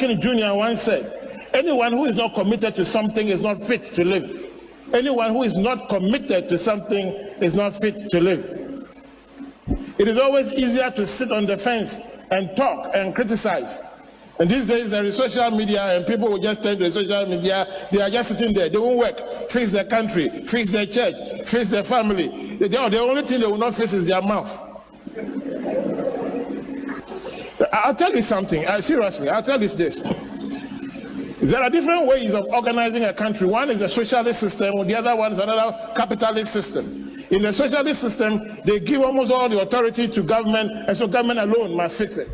King Jr. once said, anyone who is not committed to something is not fit to live. Anyone who is not committed to something is not fit to live. It is always easier to sit on the fence and talk and criticize. And these days there is social media and people will just turn to the social media. They are just sitting there. They won't work, fix their country, fix their church, fix their family. The only thing they will not fix is their mouth. I'll tell you something, seriously, I'll tell you this. There are different ways of organizing a country. One is a socialist system, the other one is another capitalist system. In the socialist system, they give almost all the authority to government, and so government alone must fix it.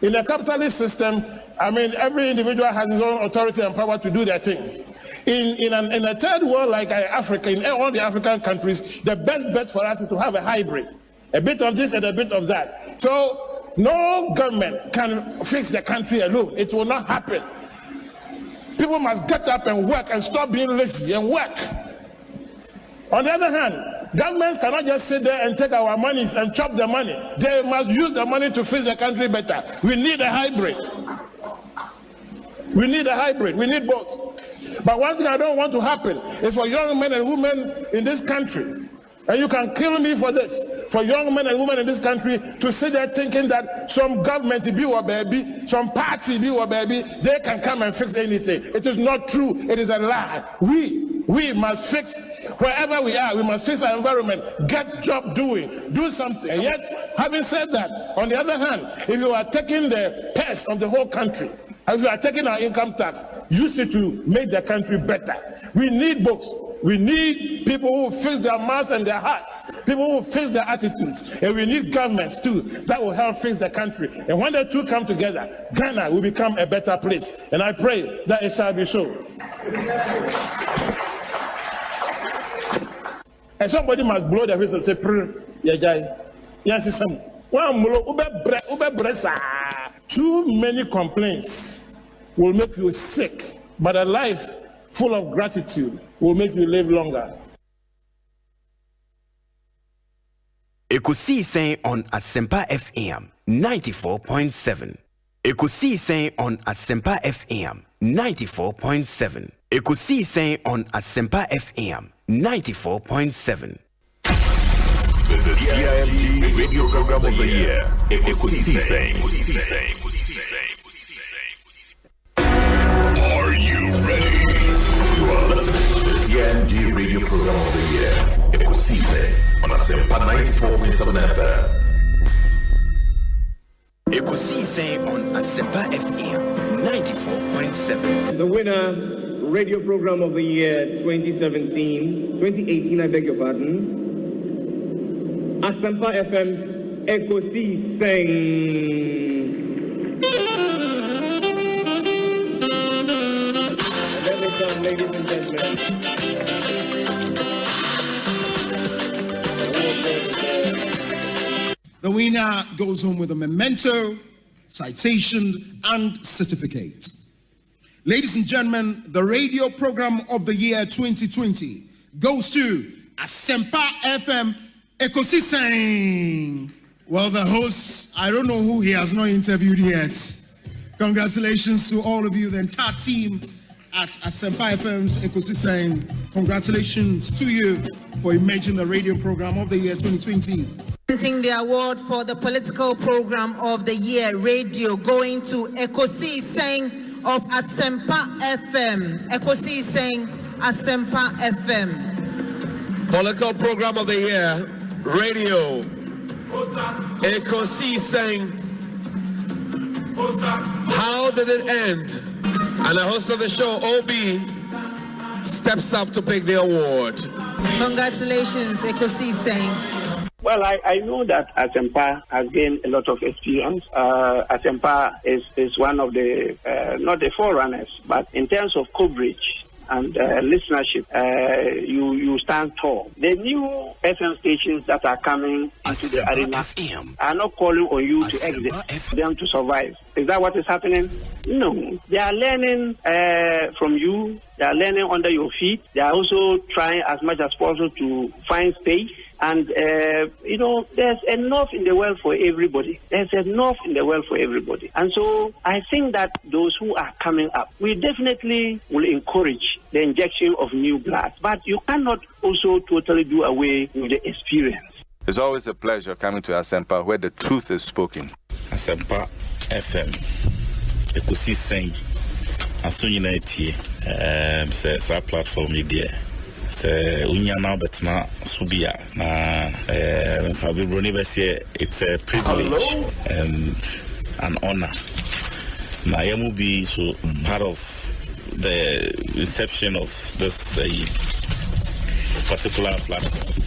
In the capitalist system, every individual has his own authority and power to do their thing. In a third world like Africa, in all the African countries, the best bet for us is to have a hybrid. A bit of this and a bit of that. So, no government can fix the country alone. It will not happen. People must get up and work and stop being lazy and work. On the other hand, governments cannot just sit there and take our monies and chop the money. They must use the money to fix the country better. We need a hybrid. We need a hybrid. We need both. But one thing I don't want to happen is for young men and women in this country, and you can kill me for this, for young men and women in this country to sit there thinking that some government be or baby, some party be or baby, they can come and fix anything. It is not true. It is a lie. We must fix wherever we are. We must fix our environment. Get job doing. Do something. And yet, having said that, on the other hand, if you are taking the purse of the whole country, if you are taking our income tax, use it to make the country better. We need both. We need people who fix their mouths and their hearts, people who fix their attitudes, and we need governments too that will help fix the country. And when the two come together, Ghana will become a better place. And I pray that it shall be so. And somebody must blow their whistle and say, yeah, guy. Yes, too many complaints will make you sick, but a life full of gratitude will make you live longer. Ekosiisen on Asempa FM 94.7. Ekosiisen on Asempa FM 94.7. Ekosiisen on Asempa FM 94.7. The CIMT Radio Program of the Year, Ekosiisen. Are you ready? You are listening to the CIMT Radio Program of the Year, Ekosiisen on Asempa 94.7 FM. Ekosiisen on Asempa FM 94.7. The winner, Radio Program of the Year 2018, I beg your pardon. Asempa FM's Ekosiisen. Let me come, ladies and gentlemen. The winner goes home with a memento, citation, and certificate. Ladies and gentlemen, the Radio Program of the Year 2020 goes to Asempa FM Ekosiisen. Well, the host, I don't know who he has not interviewed yet. Congratulations to all of you, the entire team at Asempa FM's Ekosiisen. Congratulations to you for emerging the Radio Program of the Year 2020. Presenting the award for the Political Program of the Year Radio going to Ekosiisen of Asempa FM. Ekosiisen, Asempa FM. Political Program of the Year Radio, Ekosiisen. How did it end? And the host of the show, OB, steps up to pick the award. Congratulations, Ekosiisen. Well, I know that Asempa has gained a lot of experience. Asempa is one of the, not the forerunners, but in terms of coverage and listenership, you stand tall. The new FM stations that are coming into the arena are not calling on you to exit, them to survive. Is that what is happening? No. They are learning from you. They are learning under your feet. They are also trying as much as possible to find space. And, there's enough in the world for everybody. There's enough in the world for everybody. And so I think that those who are coming up, we definitely will encourage the injection of new blood. But you cannot also totally do away with the experience. It's always a pleasure coming to Asempa where the truth is spoken. Asempa FM. Ekosiisen Asonyinatie. Say platform media. Say unyana betna subia na Fabi Bruni Bessie. It's a privilege and an honor. Na yamu be so part of the inception of this particular platform.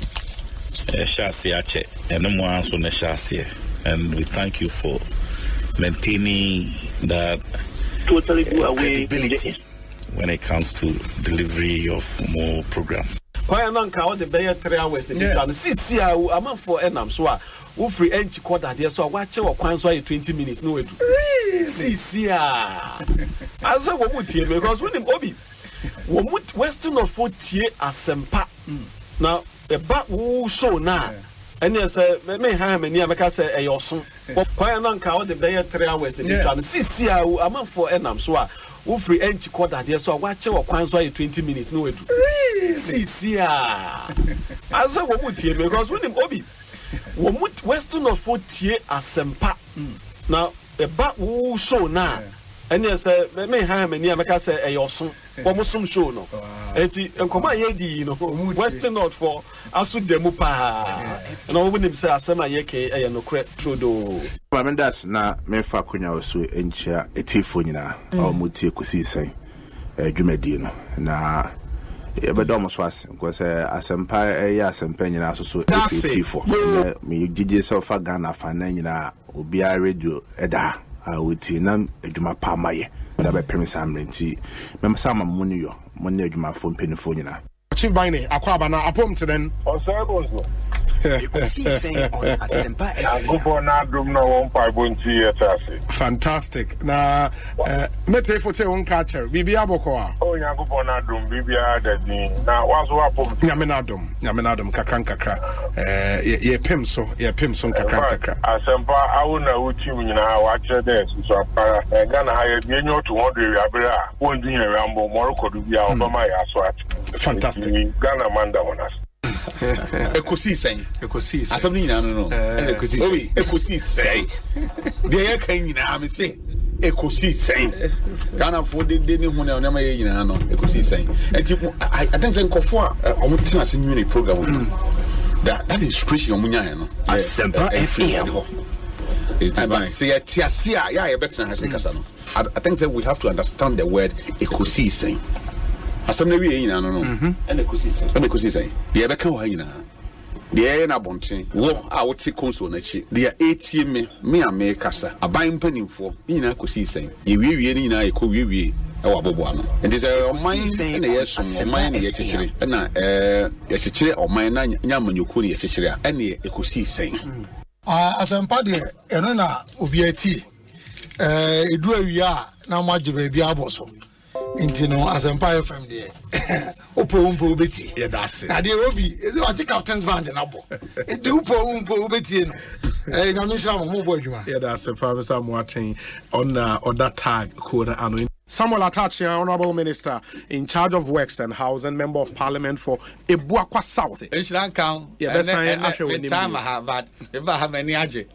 And we thank you for maintaining that totally credibility when it comes to delivery of more program. Why am I the Bay 3 hours? The I'm for Enam so we free entry quarter there so watch your quanso 20 minutes no way to as a woman because when him obi Western of 40 Asempa now the back who show now and yes me ha me make say e yoso why na nka the Bay 3 hours the I'm for Enam so we free entry quarter there so watch your quanso 20 minutes no way to as a woman because when him obi Western of 40 Asempa now the back who show now and yes me ha me make say e yoso some show no enti enkoma ye Western North for asu demu pa na wo nim say asema ye ke e no kre trodo Mendas na mefa kunya osu enchia etifo nyina o muti Ekosiisen dwumadi no na ebedo so ase because Asempa Asempa nyina so etifo me gigi so fa Ghana fa na nyina obi a radio eda awuti na adwuma pa maye da be premisa amrenti memsa ma munyo munne adwuma fo mpenifo nyina Chief Bine, Kwabena, apom to then. Osei Bonsu. Ekosiisen On Asempa FM. Fantastic. Na mete fote on catcher. Bibia bokoa. Oh, Yankupon Adum, Bibia Daddy. Now, what's what? Yamenadum, kakra. Ye pimso kakra. Asempa, I will know what you now watch this. So, Ghana, I have been to wonder, Abra, one year, Rambo, Morocco, to be out of my aswat. Fantastic. Ghana Manda on us. Ekosiisen. Asabni na no. Ekosiisen. Ekosiisen. Dey kan nyina me say Ekosiisen. Ghana for de ni hu na na ma ye nyina no Ekosiisen. Enti I think say nkofo a omutina se new program that inspiration omunya no. Asempa FM. But say tiasia ya ye better na kasa no. I think say we have to understand the word Ekosiisen. Asam we yin no and Ekosiisen the ebe kan wa yin the na bonten wo a wo ti konso na chi the etie me a kasa aban panimfo yin Ekosiisen ye wiwie ni na ekowie e wa bobo ano and is oman na yeso oman na ye chichire na ye chichire oman na nyamanyoko na ye chichire a na Ekosiisen Asempa de eno na obi ati edu awia na maje ba bia aboso Inti no Asempa FM there. Upo beti. Yeah, that's it. Na dey obi, is it what captain's band na bo. E dey upo beti no. Nyamisha mo bo adwuma. Yeah, that's it. Mr. Moaten on that tag code ano. Samuel Atachia, Honorable Minister in charge of Works and Housing, Member of Parliament for Ebuakwa South. Insurance count. Yeah, that's time I have that. If I have any aje.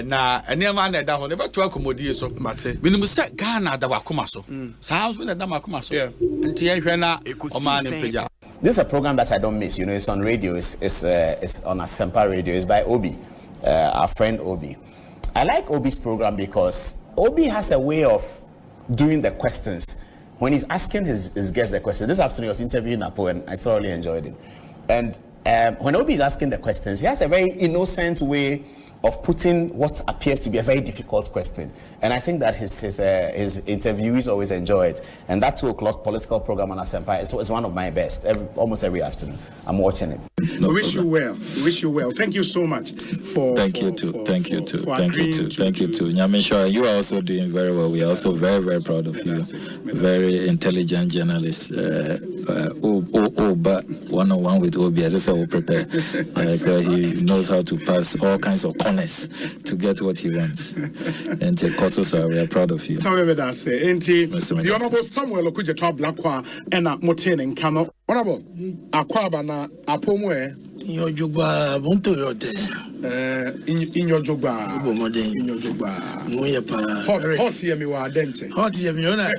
Na any man that ho never to accommodate so. Mate. Minimum set Ghana da wakoma so. Sounds when da makoma so. Yeah. Nti ehwe na Omanhene peja. This is a program that I don't miss. You know, it's on radio. It's on Asempa Radio. It's by Obi, our friend Obi. I like Obi's program because Obi has a way of doing the questions. When he's asking his guests the questions, this afternoon I was interviewing Napo and I thoroughly enjoyed it. And when Obi is asking the questions, he has a very innocent way of putting what appears to be a very difficult question. And I think that his interviewees always enjoy it. And that 2:00 political program on Asempa is one of my best. Almost every afternoon, I'm watching it. We wish you well. We wish you well. Thank you so much for. Thank you too. Thank you too. Nyamisha, you are also doing very well. We are also very, very proud of you. Very intelligent journalist. But one-on-one with Obi, as I said, will prepare. He knows how to pass all kinds of corners to get what he wants. And also, sir, we are proud of you. The Honorable Samuel Okujeto Blackwa and Moten and Kano. Honorable Akwaba na Apomwe. In your jogba, Bonto yote. In your jogba. In your jogba. Hot here, me wa denche. Hot here, me ona.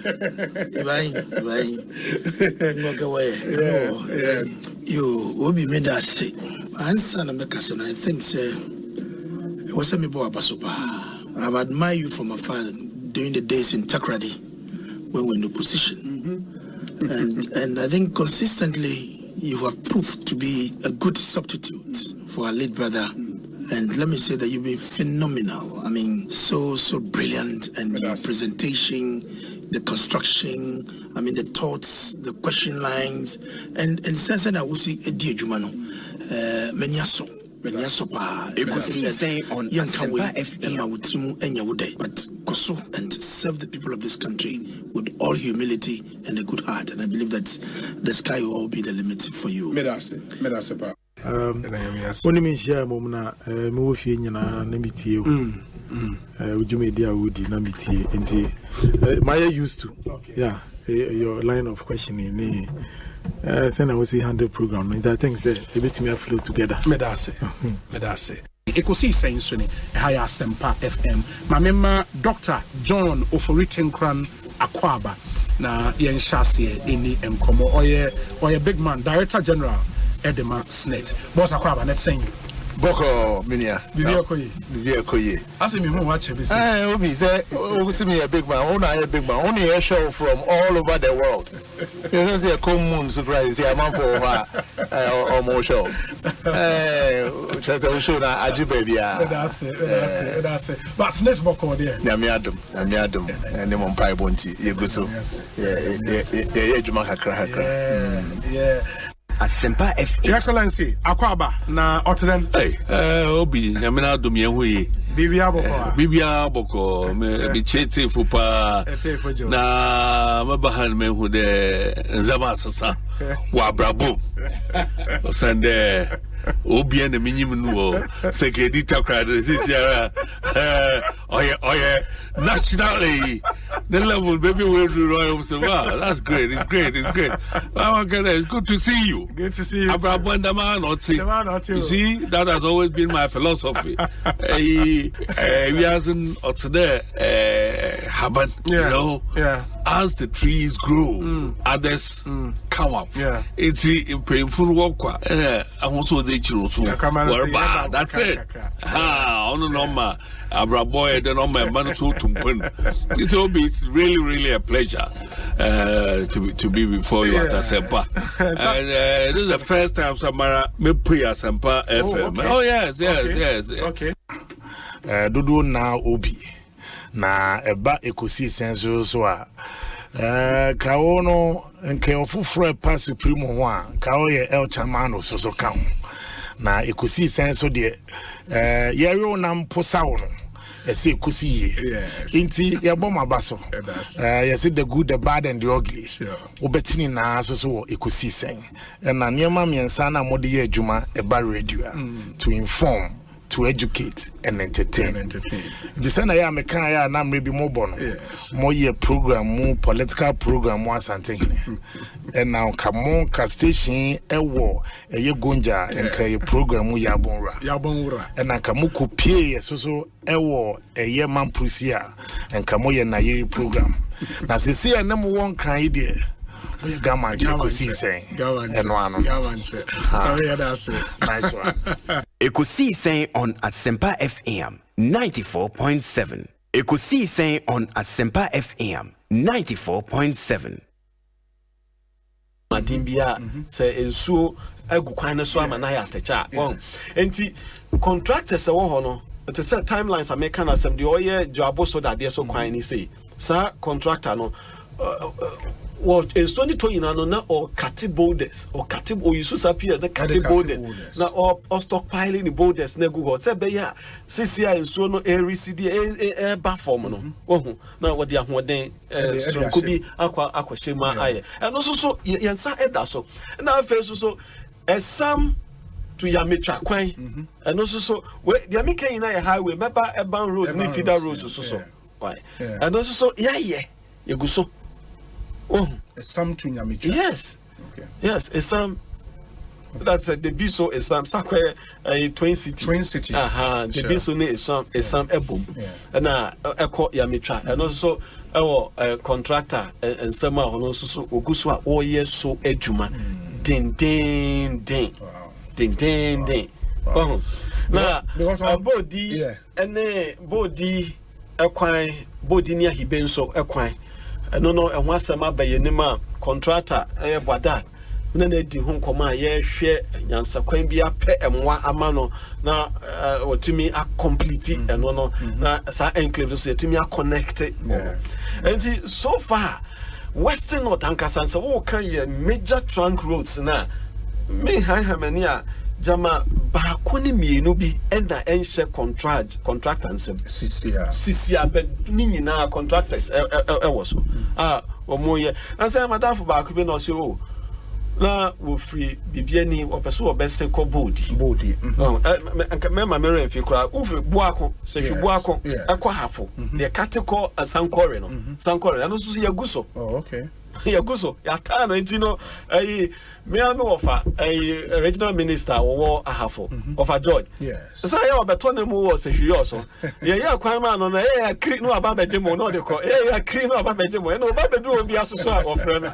Vai. You will be made us say. Answer na because I think say. What's me boy Basopa? I've admired you from afar during the days in Takrady when we were in opposition. And I think consistently you have proved to be a good substitute for our late brother. And let me say that you've been phenomenal. I mean, so brilliant. And your presentation, the construction, I mean, the thoughts, the question lines. And since I will see a dear Jumano, Menyaso. Ekosiisen On Asempa FM. But Koso and serve the people of this country with all humility and a good heart. And I believe that the sky will all be the limit for you. Medasepa. When you share Momna, Mofi Yana Namiti, Ujumedia Woody Namiti, and Maya used to. Yeah, your line of questioning. Send I will see 100 program. I think say a bit me flow together. Medase. Ekosiisen Suni, Haya Asempa FM. My member Dr. John Oforitenkran Akwaba. Na yen shasi any enkomo oye big man, Director General Edema Snet. Boss Akwaba net saying Boko Minia. Bibi Okoye. Ask me who watch it. Obi say, see me a big man. Only a big man. Only a show from all over the world. You don't see a common surprise. See a man for or more show. Just a show na ajibaby. That's it. But Snet Boko there. Nyamiadum. And the Mumpai Bonti. You go so. Yeah. Asempa FM. Your Excellency, Akwaba na Otren. Hey, Obi, Yamina Dumiahui. Bibia Boko, me chete fupa na mabahan me hu de nzama sasa wa brabo. Sande Obi and the minimum security Takrady this year. Oye, nationally, the level baby will do royal. So wow, that's great. It's great. It's good to see you. Good to see you. You see, that has always been my philosophy. We hasn't there happen, you know. Yeah. As the trees grow, others come up. Yeah. It's painful work. I also say that's it. It's really a pleasure to be before you at Asempa. And this is the first time Samara me play Asempa FM. Oh yes. Okay. Dudu na Obi na eba Ekosiisen so a kawo no nke ofufro pa supreme ho a kawo ye El Chamano so ka ho na Ekosiisen so de yero na mposa wo no ese Ekosi inti ye bom abaso yes the good the bad and the ugly obetini na so Ekosiisen na niema miensa na mode ye adwuma eba radio to inform, to educate and entertain. The same I am a kind of name maybe more more year program, more political program, more Asante. And now come on, station a war, a ye gonja and a program yabonra. And now come pay so a war, a year man pusia and come on na year program. Now see a number one kind idea. Ekosiisen On Asempa FM 94.7. Ekosiisen On Asempa FM 94.7. Madimbia say ensuo agu kwan so ama na ya techa enti contractors wo ho no to set timelines are making us some the oil job so that they're so quiet. Say, sir, contractor no. Well, it's 2020 na or cutting boulders or cutting or you appear the cutting boulders now or stockpiling the boulders na Google say be ya CCI and so no air CD air baform no oh now what they are then so could be aqua shema aye and also so yensa eda so now first so some to Yamitra Kwan and also so where the American in a highway remember urban roads ni feeder roads so why and also so yeah you go so oh, some to Nyamicha. Yes. Okay. Yes, a some. That's the biso is some sakwe twin city. Twin city. The biso is some ebum. And eko Yamitra. And also our contractor and some are also so oguswa all years so ejuma. Ding. Oh. Now body and body equine body near hibenso equine. No, and once a mabay nima contractor, a bada, then they do home command, yeah, share, Yansa Quambia, pet and one amano, now, or to me are completed and no, now, Sir Enclave say to me are connected. And see, so far, Western North Ankasan, so all kind of major trunk roads now. Me, Hamania. Jama bakoni mienu bi ena enche contractors CCA but nini na contractors so omoye na say madam for baako bi no say o na wo free bibiani opeso obese ko body me ma mere mfi kura wo free buako se hwe buako hafo the catechol sankore no sankore and so ya guso okay ya guso ya ta no ntino me am offer a regional minister wo ahafo offer George so ya obeto na mu wo se hwe so ya kwan ma no na ya kri no aba beje mo no de ko ya kri no aba beje mo no ba bedu obi asoso a ofre me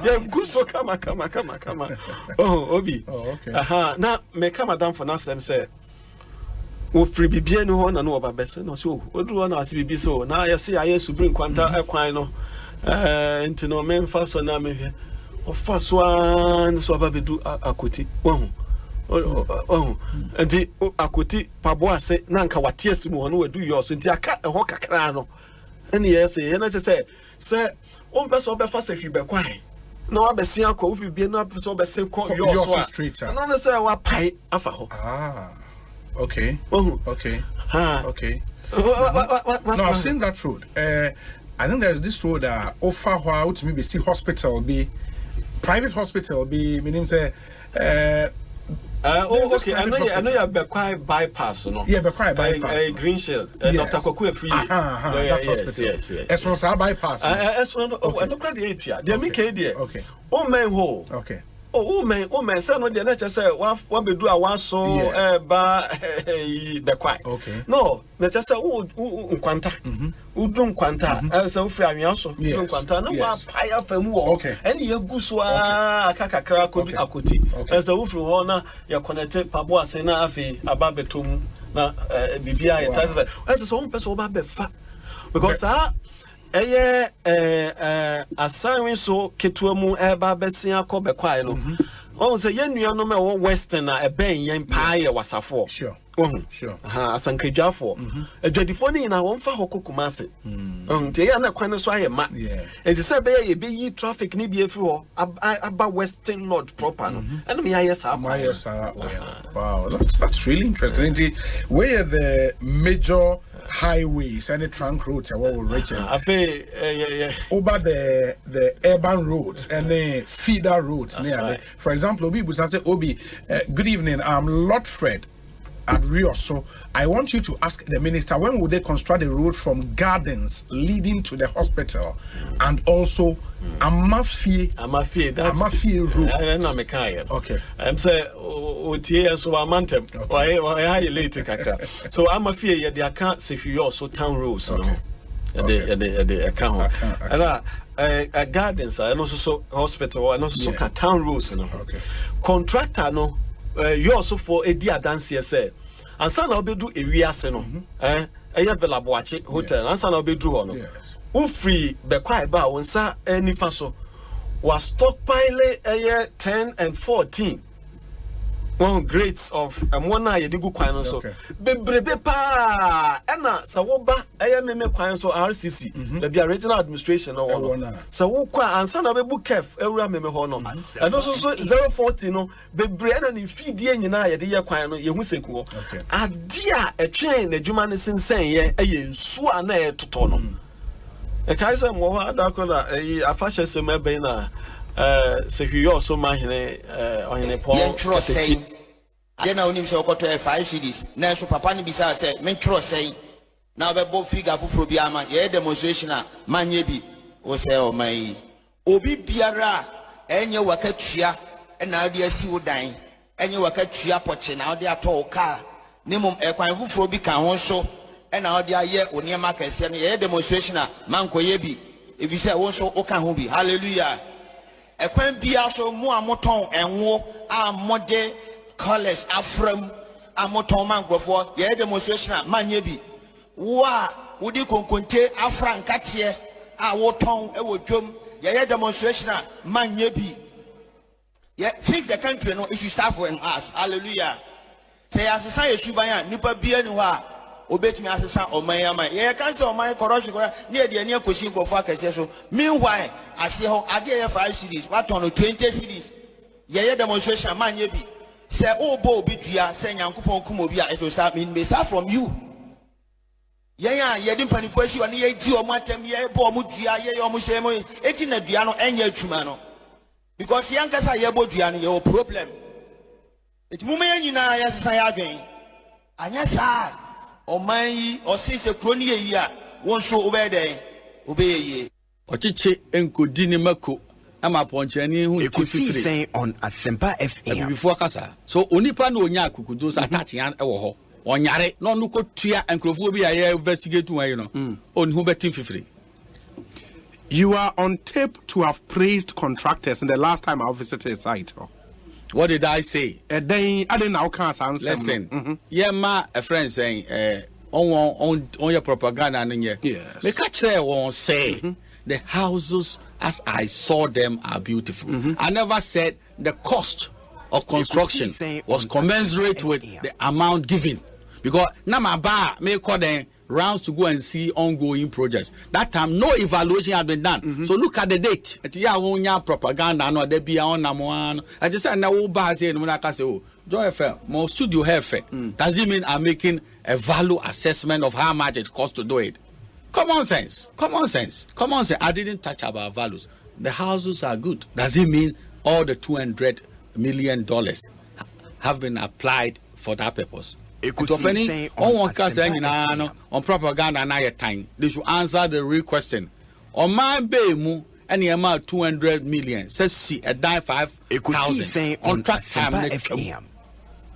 ya guso kama obi okay na me kama dan for na sem say wo free bibia no ho na no oba bese no so oduru na ase bibi so na ya se ya su bring kwanta kwan no ntino memfa so na mehwe ofa so an so ababedu akoti wahu enti akoti pabo ase na nka wate asimu ho no wadu yo so enti aka ho kakra no eni yese ye na se o beso obefa se hwi bekwan na wabesi akọ ofi bie na so obese ko yo so na se wa pai afa ho okay okay okay no I've seen that road I think there's this road offer how to maybe see hospital be private hospital be meaning say okay I know you be quite bypass no be quite bypass green shield Dr. Koku free that hospital yes was our bypass no no crowd the they make there okay oh man ho okay oh man say no the na say wa bedu a wa so ba be quite okay no na say nkwanta udu nkwanta say ofri anwa so udu nkwanta na wa paya famu wo ene ye guso akakakra akoti say ofri ho na ya connect pabo ase na afi aba betom na bibia ya say so one person oba be fa because asanwe so ketua mu eba besia ko bekwai no on say yenua no me wo western na eben yen paaye wasafo sure asankredwafo adwadifo ni na won fa hokokuma ase nti ya na kwan so aye ma enti se be ye be yi traffic ni bi efi ho aba western north proper no and me aye sa wow that's really interesting where the major highways and the trunk roads are what we're reaching. Over the urban roads and the feeder roads near right. For example, Obi Busase Obi, good evening. I'm Lord Fred at Rio. So I want you to ask the minister when will they construct the road from Gardens leading to the hospital and also Amafie road. Okay. I'm say Otie so Amantem. Why later kakra. So Amafie they account if you also town roads. Okay. The account. And Gardens and also so hospital and also so town roads. Okay. Contractor no you also for a dear dance here say and son I'll be do a wiase no vela boache hotel and son I'll be do no free be quite ba won sa nifa so was stockpile 10 and 14 one grades of one na yedi gu kwan no so bebrebe pa na sa wo ba meme kwan so RCC the be regional administration no wo sa wo kwa ansa na be book kef ewura meme ho no and also so 040 no bebre na ni fidie nyina yede ye kwan no ye hu seku ho ade a etwen na dwuma ne sensen ye nsu a na etoto no e kai se mo ho adakola afashe se mebe na Secure so Omanhene Omanhene Paul. Yentro say. Then I only say okoto 5 CDs. Now so papa ni bisa say mentro say. Now be bo figure fufuro bi ama ye demonstration a manye bi o say o mai. Obi biara enye wakatua na ade asi wodan. Enye wakatua poche na ade ato car. Nimum ekwan fufuro bi kan ho so na ade aye oniema kase no ye demonstration a mankoye bi. If you say won so o kan ho bi. Hallelujah. Ekwen bia so mu amoton enwo amode colors afram amoton mangrofo ye demonstration manye bi wa wudi konkonte afrankate a woton e wodwom ye demonstration manye bi ye fix the country no it should start from us. Hallelujah. Say asesa yesuban nipa bia ni ho a obetumi asesa oman ye kan say oman corruption ne de ne akosi nkofo akase so meanwhile ase ho ade ye 5 cities what on 20 cities ye demonstration manye bi say obo obi dua say nyankopon kum obi a it will start mean may start from you ye di mpanifo asi one ye di omo atem ye bo omo dua ye omo say mo eti na dua no enya atuma no because yankasa ye bo dua no ye problem it mumen nyina ya sesa ya adwen anya sa Omai or since a crony year, one so obey ye. Ochiche enkodi ni mako ama ponchani hu Ekosiisen on Asempa FM. Before kasa. So onipa no onya akukudo so attach yan e wo ho. Onyare no no ko tua enkrofo bi aye investigate wan you know. On hu betin fifiri. You are on tape to have praised contractors in the last time I visited a site. What did I say? Then I didn't know can't answer. Listen, yeah, a friend saying, on your propaganda, and yes, the catcher won't say the houses as I saw them are beautiful. I never said the cost of construction was commensurate with the amount given because Namaba may call them rounds to go and see ongoing projects. That time, no evaluation had been done. So look at the date. At the propaganda, no, there be on one. I just said, now, when I can say, oh, Joy FM, more studio have. Does it mean I'm making a value assessment of how much it costs to do it? Common sense. I didn't touch about values. The houses are good. Does it mean all the $200 million have been applied for that purpose? On propaganda na time. They should answer the real question. On my bemu any amount 200 million. Says see a die 5,000 on track time.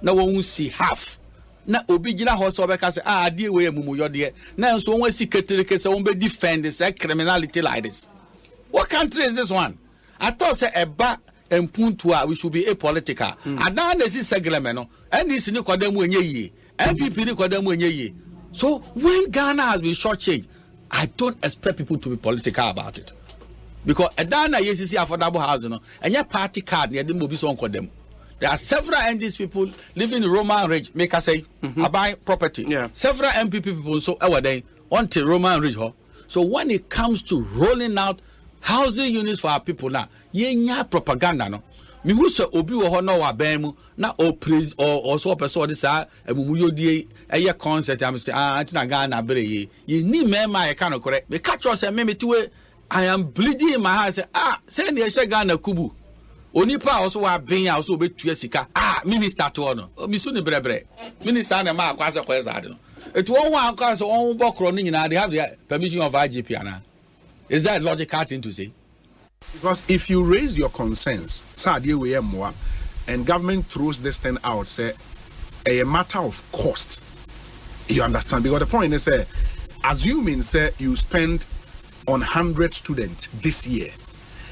No one will see half. Na obi gina ho so be ka say die we mumu yo de. Na so won see ketereke say won be defend this criminality like this. What country is this one? I thought say eba Mpuntua, we should be apolitical. And now this is seglement. And this is MPP. So when Ghana has been shortchanged, I don't expect people to be political about it. Because Adana YCC affordable housing and your party card near the movies on them. There are several NDS people living in Roman Ridge, make us say, buy property. Yeah. Several MPP people so they want to Roman Ridge. So when it comes to rolling out housing units for our people now, yenya propaganda no. Me who say obi wo ho no wa ban mu na o praise or so person this emumu yodie eye concert am say antina Ghana bere ye ni mema e kan correct. Me catch us say me tiwe I am bleeding in my heart say say na e Ghana kubu. Onipa also wa ben also obetua sika minister to no. Me so ni brebre. Minister na ma akwa say kweza no. It won one akwa say won bokro no nyina they have the permission of IGP ana. Is that logical thing to say? Because if you raise your concerns, and government throws this thing out, say a matter of cost, you understand? Because the point is, assuming say you spend on 100 students this year,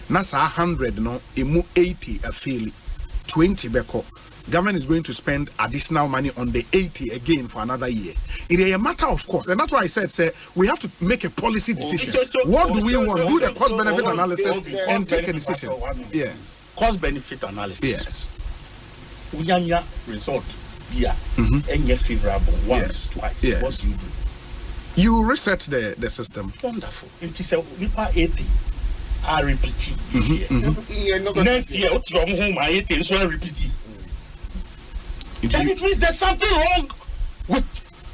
that's 100 no, 80 a fairly 20 beko. Government is going to spend additional money on the 80 again for another year. It is a matter of cost, and that's why I said, we have to make a policy decision. What do we want? Do the cost benefit analysis and take a decision. Yeah, cost benefit analysis. Yes. Uyanya result yeah and you're favorable once twice. Yes. What you do? You reset the system. Wonderful. It is a nipa 80. I repeat this year. Next year, what's your home? I 80 so I repeat it. And it means there's something wrong with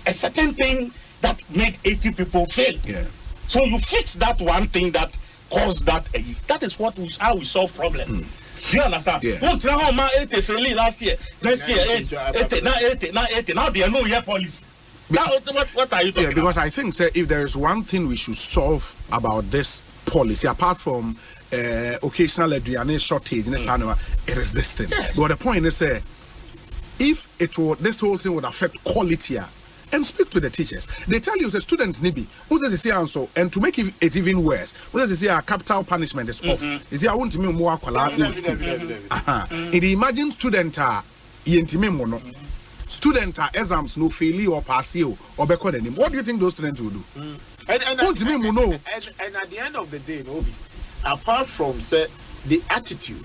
a certain thing that made 80 people fail. Yeah. So you fix that one thing that caused that. That is how we solve problems. Do you understand? Yeah. Don't tell how my 80 failing last year. Next year, 80, now 80, now 80. Now they are no year policy. Now, what are you talking because about? I think, sir, if there is one thing we should solve about this policy, apart from occasional aduane shortage, it is this thing. Yes. But the point is, if this whole thing would affect quality, and speak to the teachers. They tell you, students need be. And to make it even worse, capital punishment is off. Is I want to me more imagine student student exams no fail or pass you or better than him. What do you think those students will do? And at the end of the day, Nobi, apart from the attitude,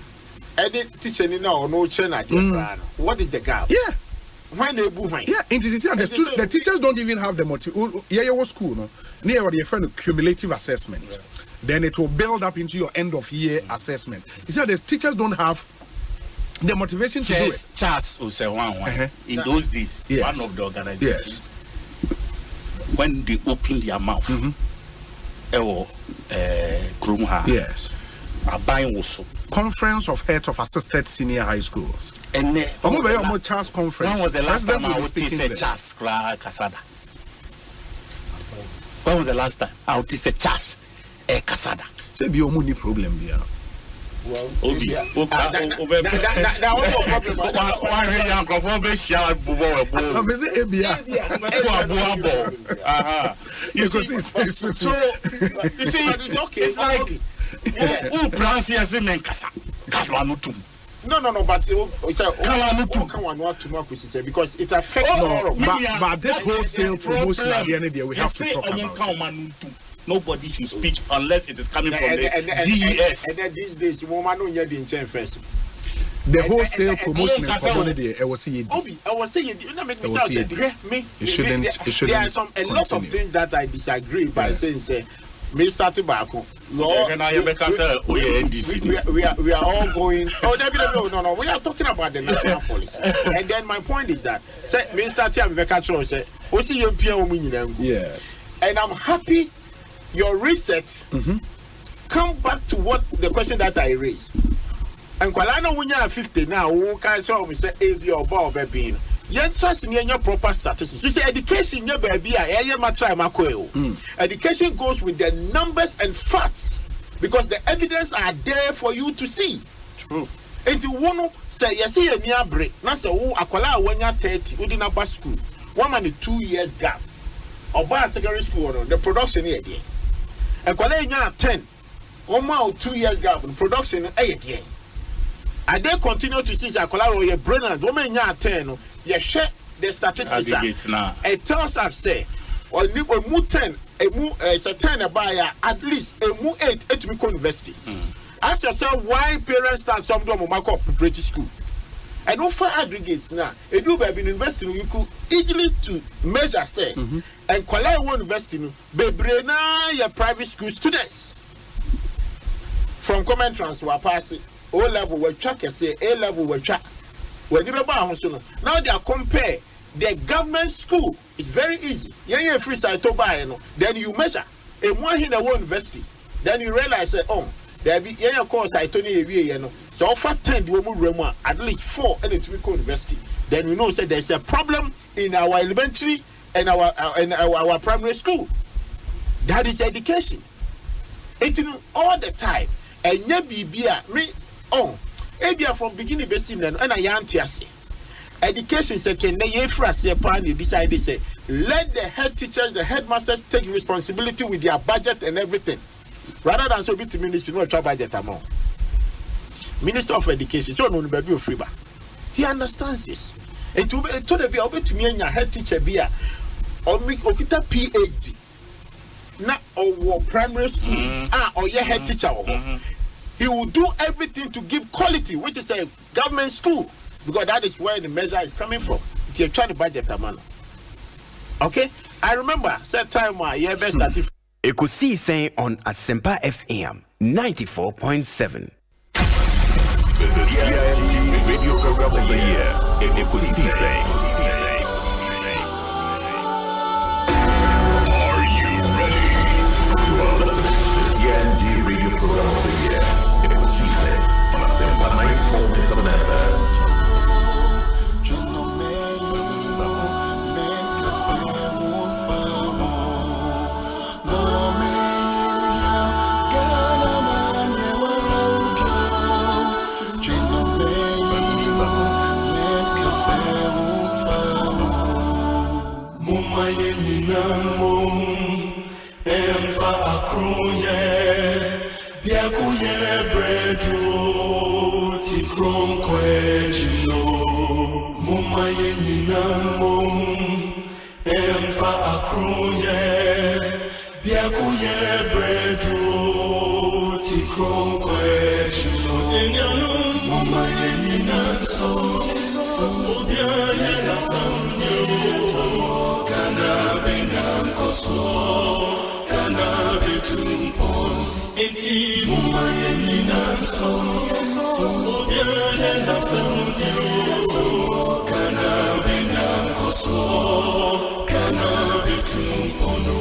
any teacher or no channel, what is the gap? Yeah. When they boom, the teachers don't even have the motive. Yeah, school, no. Near what you find cumulative assessment. Yeah. Then it will build up into your end of year assessment. You see, the teachers don't have the motivation to do it. Charles Osei in those days, one of the organizations, when they opened their mouth, yes, buying also. Conference of Heads of Assisted Senior High Schools. And Charles Conference. When was the last time I would say Charles Casada? When was the last time I would say Charles Casada? Say be only problem there. Well, Obi, that one you see, it's like who pronounce your Kasa? No, but because it affects but this wholesale promotion at the end of the day, we have to talk about. Nobody should speak unless it is coming from the GES. And then these days, woman don't hear the intent first. The wholesale promotion community, I was saying, it shouldn't. There are a lot of things that I disagree by saying, say, me starting back. We are all going. No. We are talking about the national policy. And then my point is that, say, me starting back. Yes. And I'm happy your research come back to what the question that I raised. And Kwalana when you are 50 now, who can show me say AV or Bob being. You trust in your proper statistics. You say education your baby, education goes with the numbers and facts because the evidence are there for you to see. True. And you want to say, you see a near break. Now, so Akwala when you're 30, within a school, 1 and 2 years gap. Or by secondary school, the production here again. And Kwala 10, 1 more 2 years gap, the production again. And they continue to see Akwala or your brilliant woman 10. You share the statistics. It tells us say, or you move 10, a 10 buyer at least a move 8 to be university. Ask yourself why parents start some of them preparatory school. And no for aggregates now. A do by being investing, you could easily to measure say and collect one investing bebrena your private school students from common transfer passing O level will track say A level will track. When you now they are compare the government school. It's very easy. You free side to buy, then you measure a one in a one university. Then you realize there be a course I told you, so offer 10 at least 4 at the university. Then we know say there's a problem in our elementary and our primary school. That is education. It's all the time. And Ebia from beginning basis and I antiase. Education second day decided say let the head teachers, the headmasters take responsibility with their budget and everything. Rather than so bit minister no try budget among. Minister of Education, so no baby free ba. He understands this. And to the be obey to me and your head teacher be or okita PhD. Na or primary school or your head teacher. He will do everything to give quality, which is a government school. because that is where the measure is coming from. You're trying to budget a man. Okay? I remember that time why you best started. Ekosiisen on Asempa FM 94.7. The CIMG Radio Program of the Year, Ekosiisen. Are you ready? You are listening to the CIMG Radio Program of the Year, Ekosiisen on Asempa 94.7 FM. Emfa akroye yakuye brejo tikrom kwejino mumaye ninamo emfa akroye yakuye brejo tikrom kwejino enyano mumaye ninaso obya yesa Kanabena koso, kanabetumpon, eti mumayenina so, obiana so, kanabena koso, kanabetumpono.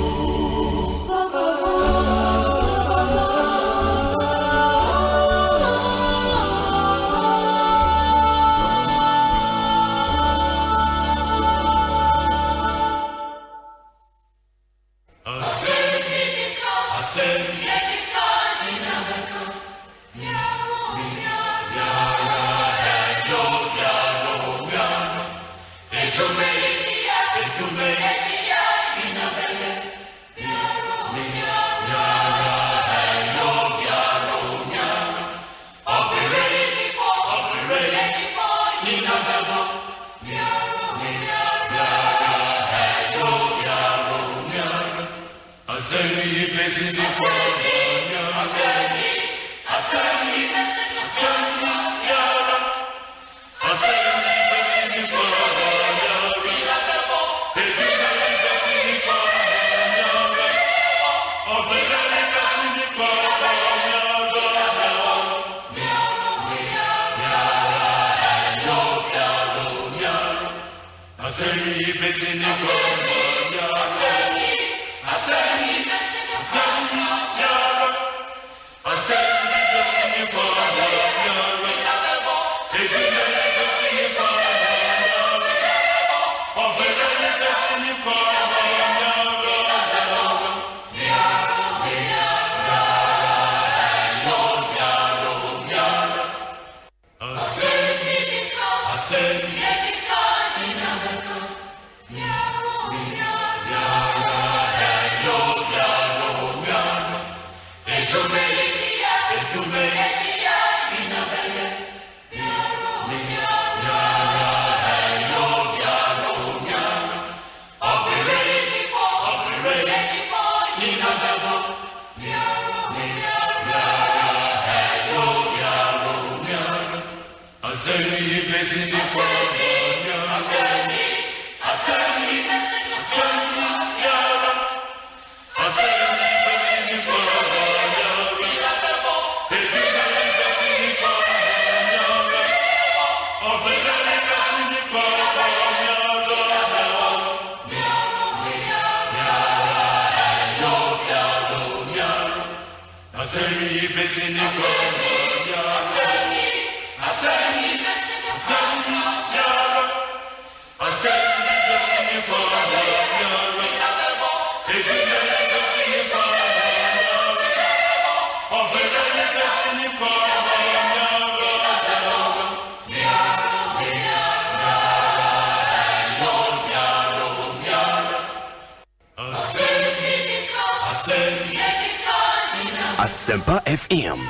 Asempa FM.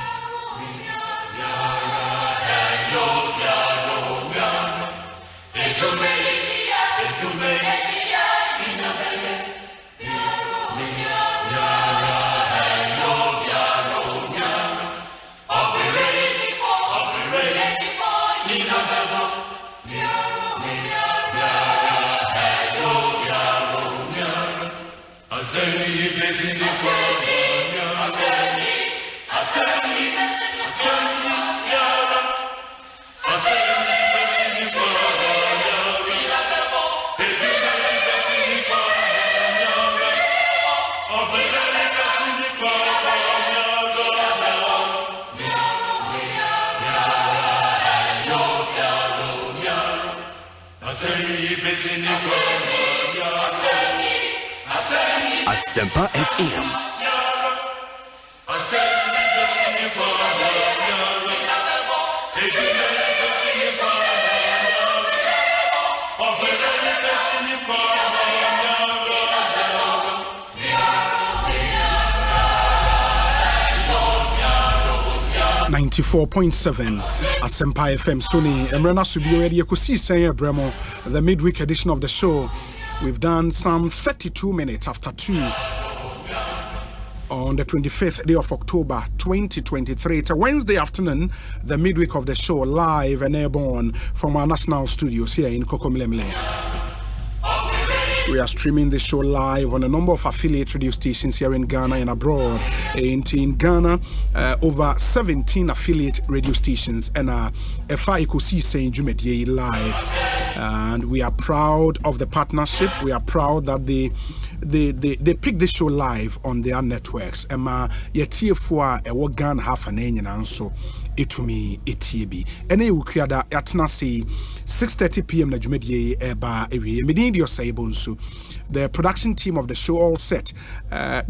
Asempa FM. .7 Asempa FM Sony Emrena Subi already Ekosiisen Bremo, the midweek edition of the show. We've done some 32 minutes after 2 on the 25th day of October 2023. It's a Wednesday afternoon, the midweek of the show, live and airborne from our national studios here in Kokomlemle. We are streaming the show live on a number of affiliate radio stations here in Ghana and abroad. In Ghana, over 17 affiliate radio stations and Ekosiisen live. And we are proud of the partnership. We are proud that they pick this show live on their networks. Emma yetiefua ewo Ghana half an and so etumi etiebi. Ene ukriada atna say 6:30 p.m. na jumedie eba ewie. Medin dio say Bonsu. The production team of the show all set.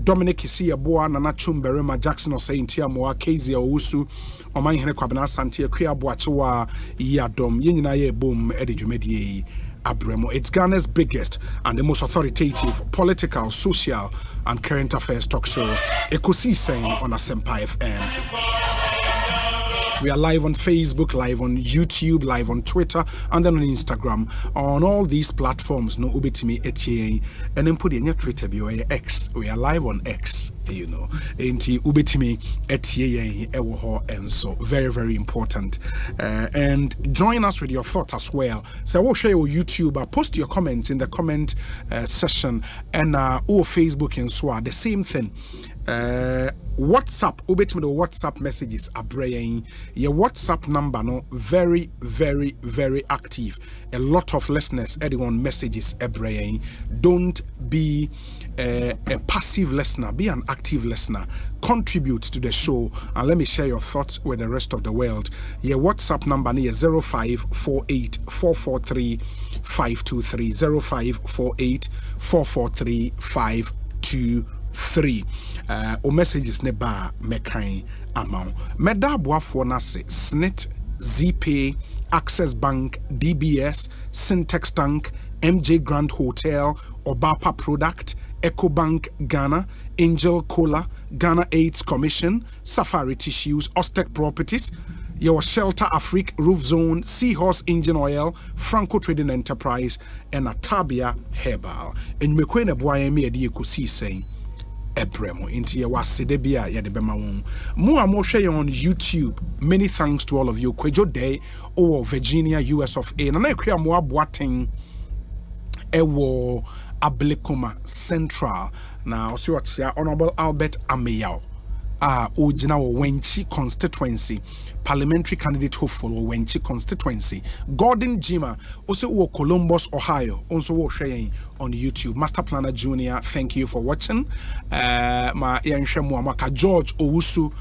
Dominic Isia Boa, Nana Chumberema, Jackson Osei Ntia Moa, Kezia Owusu, Omanhene Kwabena Asante, Kria Boachewa, Yadom, Yenina Ye Boom, Edi Jumedie Abremo. It's Ghana's biggest and the most authoritative political, social, and current affairs talk show. Ekosiisen on Asempa FM. We are live on Facebook, live on YouTube, live on Twitter, and then on Instagram. On all these platforms, no ubitimi etie, and then put in your Twitter bio X. We are live on X, you know. Enti ubitimi etie ewoho, and so very, very important. And join us with your thoughts as well. So I will share your YouTube. Post your comments in the comment section, and or Facebook and so on. The same thing. WhatsApp, ubetime the WhatsApp messages are brain. Your WhatsApp number no very, very, very active. A lot of listeners adding on messages are brain. Don't be a passive listener, be an active listener. Contribute to the show, and let me share your thoughts with the rest of the world. Your WhatsApp number is 0548 443 523 0548 443 523. O messages ne ba mekan amount. Meda boafo na se Snit, ZPay, Access Bank, DBS, Syntex Tank, MJ Grand Hotel, Obapa Product, EcoBank Ghana, Angel Cola, Ghana AIDS Commission, Safari Tissues, Ostec Properties, your Shelter Afrique, Roof Zone, Seahorse Engine Oil, Franco Trading Enterprise, and Atabia Herbal. And mekwene boyemi edi Ekosiisen Ebremo into your wasidebia yadebema won. More share on YouTube. Many thanks to all of you. Kwejo Day or Virginia, US of A. And I create more boating ewo Ablikoma Central. Now see what Honorable Albert Ameyao. Ojina Wenchi constituency. Parliamentary candidate hopeful Wenchi constituency. Gordon Jima also Columbus, Ohio, also sharing on YouTube. Master Planner Junior, thank you for watching. Ma Maka George Owusu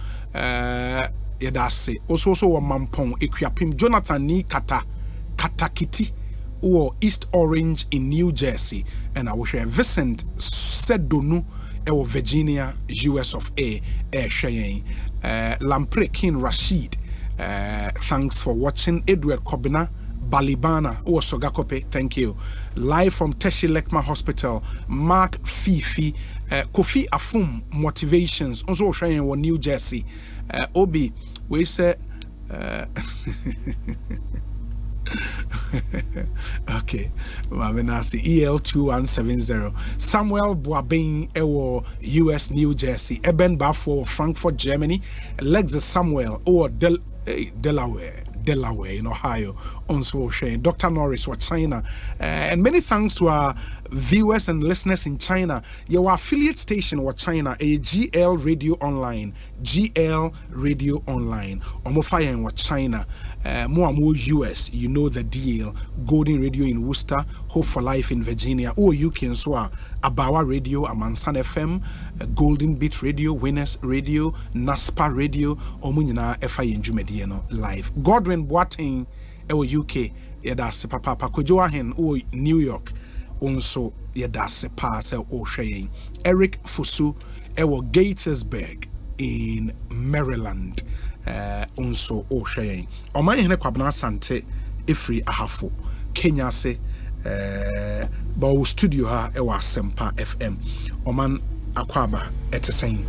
Yedase also Mampong Equiapim Jonathan Ni Katakiti or East Orange in New Jersey, and I will share Vincent Sedonu Virginia, US of A, sharing Lampre King Rashid. Thanks for watching. Edward Kwabena, Balibana, Sogakope, thank you. Live from Teshi Lekma Hospital, Mark Fifi, Kofi Afum, Motivations, also sharing on New Jersey. Obi, we say, okay, Mavenasi EL2170. Samuel Boabin Ewo US New Jersey. Eben Bafo Frankfurt Germany. Lexus Samuel or Delaware Delaware, in Ohio, also sharing. Dr. Norris, what China. And many thanks to our viewers and listeners in China. Your affiliate station, what China, a GL Radio Online. GL Radio Online. Omofire in what China. More US, you know the deal. Golden Radio in Worcester, Hope for Life in Virginia. Or you can swear Abawa Radio, Amansan FM, Golden Beat Radio, Winners Radio, NASPA Radio, Omunina FI in Jumediano live. Godwin Boateng, UK, Yadase Papa Kojoahen, or New York, also Yadase Pass or Shaying. Eric Fusu, Gaithersburg in Maryland. Also Osei Omanhene Kwabena Asante Efri Ahafo Kenya se ba studio ha e wa Asempa FM Oman Akwaba etesen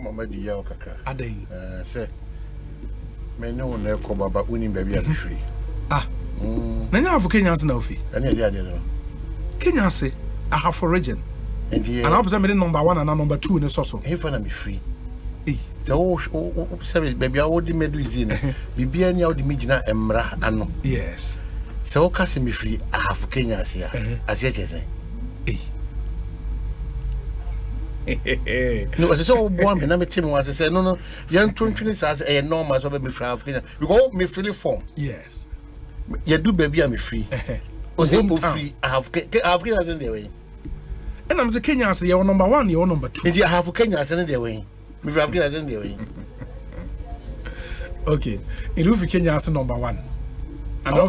mama di ya okaka aden se me no na ko baba unim ba bia free na nya afo Kenya se na ofi ani ade no Kenya se Ahafo region. And I was number 1 and number 2 in the social. If I'm free. So, service, baby, I would made within. Bibi any out the Mijina Emra and yes. So, casting me free, I have Kenya here. As yet, say. No, as so one, and I'm a team was I said, no, young 20 as a normal, so be free of Kenya. You go me free form. Yes. You do, baby, I'm free. Osempo free, I have Kenya in the way. And I'm the Kenya, so you're number 1, you're number 2. Did you have Kenya in the way? We have Kenya in the way. Okay, in Rufi Kenya as number 1. And I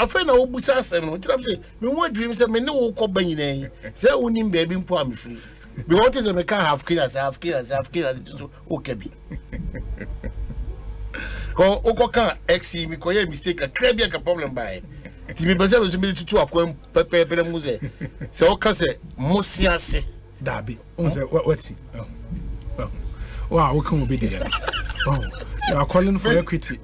find out Busas and what I'm saying. Me want dreams that me no ko banyine. Say unim baby mpo am free. Me want is me can have Kenya, have Kenya, okay be. Ko okoka XC me ko ye mistake a crabia ka problem by. Ti me bese we me tutu akwam pepe muze. Se o ka se mosiase dabi. On say what's it? Wow, we can be there. Oh, you are calling for equity.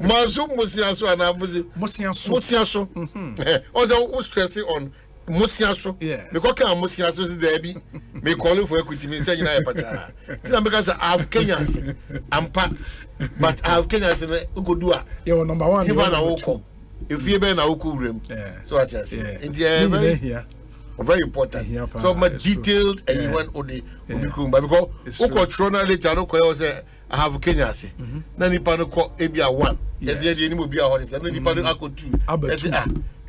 Mazu mosiaso anabuzi. Mosiaso. Also we stress on mosiaso. Because can mosiaso is there be me calling for equity me say na pata. Because I have Kenyans. But I have Kenyans go do a. You number 1. You are if you be na oku so I just say. Very important. So much detailed and you want on the because Uko later no say I have Kenya say. Na nipa no ko ebia 1. Yes the any be a honest. Na nipa no ako 2.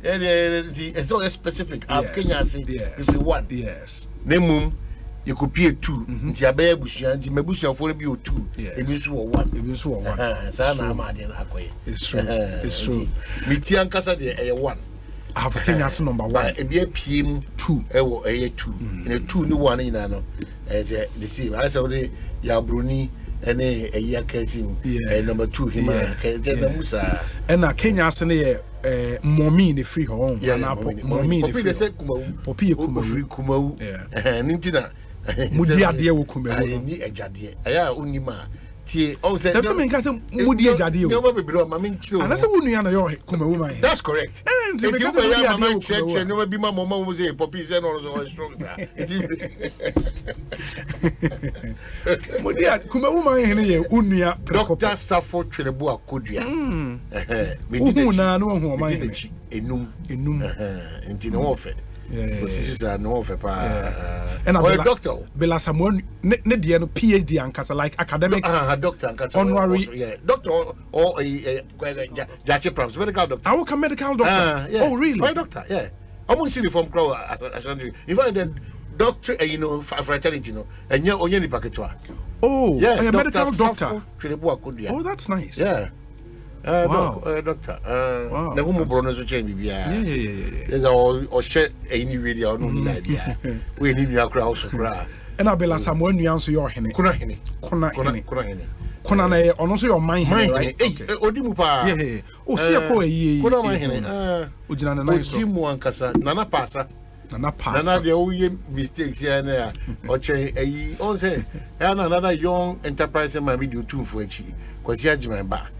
It's so specific. I have Kenya say if you 1. Yes. Nemum you could be a 2. Nti abe busia nti mebusia for be 2. Ebi so 1. Ebi so 1. Sa na ma de na akoye. It's true. It's true. Miti ankasa de 1. I have Kenya's number 1. A be a PM 2. A 2. And a 2 new one in ano. As the same. I saw the Yabruni and a year casing. Number 2 him. Musa. And a Kenya's mommy in the free home. Mommy in the free home. Poppy Kumau. Nintina. Mudia dear Kumau. Ni a jadie. Aya unima. That's correct. Doctor Safo Trenebua Kodia. And I'm a doctor. Bella someone Nediano PhD and Casa like academic doctor and honorary doctor or a Jachi Prams, medical doctor. I work a medical doctor. Oh, really? My doctor, yeah. I'm going to see the from Crow as Asante. If I then doctor, you know, fraternity, you know, and you're only packetois. Oh, yeah, a medical doctor. Oh, that's nice. Yeah. Wow. Doctor. Wow. The woman Bruno's change. Yeah. There's all shit any video, no idea. We need your crowd to cry. And I'll be like someone you answer your henny. Kuna also your mind, right? Odimupa. Yeah. Oh, see a poor ye. Kuna mahine. Ujana Odimu and Casa, Nana Passa. Nana the only mistakes here and there. Or change a say, and another young enterprise might be due 2 for each. Because he had my back.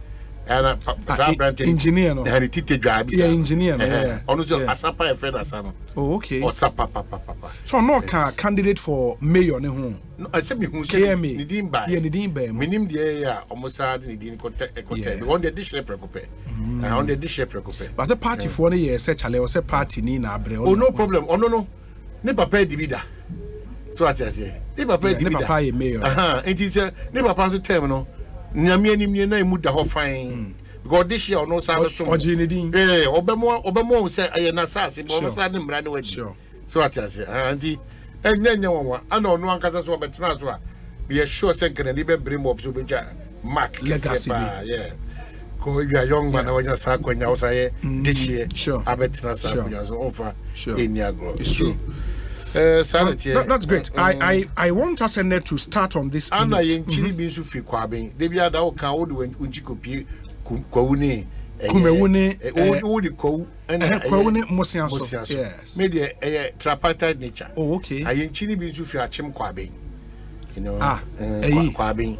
and engineer no and tite drive engineer no ono so Asapa e friend asano okay Osapa so no can candidate for mayor ne ho no I say me hu say ni din ba minim de ya omosa de ni din ko on the dish prekope on the dish prekope but the party for ne ye say chale o say party ni na abre oh no problem oh no ne papa di bida so at say ne papa di bida ne papa ye mayor enti say ne papa so term no nyame anim na emu da ho fine because this year no say so obemo say aye na sase bo say ne mra ne wadi so at say enti enya wonwa ana ono ankasa so obetena so a be sure say can be bring up so be mark legacy yeah ko you are young man when you say kwanya o say this year abetena sa kwanya so offer any agro it's true. That's great. I want us to start on this. Anna yenchiri bi nso fi Kwabena. They be ada o kan o de unji kopie kwawune kumewune o de kwawu kwawune mosianso. Yes. Me de tripartite nature. Oh okay. Ayenchiri bi nso fi Achem Kwabena. You know. Kwabena.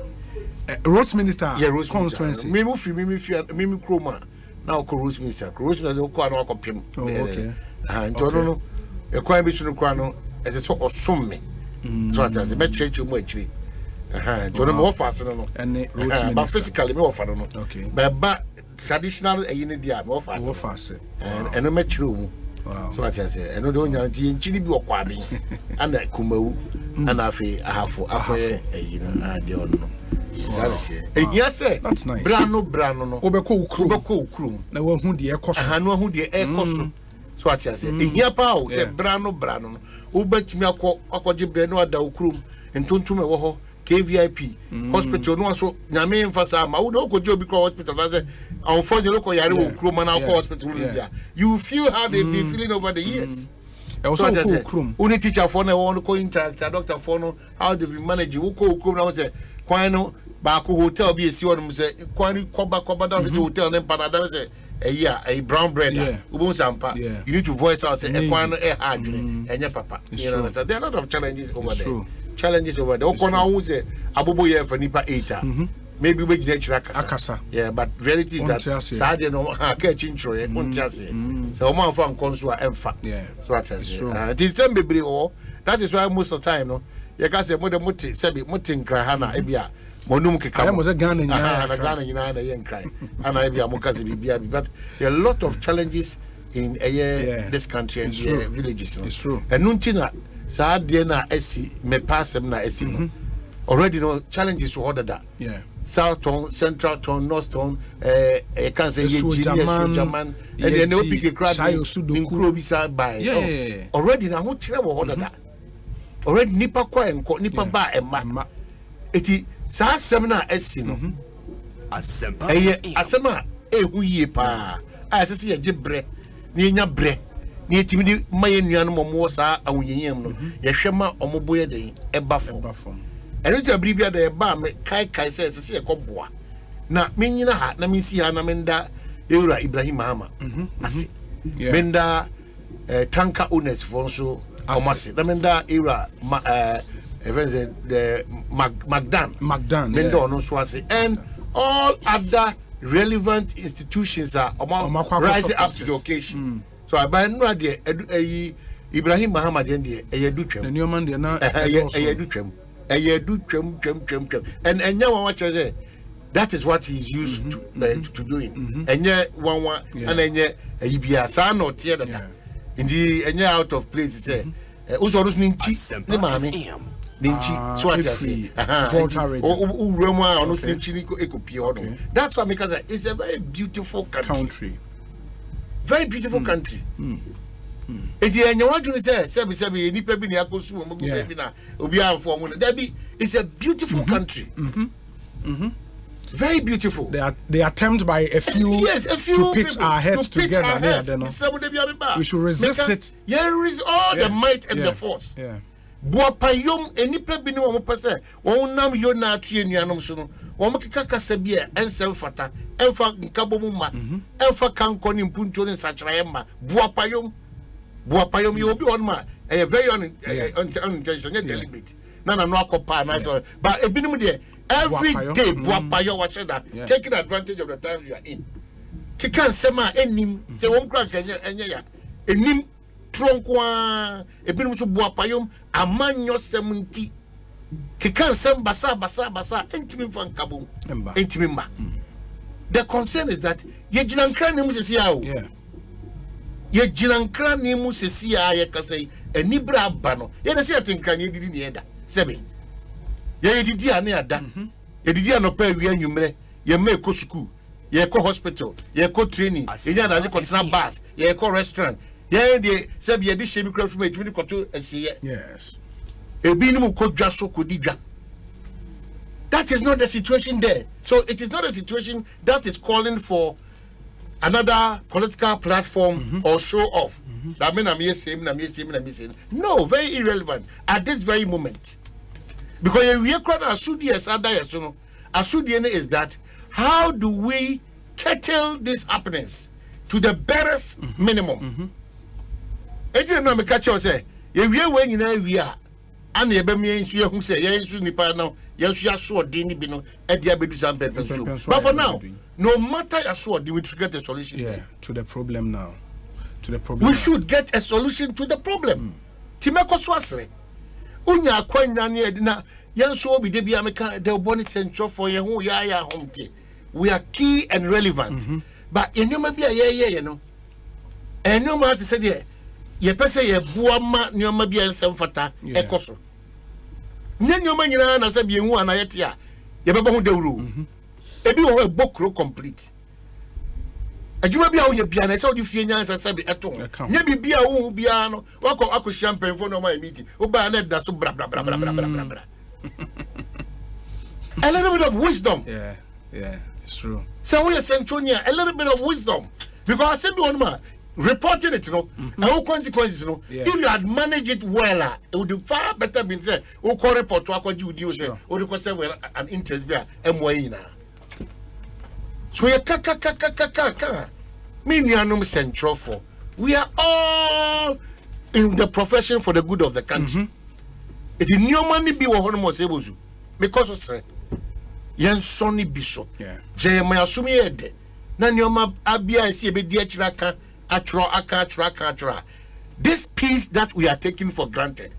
Roads Minister. Yeah, Roads constituency. Me mu fi kroma. Na ko Roads Minister. Roads Minister ko anu akopem. Oh okay. No. E kwan bi sunu kwa no ese so osomme so ata se be cheche mu achiri jono me offer ase no and road minister but physically me offer no okay but traditional ayine dia me offer ase and me chiri mu so ata se eno de onya nti nchiri bi okwabe ana kumawu ana afi ahafo akoye ayina ade ono that's nice brano no obekọ ukrum na wa hu de ekoso no hu de ekoso so at say ehia pa o say brano no ubetimi akọje bre no ada ukrum entontum e wo ho KVIP hospital no so nyame mfasa ma wo do okoje obi ko hospital na say unfortunately ko yare ukrum na ko hospital India you feel how they been feeling over the years also ukrum uni teacher for na won ko in charge doctor for no how they been manage wo ko ukrum na say kwan no ba ko hotel bi esi won say kwan koba down hotel na panada say a brown bread you need to voice out say ekwan no hard enye papa you know so there are a lot of challenges over there okona hu say abobo ye for nipa 8 maybe we gina chira kasa yeah but reality is that sad no ka chinchro ye untiase so o man fa nkonso a emfa so what is it some bebre o that is why most of the time no ye ka say mo de muti sebi muti nkra ha na ebia monum keka I was a Ghana nyina na yen cry and I be amokaze bibia but there are a lot of challenges in this country and villages it's true and nuntina sa de na esi me passem na esi no already no challenges to order that south town central town north town can say German and then no big crowd in Krobi side by already na who tire wo order that already nipa kwa enko nipa ba emma eti sa semina esi no Asempa asema ehu yie pa asese ye gibre ni nya bre ni etimi di maye nuanu mo sa awunyeyem no ye hwema omoboye den eba fo eno ta bribia da eba me kai se asese ye koboa na menyina ha na mensi ha na menda Eura Ibrahim Mahama ase menda tanker owners for so omase na menda Eura the Magdan no so and all other relevant institutions are rising up to the occasion. So I buy no idea Ibrahim Muhammad and the new man there now and now what I say that is what he's used to doing and yet one and then yet a son or tear that in the out of place say also the mommy Ninchi so that's why because it's a very beautiful country. Very beautiful country. It's a beautiful country. Very beautiful. They attempt by a few to pitch our heads together. We should resist it. There is all the might and the force. Buapayom enipa bi ne wo pese wo nam yo na atu enuanom so no wo mkeka kasa bi e ensem fata emfa nkabom ma emfa kanko ni mpunto ni sachiraye ma buapayom yo bi on ma very unintentional deliberate na no akopa na so but ebinim de every day Buapayo was said that taking advantage of the times you are in. Kikan sema enim se won kra kanya enya enim tronkwa ebinum so Buapayom amanyo 70 kikan sem basa entimi fan kabum entimi ma. The concern is that ye jinankra nemu sesi a o ye jinankra nemu sesi a ye kasai enibra aba no ye na se atenkra ne didi ne eda sebe ye didi ane ada ye didi anopa wi anwumre ye ma eko school ye eko hospital ye eko training ye nya na continue bus ye eko restaurant ye de sebe ye di shebi kra from etimi koto asiye yes ebi ni mu kodwa so kodidwa. That is not the situation there. So it is not a situation that is calling for another political platform or show off. That mean I'm saying. No, very irrelevant at this very moment. Because we are Asudi is that how do we curtail these happenings to the barest minimum? It is not me catch you say, we are and ye be me nsu hu say ye nsu nipa now ye nsu aso odin ni bi no e dia bedu sam penpensu. But for now, no matter aso odin, we should get a solution. Yeah, to the problem now. To the problem. We should get a solution to the problem. Timeko so asre. Unya akwanya ne edina ye nsu obi de bia meka the body central for ye hu ya homte. We are key and relevant. But enoma bia ye no. Enoma to say there ye pese ye buama nyoma bia nsem fata ekoso. Nyoma nyina na sabi ehu anayete a ye beba ho dawuro ebi wo e bokro complete adwuma bia wo ye bia na se wo fie nyansa sabi eto nya bibia wo bia no wako champagne for no my meeting wo ba na da so bra a little bit of wisdom. Yeah, it's true. So we are centronia a little bit of wisdom because I said one man reporting it, no consequences, no. If you had managed it well, it would be far better been said. Who call report to what you do, or you say well an interest bear MYina. So you Minianum central for. We are all in the profession for the good of the country. It is no money be what almost able to because of say Yan Sonny Bishop. Jeremiah Sumi na nyoma abia esi ebe di achiraka atro. This peace that we are taking for granted.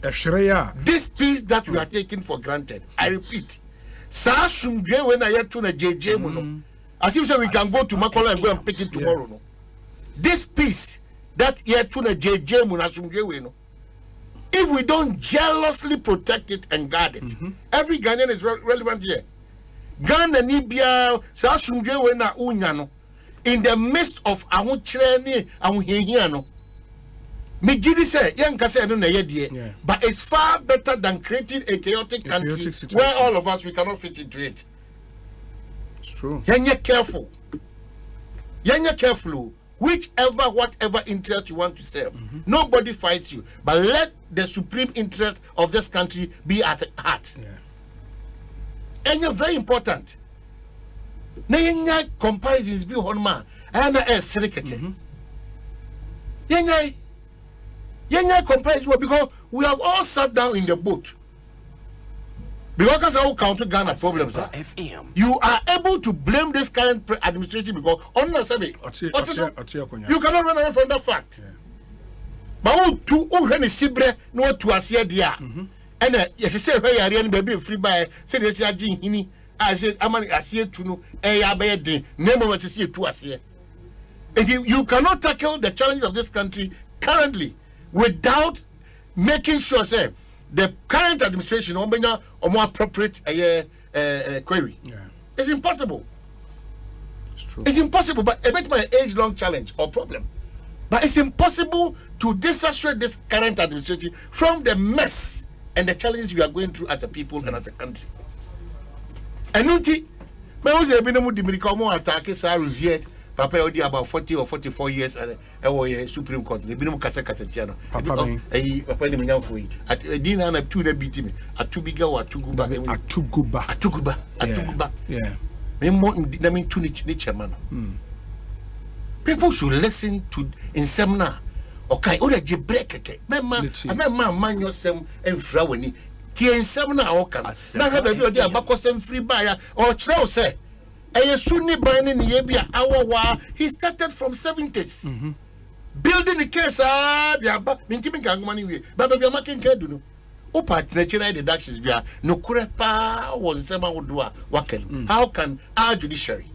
This peace that we are taking for granted. I repeat. Sa sumdwe when I yet to na JJ mu no. As if say we can go to Makola and go and pick it tomorrow no. This peace that yet to na JJ mu na sumdwe we no. If we don't jealously protect it and guard it, every Ghanaian is relevant here. Ghana Nibia sa sumdwe we na unya no. In the midst of ahuchireni ahuhiano, me jidi say yankase no na yedie, but it's far better than creating a chaotic country where all of us we cannot fit into it. It's true. Yanya careful. Whatever interest you want to serve, nobody fights you, but let the supreme interest of this country be at heart. And you're very important. Na comparisons be honma ana serikeke yenga comparison because we have all sat down in the boat because I will counter Ghana problems you are able to blame this current administration because on the survey you cannot run away from that fact but who when sibre no to asia dia and you say where you are baby free by say they say hini I said, Amani Asie to no Ayabede, name of Asie to Asie. You cannot tackle the challenges of this country currently without making sure, say, the current administration or more appropriate query. It's impossible. It's true. It's impossible, but a bit my age-long challenge or problem. But it's impossible to disassociate this current administration from the mess and the challenges we are going through as a people and as a country. And me was a minimum Dominican attack is revered Papa Odi about 40 or 44 years at a Supreme Court. The minimum Casetiano. Papa, for it. At a dinner and two that beat me. At two bigger or two guba. At two guba. Yeah. Mean two nature man. People should listen to in seminar. Okay, or a break. Man yourself and Frawani. tie nsɛm na ɔka na hwɛ baabi ɔde abakɔsɛm firi baeɛ ɔkyerɛw sɛ ɛyɛ sunni ban ne neyɛ bi a awɔwaa he started from 70s building the case de aba mentimi nka ngoma no wie baabi a makenka adu no Opa natural deductions bia no kure pa was nsɛm ahodoɔ a waka no how can our judiciary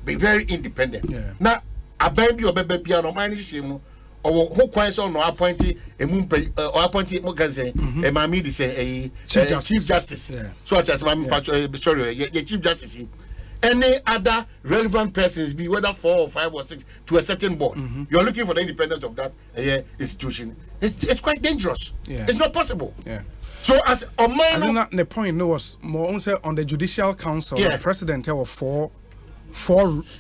be very independent na aban bi ɔbɛba bia no ɔman no hyehyɛ mu ɔwɔ ho kwan sɛ ɔno appointi emu appointi mo kan sɛ maame di sɛ chief justice so ɔkyɛ sɛ maame sorry your chief justice any other relevant persons be whether 4 or 5 or 6 to a certain board you are looking for the independence of that institution it's quite dangerous it's not possible so as a man I think the point was more on the judicial council the president there were four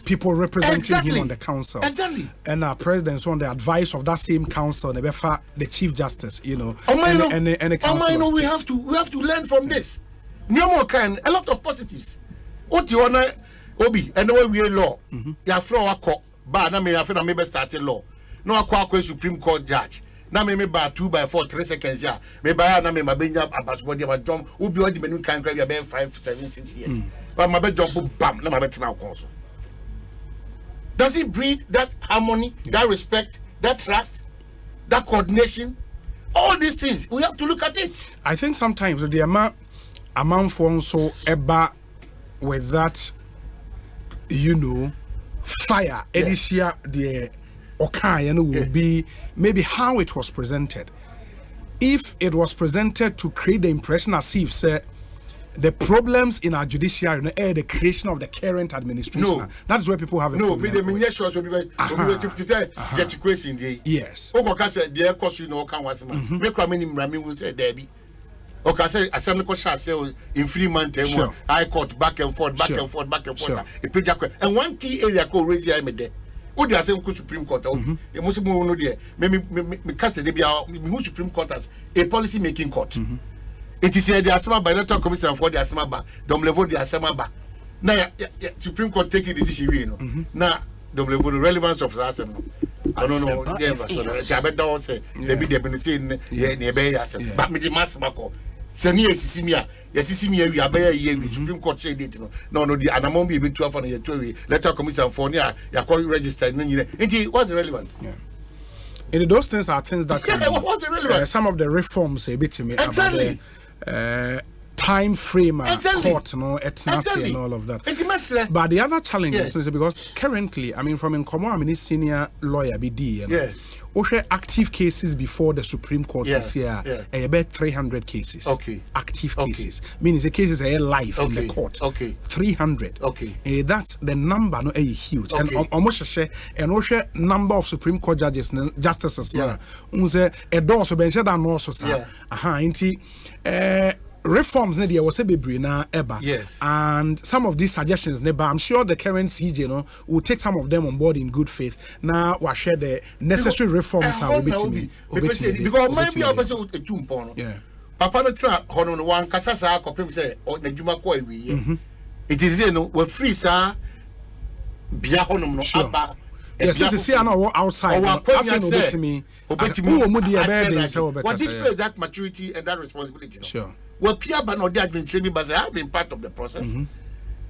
people representing him on the council. Exactly. And our president's on the advice of that same council, the chief justice, and the council. We have to learn from this. No more kind, a lot of positives. What you wanna Obi, and the way we law. You have throw a court, but now me after maybe started law. No a Supreme Court judge. Now me by 2 by 4 3 seconds yeah. Me by now me my benya about what you jump Obi the menu can grab about 5 7 6 years. But my bed jump bam, na my bed now also. Does it breed that harmony, that respect, that trust, that coordination? All these things, we have to look at it. I think sometimes the amount for so eba with that, fire, Edisia, the okay, will be maybe how it was presented. If it was presented to create the impression as if, say, the problems in our judiciary, the creation of the current administration. No. That's where people have a problem. Yes. Okay, I say assembly court in 3 months. I court back and forth. And one key area called raise your me there. Who the Asempa Supreme Court? You must know there. Me cast the Supreme Court as a policy making court. It is the Asempa bilateral commission for the Asempa, dom level the Asempa. Now, Supreme Court taking decision, Now, dom level the relevance of the Asempa. I don't know. I better say maybe they've been saying nearby Asempa, but me the mass Marco. Senior Sissimia, Sissimia, we are by Supreme Court said it. No, the Anamon be able to have on your 2 letter commission for near your call registered. What's the relevance? And those things are things that what's the relevance? Some of the reforms a bit to me exactly. Time frame court ethnicity and all of that. But the other challenge is because currently, I mean, from in senior lawyer BD, active cases before the Supreme Court this year, about 300 cases. Active cases. Meaning the cases are live in the court. 300. That's the number, huge. And almost a number of Supreme Court justices. Reforms was a eba. And some of these suggestions I'm sure the current CJ will take some of them on board in good faith. Now we share the necessary reforms are because maybe I person a tumpono. Papa no tra hono one kasasa kopem say o na djuma ko awie. It is we free sir bia hono no aba. Yes, this is outside. What displays that maturity and that responsibility? Sure. Well, Pierre Bano Dad training, but I have been part of the process.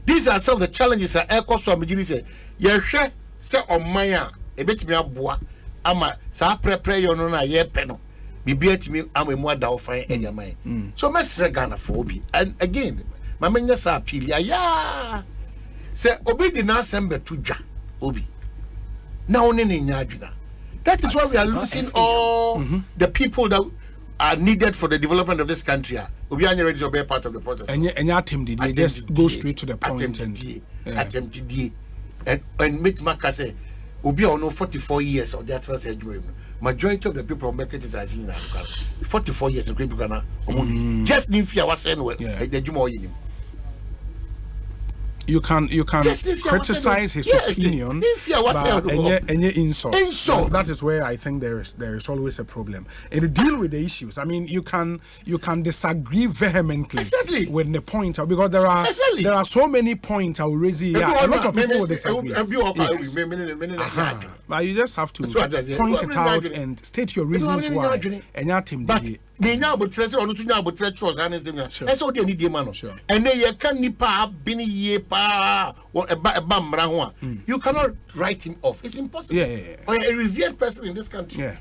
These are some of the challenges that air cost from the Yesha say on Maya, a bit me a bois, ama, sa prepare your nona ye peno. Be beat me, I'm a more down fine in your mind. So, Master Ghana phobia. And again, my mania sa appeal, ya say, Obi the Asempa to Ja, Obi. Now, that is why we are losing all the people that are needed for the development of this country. We are ready to be a part of the process. And they just go straight to the point and make Maka say, Obi on 44 years of that first majority of the people on market is as in 44 years the people can just need fear was anyway. You can criticize his opinion, but any insult. That is where I think there is always a problem. And deal with the issues. I mean, you can disagree vehemently with the point because there are so many points I will raise here. A lot of people will disagree. But you just have to point it out and state your reasons why. me nya abotre ono tu nya abotre trust and nsem na so dey need man no and then you can nipa been ye pa or eba mra ho a you cannot write him off. It's impossible. Or a revered person in this country.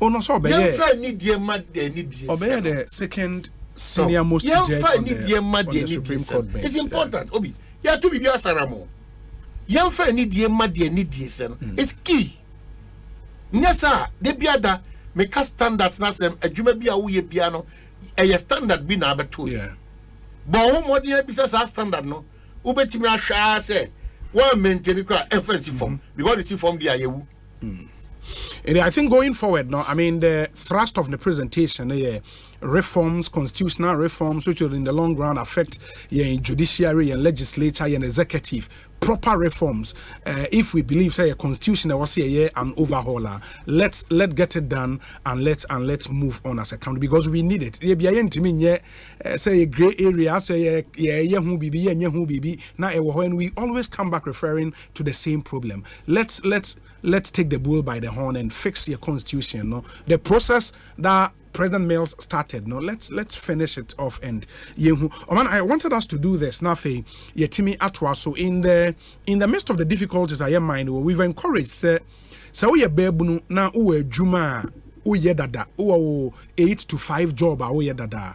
Oh no, so you need the second senior most judge on the Supreme Court bench. It's important. Obi, you to be asaramo. You need it's key. Nyasa de biada make standards na sem adwuma bi a wo ye bia no e standard bi na abeto. But wo mo de business standard no wo betimi ahwa say one maintain kwa emphasis form because the see form dia yewu. And I think going forward now, I mean, the thrust of the presentation, reforms, constitutional reforms, which will in the long run affect judiciary and legislature and executive, proper reforms. If we believe, say, a constitution was here an overhauler, let's get it done and let's move on as a country because we need it. Say a gray area, say and we always come back referring to the same problem. Let's take the bull by the horn and fix your constitution. No, the process that President Mills started. No, let's finish it off. And I wanted us to do this. Now, Yetimi Atwa. So in the midst of the difficulties, I am mind. We've encouraged. So we bebunu na uwe juma uye dada uwe 8 to 5 job uye dada.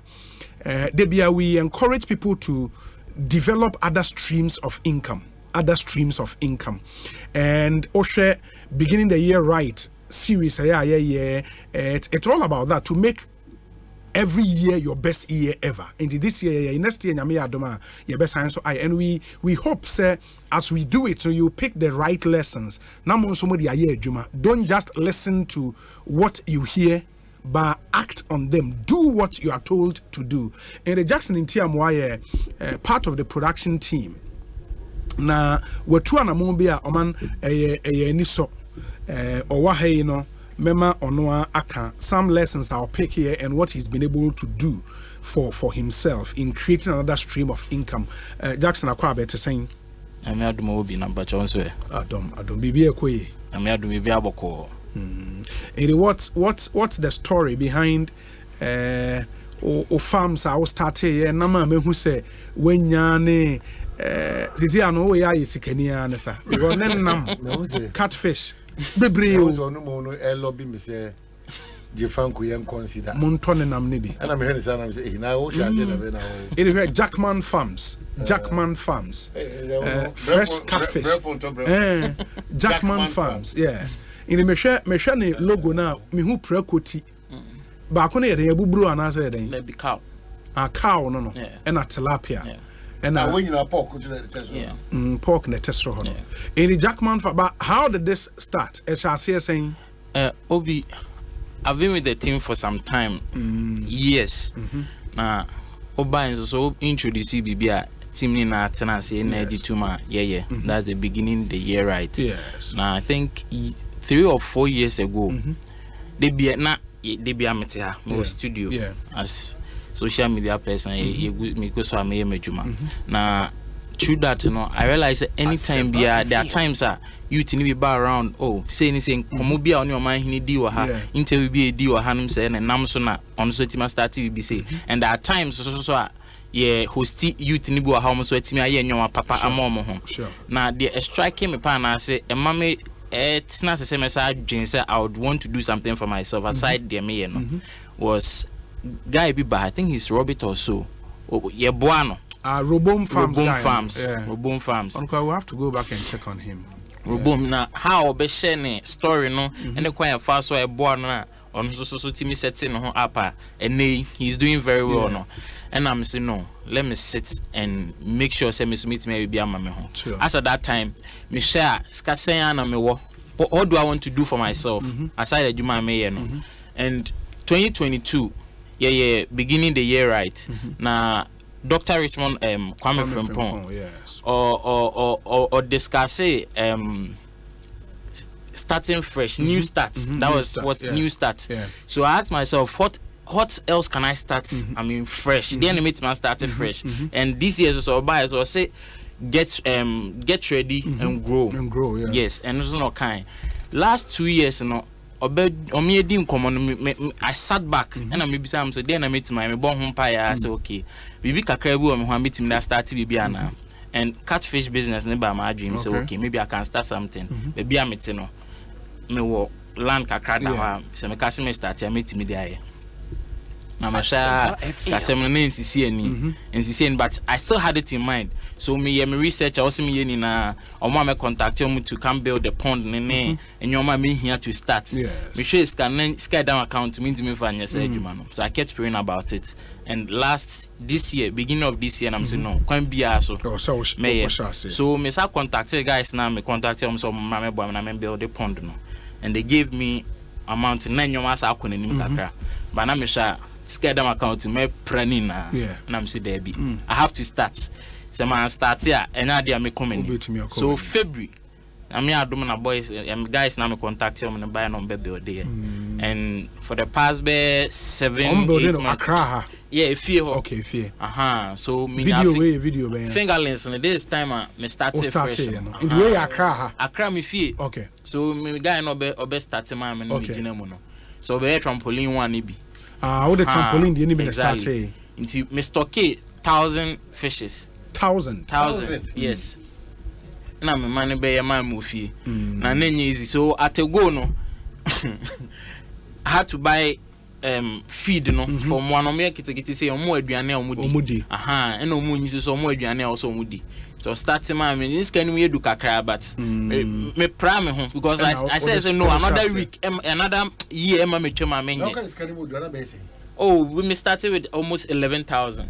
Debia we encourage people to develop other streams of income. And Oshe beginning the year right series it's all about that, to make every year your best year ever. And this year next year your best science. And we hope as we do it, so you pick the right lessons. Don't just listen to what you hear, but act on them. Do what you are told to do. And the Jackson in Tiamwaye, part of the production team. Na wetu anamobia oman niso owahe no mema onoa aka some lessons I'll pick here and what he's been able to do for himself in creating another stream of income. Jackson Kwabena to saying I'm adum obi number chonso adum bibi ekoye I'm adum bibi aboko. What's the story behind farms I was started nama me who say when yane Zizi ano we ya yisikania nesa. Because nenam catfish. Bebre o. So no mo no lobby me say Jefanku yem consider. Montone nam nibi. And I'm hearing say na o sha say na be na o. It is Jackman Farms. Fresh catfish. Jackman Farms. Yes. In me hwe ne logo na me hu prakoti. Ba ko na ye den buburu ana say den. Be cow. A cow no. And a tilapia. Yeah. And when you pork, pork in the test room. In the Jackman, but how did this start? As I say, saying, Obi, I've been with the team for some time. Yes. Now, Oba is so introduced BBA team in our tenancy in Edituma. Yeah. That's the beginning of the year, right? Yes. Now, I think 3 or 4 years ago, they be amateur studio as social media person, me go so I may now through that, I realize that anytime there are times you to be around, say anything, come be on your mind, he do interview be a deal or Hanum say, and Namsona on so Tima start to be say, and there are times host you to Nibu how much me and your papa and mama home. Now the striking me pan I say, and mommy. It's not the same as I would want to do something for myself aside the me was guy be I think he's Robert or so. Yeah, Buano. Robom Farms. Robom Farms. Okay, we'll have to go back and check on him. Robom now how be sharing story no and the quite fast so Buano on so Timmy setting on up and he's doing very well no. And I'm saying no, let me sit and make sure say me meet me be am me home. As at that time, me share skasen na me what do I want to do for myself aside the juma me and 2022 beginning the year right now Dr. Richmond Kwame Frimpong yes or discuss starting fresh new start that was what new start so I asked myself what else can I start? I mean, fresh. The enemy man started fresh, and this year so by so say get ready and grow. Yeah. Yes, and it's not kind. Last 2 years, I sat back and I maybe some so then I met my born home pie. I said, okay, bibi kakra bi me ho meet me that start bibi ana and catfish business never my dream. So okay, maybe I can start something. Baby I met no me wo land kakra da ho so me ka se me start I meet me there. I'm sure but I still had it in mind. So me research also me na me contact you to come build the pond and your me here to start. Me sure sky down account means me for so I kept praying about it. And this year, beginning of this year, I'm saying no, can't be so. So me sa contacted guys now. Me contacted them so me boy me build the pond no, and they gave me amount 9 years I couldn't even kakra. But now me sure sky down account to me planning na. And I'm say there be. I have to start. So man start here and now they are me coming. So February. I mean, I do my boys and guys now me contact them and buy number build there. And for the past 7 8 months. Yeah, fear. Okay, fear. So me video fingerlings and this time me started fresh. In the way Accra me fear. Okay. So me guy no be start man me no. So be trampoline one be. What the trampoline the enemy start into me stock 1,000 fishes. 1,000. Yes. Na me man be ya man mo fie. Na nenye easy. So at a go no I had to buy feed no from one of me kitikiti say omo aduane omudi and omo nyi so omo aduane also omudi. So starting man this can we do kakra but me pra me home because I said no another week another year me chema me. How can you be? Oh, we started with almost 11,000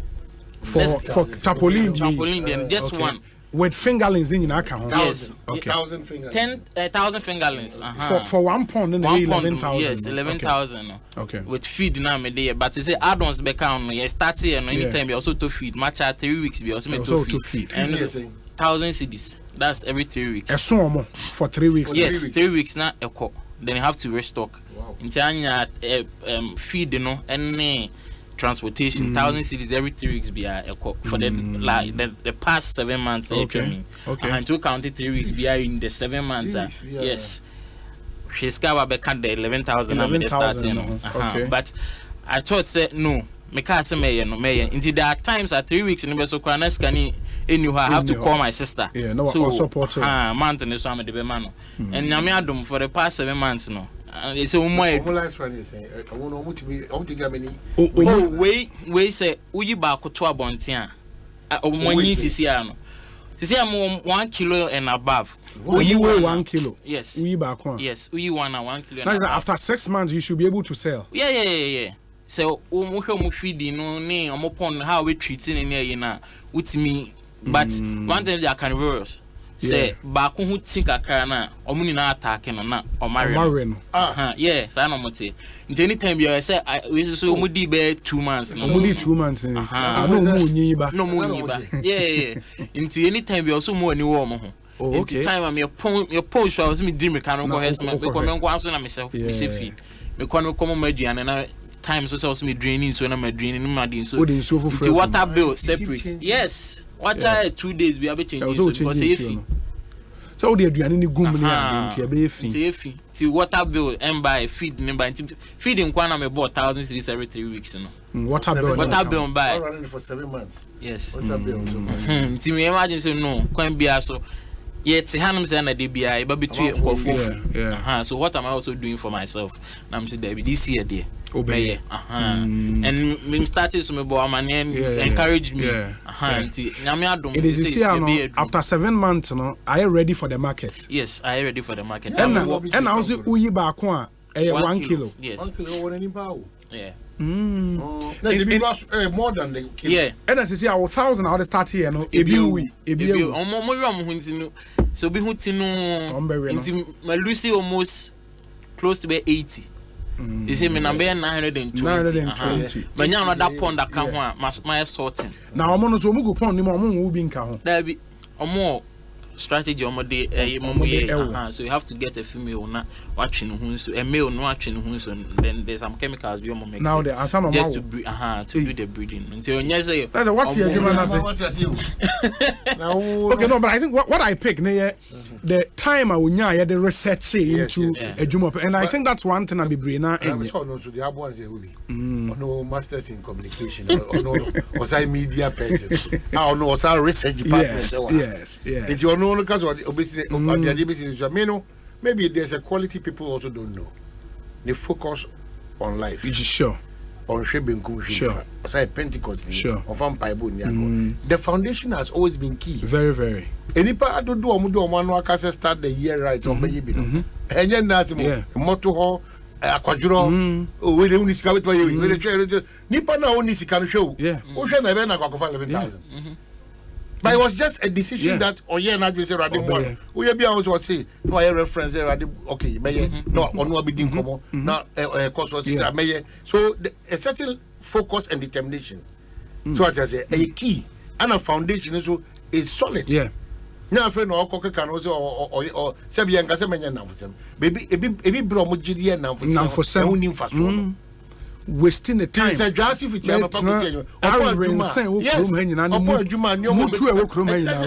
for tarpaulin then just one with fingerlings in account. Yes. 1,000 fingerlings. 10,000 fingerlings. For 1 pound and 11,000. Yes, 11,000. Okay. With feed now me there, but you say add-ons back on. You start here and anytime you also to feed. Match at 3 weeks we also to feed. And 1,000 cedis. That's every 3 weeks. A sumo for 3 weeks. Yes, 3 weeks now. Then you have to restock. Wow. In time feed and transportation 1,000 cedis every 3 weeks be for the past 7 months. Okay. And to count it 3 weeks be in the 7 months. Yes. She's covered back at the 11,000 I'm starting. Okay. But I thought say no. Me can't say me. Until there are times at 3 weeks in the so can I have to call my sister. Yeah, no, so support her. Month and so I'm the man. And Namiadum for the past 7 months no. They say we say uyi ba koto abontia omonyi sisiano sisi am 1 kilo and above. You weigh 1 kilo. Yes. Uyi ba kwa. Yes, uyi 1 kilo. Now after 6 months you should be able to sell. Yeah. So mu feeding no ne omopon how we treating in here na with me but one thing they can reverse. Say back who think akra na omuni na attack no na omare no yes I know mote anytime you say we so omudi be 2 months no omudi 2 months no mu nyiba yeah into anytime you also mo ani wo mo ho okay time am your post I was me dream me can go has me ko me go so na myself me sefi me ko no come maduane na times so me draining so na maduane no madin so the water bill separate yes water 2 days we have change because if so the aduane ni gum ni ante be efi ti water bill and buy feed number feeding kwa na me bought 1,000 cedis every 3 weeks no water bill buy running for 7 months yes water bill ti me imagine say no kwan bia so yet hanum say na dey bia e ba betu for so what am I also doing for myself na am say there be this year there obey and me started so me boy man encouraged me it is here after 7 months no are you ready for the market? Yes, I am ready for the market. And now say uyi ba ko a 1 kilo. Yes, 1 kilo won any power. Yeah. More than the kilo. Yeah. And as you see our 1,000 how start here no ebi omo hu so bi hu ti no nti Lucy almost close to be 80. They say me number 920. But now another pond that can my sorting. Now I'm on so mugu pond ni mo will be in ka ho. There be omo strategy so you have to get a female na watching who so a male no watching who so then there's some chemicals we mix now there are some just to breed to do the breeding until you say what's your now okay no but I think what I pick the time I will the research into a jump and I think that's one thing I be brain na so the one say no masters in communication or no Osei media person I no Osei research department yes it's your no because of obviously maybe there's a quality people also don't know. They focus on life. Sure. On Shebenkum. Sure. Osei Pentecost. Sure. The foundation has always been key. Very, very. Any part don't do one can start the year right on baby. And then that's motto akwaduro we dey uni sika we dey try nipa na oni sika no show o hwe na be na kwakofa 11,000 but it was just a decision that oye na just say rade mo we be also say no I reference rade okay meye no onu abidin komo na course was meye so a certain focus and determination so as I say a key and a foundation so is solid na afa no okoko kan o se bi enka se menya na fosem baby ebi bro mo gidi na fosem na unim faso wasting the time say just if you papa ko say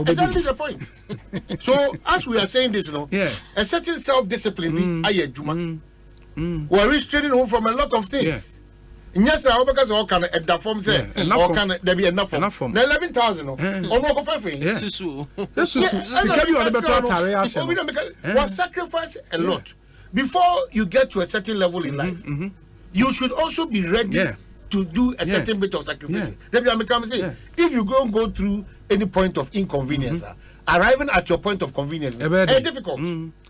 exactly the point so as we are saying this a certain self discipline be ayedjuma we are restraining home from a lot of things yes I because all can at that form say all can there be enough form 11,000 no go for free susu we sacrifice a lot before you get to a certain level in life you should also be ready to do a certain bit of sacrifice. Then you become say, if you go through any point of inconvenience, arriving at your point of convenience is difficult.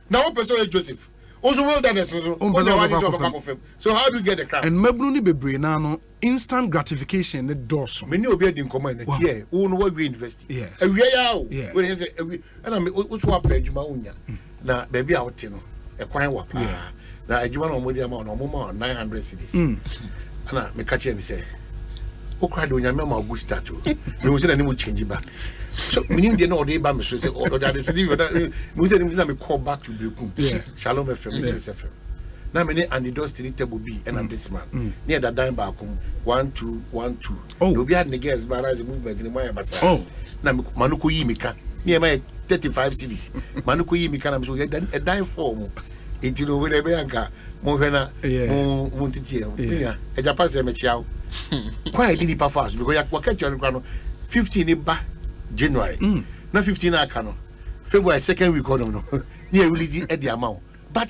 Now, person Joseph. Also, well done. So, how do you get the crap? And Mebruni be no instant gratification. The doors. Many of you in command. Yeah, who know what we invest. Yeah, and we are. And I'm also a page maunya. Now, baby, out a quiet wap. Na adwuma na omodi ama na omoma 900 cities ana me catch and say o cry do nyame ma go start o me say na ni mo change ba so me nim dey na o dey ba me so say o that is me say na me call back to Brekum Shalom FM FM na me ni and the dust ni table B and this man near that dime back 1212 obi had the girls ba rise movement ni my basa na manuko yi mika near my 35 cities manuko yi mika na me so a dime form it you know we be anka mo hwena mo titie ya e japa se me chiao quite did it fast because ya catch you no 15 ba January na 15 aka no February second week on no near release at the amount but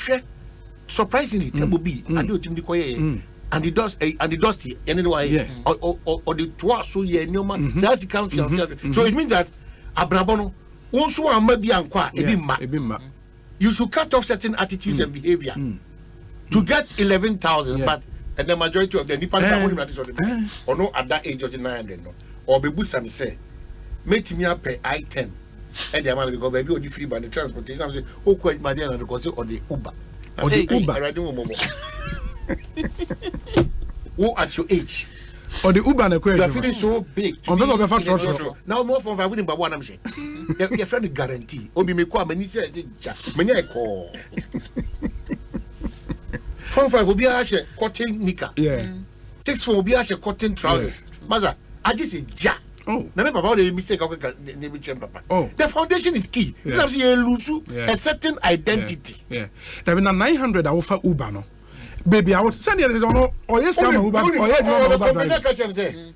surprisingly table B and do team the koye and the dusty anyway or the twa so ye nyoma say come so it means that abrabono wonso amma bi ankwa ebi ma you should cut off certain attitudes and behavior to get 11,000 but and the majority of the Nipan or no at that age of 900 no or be busam say make me up pay I-10 and the amount because baby only free by the transportation I'm say oh quite my dear because or the Uber who at your age or the Uber na you are feeling so big now more from 5 within one I'm saying your friend guarantee obi me kwa mani say many I call from 5 obi a she cotton knicker 6 for obi a she cotton trousers maza I just say ja na me papa the mistake I can be papa the foundation is key you see you lose a certain identity there be na 900 I offer Uber no baby I want send you no or yes come Uber or Uber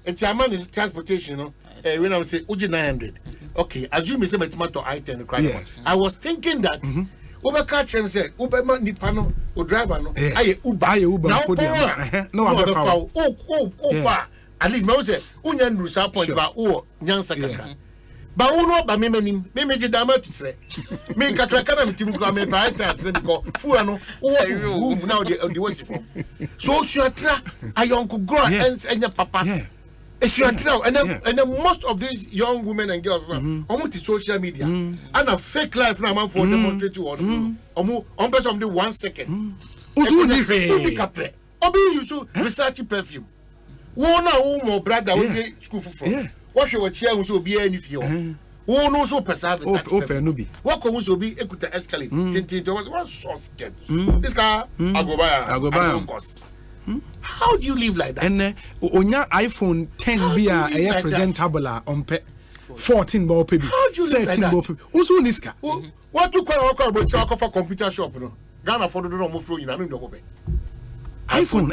it's a man in transportation no when I say uji 900 okay assume me say my tomato I-10 cry I was thinking that Uber catch him say Uber man ni pano o driver no aye Uber now no I at least me say unya nrusa point ba o nyansa kaka ba uno ba me ji dama to say me kakaka na mtimu kwa me ba I-10 because fuwa no o now the worst for so suatra ayonko grow and your papa it's your trial and then most of these young women and girls now almost social media and a fake life now man for demonstrate to what on person of the 1 second obi use research perfume one na more brother we school for what you chair so be any fear Who knows so preserve open no be. What can be ekuta escalate? Tintin was one source get. This car I go buy. How do you live like that? And onya iPhone 10 be a presentable on 14 ball baby. How do you live like that? Who's on this car? What do you call about for computer shop? No, Ghana for the no flow in. I don't know. iPhone,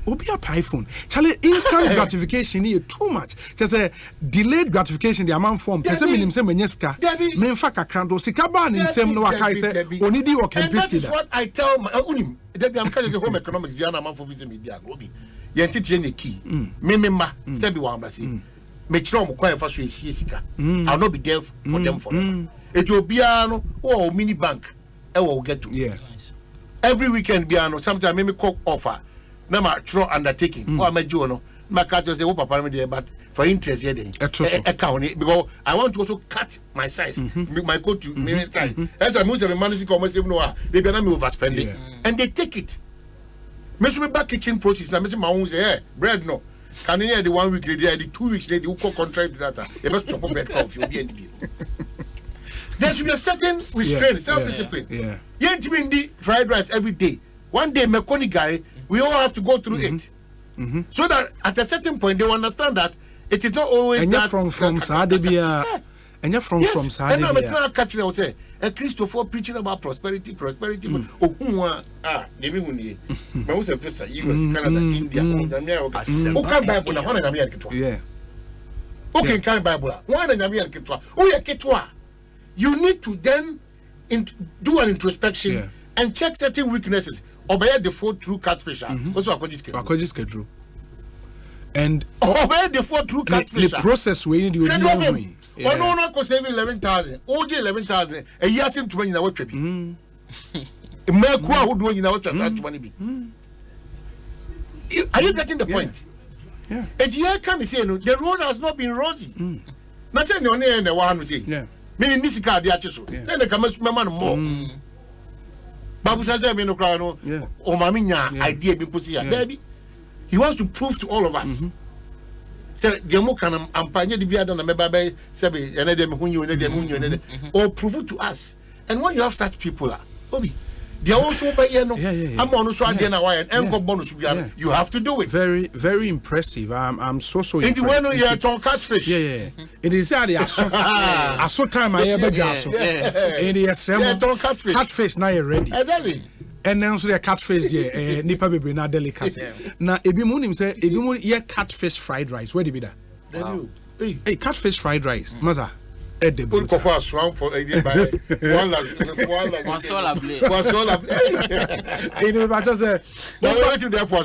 Obi up iPhone. Charlie, instant gratification here too much. Just a delayed gratification. The amount form. Person in himself menyeska. Me faka krando. Sikaba ni himself no wakai say. Onidi or can that is what I tell my unim. Debi am kaje home economics. Bi ana man for visit media. Obi. Yenti tie ne key. Me ma. Sebi wa ambrasi. Me chiro mo kwan fa so esie sika. I'll not be there for them forever. Ethiopia no. Oh, mini bank. I will get to. Yeah. Every weekend, Biano, sometimes I make cook offer. No, my true undertaking. Or my journal. My cat just say, oh, papa, but for interest, yeah, account because I want to also cut my size, make my coat to me size. As I move to the managing commerce, no, they be not overspending, and they take it. Miss me back kitchen process. Now, Miss my own say, hey, bread no. Can you hear the 1 week later, the 2 weeks later, you call contract data. You must stop bread coffee. You'll be in there should be a certain restraint, self-discipline. Yeah. You ain't even the fried rice every day. One day, mechanic guy, we all have to go through it. So that at a certain point, they will understand that it is not always and that. From Saadebia. And you're from Saadebia. And I'm not catching. I would say, a Christopher preaching about prosperity. Oh, they mean, my own officer, US, Canada, India, who can buy Bible? One in America. Yeah. Okay, can Bible? One in America. Oh, yeah, Ketwa. You need to then do an introspection and check certain weaknesses. Obey the four true catfish. Also, Akojis and obey the four true catfish. The process we need to do. No, cost saving 11,000. OJ 11,000. A year seem to be in our trip. Merkwa who doing in our transaction money. Are you getting the point? Yeah. And here can say no, the road has not been rosy. Nothing on the end. The one who say. Yeah. Meaning this car the achiso. Then they come man more. Babu says I mean no crowd no. O maminya idea be put here. Baby. He wants to prove to all of us. Say the mo can ampanye the bia don na meba say be ene dem hunyu or prove it to us. And when you have such people Obi they also by no I'm on so again na why and bonus you have to do it. Very very impressive. I'm so impressed. When you are talking catfish. Yeah. It is how they are so time I ever got so. It is catfish now ready. Exactly. And then so the catfish there nipa bebre na delicacy. Na ebi mu nim say ebi mu ye catfish fried rice. Where did be that? Hey, catfish fried rice. Maza. Put coffee swam for one just say no to there for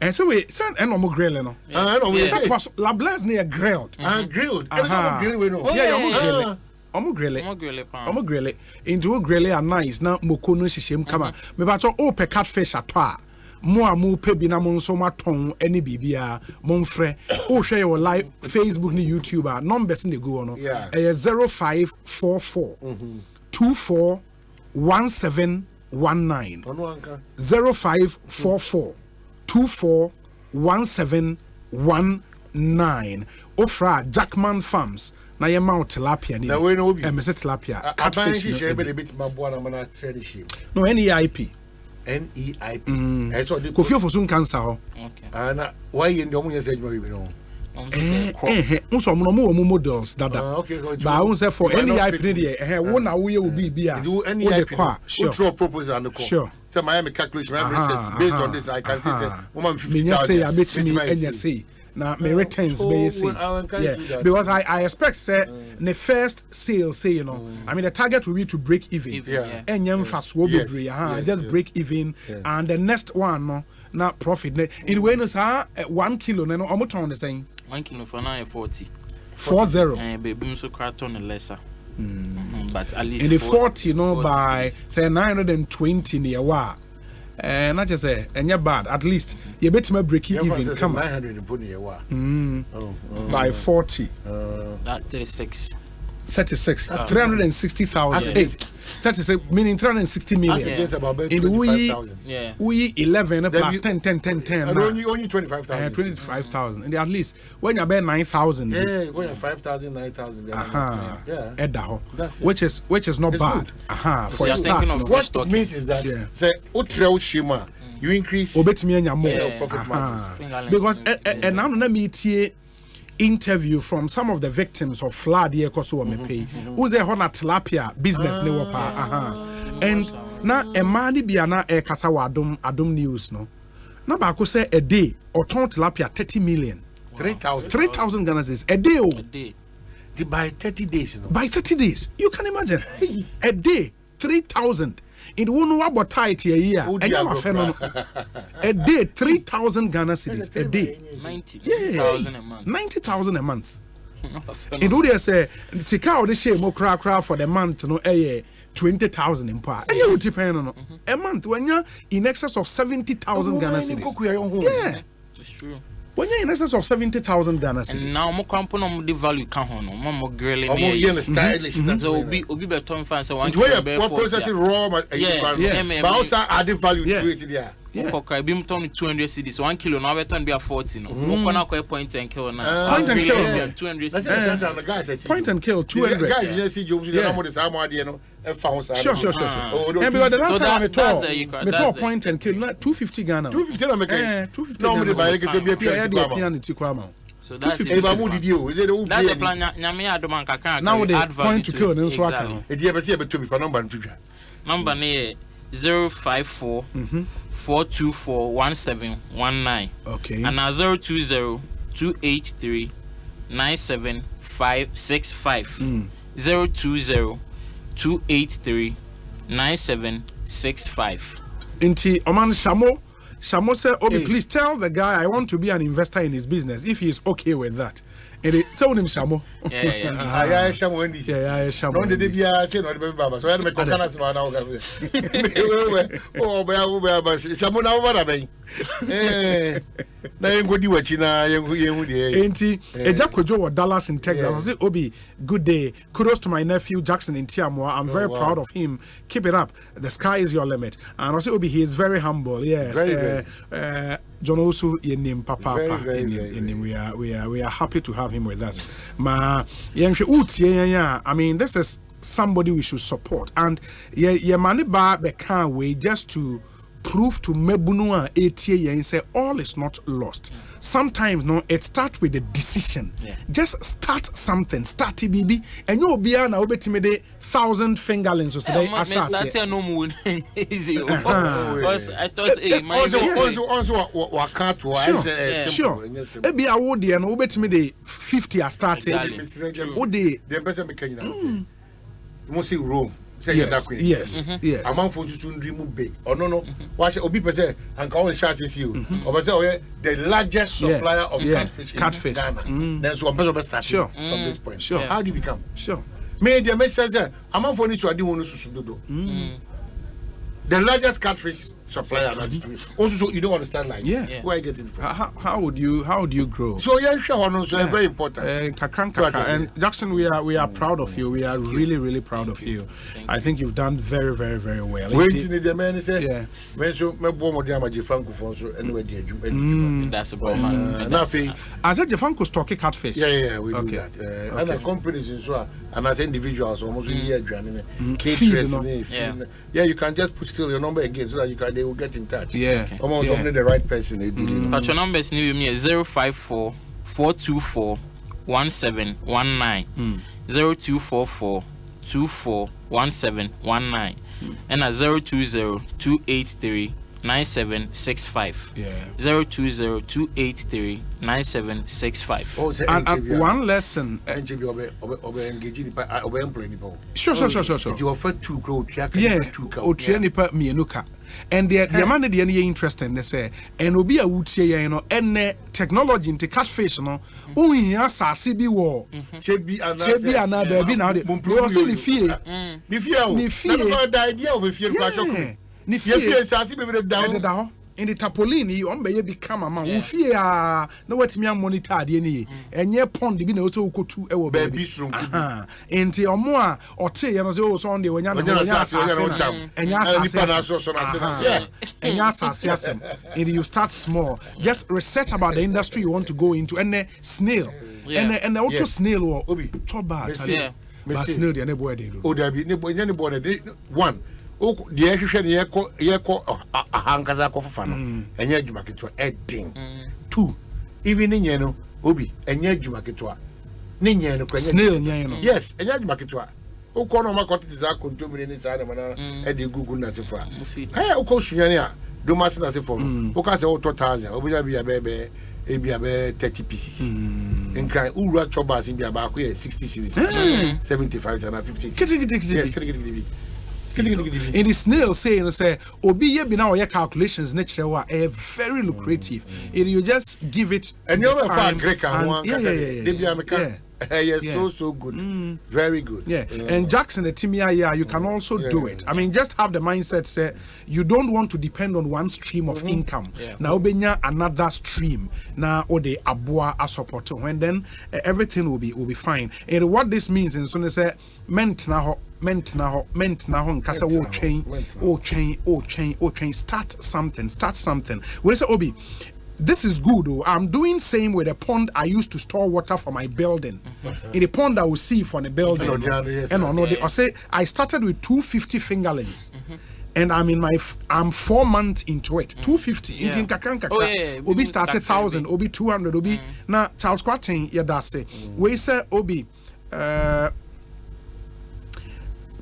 and so we send and no grill no. La Blaise near grilled. Grilled. Yeah, Omo grill it. Into grill it nice. Now moko no shishem kama. Me ba cho o pe catfish atwa. Mo amu pe bi na mo nso maton any bibia mo mfre. O hwe your live Facebook ni YouTube numbers in the go no. 0544 24 1719 0544 24 1719 Ofra Jackman Farms. Na ye mount tilapia ni. Na we no bi. Mese tilapia. Catfish no be bit maboa na mana trade ship. No NEIP. NEIP. So the Kofi Ofosun cancer ho. Okay. Ana why you ndom yen say we no. Unso mo mo models dada. Ba un say for NEIP ni dey wo na wo ye obi bia. Do NEIP. Sure proposal and call. Sure. So my calculation my research based on this I can say woman 50,000. Say I bet me enya say. Now my returns because I expect say the first sale say I mean the target will be to break even. And just break even and the next one no not profit. It was 1 kilo no almost on the same. 1 kilo for now 40. 40. And baby so craton lesser. But at least in the 40 by say 920 near wa. Not just say, and you're bad. At least you bet me break even. Come on, 900 by 40. That's 36. 36. 360,000. 36 meaning 360 million. That's about 25,000. Yeah. We 11 plus 10. And only 25,000. 25,000. And at least when you buy 9,000. Yeah, when you 5,000, 9,000. Yeah. Which is not bad. For a start. What it means is that say Shima, you increase profit margins. Because and now let me hear interview from some of the victims of flood here koso me pay who's a hona tilapia business ne wo pa and na e man ni bia na e kasa wa adom news no na ba ko say a day or ton tilapia 30 million 3,000 Ghana cedis a day by 30 days by 30 days you can imagine a day 3,000 it won't know about tight a year. A day, 3,000 Ghana cedis a day. 90,000 a month. 90,000 a month. And do they say, Sika or the shame or crack for the month, no, 20,000 in part. And you depend on a month when you're in excess of 70,000 Ghana cedis. Yeah, it's true. When you're in excess of 70,000 Ghana cedis. And now, more company the value count on, more grilling. Stylish. So be better fans. What processing raw? But also adding value to it. Yeah. Okay, beam ton 200 cedis, 1 kilo now we turn be a 40 no. Mo na ko point and kill now. Point and kill 200. The guys say point and kill 200. Guys you see Joe the number the same idea no. Sure. And because the last time we talk point and kill 250 Ghana. 250 na make. 250. No me buy get to be a so that's the plan. Nyame adom kakra. Now they point to kill then so aka. E dey be say be to be for number ntwa. Number ne 054 424 1719. Okay. And now 020 283 97565. 020 283 9765. Inti Oman Shamo said, Obi, please tell the guy I want to be an investor in his business if he is okay with that. And it so him Shamo. Yeah, Shamo Wendy. Yeah, Shamo. No, the Debia say no the Baba. So I make coconuts now. Oh, Baba, Shamo now what about? Na yengo di wachina yengo di. Enti Ejakwojo Dallas in Texas. I say Obi, good day. Kudos to my nephew Jackson in Tiamoa. I'm very proud of him. Keep it up. The sky is your limit. And I say Obi, he is very humble. Yes. John also in him papa in him. We are happy to have him with us. I mean, this is somebody we should support. And ye money ba be can way just to prove to Mebunua ATA and say all is not lost. Sometimes no, it starts with a decision. Just start something, start TBB, and you'll be an obetime 1,000 fingerlings or say that's no more easy. Because I thought also what can't sure. Maybe I would and obetime 50 are starting. Would they person became you must see Rome. Yes. Among for to dream big. Or no. Watch Obi person and call shots is you. Or say the largest supplier of catfish in Ghana. Then so better start from this point. Sure. How do you become? Sure. May the message among for to do one the largest catfish supplier. Also, you don't understand like where I get it from. How would you grow? So very important. And Jackson, we are proud of you. We are really proud of you. I think you've done very well. The man say, that's about man. I say, I said Jafanko stock catfish. Yeah, we do that. And the companies as well, and as individuals almost year yeah, you can just put still your number again so that they will get in touch. Only the right person. But your number is new me 054 424 1719. 0244 24 1719. And at 020 283 9765. 020 283 9765. And one lesson. Sure. You offer 2 crore. And the man the any interesting they say and obi a wutie ene technology into catfish no o hia asase bi wo chebi ana baby now the also the fear the idea of a fear ni fear asase be down in the tapolini you be become a man who fear no what me monitor the any and ye pond be no so go to e baby enti omo or te you know so Sunday when you and you start small, just research about the industry you want to go into and snail and also snail or top bad but snail the boy they do one the ehwehwe ne yeko ahankaza kofofa no enye adwuma keto edin two even nye no obi enye adwuma keto ne nye no kwanya snail nye no yes enye adwuma keto uko no makoti za kontomire ni sa na mana e de gugu na sefa uko sunyane a do mas na sefa uka se auto 1000 obuja bia bebe e bia be 30 pieces in kind ura chobas in bia ba ko 60 series 75 and 50 yes in the snail saying say obi ye be now your calculations natural very lucrative if you just give it and you have a great one yes, so good. Very good. And Jackson the Timia you can also do it. I mean just have the mindset say you don't want to depend on one stream of income. Now benya another stream. Now or the abua a support when then everything will be fine. And what this means is when they say ment na nkasa wo chain start something. We say Obi this is good. I'm doing same with a pond I used to store water for my building. In the pond I will see for the building. I say I started with 250 fingerlings. And I'm 4 months into it. 250. Obi started 1,000. Obi 200. Obi now Charles Quatin that's it. We say Obi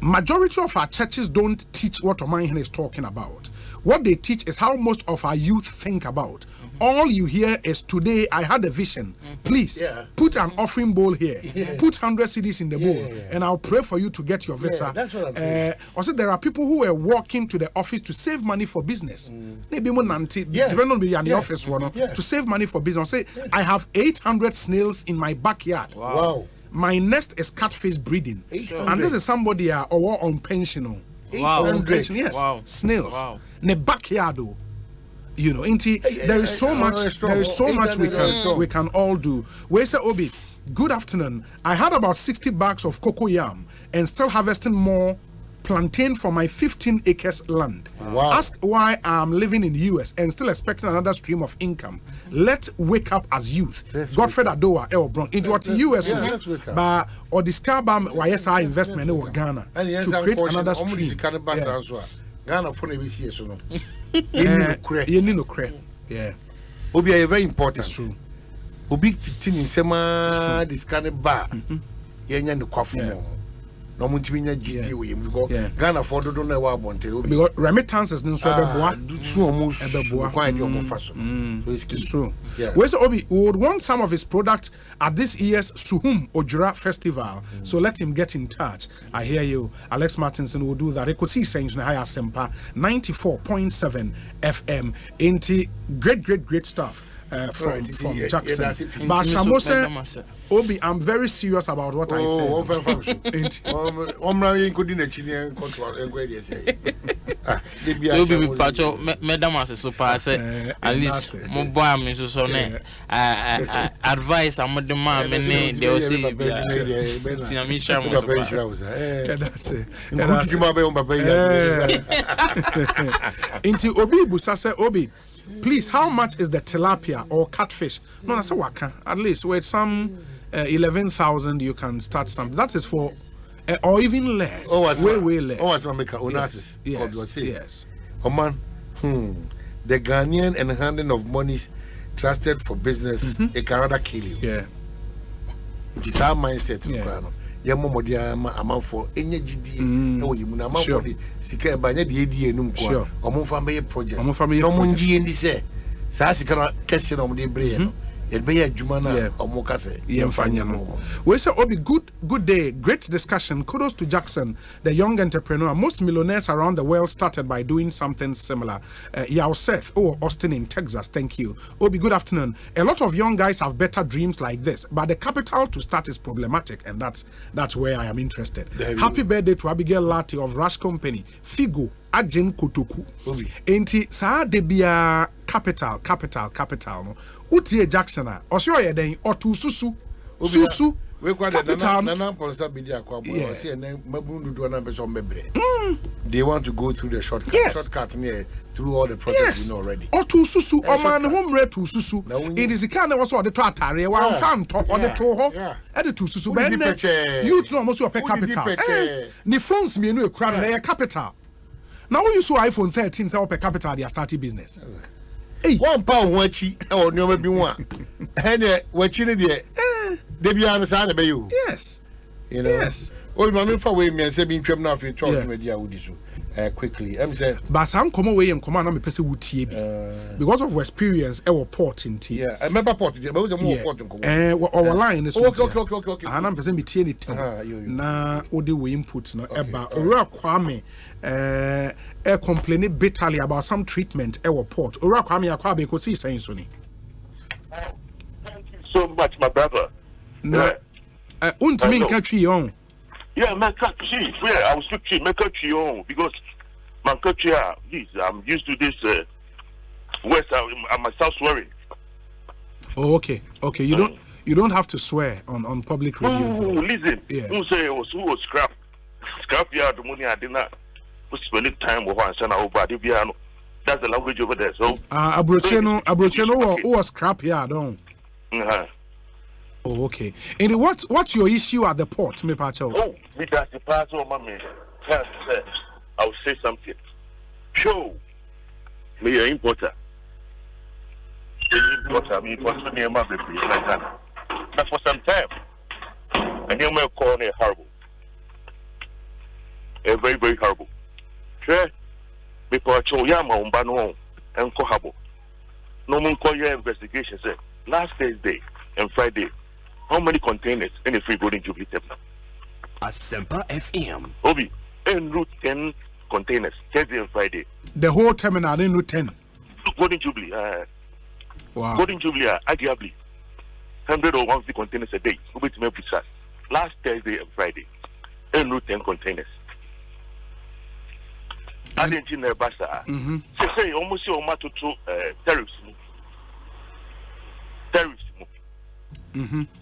majority of our churches don't teach what Omanhene is talking about. What they teach is how most of our youth think about. All you hear is today I had a vision. Please put an offering bowl here. Put 100 CDs in the bowl, and I'll pray for you to get your visa. That's what I'm saying. Also, there are people who were walking to the office to save money for business. Maybe depending on the office one to save money for business. Say I have 800 snails in my backyard. Wow. My nest is catfish breeding, and this is somebody or on pension. 800 yes. Wow. Snails. Wow. Ne backyard. You know, there is so much we can all do. We say Obi, good afternoon. I had about 60 bags of cocoa yam and still harvesting more plantain for my 15 acres land. Wow. Ask why I'm living in the US and still expecting another stream of income. Let's wake up as youth. Godfred Adoa Elbron into what US but or the Scabam YSI investment in Ghana to create another stream. Ghana for ABC so no. Yeah. Obi are very important. It's true. Obi tin in sema this kind of bar. Yenya no kwafo. No muntimi nya GT we because Ghana for do no wa bonte. Because remittances no so beboa. So almost quite the almost so it's true. Where's Obi would want some of his product at this year's Suhum Ojura Festival. So let him get in touch. I hear you. Alex Martinson will do that. Ekosiisen On Asempa 94.7 FM. Into great stuff from Jackson. But Shamose Obi, I'm very serious about what I said. Obi pacho madam as so pass at least mo boy am so ne advice am the man me they will say tinami share mo so that's it. Into Obi busa say Obi, please, how much is the tilapia or catfish? No, that's a waka. At least with some 11,000 you can start something. That is for or even less. Way less. Oh, I make onasis. Yes. Oh man, the Ghanaian and handling of monies trusted for business, it can rather kill you. Yeah. It is our mindset. Amount for any GD, amount for the Sika Banya DD and Umqua, or Mufambe project. No Munji and this. Sassy cannot question on the brain. It be a Jumana or Mokase. We say, Obi, good day, great discussion. Kudos to Jackson, the young entrepreneur. Most millionaires around the world started by doing something similar. Yao Seth, Austin in Texas, thank you. Obi, good afternoon. A lot of young guys have better dreams like this, but the capital to start is problematic, and that's where I am interested. Happy birthday to Abigail Latte of Rush Company. Figo, Ajin Kutuku. Enti, saa debia capital. No. Utie Jackson osio ye den otu susu we kwa the nana ponsta bidia kwa boy see na mabundu do na beso mebre they want to go through the shortcut near through all the process we know already otu susu o man home re tu susu it is kind of what the to atare wa fan to or the to ho e the tu susu ben you no almost your capital ni phones me no ekura na capital now you saw iPhone 13 say per capital they are starting business. Hey, one pound wachi or no maybe one. Hene wachi ni de. They be understand be you. Yes. You know. Yes. All my for way me say be twem na fi talk media wudi so. Quickly. I'm say but some come away and come na me pese wutie bi. Because of experience e port in tea. Yeah, I remember port but we more port nko. Our line is okay. Ana pese me tie ni tem. Na odi we input no eba. Ora Kwame complaining bitterly about some treatment port. Ora Kwame akwa be ko see saying so ni. Thank you so much, my brother. No. Untimi nka twi on. Yeah, my country. Yeah, I was speaking my country on because my country. Please, I'm used to this. West, I'm myself swearing. Oh, okay. You don't have to swear on public radio. Listen. Yeah. Who say who was scrap? Yeah, the money I did not. We spend time with one son over the piano. That's the language over there. So. Abrocheno was scrap here, don't. Oh, okay. And what's your issue at the port, me pacho? Oh, me that's the part of my man. I'll say something. Show me an importer. Me importer near my baby like that. But for some time, and you may call it horrible. Very, very horrible. Sure. Me pacho yama umbano and kohabo. No one call your investigation. Say last Thursday and Friday. How many containers in the free Golden Jubilee terminal? Asempa FM. Obi, en route 10 containers, Thursday and Friday. The whole terminal in route 10? Golden Jubilee. Wow. Golden Jubilee, arguably, 100 or 150 containers a day. Obi to make precise. Last Thursday and Friday, en route 10 containers. I didn't know Basa. Say, almost your matter to tariffs.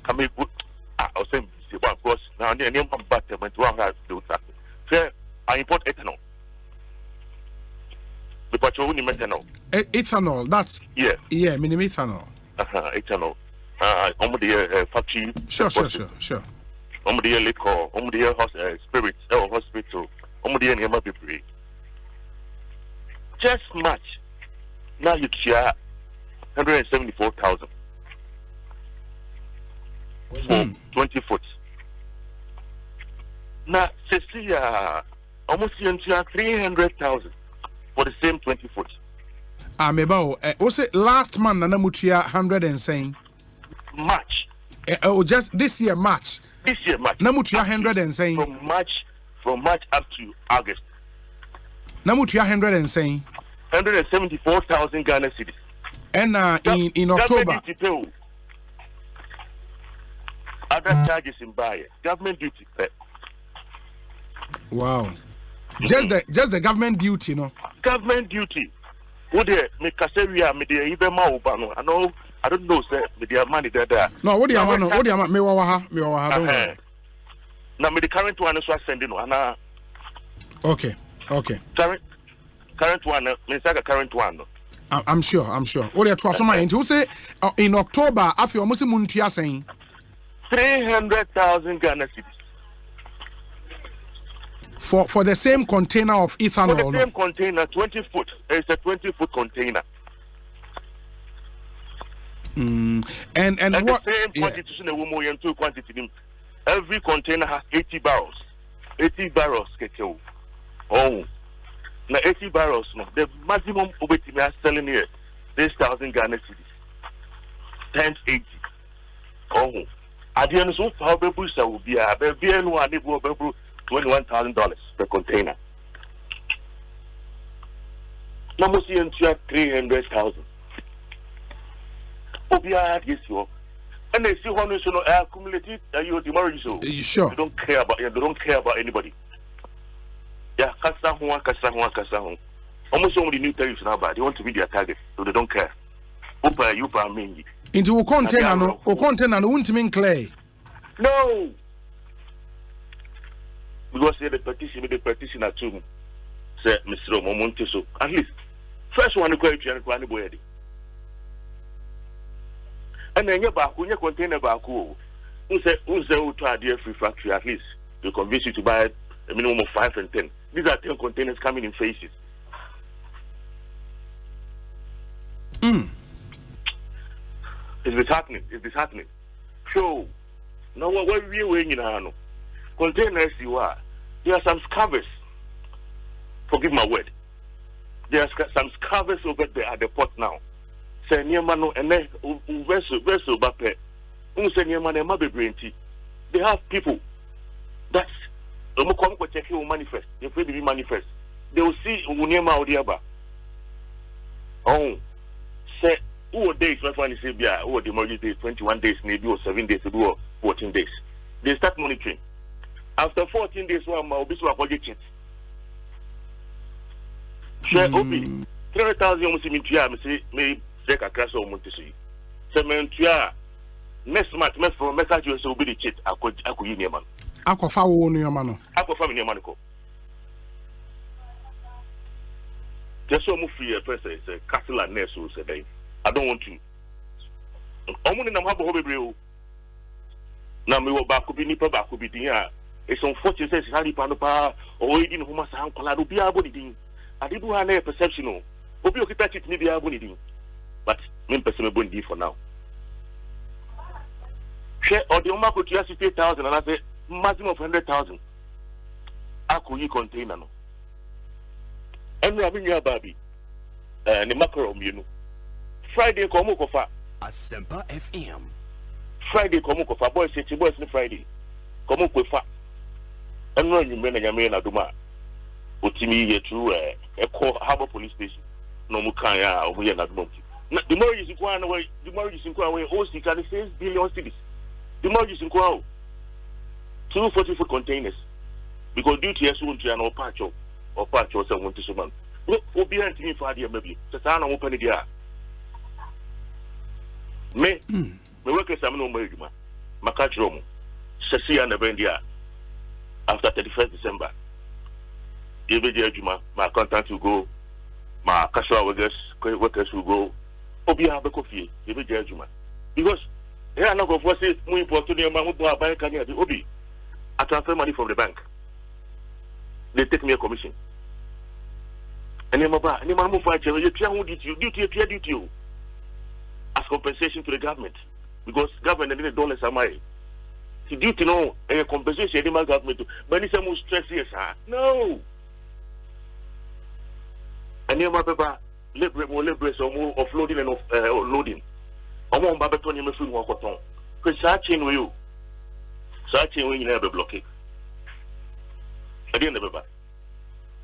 Come in, I'll send you one course. Now, near one battle, but one has to do that. Fair, I import ethanol. The patrol in methanol. Ethanol, that's. Yeah, minimum ethanol. Ethanol. On the factory. Sure. On the liquor, on the spirits, or hospital, on the near people. Just much. Now you share 174,000. For 20 foot. Now, Cecilia, almost 300,000 for the same 20 foot. Was it last month, Nanamutia 100 and saying March? Just this year, March. This year, March. Namutia 100 and saying from March up to August. Namutia 100 and saying 174,000 Ghana cedis. And in October. Other charges in buyer, government duty. Wow. Just the government duty, no? Government duty. Would they make a seria, even more? I don't know, sir, with their money there. No, what do you want? What do you want? Me waha. Now, the current one is sending one. Okay. Current one, means like a current one. I'm sure. What do you want? Somebody who say in October, after almost a month, you are saying 300,000 Ghana cedis. For the same container of ethanol. For the same container, 20 foot. It's a 20-foot container. And what? The same quantity, two quantity. Every container has 80 barrels. 80 barrels, kekeo. Oh, now 80 barrels. No, the maximum we are selling here 6,000 Ghana cedis. times 80. Oh, at the end of how people will be a baby and one $21,000 per container. Now, most you 300,000. Obia this year, and they see one national accumulated. You demoralize so. Sure. They don't care about anybody. Yeah, kasa. Almost all the new tariffs now, but they want to be their target, so they don't care. Upa mainly. Into container no won't mean clay. No. Because the petition at two say Mr. Momonte so at least first one question and boy. And then you back when you container back who say to a dear free factory at least they convince you to buy a minimum of 5 and 10. These are 10 containers coming in phases. Is this happening? So now what we are weighing in our containers you are. There are some scavengers. Forgive my word. There are some scavengers over there at the port now. Say near mano and then vessel bape. Say near mano mabe. They have people that's check you manifest. If they be manifest, they will see Unyama Odiaba. Oh, say who days my friend say bia who the emergency days 21 days maybe or 7 days or 14 days. They start monitoring. After 14 days, one will be so project it. Share Obi 300,000 almost in Tia, may take a crash or Montessori. Cementia next month, from message will be the cheat. I could union man. Aquafa won your man. Aquafa in your manico. Just so move free a person is a castle and nurse who said, I don't want to. Only in a harbor hobby. Now, me will back be nipper back will be here. It's unfortunate says Harry Panopa or Edin Homas and Colado be aboniding. I did have a perception. Obi touch it maybe aboniding. But me person bondi for now. Share or the Omako to 8,000 and I say maximum of 100,000. I could you container no. And we have your baby. The macro you know. Friday come over. Asempa FM. Friday come over. Boys say boys no Friday. Come over. And when you mean a duma, Otimi here to Harbour Police Station. No Mukaya over here at Monty. The more you inquire away, the more you inquire, OC can 6 billion cities. The more you inquire 240-foot containers. Because duty is soon to an patch or someone to someone. Look, be hunting for idea maybe. Just an open idea. Me work as I'm no Merima. Macatrom. Sassia and the Bendia. After 31st December, every Juma, my contact will go, my casual workers will go, Obi have a coffee, every Juma. Because they are not going to say, more important than my bank can have the Obi. I transfer money from the bank. They take me a commission. And then my move for duty as compensation to the government. Because government need dollars am I. Due to no compensation animal government but it's more stress here sir. No. And you paper liberate some more offloading and loading. Omo mba beton you free work on. Because searching you never block it. Again never.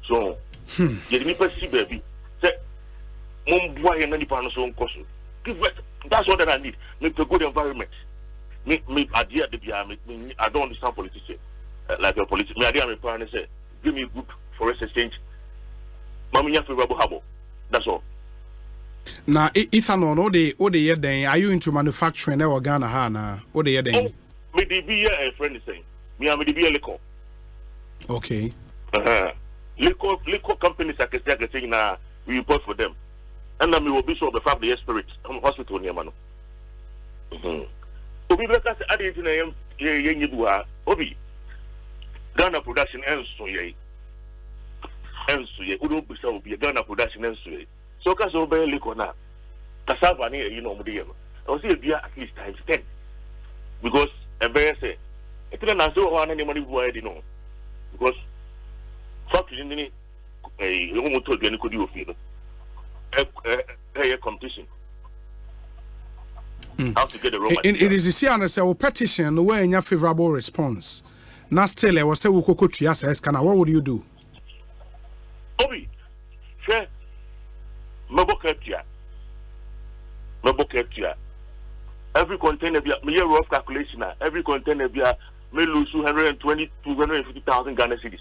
So you me perceive baby. Say mom boy and any pan so cost. That's what I need. Make a good environment. Me idea I don't understand politicians like a politician. My idea my say give me good forest exchange. Mami nya favorable harbor. That's all. Now Ethanol all the year then are you into manufacturing or Ghana ha na all the year then? Oh, me the be a friend is saying. Me am the be a liquor. Okay. Liquor companies are saying na we import for them. And then we will be sure of the fact the spirit hospital near Mano. Obi Becca said, I didn't know Obi Ghana production ends so ye. Udo Bisa will be a Ghana production ends so ye. So, Cass obey Licona Cassava near you know, I will see a beer at least times 10. Because a bear say, I couldn't answer one any money who I didn't know. Because factory in a woman told you could do a competition. how to get the raw It material. is the CNS petition the way any favorable response. Now still I was say we could to yes can what would you do? Obi, share Mabokeptia. Every container be a rough calculation. Every container be a may lose 220 to 250,000 Ghana cedis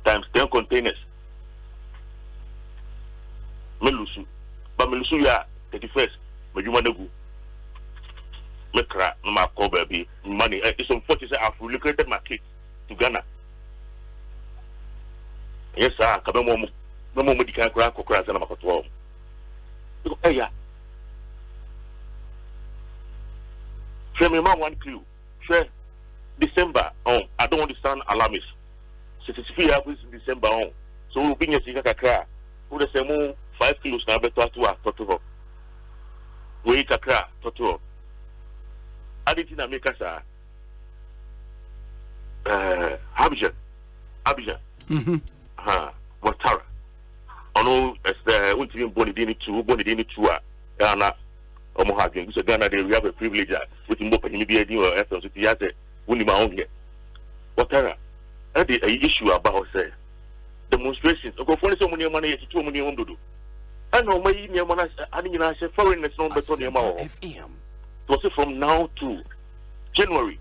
times 10 containers. May lose, but may lose ya 31st. But you want to go. Me cry, my call baby money. It's unfortunate I've relocated my kids to Ghana. Yes, sir. Kabemo no more medical crack or crash and I'm at 12. Hey, yeah. Share me one clue. Share December on. I don't understand alarmist. 63 hours in December on. So we'll be a crack. Who the same 5 kilos now better to our total. We kakra total. Aditina make us Abidjan. Watara. Ono as the ultimate bonidini two Ghana Omohagin. So Ghana they we have a privilege with more penny or efforts with the other Winima on here. Watara. That is an issue about say demonstrations. Go for so many money to 2 million do. I know my near man I mean I say foreigners no better than my was it from now to January?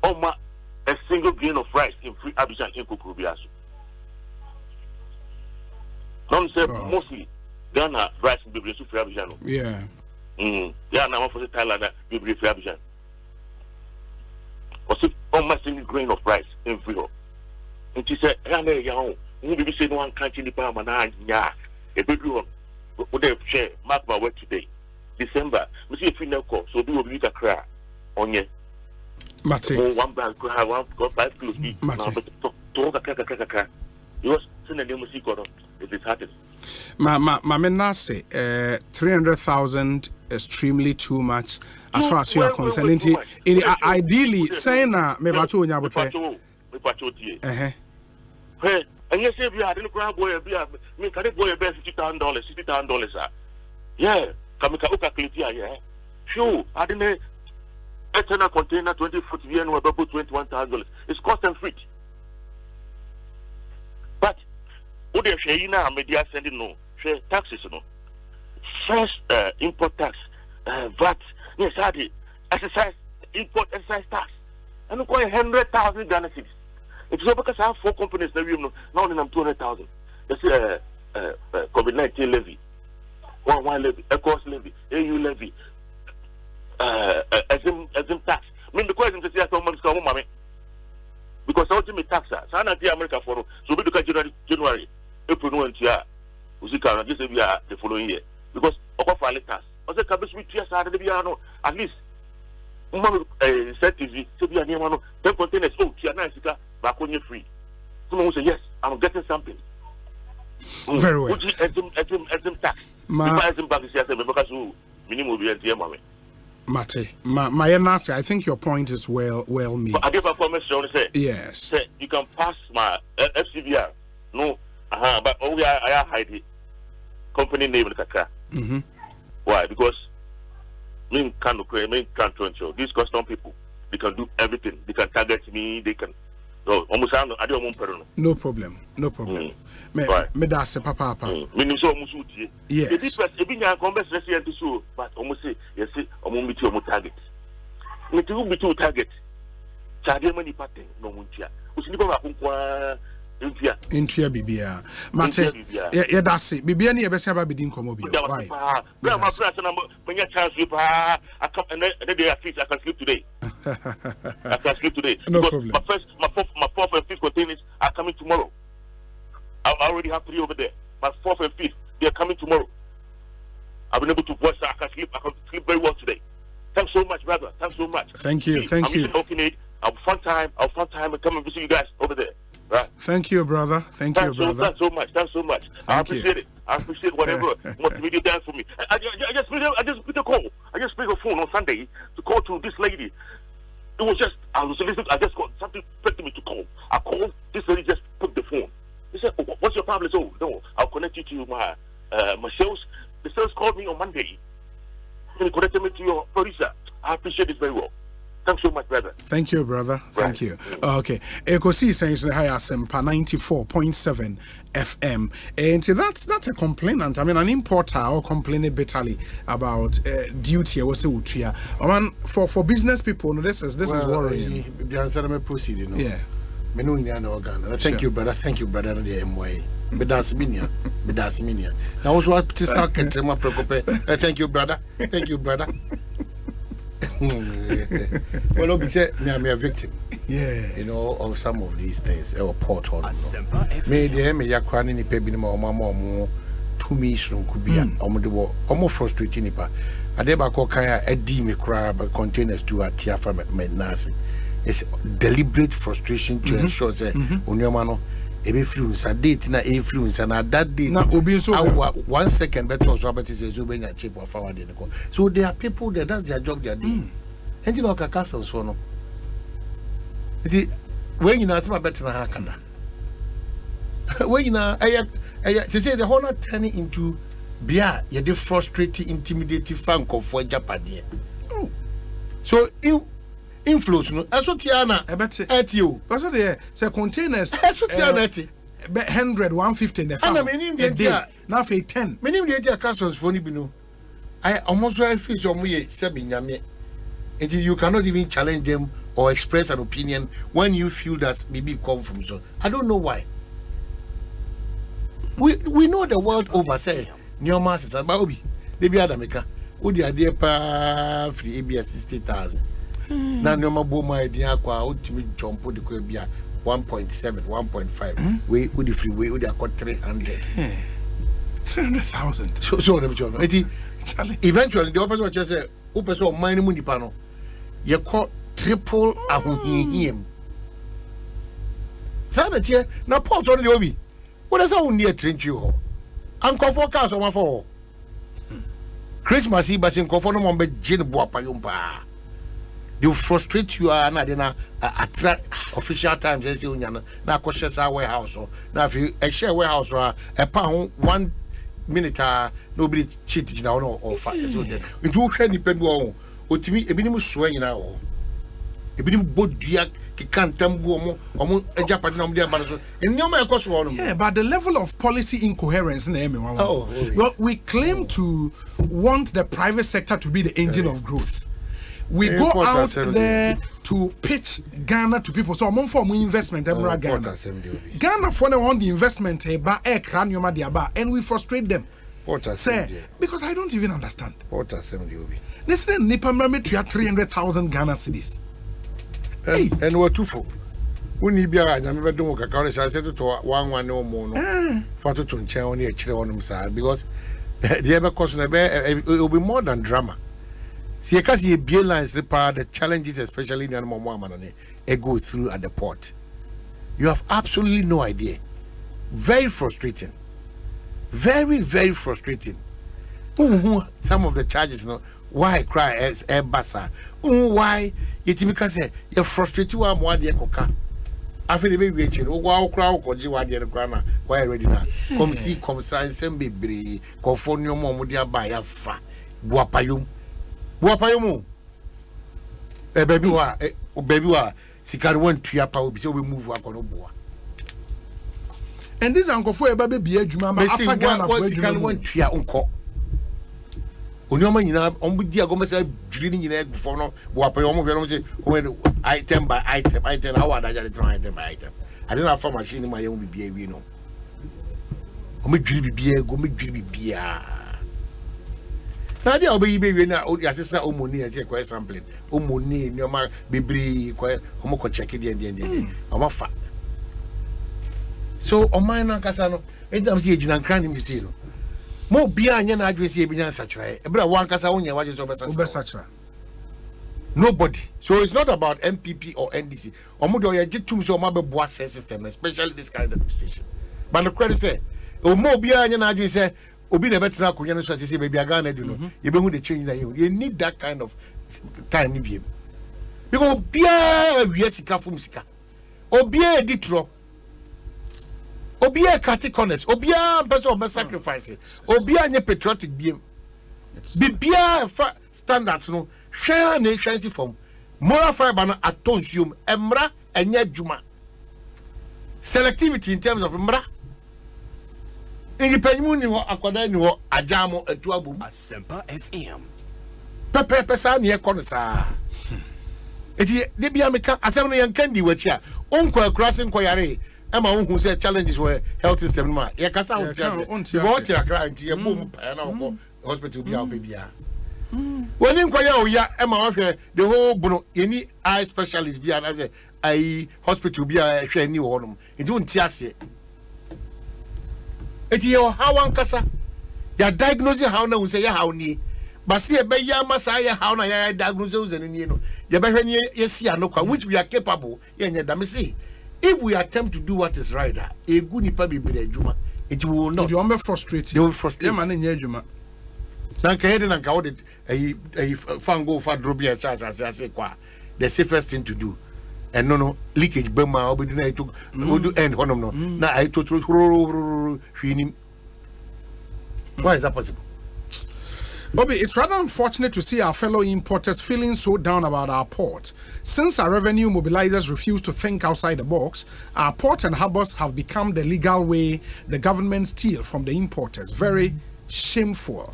A single grain of rice in free Abidjan in Kukubiasu. Don't say mostly Ghana rice will be free Abidjan. Yeah. Yeah, now for the Thailand will be free Abidjan. Was it almost single grain of rice in free? And she said, Ghana, you will be saying one country in the Parliament. Yeah, a big one. Would they share? Mark my word today. December, we see a final call, so do a bit of cry on ye. Mate. One bag, one got 5 kilos. Mate. You was sending a new music on it is happening. My say 300,000 extremely too much as far as you are concerned. Ideally, saying me bacho nya botre. Hey, and you say we are in crowd boy me can boy be $60,000. Yeah. Kamika ukaklipia yeah. Sure, I didn't a container 20 foot and we about $21,000. It's cost and free. But what they say now media sending no share taxes no. First import tax, VAT, yes, exercise import exercise tax. And we call 100,000 Ghana cedis. It's because I have 4 companies now we now I'm 200,000. That's COVID-19 levy. One levy, Ekosiisen levy, AU levy, Asem tax. I mean, the question is, because ultimate tax, so I'm not America for so we look at January, April, no, and year, we see just we are the following year. Because of our tax, also, Cabis with years are the piano, at least. Set TV, so we are near 10 containers, oh, Tiana, back on your free. Someone will say, yes, I'm getting something. Very well. Asem tax. Mate, I think your point is well made. I give a promise to say. Yes. Say you can pass my FCBR. No, but I hide the company name in Kaka. Why? Because me can't control these custom people. They can do everything. They can target me. They can. No, almost I don't want no problem. Me that's papa. Meaning so almost yes. If you are conversation to so, but almost say yes, almost meet your target. Me to be to target. Charge money pattern no muntia. Usi nipa akunkwa Intia bibia. Mate, yeah, that's it. Bibia ni ebese aba bidin komo bi. Why? My friend, when you chance sleep, I come and then I can sleep today. I can sleep today. No problem. My fourth and fifth containers are coming tomorrow. I already have 3 over there. My 4th and 5th, they are coming tomorrow. I've been able to voice that I can sleep very well today. Thanks so much, brother. Thanks so much. Thank you. I'm in Omanhene. I'll fun time and come and visit you guys over there. Right? Thank you, brother. Thanks so much. I appreciate it. I appreciate whatever multimedia does for me. I just picked a call. I just picked a phone on Sunday to call to this lady. It was just I just got something expecting me to call. I called. This lady just picked the phone. He said, "What's your problem?" So no, I'll connect you to my sales. The sales called me on Monday. and connected me to your producer. I appreciate it very well. Thanks so much, brother. Thank you, brother. Thank you. Okay. Ekosiisen On Asempa 94.7 FM. And that's a complainant. I mean, an importer or complaining bitterly about duty. For business people, this is worrying. The answer may proceed, you know. Yeah. Thank you, brother. Thank you, brother. The MY. Bedasiminia. Now, also, I put this out. Thank you, brother. Thank you, brother. Well, Obi said, I'm a victim. Yeah. You know, of some of these things. Or port on. May the me yakran in the pebble or mamma to me from Kubia, almost frustrating. I never call Kaya a demon cry but containers to a tear from Nasi. It's deliberate frustration to ensure that on your mano. Influence a date na influence and at that date 1 second better was Robert is a cheap or forward in the call. So there are people that that's their job they are doing. And you know castles for no. When you know some better than Hakana. When you know they say the whole not turning into beer, you the frustrating, intimidating fan for Japan. So influence no eso tiana at you because there say containers eso tiana 100 150 in the farm and meaning the now for 10 meaning the customs for ni bi no I almost feel so we sebi nyame until you cannot even challenge them or express an opinion when you feel that maybe come from so I don't know why we know the world over say nyoma is about obi they be adameka wo di ade pa free ABS 60,000 na nyoma bo my dia kwa ultimate jump the ko bia 1.7 1.5 we the freeway we got 300,000 so eventually the person just say o person mine mu nipa no ye call triple ahohihiem sada tie na port on the obi what is how near trench you ho anko for cars o ma for Christmas Eve basin ko for no mo be gin bo apayompa. They frustrate you and at official times they say na cautious warehouse or now if you a share warehouse or a pound 1 minute nobody cheat now or so then into any people otimi ebinim so nyina o ebinim bodua kikan tamgu omo ejapade na mo dey so enyoma ekoso no. Yeah, but the level of policy incoherence na eme one. Well, we claim to want the private sector to be the engine of growth. We go out there to pitch Ghana to people. So among for investment, Ghana for the investment, and we frustrate them. Say, because I don't even understand. Listen, Nipa Mami to 300,000 Ghana cedis. And what two for? When you be a never do a college, I said to one no more. For to chair only a chill on side because the other question it will be more than drama. See, because you be lines the challenges, especially in the moment, go through at the port. You have absolutely no idea. Very frustrating. Very, very frustrating. Some of the charges, why cry as a bassa? Why? It because you're frustrated. I'm one year coca. I feel the baby waiting. Oh, wow, crowd, or you want the grandma. Why ready now? Come see, come sign, send baby. Conform your mom with your buy a fa. Guapayum. Guapayum. A baby, baby, Sikar went to your power, so we move up on Oboa. And this uncle for a baby, Juma, I forgot what you can want to your uncle. Onyoma ombudia go mesa drilling in egg for no wapayomo vero say when item by item how ada jare try item by item I don't have for machine in my own bibia we no omo dwiri bibia go me dwiri bibia na dia obeyi be we na asesa omoni ase kwa sampling omoni nyoma bibri kwa omo ko check dia omo fa so o man na kasa no ejam se ejina nkran ni se no mo bia anya na adwesi e binya sachra e bra wan kasa wonya waje so be sachra nobody. So it's not about MPP or NDC omo do ye gitum so omo be boa system, especially this kind of administration. But the credit say o mo bia anya na adwesi say obi na betra akonya no so say baby aga na do no you be hu the change na you need that kind of time ni biem because bia wi sika fum sika obia editro obia catechones obia person be sacrifice obia nye patriotic biem bibia standards no share na hwansi from moral fiber no atonsuom emra enya djuma selectivity in terms of mra independent ni ho akwada ni ho ajamo atu abom Asempa FM pepe sa na ye kono sa eti de bia meka asem no yankan di wachi a onko akurase nko yare ema unhu say challenges were health system ma ye kasa untia bo tira kra nti ye bom pa na ko hospital bia obia when in kwaya oya ema hwe the whole buno any eye specialist bia na say ai hospital bia hwe ni wo no enti untia ase eti ye how ankasa ya diagnosing how na say ya how ni but see be ya masa ya how na ya diagnose ni no ye be hwe ni ye si anokwa which we are capable ye nya da me say if we attempt to do what is right a good nipa be adwuma it will not you be frustrated they will frustrate man nya adwuma nanka hede nanka what a fango fa drobia charge as kwa the safest thing to do and no leakage be ma obedu na to do end honom no na I to hwinim. Why is that possible? Obi, it's rather unfortunate to see our fellow importers feeling so down about our port. Since our revenue mobilizers refuse to think outside the box, our port and harbors have become the legal way the government steal from the importers. Very shameful.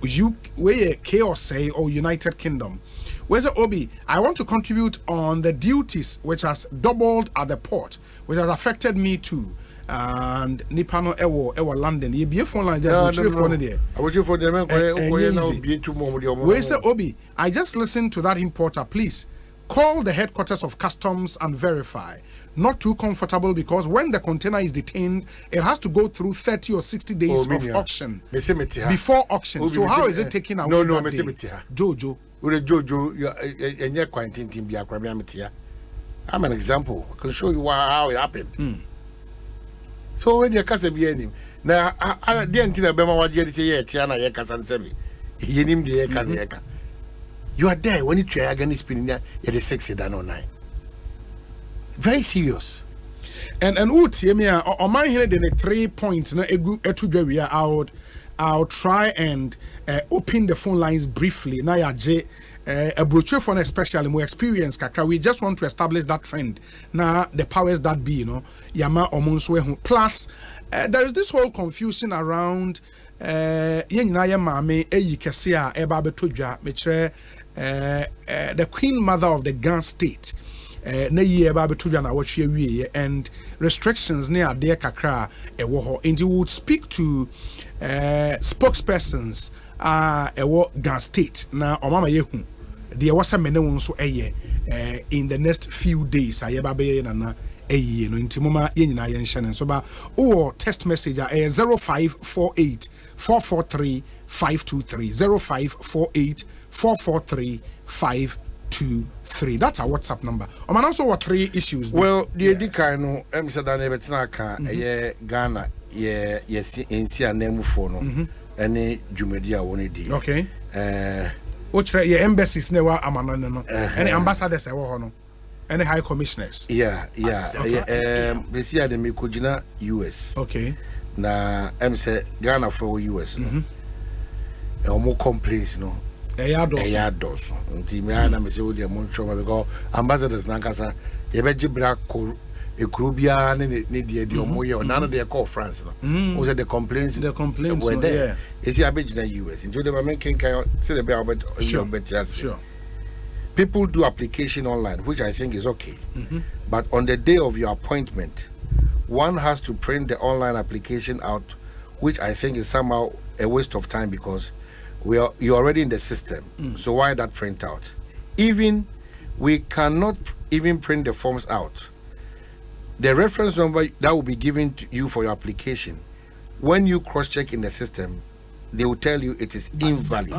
Osei or United Kingdom. Where's the Obi? I want to contribute on the duties which has doubled at the port, which has affected me too. And Nipano Ewo London. You be a phone line there. I want you for them. Where's the Obi? I just listened to that importer. Please call the headquarters of customs and verify. Not too comfortable because when the container is detained, it has to go through 30 or 60 days of auction before auction. So how is it taking away? No, that day? Jojo. I'm an example. I can show you how it happened. So when you kasa bi anim na the antina be ma waje say ye tia na ye kasa nsebi yenim de ye ka na ye ka you are there when you try again spinning you the 6 than on 9 very serious and utie me Omanhene de 3 points na egu etudwa wi I'll try and open the phone lines briefly na ya je a brochure for especially more experience kakra. We just want to establish that trend now the powers that be, you know, yama omunswe plus there is this whole confusion around yenina mame eyi kese a eba betodwa mechre the queen mother of the Ghana state na yi eba betodwa na wotwe wie and restrictions near there kakra ewo ho and you would speak to spokespersons ewo Ghana state na omama yehu the wasa mene won so in the next few days ayeba be na no intimoma yenyina ye nhye so ba text message 0548 443 523 0548 443 523. That's our WhatsApp number. Man also what 3 issues. Well, the edika no said that betina ka Ghana yes ensi anemu for no any jumedi a woni di. Okay. Which your embassies never amano no any ambassadors ewo ho no any high commissioners. Yeah. This year they make kujina US. Okay. Na say Ghana for US no. More complaints no. Eyados. Nti me ana me say we dey moncho because ambassadors na kasa ye beji bra ko ekrobia ne de omoye na no dey call France no. Who said the complaints were there. Yeah. Is he abegina US? Into the moment can say the about sure. People do application online, which I think is okay. But on the day of your appointment, one has to print the online application out, which I think is somehow a waste of time because you're already in the system. So why that print out? Even we cannot even print the forms out. The reference number that will be given to you for your application, when you cross-check in the system, they will tell you it is invalid.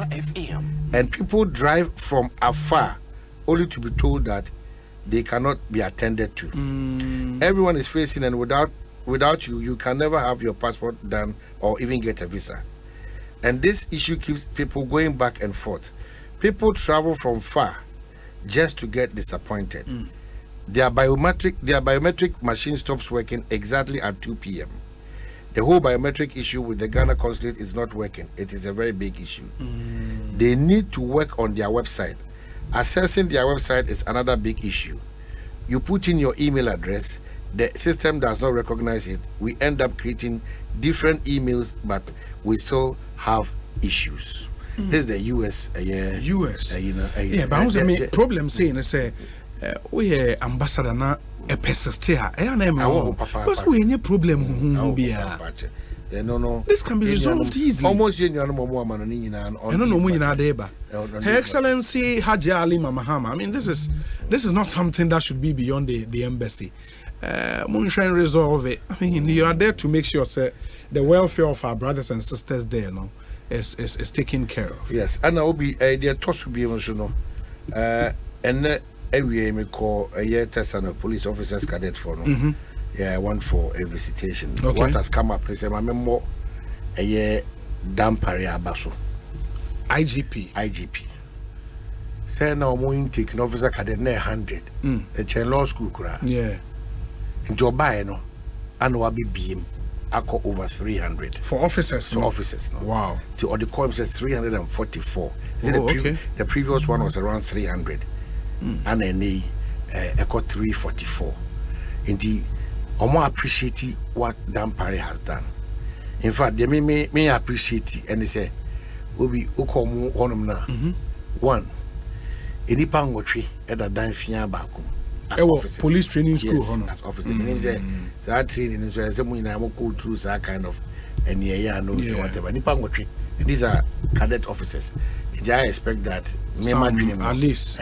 And people drive from afar only to be told that they cannot be attended to. Everyone is facing, and without you, you can never have your passport done or even get a visa. And this issue keeps people going back and forth. People travel from far just to get disappointed. Their biometric machine stops working exactly at 2 p.m. The whole biometric issue with the Ghana consulate is not working. It is a very big issue. They need to work on their website. Accessing their website is another big issue. You put in your email address, the system does not recognize it. We end up creating different emails, but we still have issues. This is the US. US. Yeah, but I mean, problem saying is we ambassador na a persist here. Because we any problem no. This can be resolved easily. Almost Her Excellency Haji Ali Mamahama. I mean, this is not something that should be beyond the embassy. Moonshine resolve it. I mean, you are there to make sure the welfare of our brothers and sisters there, no, is taken care of. Yes, and I will be there to be emotional. And every me call a year test and a police officers cadet for no. Yeah, one for every citation. Okay. What has come up is a member a year dampari abaso. IGP. Say now more intake an officer cadet 100. The chain law school kura. Yeah. And Joe no, and what be beam. I call over 300 for officers. For officers, no. Wow. To all the columns says 344. The previous one was around 300, and then I got 344. Indeed, I more appreciate what Dampare has done. In fact, they may appreciate it, and they say, "We be ukomu onumna one. Any pangotri at a dime fia bakum." Police training school, yes, as officers. That training is where someone go through that kind of and whatever. These are cadet officers. I expect that at least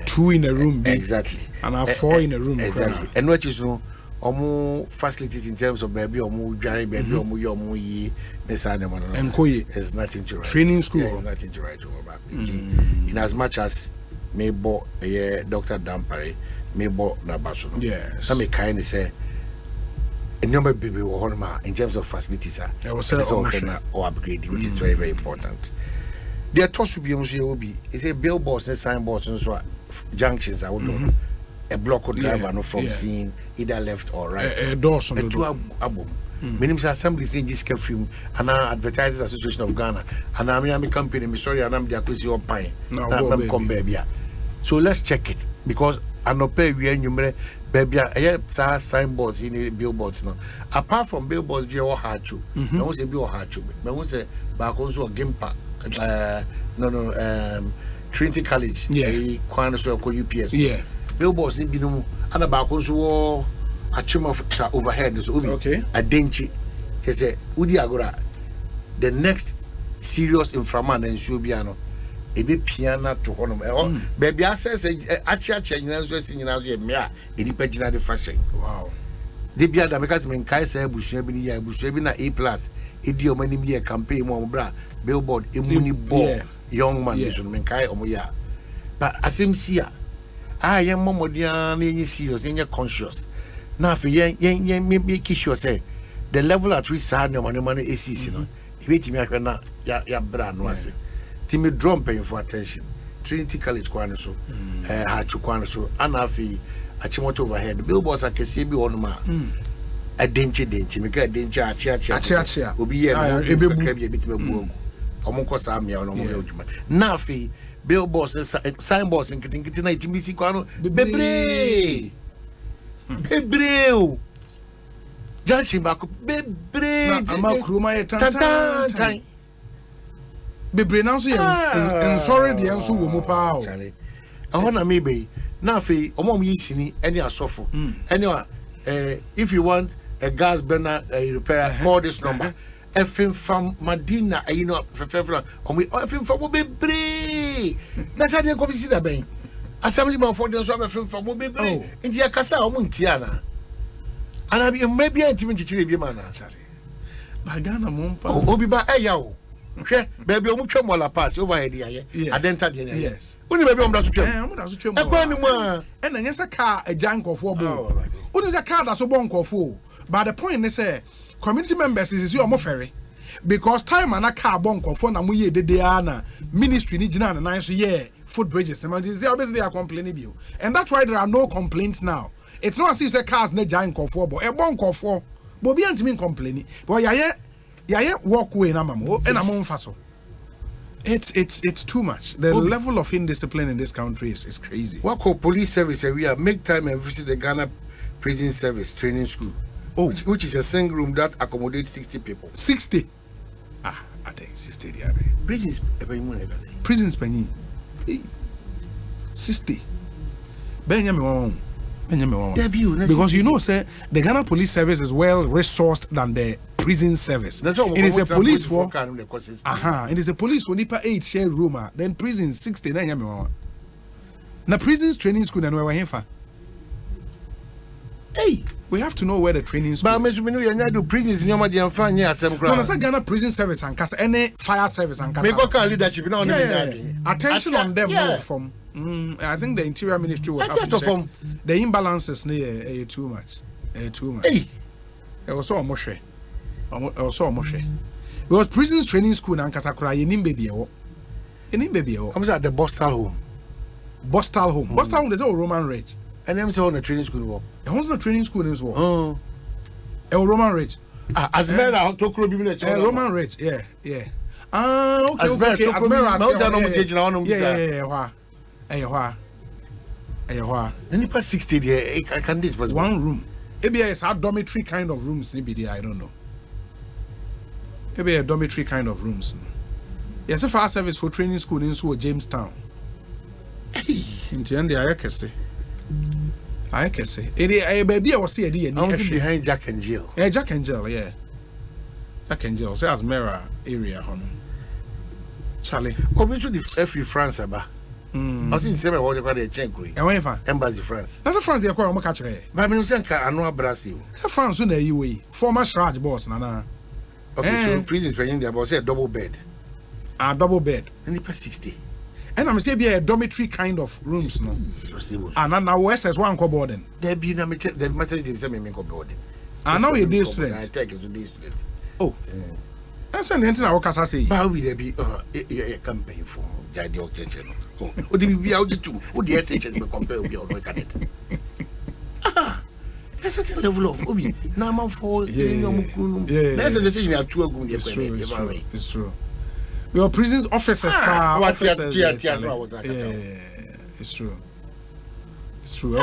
2 in a room, exactly, and 4 in a room, exactly. And what you know, facilities in terms of baby or baby or there's nothing to write. Training school, there's nothing to write about. In as much as maybe Dr. Dampare. Yes. I may kind of say a number of people in terms of facilities or upgrading, which is very, very important. There are toss to be it's a billboards and signboards and so junctions. I would know a block of driver from seeing either left or right. Doors on the two album. Many assemblies in this film and our Advertisers Association of Ghana and I'm company. Sorry, and I'm the acquisition pine. Come baby. So let's check it because I no pay we enyumre baby signboards in billboards no. Apart from billboards be all hard to. I won't say be all hard to. I won't say back also game park. Trinity College. Kwan so ko UPS. Billboards ni bi no and back also a trim of overhead so okay. A denchi. He say udi agora the next serious inframan and Subiano. Ebe piano to honum. Baby, I says, actually, any pagina the fashion. Wow. The Bia because when Kaisa Bushebina A plus, idiom many year campaign, one bra, billboard, immuni ball, young man, Menkai Omoya. But as him see, I am Momodian, any serious, any conscious. Now, for yen, maybe kiss you say, the level at which sad no money is season. If it me, ya brand was it. Timmy drum paying for attention. Trinity College Kwan so, Hachu Kwan so, Anafi, Achimoto overhead. Billboards are Kasibi on ma. A denchi, make a denchi, Achia, will be here, a bit more. Omonkos Army or Omo. Nafi, billboards, signboards, and getting TBC Kwano, Bebreu. Janshi Baku, Bebre, Amakruma, Tantan. Bebre now so and sorry the answer will move out. I want to maybe now for Omom Yishini any asofo. Anyway, if you want a gas burner repair, call this number. FM from Medina, you know, for on we FM from Bebre. That's how they come to see that bank. Assembly man for the FM from Bebre. Into your casa or Muntiana. And I be maybe a timid chichi man. Bagana Mumpa. Obi ba ayao. Baby, I'm trying to pass over here. I didn't tell you. Yes. Only baby, I'm not sure. I'm not sure. And then there's a car, a junk of 4 ball. What is a car that's a bonk of 4? But the point is, community members is your more ferry. Because time and a car bonk of 4 and we did the Anna ministry, Nijana, and 9 year footbridges. They are complaining you. And that's why there are no complaints now. It's not as if a car's not junk of 4, but a bonk of 4. But beyond me complaining. But yeah, walkway na mamo and I'm on faso. It's too much. The level of indiscipline in this country is crazy. What called police service? We are make time and visit the Ghana Prison Service Training School. Which is a single room that accommodates 60 people. 60? I think 60. Prisons. Prisons, Penny. 60. Benjamin. Because you know, sir, the Ghana Police Service is well resourced than the prison service. That's what it is a police for. It is a police for Nipa 8 share room. Then prison 60. Now prisons training school and where we're Hey, we have to know where the training school is. But you do prisons in your Ghana prison service and any fire service and leadership. Attention on them more from. I think the Interior Ministry will have to check. The imbalances near too much. Too much. Hey, it was so much. Because prisons training school and Kasakura, you need baby. I'm at the Bostal home. Bostal home, there's a Roman Rage. And I'm on the training school. It was not training school as well. Roman Rage. As men are talking Roman Rage, yeah. Okay. Then 60 there. I can this was one room. Maybe it's a dormitory kind of rooms. Maybe I don't know. Maybe a dormitory kind of rooms. Yes, a fire service for training school in Jamestown. In the end, I can say. Baby, I was here. I was behind Jack and Jill. Jack and Jill, yeah. Jack and Jill. So as Mera area, Charlie. Obviously, if France, I was in the what they call the Chenkuri. Embassy France. That's a France. They call catch it. But I mean, I know Brazil. France, when you former Shraj boss, Nana. Okay, so prisons in there, but say a double bed. A double bed. And 60. And I'm saying a dormitory kind of rooms, no. And now where says one boarding. There be no the matter is the same boarding. And now you're day student. I take it to day student. Oh. That's an entity I can say. How will there be a campaign for Jadi Occasion? Oh, would it be out the two? Would the SHS be compared with your look at it? There's a certain level of Obi. Now I'm for that's a decision you have to go. It's true. Your prisons officers it's true.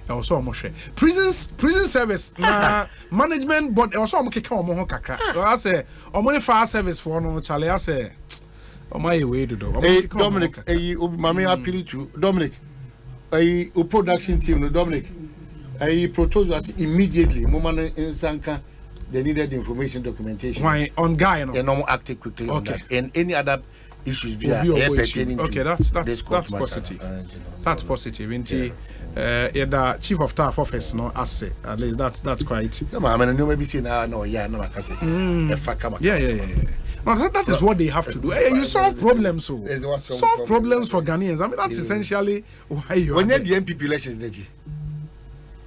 Also prison service management but also kakra. I say fire service for no Charlie. I say way to do. Dominic, Mami appeal to Dominic. Production team Dominic. I proposed us immediately moment in Sanka the needed information documentation. Why on guy no? The normal acted quickly on that. And any other issues pertaining to that's positive. That's positive. Indeed, the chief of staff office no assay. At least that's quite. No, I mean, no maybe say no, yeah, no, I can say. Yeah. No, that is what they have to do. You solve problems, so solve problems for Ghanaians. I mean, that's essentially why you. When you the MPP elections,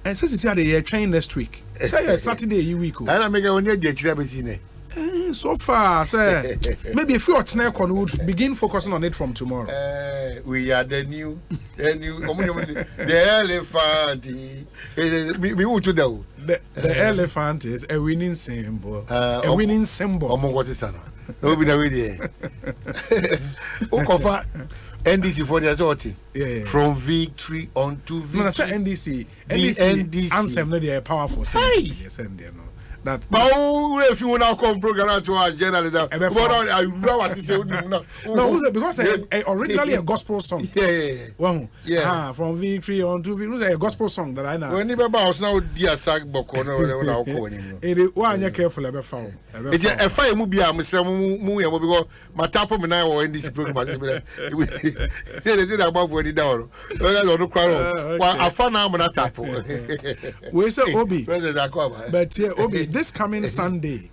and since you say they are trying next week, say Saturday week. And I make when you get Chirabesine. So far, sir, maybe if you are tonight, would begin focusing on it from tomorrow. We are the new, the elephant. We want to do. The elephant is a winning symbol. A winning symbol. What is that? No, be there. NDC for the authority. From victory on to victory. No, that's NDC. NDC anthem. No, they are powerful. Hey. That but if you want to come program to our journalism, no, because originally a gospel song. Yeah. From victory on to victory, a gospel song that I know. When you bounce now, dear sack bokono, it one you careful ever found. It's a fire movie. I'm saying, because my tap of me or in this program. They did about when it down. I found out when I tap. Where's the Obi? But yeah, Obi. This coming Sunday,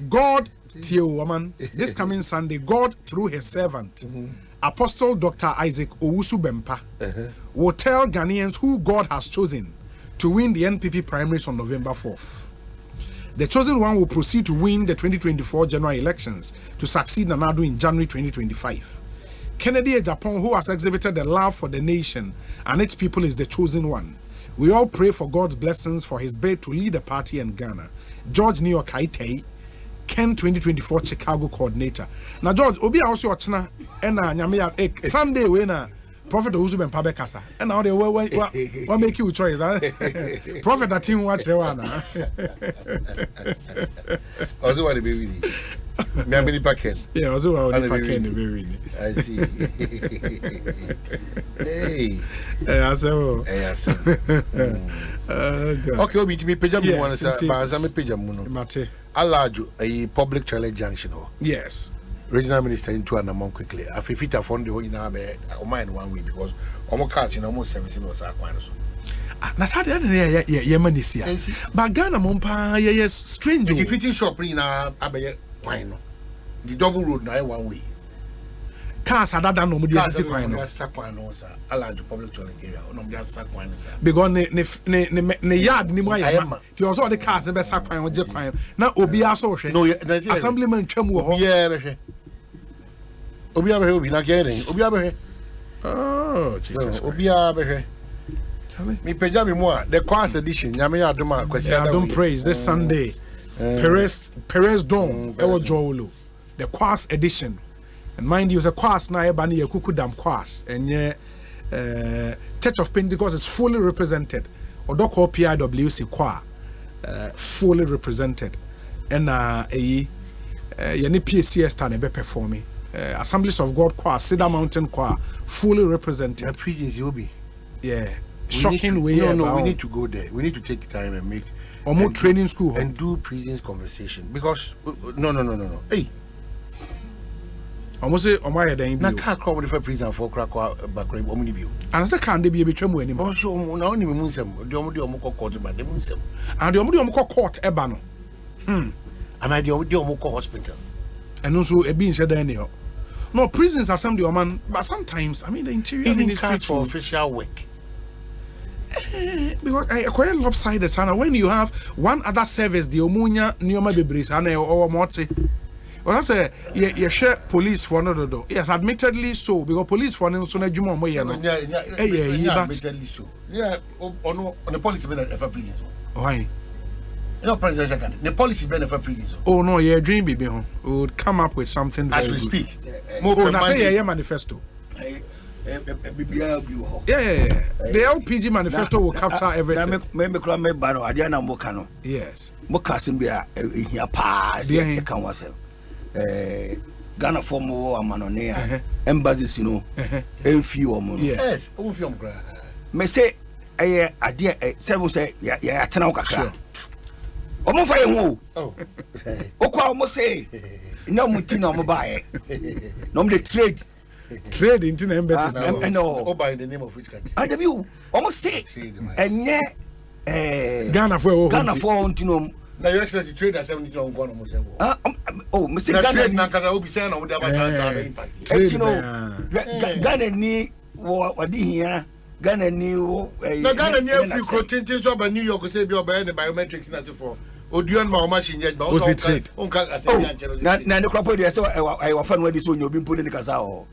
God, this coming Sunday, God through his servant, Apostle Dr. Isaac Owusu Bempa, will tell Ghanaians who God has chosen to win the NPP primaries on November 4th. The chosen one will proceed to win the 2024 general elections to succeed Nanado in January 2025. Kennedy Japan, who has exhibited the love for the nation and its people, is the chosen one. We all pray for God's blessings for his bid to lead the party in Ghana. George Neo Kaitei, Ken 2024 Chicago coordinator. Now George, obi also ochna ena nyame Sunday we na Prophet Ozu ben pabekasa. And now they what make you choice? Prophet that team watch the one. Also what the baby. Me am in packet. Yeah, also what the packet the baby. I see. Hey. Okay, obi to be pejam one sir, but as am pejam no. Mate. Alaju a public toilet junction. Yes. Regional minister into an amount quickly. I feel fit afford the whole in our bed. I mind 1 week because almost cars in almost 17 was our quite so. Na sad Yemenisia. But Ghana Mompa, yes, strange. If you fit in shop in our abbey, why no? The double road now 1 way. Cars are done no more. Sir. Alaju public toilet area. No, just Saquano, sir. Because ne yard ni mo ayema. He also the cars be Saquano je kwan. Na obi aso hwe. No, assemblyman twam wo ho. Yeah, be hwe. Obi na gere. Obi abehwe. Oh, Jesus. Obi abehwe. Me peja me mo the class edition. Nyame ya adoma kwesi ada. Don't praise this Sunday. Perez Dome ewo Jowolo. The class edition. And mind you, the class na ebani ye kukudam class. And yeah, Church of Pentecost is fully represented. Odoko PIWC choir fully represented. And ye ni PCS tan be performing. Assemblies of God choir, Cedar Mountain choir, fully represented. The prisons you be. Yeah. Shocking way. No, we need to go there. We need to take time and make more training school and do prisons conversation. Because no. Hey. Almost say Omaya then na car come for prison for crack back omni bio and say can dey be betwam anim also na oni me munsem de omo court ba de munsem and de omo court eba no and I de omo hospital and also e bi nse dan ne ho no prisons are some the man but sometimes I mean the interior ministry for official work because I quite lopsided sana when you have one other service the omunya nioma bebris and or moti. Well, that's a you share police for no. Yes, admittedly so because police for no so na juma mo ye no. Yeah, admittedly so. Yeah, on the police been ever prison. Why? No presidential candidate. The policy been ever prison. Oh no, yeah, dream baby hon. We would come up with something as we speak. More say yeah manifesto. Yeah. The LPG manifesto will capture everything. Yes. Ghana former war amanonia embassies you know few yes me say idea seven say ya atena kakra omo fa yehu okwa omo say no muti na omo bae no the trade into the embassies no by the name of which country and you omo say enye Ghana for ntino na you actually trade at 70 on one almost oh me say Ghana na kaza obi say na wo da ba impact Ghana ni wadi hia Ghana ni na Ghana ni afi crotintin so ba New York say bi oba the biometrics na say for odion ma o machine yet ba o so on ka say yan chero na ne kwapo dey say I wa fan wadi so nyobi mpo de kasa ho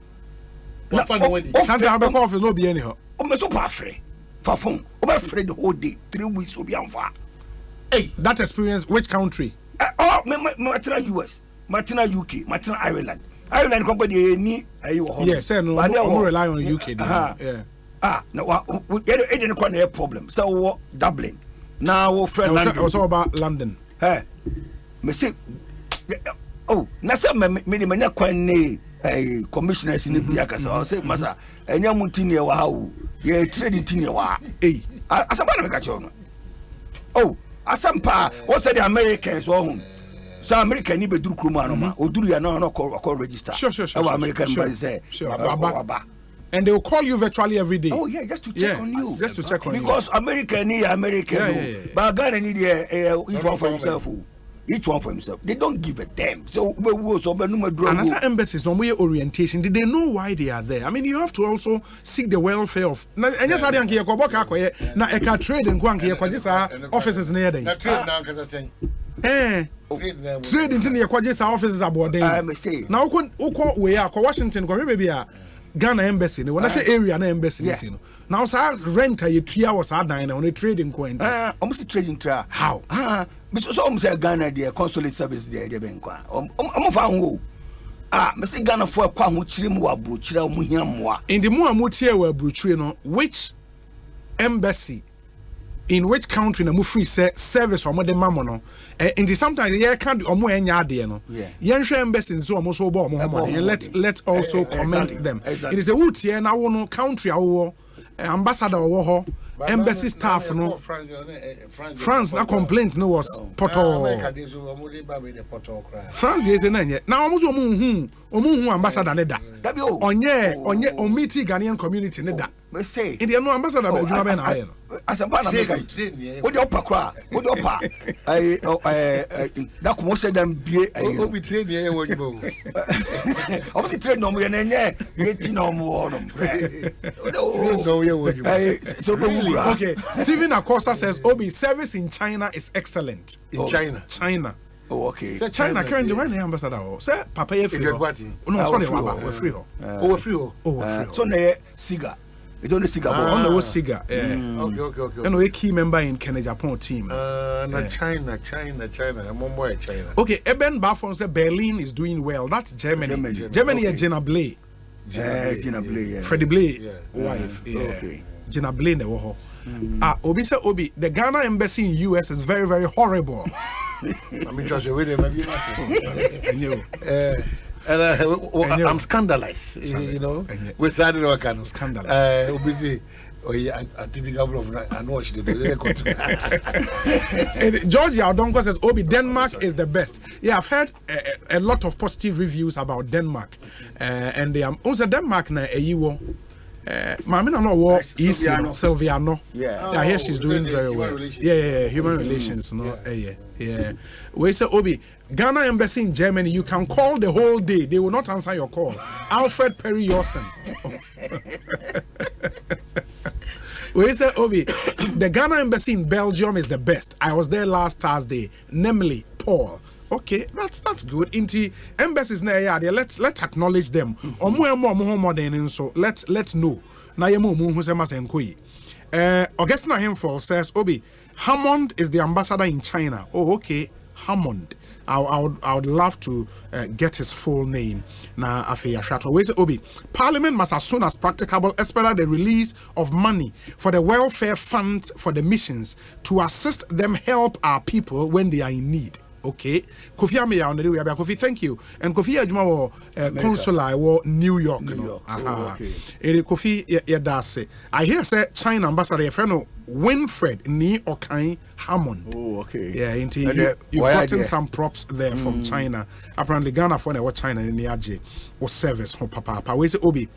wa fan wadi Santa have call for no be any ho o me so pa free fa phone o ba free the whole day 3 weeks obi amfa. Hey, that experience, which country? Matina US, Matina UK, Matina Ireland. Ireland company ni yes, no, I'm rely on UK. Yeah. No, it didn't quite a problem. So Dublin. Now friend London. Also about London. Hey, me say, oh, nasa me na kwani commissioners in the Biakasa. Say masa, enya mutini wa how. Ye trading tini wa. Hey, Asempa na meka chono. Oh, Asempa, what said the Americans home. So American ni be duru kroma no ma. Oduru ya no call register. Sure. Our American body say. Sure. And they will call you virtually every day. Oh yeah, just to check on you. Just to check on you. Because American ni American. But Ghana need each one for himself. Each one for himself. They don't give a damn. So and as embassies, no more orientation. Did they know why they are there? I mean, you have to also seek the welfare of. And yes, I didn't care. Na eka trade and go and care. Offices near them. Trade into the offices aboard them. I may say. Now, we are Washington. Go baby. Ghana embassy no na area na embassy no now say rent a 3 hours a dan na on trading coin almost trading tra how so almost Ghana the consulate service there benkwa fa ho me say Ghana for kwa ho chire mu abrochire mu hiamoa in the mu amotie wa abrochire no which embassy in which country na mu free service or de mamo no and sometimes ye can omo enya ade no ye nhwe embassy so omo so bo omo let also comment them it is a wood here na wo no country awo ambassador wo ho embassy staff no France na complaint no was poto France dey na nye na omo so omo hu ambassador ne da onye o meet Ghanaian community ne da me say in the no ambassador be juma be na aye no Asempa na make wo de opa kra wo de opa da ko se dem bie obi train ye wo juma o si train no mo ye na nye ye ti na mo wo no train no ye wo juma so okay Stephen Acosta says Obi service in China is excellent in China. Oh, okay. China currently when the ambassador say papa ye free. No, sorry, we free. Oh, we free. So na Siga. It's only Siga. On the Siga. Okay. And we key member in Kenya Japan team. China. I'm on boy China. Okay, Eben Bafon said Berlin is doing well. That's Germany. Germany is Gina Blay. Gina Blay. Freddie Blay wife. Okay. Gina Blay ne wo ho. Obi say Obi, the Ghana embassy in US is very, very horrible. I'm interested with him. I'm scandalized. You know, we started our kind of scandal. Busy. I think the government of I know she did. Georgia Odonko says Obi Denmark is the best. Yeah, I've heard a lot of positive reviews about Denmark, and they also Denmark na eyiwo. Mamina no war easy Silviano. I hear she's doing very well. Human relations. No, yeah. We say Obi, Ghana embassy in Germany. You can call the whole day. They will not answer your call. Alfred Perry Yorson. We say Obi, the Ghana embassy in Belgium is the best. I was there last Thursday. Namely, Paul. Okay, that's good. Inti embassies na ya there. Let's acknowledge them. So let's know. Na yemu mu se masenkoi. Augustine Hemfall says Obi Hammond is the ambassador in China. Oh, okay, Hammond. I would love to get his full name. Na afeya shato. We say Obi Parliament must as soon as practicable expedite the release of money for the welfare fund for the missions to assist them help our people when they are in need. Okay, Kofi Ameya on the way. Kofi, thank you. And Kofi Ajuma consular or New York. Okay. Kofi Yadase. I hear say China ambassador Feno Winfred Ni Okai Hammond. Oh, okay. Yeah, you've gotten some props there from China. Apparently Ghana for what China in Niaje or service ho papa. We say Obi.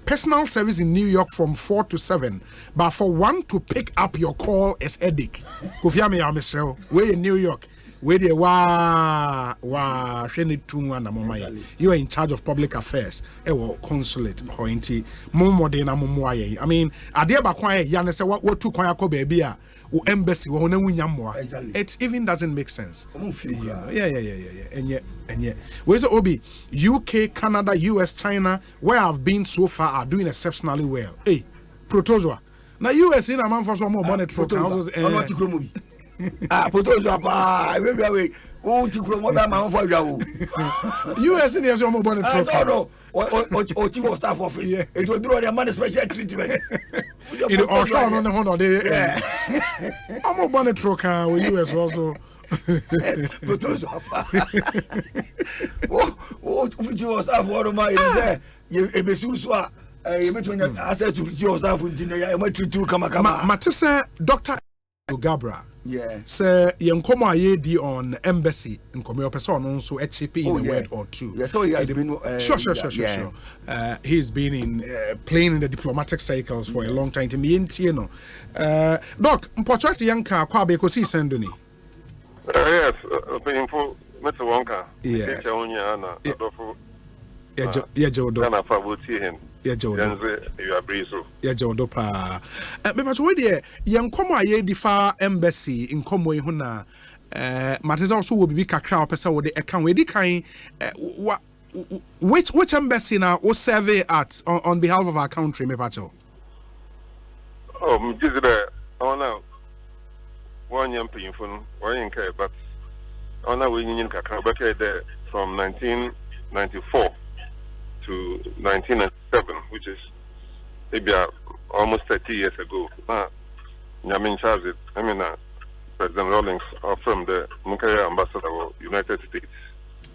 Personal service in New York from 4 to 7, but for one to pick up your call is headache. Kofi Ameya Mr. We in New York. Where they you are in charge of public affairs. Consulate or inti more than I mean, Adia Bakwa Yana say what to Koyako baby embassy it even doesn't make sense. Yeah. And yet where's the Obi? UK, Canada, US, China, where I've been so far are doing exceptionally well. Hey, Protozoa. Now US in a man for some more bonnet truck. Protozoa pa we o ti kuro mo da ma for jawo US in the some bonnet truck. No o chief of staff office it will do the man special treatment in the Osho no no dey am bonnet truck with US also Protozoa pa o chief of staff what my is there e be so a you between access to chief of staff in ya ma treat you kama matese Dr. Gabra. Yeah. So Yankomo Ayedi on embassy in Komeo person also HCP in a word or two. Yeah, so he has been sure. He's been in playing in the diplomatic cycles for a long time. To me, you know. Doc, Mpochati Yanka Kwabe Ekosiisen Duni. Yes, info Mr. Wonka. Yes. Ghana fabuti him. You are breezo. Pa. But where the young Komo Ayedi embassy in Komo Huna, matters also will be kakra person with the account with the kind which embassy now or survey at on behalf of our country, me pacho? Oh, just there. Oh no. One young people, one young care, but on our union kakra there from 1994 to 1997, which is maybe almost 30 years ago. Yamin Charles, President Rawlings from the Mukaya ambassador of United States.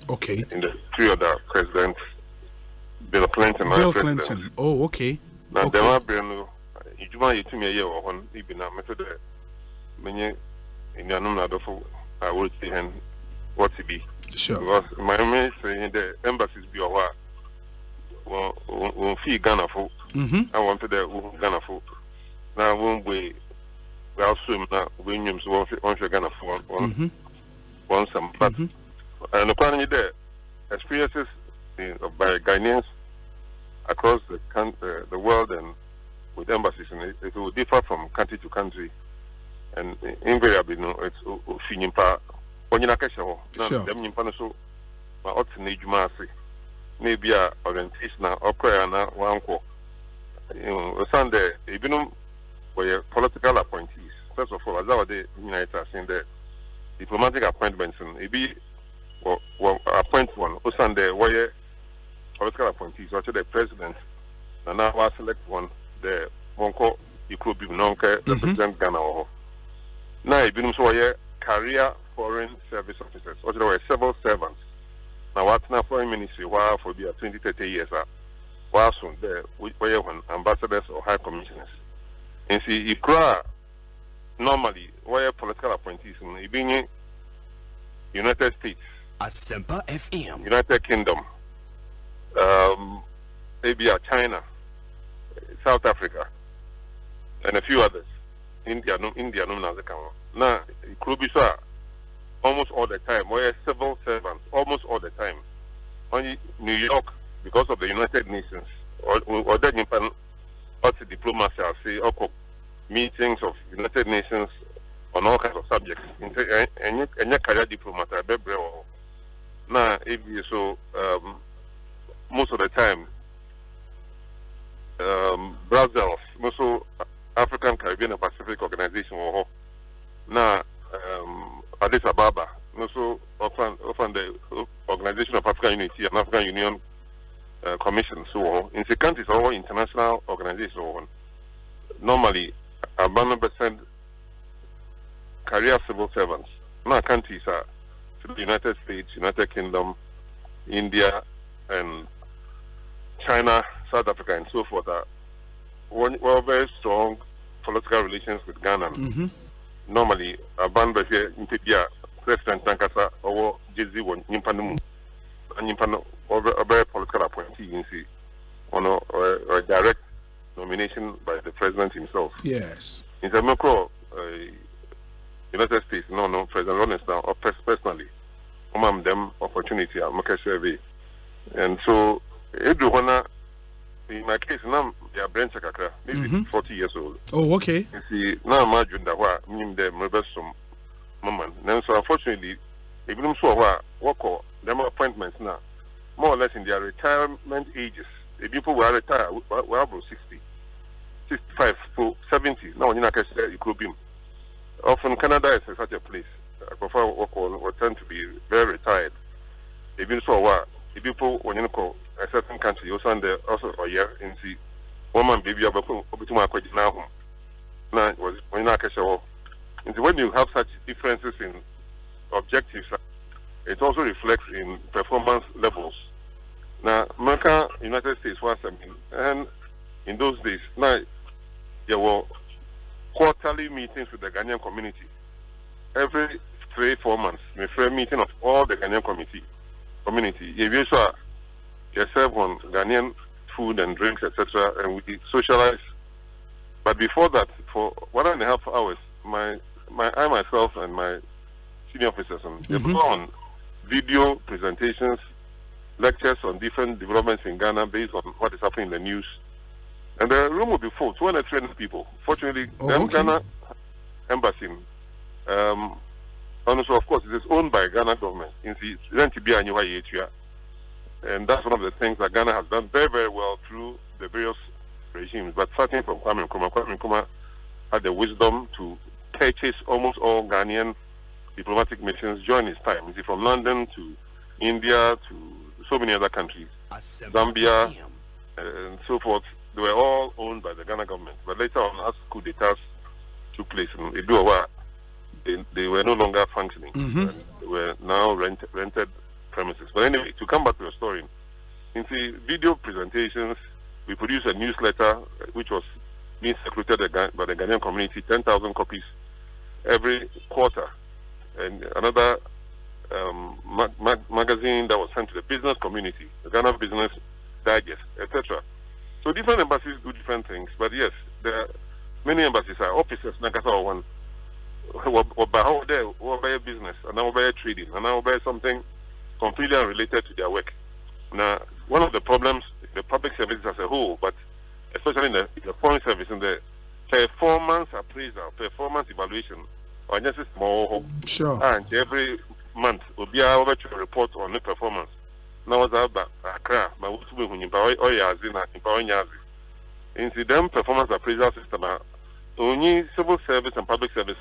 Okay. In the three other presidents, Bill Clinton. Bill Clinton. Oh, okay. Now, there are brand you might to me a year or one, even a method. Many in the anonymous I would say, and what to be. Sure. Because my main saying the embassies be a won't fee Ghana for. I wanted the Ghana for. Now, won't we swim now? Williams won't Ghana for one some. But and according to the experiences by Ghanaians across the world and with embassies, and it will differ from country to country. And invariably, it's Finimpa. When you're not sure, them Nimpano so, my alternate Jumasi, maybe a orientation or prayer and one call. Sunday, even where political appointees, first of all, as our day, United in the diplomatic appointments, and maybe appoint one, Sunday, where political appointees, or the president, and now I select one, the one call, you could be non-care, represent Ghana or now, even so, career foreign service officers, or there were several servants. Now, what's now foreign ministry, while for the 20-30 years, while soon there, where ambassadors or high commissioners. And see, you cry normally, where political appointees in United States, Asempa FM, United Kingdom, maybe China, South Africa, and a few others. India, no now, it could be so almost all the time. Where civil servants, almost all the time. Only New York, because of the United Nations, or the diplomacy, I'll say, meetings of United Nations on all kinds of subjects. And your career diplomat, now, if you so, most of the time, Brussels, also African Caribbean and Pacific Organization, now Addis Ababa, also often the Organization of African Unity and African Union Commission, so on. In the countries, all international organizations, normally about 100% career civil servants. Now countries are the United States, United Kingdom, India, and China, South Africa, and so forth are very strong political relations with Ghana. Normally, a band of here in Tibia, President Tankasa, or Jizzy, one Nimpano, and Nimpano, over a very political appointee in see, on a direct nomination by the president himself. Yes. In the macro, United States, no, President Rawlings now, or personally, them opportunity, I'm a survey. And so, everyone. In my case, now they are branch kakra, maybe 40 years old. Oh, okay. You see, now imagine that what mean them rebel some moment. And so, unfortunately, even so, what them appointments now, more or less in their retirement ages. The people who are retired, we have 60, 65, 70. Now, you know, you could be. Often, Canada is such a place. I prefer what tend to be very retired. Even so, the people when you call a certain country, also a year in the woman baby of now was when when you have such differences in objectives, it also reflects in performance levels. Now, America, United States was something, and in those days, now there were quarterly meetings with the Ghanaian community. Every 3-4 months, we have a meeting of all the Ghanaian community. You serve on Ghanaian food and drinks, etc., and we socialize. But before that, for 1.5 hours, I myself and my senior officers, they go on video presentations, lectures on different developments in Ghana based on what is happening in the news. And the room will be full, 200 people. Fortunately, Ghana embassy, and also, of course, it is owned by Ghana government. In the And that's one of the things that Ghana has done very, very well through the various regimes. But starting from Kwame Nkrumah had the wisdom to purchase almost all Ghanaian diplomatic missions during his time. You see, from London to India to so many other countries, Zambia, and so forth, they were all owned by the Ghana government. But later on, as coup d'etats took place in Eduawa, they were no longer functioning. And they were now rented premises. But anyway, to come back to the story, in the video presentations, we produced a newsletter which was being circulated by the Ghanaian community, 10,000 copies every quarter, and another magazine that was sent to the business community, the Ghana Business Digest, etc. So different embassies do different things, but yes, there are many embassies are offices. Nakasa one, by business, and now by trading, and now by something completely unrelated to their work. Now, one of the problems in the public services as a whole, but especially in the foreign service, in the performance appraisal, performance evaluation, or just more. Sure. And every month, we'll be able to report on the performance. Now, what's about Accra? My incident performance appraisal system, only civil service and public service,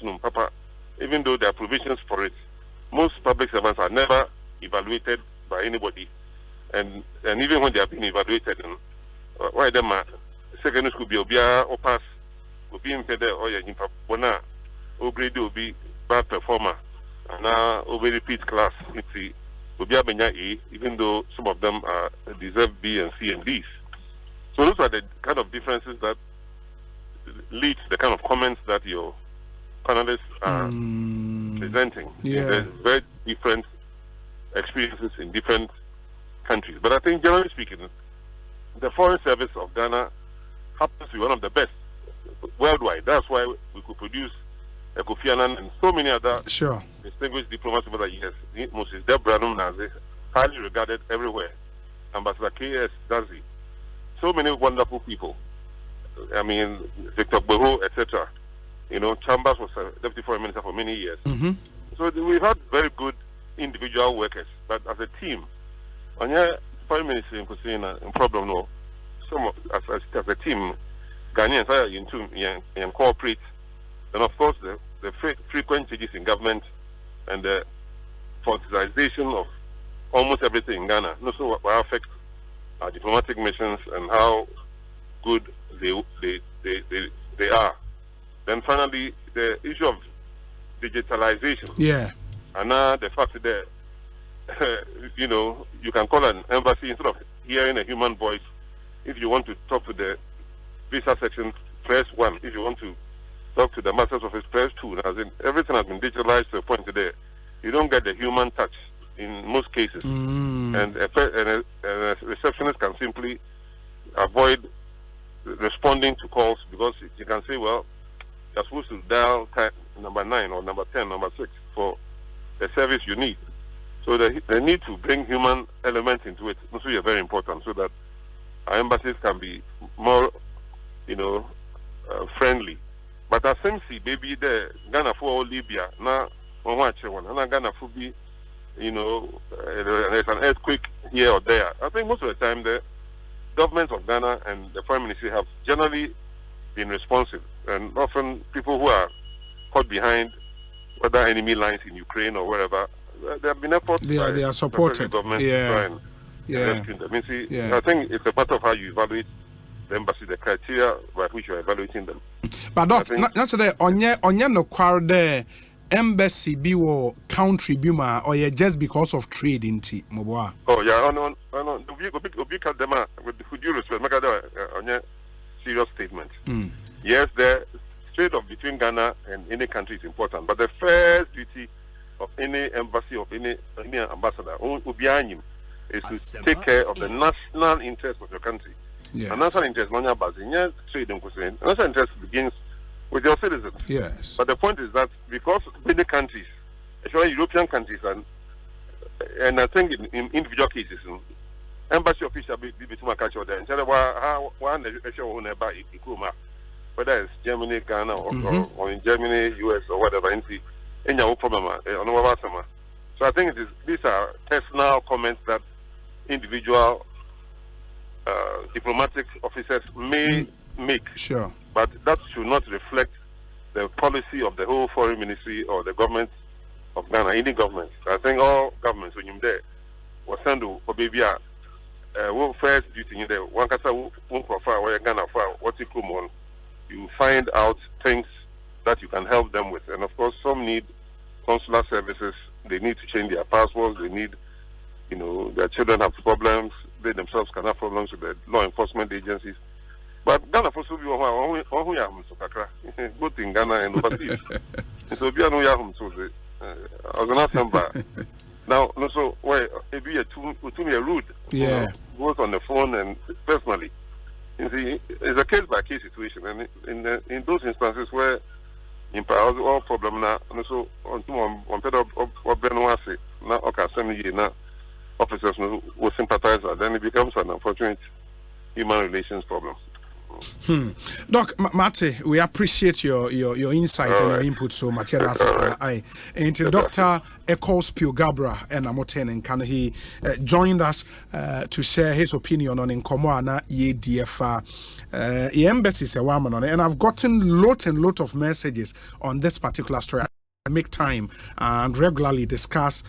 even though there are provisions for it, most public servants are never evaluated by anybody. And even when they are being evaluated, why them secondary school be obia or pass, will be impeded or ya impapona, grade will be bad performer, and now over repeat class, it's the obia benya A, even though some of them deserve B and C and D's. So those are the kind of differences that lead to the kind of comments that your panelists are presenting. Yeah. There's very different experiences in different countries. But I think, generally speaking, the foreign service of Ghana happens to be one of the best worldwide. That's why we could produce Kofi Annan and so many other distinguished diplomats over the years. Moses Debranum Nazi, highly regarded everywhere. Ambassador K.S. Dazi, so many wonderful people. I mean, Victor Boho, etc. You know, Chambers was a deputy foreign minister for many years. So we've had very good individual workers, but as a team, on your foreign minister in Kusina, problem no. Some as a team, Ghanaians are into and cooperate. And of course, the frequent changes in government and the politicization of almost everything in Ghana also will affect our diplomatic missions and how good they are. Then finally, the issue of digitalization. Yeah. And now the fact that you know, you can call an embassy instead of hearing a human voice. If you want to talk to the visa section, press 1. If you want to talk to the master's office, press 2. As in, everything has been digitalized to a point today. You don't get the human touch in most cases. And a receptionist can simply avoid responding to calls because you can say, well, you're supposed to dial number 9 or number 10, number 6 for the service you need. So the need to bring human element into it also is very important so that our embassies can be more, you know, friendly. But as MC, baby, the Ghana for Libya, now one watch one, and Ghana for be, you know, there's an earthquake here or there. I think most of the time the government of Ghana and the Prime Minister have generally been responsive, and often people who are caught behind whether enemy lines in Ukraine or wherever, there have been efforts. They are supported. The government to try and rescue them. I think it's a matter of how you evaluate the embassy, the criteria by which you are evaluating them. But Doc, not today. Onye no kwar the embassy be wo country be ma or just because of trade in tea, Moboa. Oh yeah, no. We cut them with due respect. Make a serious statement. Yes, the trade of between Ghana and any country is important, but the first duty of any embassy of any ambassador is to take care of the national interest of your country. Yeah. And national interest, trade national interest begins with your citizens. Yes. But the point is that because many countries, especially European countries, and I think in individual cases, embassy official be too much there. And whether it's Germany, Ghana, or in Germany, US, or whatever, so I think these are personal comments that individual diplomatic officers may make. Sure. But that should not reflect the policy of the whole foreign ministry or the government of Ghana, any government. I think all governments, when you're there, will send to Obibia, first duty in there, one kasa won't profile where Ghana for what you come on. You find out things that you can help them with. And of course, some need consular services. They need to change their passports. They need, their children have problems. They themselves can have problems with the law enforcement agencies. But Ghana for some both in Ghana and overseas. So be no yahum so the Asempa. Now, so why it be a rude? Yeah. Both on the phone and personally. You see, it's a case by case situation, and in those instances where in all problem now, and so on better of Benoit now okay, some year now officers will sympathize, then it becomes an unfortunate human relations problem. Doc Mate, we appreciate your insight and your input so much. And Dr. Ekos Gabra and Amoten and can he joined us to share his opinion on Nkomoana YDFA. Embassy a woman on it, and I've gotten lot of messages on this particular story. I make time and regularly discuss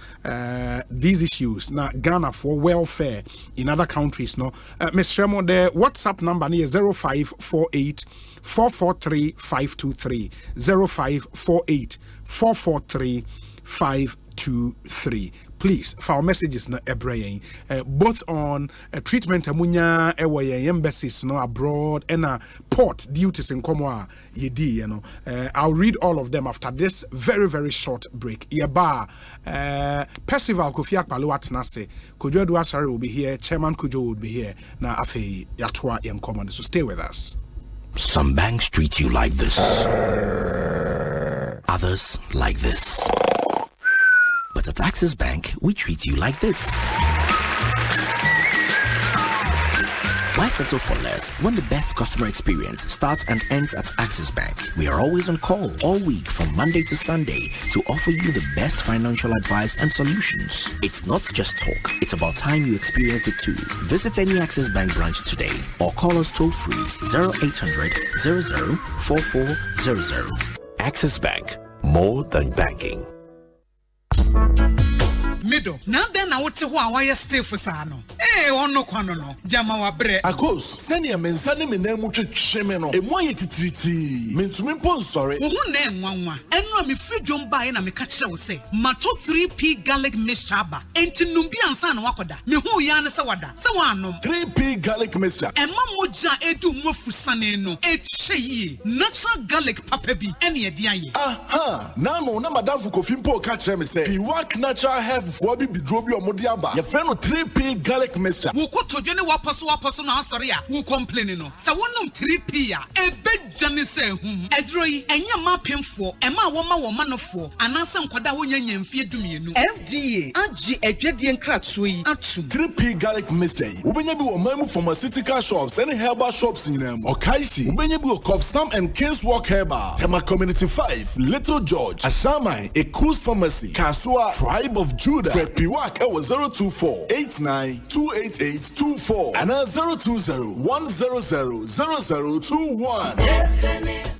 these issues now Ghana for welfare in other countries. No, Ms. Remo, the WhatsApp number is 0548 443 523 0548 443 523. Please, for our messages na ebrayin both on treatment amunya ewe embassies no abroad and port duties in Komwa yedi I'll read all of them after this very short break. Yeba Percival Kofi Akpalo atnase Kojo Duasare will be here, Chairman Kojo will be here na afi yatwa yen command, so stay with us. Some banks treat you like this, others like this. But at Access Bank, we treat you like this. Why settle for less when the best customer experience starts and ends at Access Bank? We are always on call all week from Monday to Sunday to offer you the best financial advice and solutions. It's not just talk, it's about time you experienced it too. Visit any Access Bank branch today or call us toll free 0800 00 4400. Access Bank, more than banking. Middle. Now then, I would say, why you stay for Sano? Eh, on no quano, Jama wa bre. Akos, send your men, send him in name with Shemeno, and why it triti. Mean to me, sorry. Who name one? And no, me free jump by and I me catch you say. Matok 3P garlic mixture, and Tinumbi and San Wakoda. Me who yana sawada, Sawano. 3P garlic mixture. And Mamoja edu mofu saneno, et shei, natural garlic papebi, any idea. Aha, now no, Madame Fukofimpo catch me say. He work natural have for be drobi or modiaba. Your friend 3P garlic mixture. Who could to Jenny wapasu na sorry, who complaining no. So one 3P ya, a big Jenny say Edroy, and your mapping for, and my woman of four, and answer Kwada Wunyan feed to me. FDA, AG, a Jedian Kratsui, Atsu. 3P garlic mixture. Ubenyabu or memo pharmaceutical shops, any herbal shops in them, or Kaishi, Ubenyabu of Sam and Kings Walk Herbal, Tema Community 5, Little George, Ashamai, Ekus Pharmacy, Kasua, Tribe of Judah, Piwak, 024-89-288-24, and 020-100-0021.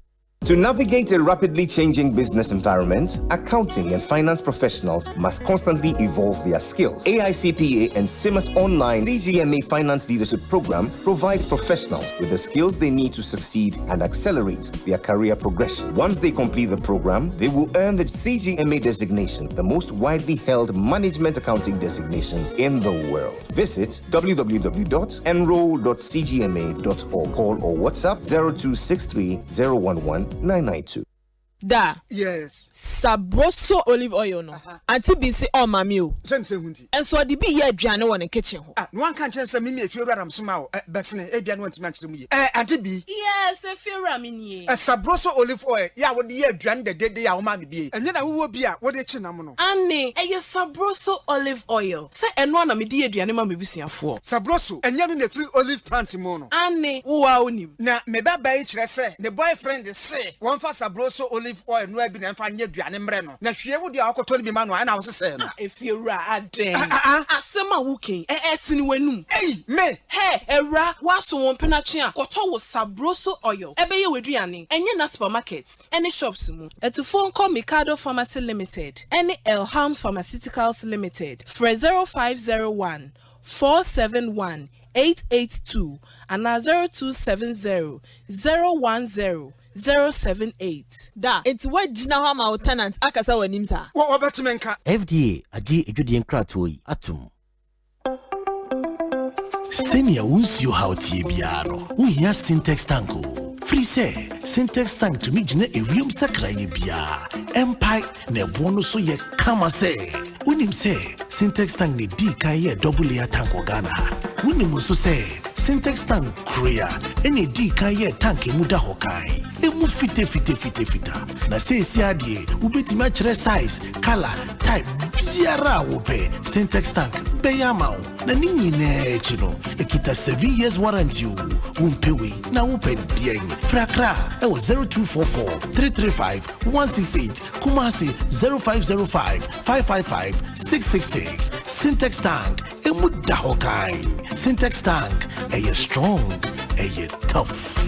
To navigate a rapidly changing business environment, accounting and finance professionals must constantly evolve their skills. AICPA and SIMA's online CGMA Finance Leadership Program provides professionals with the skills they need to succeed and accelerate their career progression. Once they complete the program, they will earn the CGMA designation, the most widely held management accounting designation in the world. Visit www.enroll.cgma.org. Call or WhatsApp 0263 011 992. Da. Yes. Sabroso olive oil no. Auntie be say oh mami o. Sense hunti. And so the be here aduane won in kitchen ho. No one can chance me if you ram soma o. Besne aduane want to match me. Auntie B. Yes, if you ram ni. Sabroso olive oil. Ya wo de aduane de ya wo ma me bi. Enye na wo bi a wo de chi na mo no. Anne, sabroso olive oil. Say eno na me de aduane ma me bisuafo. Sabroso enye no na free olive plant mo no. Anne, wo a onim. Na me baba yi kire say ne boyfriend say won fa sabroso olive olive oil no bi na mfa nye duane mre no na hwie wo dia akoto ne bi ma no na wo sese no efiewura aden asema wuken esini wenum me ewura waso won penatwe a koto wo sabroso oil ebeye weduane enye na supermarket any shops mu etufo call Mikado Pharmacy Limited any Elhams Pharmaceuticals Limited for 0501 471 882 and 0270 010 078. Da, it's what Gina Hama tenant akasa wanimsa. What betmenka? FDA aji ejudien kratoi atum. Senior won't you how tibiaro. We hear syntax tango. Free say syntax tank to me jine a real sakraye bia. Empire ne bono so ye kama say. Unim say syntax tank ni di kaye double layer tank Ghana. Unim also say syntax tank Korea any di kaye tank muda hokai. Emu fite. Na say siadie ubeti match size, color, type. Biara wope syntax tank beyamao na ninyi ne chino ekita 7 years warranty umpewe na wope dieng frakra ewo 0244 335 168 Kumasi 0505 555 666 syntax tank emuda hokai syntax tank eye strong eye tough.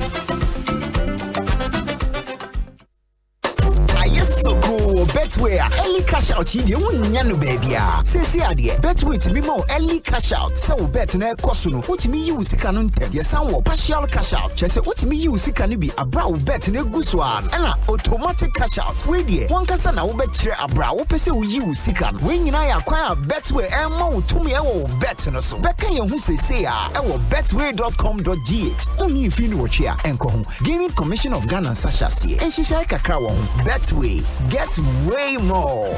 So cool, Betway, early cash out, you wouldn't know, baby. Say, idea, Betway to me more early cash out. So, bet no costume, what me use the canon tell your son will partial cash out. Just what me use the can be a brow bet no good one and an automatic cash out. Wait, dear, one can now bet a brow, person will use the can. When I acquire Betway and more to me, I will bet no so. Bet can you who say, I will betway.com.gh. Only if you know what here and come. Gaming Commission of Ghana Sasha see, and she shall kakao. Betway gets way more.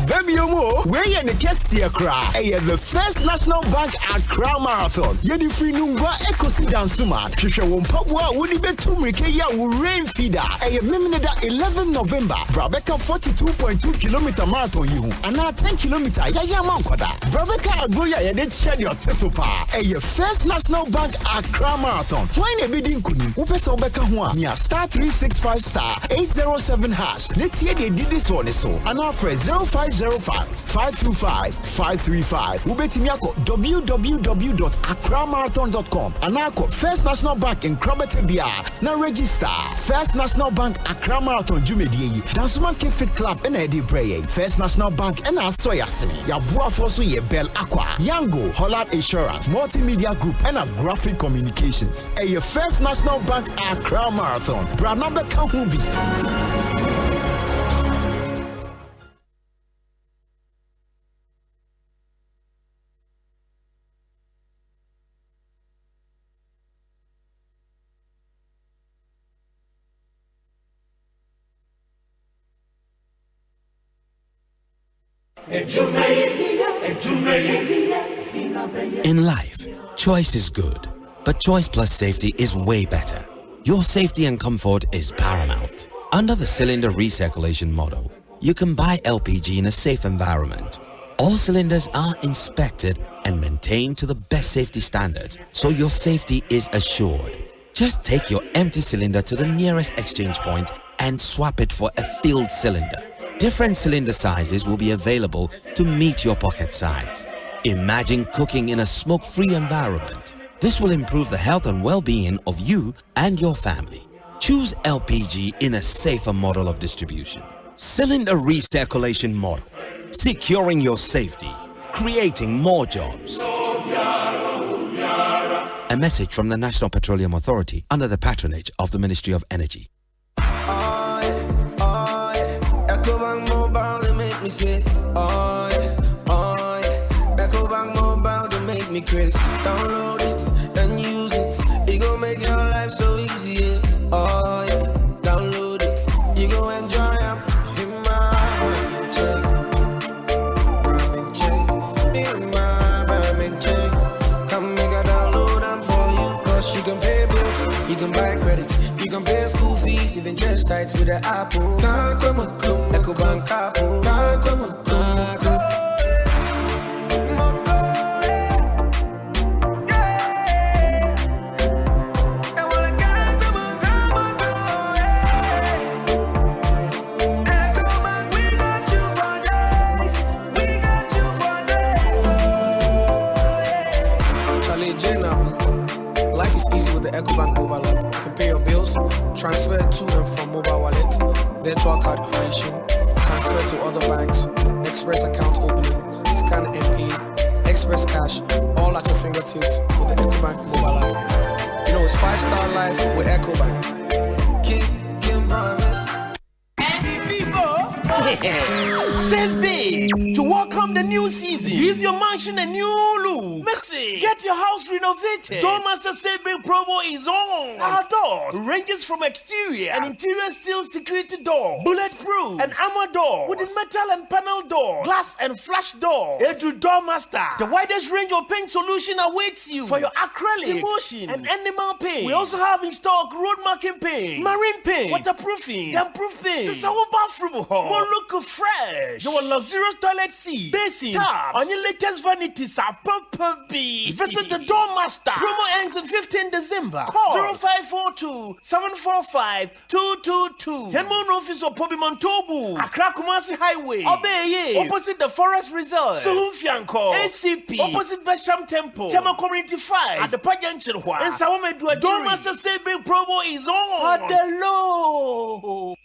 Baby Omo, where you in the Kessia cry? The First National Bank Accra Marathon. Yedi Finungwa Ekosiisen Dansuma. Shisha Wompabwa Woody Betumrikeya will rain feeder. Mimida 11 November. Brabeka 42.2 kilometer marathon you. And now 10 kilometer Yaya Mankwada. Brabeka Agoya Yede Chedio Tesopa. First National Bank Accra Marathon. Why ne bidding kuni? Upeso Beka Hua. Nia star 365 star 807 hash. Let's hear they did this one so. And our friends 0505 525 535. Ubetimiako www.accramarathon.com. Anako First National Bank in Krabete BR. Now register First National Bank Accra Marathon Jumedi. Dansuman Fit Club and Eddie Bray. First National Bank and Asoyasini. Yabua Fosu Ye Bell Aqua. Yango Holland Insurance Multimedia Group and a Graphic Communications. First National Bank Accra Marathon. Branamba Kahubi. In life, choice is good, but choice plus safety is way better. Your safety and comfort is paramount. Under the cylinder recirculation model, you can buy LPG in a safe environment. All cylinders are inspected and maintained to the best safety standards, so your safety is assured. Just take your empty cylinder to the nearest exchange point and swap it for a filled cylinder. Different cylinder sizes will be available to meet your pocket size. Imagine cooking in a smoke-free environment. This will improve the health and well-being of you and your family. Choose LPG in a safer model of distribution. Cylinder recirculation model. Securing your safety. Creating more jobs. A message from the National Petroleum Authority under the patronage of the Ministry of Energy. Me say, Ecobank Mobile to make me crazy. Download it and use it. It gon' make your life so easy. Yeah. Download it. You gon' enjoy it. In my check. Come make a download them for you. Cause you can pay bills, you can buy credit, you can pay school fees, even just tights with the Apple. Ecobank Apple. Life is easy with the EcoBank mobile app. You can pay your bills, transfer to and from mobile wallet, virtual card creation, transfer to other banks, express account opening, scan and pay, express cash, all at your fingertips with the EcoBank mobile app. You know, it's 5-star life with EcoBank. Kim promise. Save big to welcome the new season. Give your mansion a new look. Messi, get your house renovated. Doormaster Save Big promo is on. Our doors ranges from exterior and interior steel security door, bulletproof and armor door, wooden metal and panel door, glass and flash door. Edu Doormaster, the widest range of paint solution awaits you for your acrylic, emulsion, and animal paint. We also have in stock road marking paint, marine paint, waterproofing, damp-proof paint, Sisawo bathroom hall, more look fresh. Your luxurious toilet seat, basin, taps, on your latest vanities are purple B. Visit the Doormaster. Promo ends on 15 December. Call 0542-745-222. Henmon office of Pobimon Tobu, Accra Kumasi Highway, Obeye, opposite the Forest Reserve, Sulumfianco, ACP, opposite Besham Temple, Tema Community 5, at the Pajanchen Hua, and Sawamedua. Doormaster Say Big promo is on. Hello.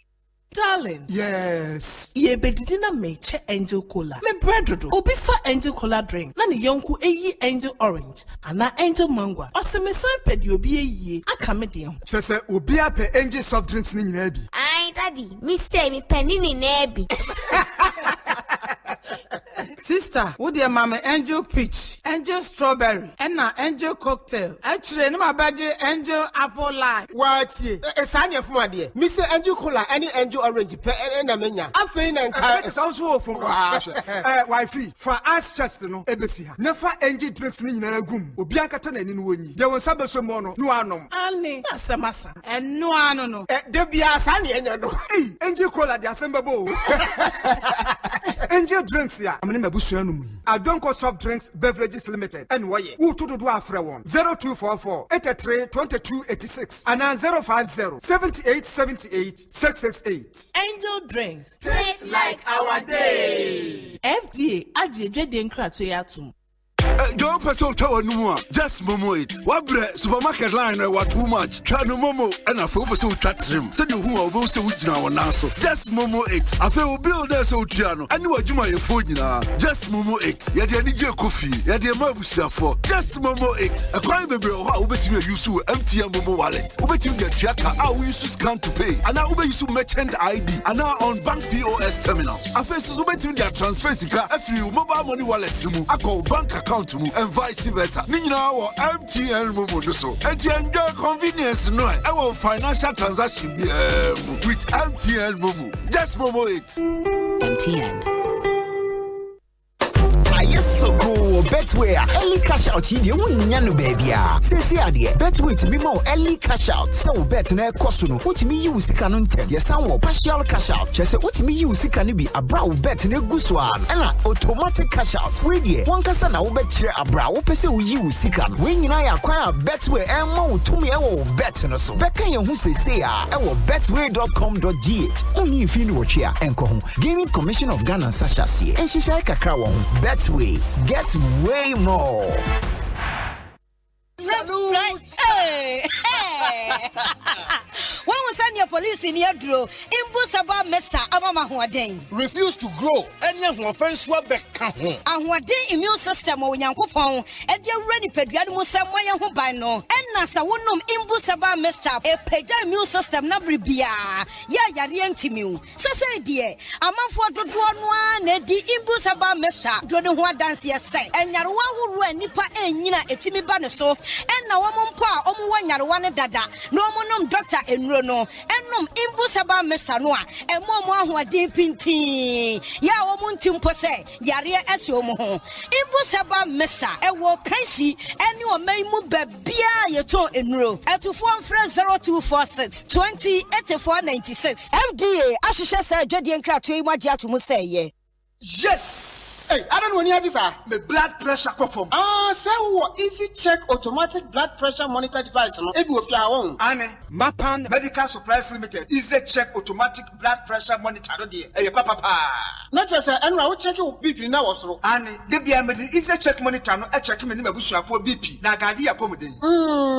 Darling. Yes. Ye bedina me che angel cola. Me bread do. Obi fa angel cola drink. Na ne yonku eyi angel orange. Ana angel mango. Ose me san pedi obi eyi. Aka me de ho. Sese obi ape angel soft drinks ni nyina bi. Ai daddy, me say me penny ni na bi. Sister, wo de mama angel peach, angel strawberry, and na angel cocktail. Actually, no my badge angel apple lime. What ye? Esanya from ade. Me say angel cola any angel orange pe na menya. Afei na nka. It sounds so from wifey. For us just no ebesi ha. Never angel drinks ni nyina gum. Obi ankata na ni no wonyi. De won sabeso mo no anom. Ani, asamasa. En no ano no. De bia sa na enya no. Angel cola de Asempa bo. Angel drinks ya. I don't call soft drinks beverages limited. And why? Who to do after one 0244 83 22 86 and 050 78 78 668. Angel drinks taste like our day. FDA ajeje den krato yatum. Don't pass out our number. Just momo it. What bread supermarket line what too much. Try no momo and I feel so chat him. Said you who are both so which now now so. Just momo it. I feel build there so Tiano. I know what you my phone now. Just momo it. Ya the DJ coffee. Ya the mabusia for. Just momo it. A crime baby how bet you use MTN momo wallet. Bet you get tracker how we use to scan to pay. And now we use to merchant ID. And now on bank POS terminals. I face so bet you their transfer car every mobile money wallet. I call bank account and vice versa. Nina our MTN Momo so. And you enjoy convenience no. Our financial transaction with MTN Momo. Just Momo it. MTN. Yes, so cool. Betway, early cash out. You won't know, baby. Say, idea. Betway to me more early cash out. So bet no cost no. What me use canon 10. Yes, some partial cash out. Just what me use can be a brow bet no guswan. And automatic cash out. Wait ye. One casa now bet a brow. Pese we use can. When I acquire Betway and more to me, I will bet no so. Becca who say I will betway.com.gh. Only if you know what here and come. Gaming Commission of Ghana Sasha see. And she shall kakao. Betway gets way more. Salute! Hey! When we send your police in your draw, Imbusaba Mesa Abama Huaden. Refuse to grow. Any offense will be count. And what day immune system or Yankopon, and you're ready for Diamu somewhere who by no. And Nasa wonum Imbusaba Mesa, a page immune system nabribia. Ya Timu. Sasa dear, a month for the one, the Imbusaba Mesa, do the one dance yes, and Yarwa who run Nipa and Yina etimi banaso. And now one pa one dada no monum doctor and rono and num imbusaba mesanoa and more who are deep pinti ya womuntim pose yare esomo ho imbusaba mesa e wo kansi ene o maimu babia yeto enro etufo mfre 0246 208496 FDA ahihye say dwede nkrato yi magye atomu say ye. Yes. Hey, I don't know any of this. My blood pressure perform. Say what easy check automatic blood pressure monitor device. No, ebi ofi awon. Ane, Mapan Medical Supplies Limited. Easy check automatic blood pressure monitor. No dey. Hey, papa. Not just anyway, we check your BP now also. Ane, dey be am the easy check monitor. No, check me ni mabusu for BP. Na gadi ya pomuden.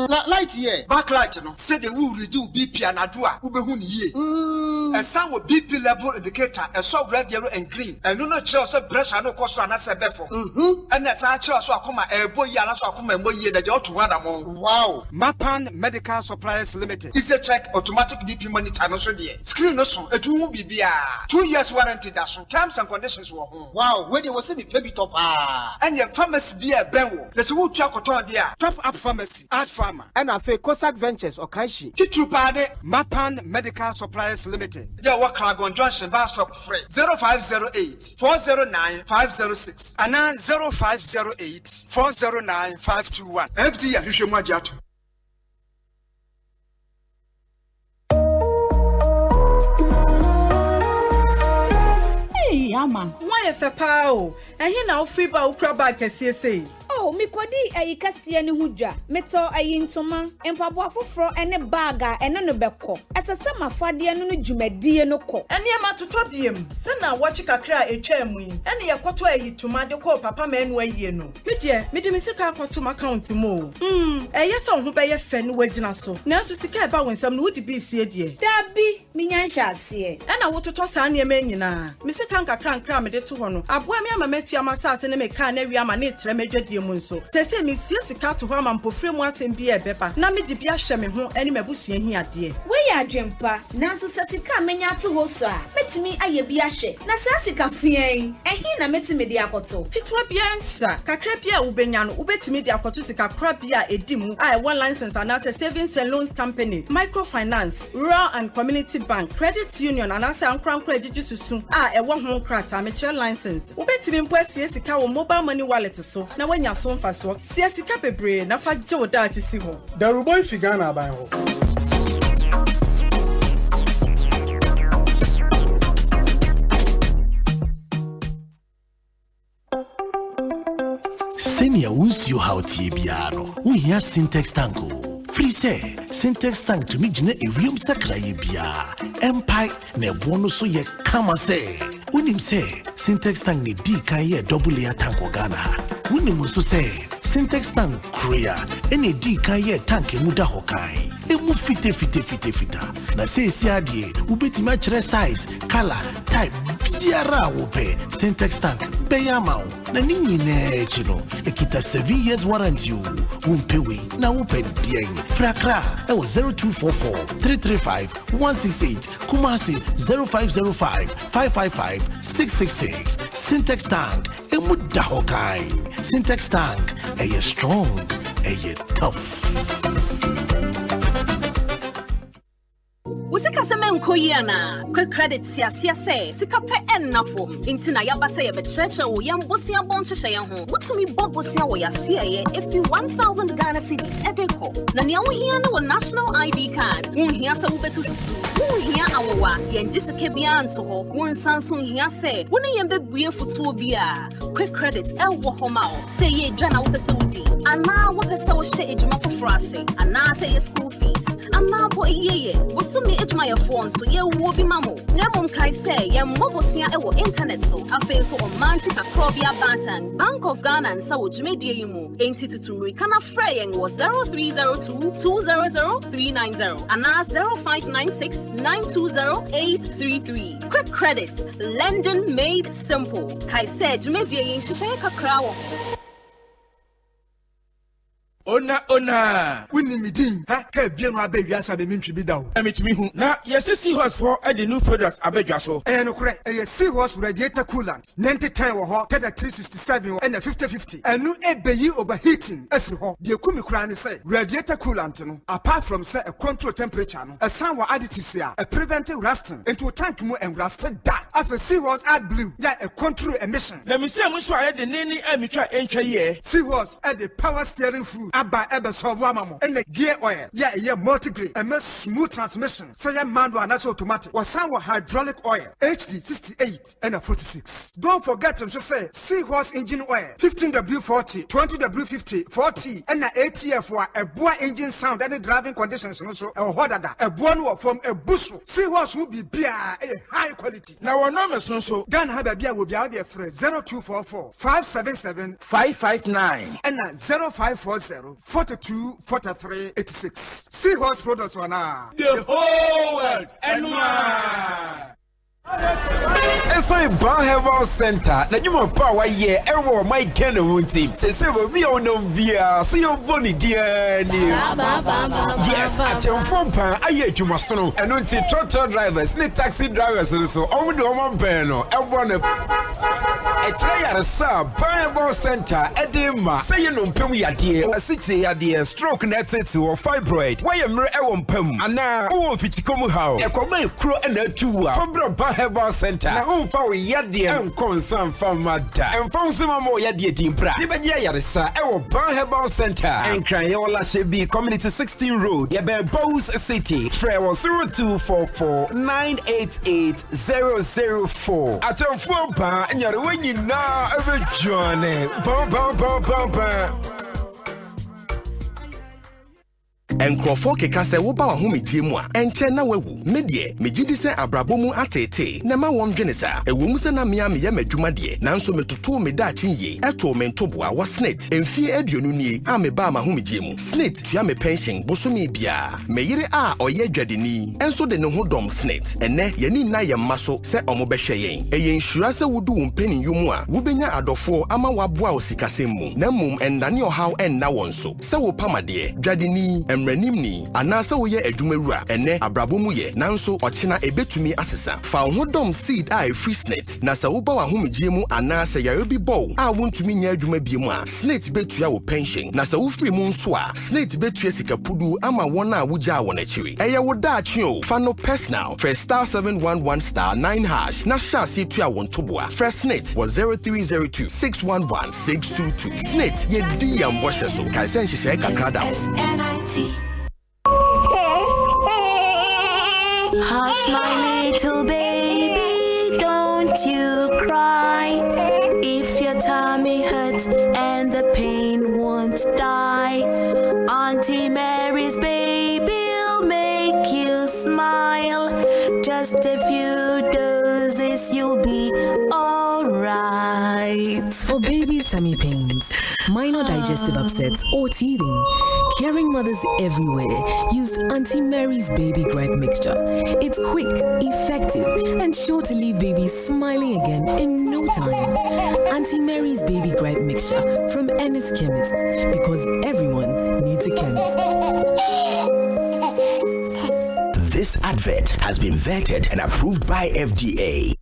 Na light here. Backlight no. Say they will reduce BP and adua. Ube hu ni ye. A sound with BP level indicator. A soft red, yellow, and green. And no chance of brush and no cost and that's a before. And that's our chance to come a boy, and so come and boy that you ought to run among. Wow. Mapan Medical Supplies Limited. Is a check automatic BP monitor no so dear. Screen no so. It won't be 2 years warranty. That's so terms and conditions were home. Wow. Where they was in the baby top. And your pharmacy be a benwo. There's a wood chocolate there. Top up pharmacy. Art farmer. And a fake Cossack Ventures or Kaishi. Kitrupade. Mapan Medical Supplies Limited. Your work on Junction Bar Stop Freight 0508 409 506 and 0508 409 521. FD Hishemajatu. Hey, Yama. Why if a pow? And he now free by Ukra bag as say. Oh, mi kwadi ayi kase ne hudwa. Meto ayi ntoma, empabo afoforo ene baga ene no beko. Asase mafade no no dwumadie no ko. Ene ma totobiem. Se na wachi kakra etwa mu yi. Ene ye kwoto ayi toma de ko papa manu ayi no. Me de me sika akwoto account mo. Eye se ho be ye fe no wagina so. Na so sika e ba wonsam no wodi bi sie de. Dabi, minya nhase. Ena wototo sa ne ma nyina. Me sika nkakra me de to ho no. Aboa me ama mati amasase ne me ka na wi ama ne tre medwadie mu nso. Sese mi sika to ho ama mpofre mu asem bi e beba. Na me de bia hye me ho ene mabusua hi ade. We ya adwempa. Nanso sika menya to ho so a. Metimi aye bia hye. Na sika fian. Ehi na metimi de akoto. Fitwa bia nsa. Kakra bia ubenya no ubetimi de akoto sika kra bia edimu. A one license and as a savings and loans company, microfinance, rural and community bank, credit union and as an credit susu. A one home crata mature license. Ubetimi mpo sika wo mobile money wallet so. Na when ya so mfa so. Sika bebre na fa je oda ati si ho. Daruboy figa na ban ho. Senior won't you how Tibiano. We hear Syntax Tango. Free say, Syntax Tank to me jine a real sakraye bia. Empire ne bono so ye kama say. When him say, Syntax Tank ni di kan ye double layer tank Ghana. When him also say, Syntax Tank Korea, any di kan ye tank muda hokai. Emu fite. Na say si adie, ubeti match size, color, type, biara wope. Syntax Tank, payamau. Na nini ne chino, ekita 7 years warranty you. Wumpewe, na wope dieng. Frakra, ewo 0244 335 168. Kumasi 0505 555 666. Syntax Tank, emu dahokai. Syntax Tank, eye strong, eye tough. Usika seme nkoyiana quick credit siasia say sika pe ennafo intina yaba say ye becheche wo yam bosia bonhye ye ho wutumi bobosia wo yasia ye if you 1000 Ghana cedis edeko na ne wohia na wo national ID card wohia sa wubetu susu wohia awowa ye ngisike bia anto ho wonsanso hia say woni ye bebue futuo bia quick credit wo ho ma o say ye dwa na wo pese wudi ana wo pese wo hye edwuma foforo ase ana say ye school fees ana bo ye wosumi edwuma ye phone so ye wo bi mamo na mom kai say ye mobosua e wo internet so afen so romantic akrobia bantan Bank of Ghana and sa wo dwumedie yi mu enti tutumri kana frey yen wo 0302 200 390 ana 0596 920 833 quick credit lending made simple kai say dwumedie yi hyehyɛ kakra wo Ona wini midin ha ka bienu abedwa sa be mentwi bi dawo emitimi hu na yesi seahorse for the new products abedwa so no kure seahorse radiator coolant 9010 wo ho 367 and 5050 enu ebeyi overheating afri ho de kumi kura ne say radiator coolant no apart from say a control temperature no a san wa additives a prevent rusting into tank mu and rusted da After Seahorse add blue, yeah, a control emission. Let me say, I'm sorry, the name and try entry here. Seahorse add the power steering fluid, Abba Solvamamo, and the gear oil, yeah, multi-grade, and most smooth transmission. So yeah, manual and that's automatic. Was some hydraulic oil, HD 68 and a 46. Don't forget to say Seahorse engine oil, 15W40, 20W50, 40, and a ATF for a boa engine sound and the driving conditions also a hodada, a one from a bushel. Seahorse will be beer a high quality. Now our numbers also Gun have a beer will be out there for 0244 577 559 and 0540 42 43 86. Seahorse products one the whole world and one. Esai Ban Herbal Center, na juma power ye ewo my Ken team. Say we on via see your boni diani. Yes, at your phone pan aye juma sono. And unti tractor drivers, ni taxi drivers so owo do omo ben no. Ewo Etraya sa Ban Herbal Center edema. Say you no mpem yade. Asiti yade stroke net or fibroid. Why emre ewo mpem. Ana o fitikomu how. Ekoma ekro na tuwa. From Ban Herbal Center. Na umfa we yade en concern from mada. En fonsima mo yade dimpra. Ni beje yaresa ewo Ban Herbal Center. En Krayola Shebi Community 16 Road. Yebe Bonsu City. Frewo 0244 988 004. Atomfo ba nyare wenyi na ebe journey. Ba. Enkrofo keka se wo ba wa homegye mu a enche na wawu medie megidi se abrabomu atete na ma won dwene sa ewomu se na mea me madwuma de nanso metoto me da chinye eto me ntoboa wa snit emfie aduonu nie a me ba ma homegye mu snit tua me pension bosomi bia me yire a oye dwadeni enso de ne ho dom snit ene yani na ye maso se omo behwe yen eye nhura se wudu wo mpani yomu a wo benya adofo ama waboa osikasem mu na mum endane ohaw enna wonso se wo pamade dwadeni Nimni anasa wo ye adwumawura ene abrabomu ye nanso ochina ebetumi asesa fa ho dom seed a free snit na sa wo ba wa homegye mu anasa yare bi bow a wontumi nya adwuma bi mu a snit betua wo pension na sa wo free mu nso a snit betua sikapudu ama wona a wogya won akiri eye wo daachi o fa no personal press *711*9# na sha se tua won toboa fresh snit was 0302 611 622 snit ye di amboshe so kai sen hye kakra da Hush, my little baby, don't you cry. If your tummy hurts and the pain won't die, Auntie Mary's baby'll make you smile. Just a few doses, you'll be alright. For babies' tummy pains, minor digestive upsets or teething, caring mothers everywhere use Auntie Mary's Baby Gripe Mixture. It's quick, effective, and sure to leave babies smiling again in no time. Auntie Mary's Baby Gripe Mixture from Ennis Chemists, because everyone needs a chemist. This advert has been vetted and approved by FDA.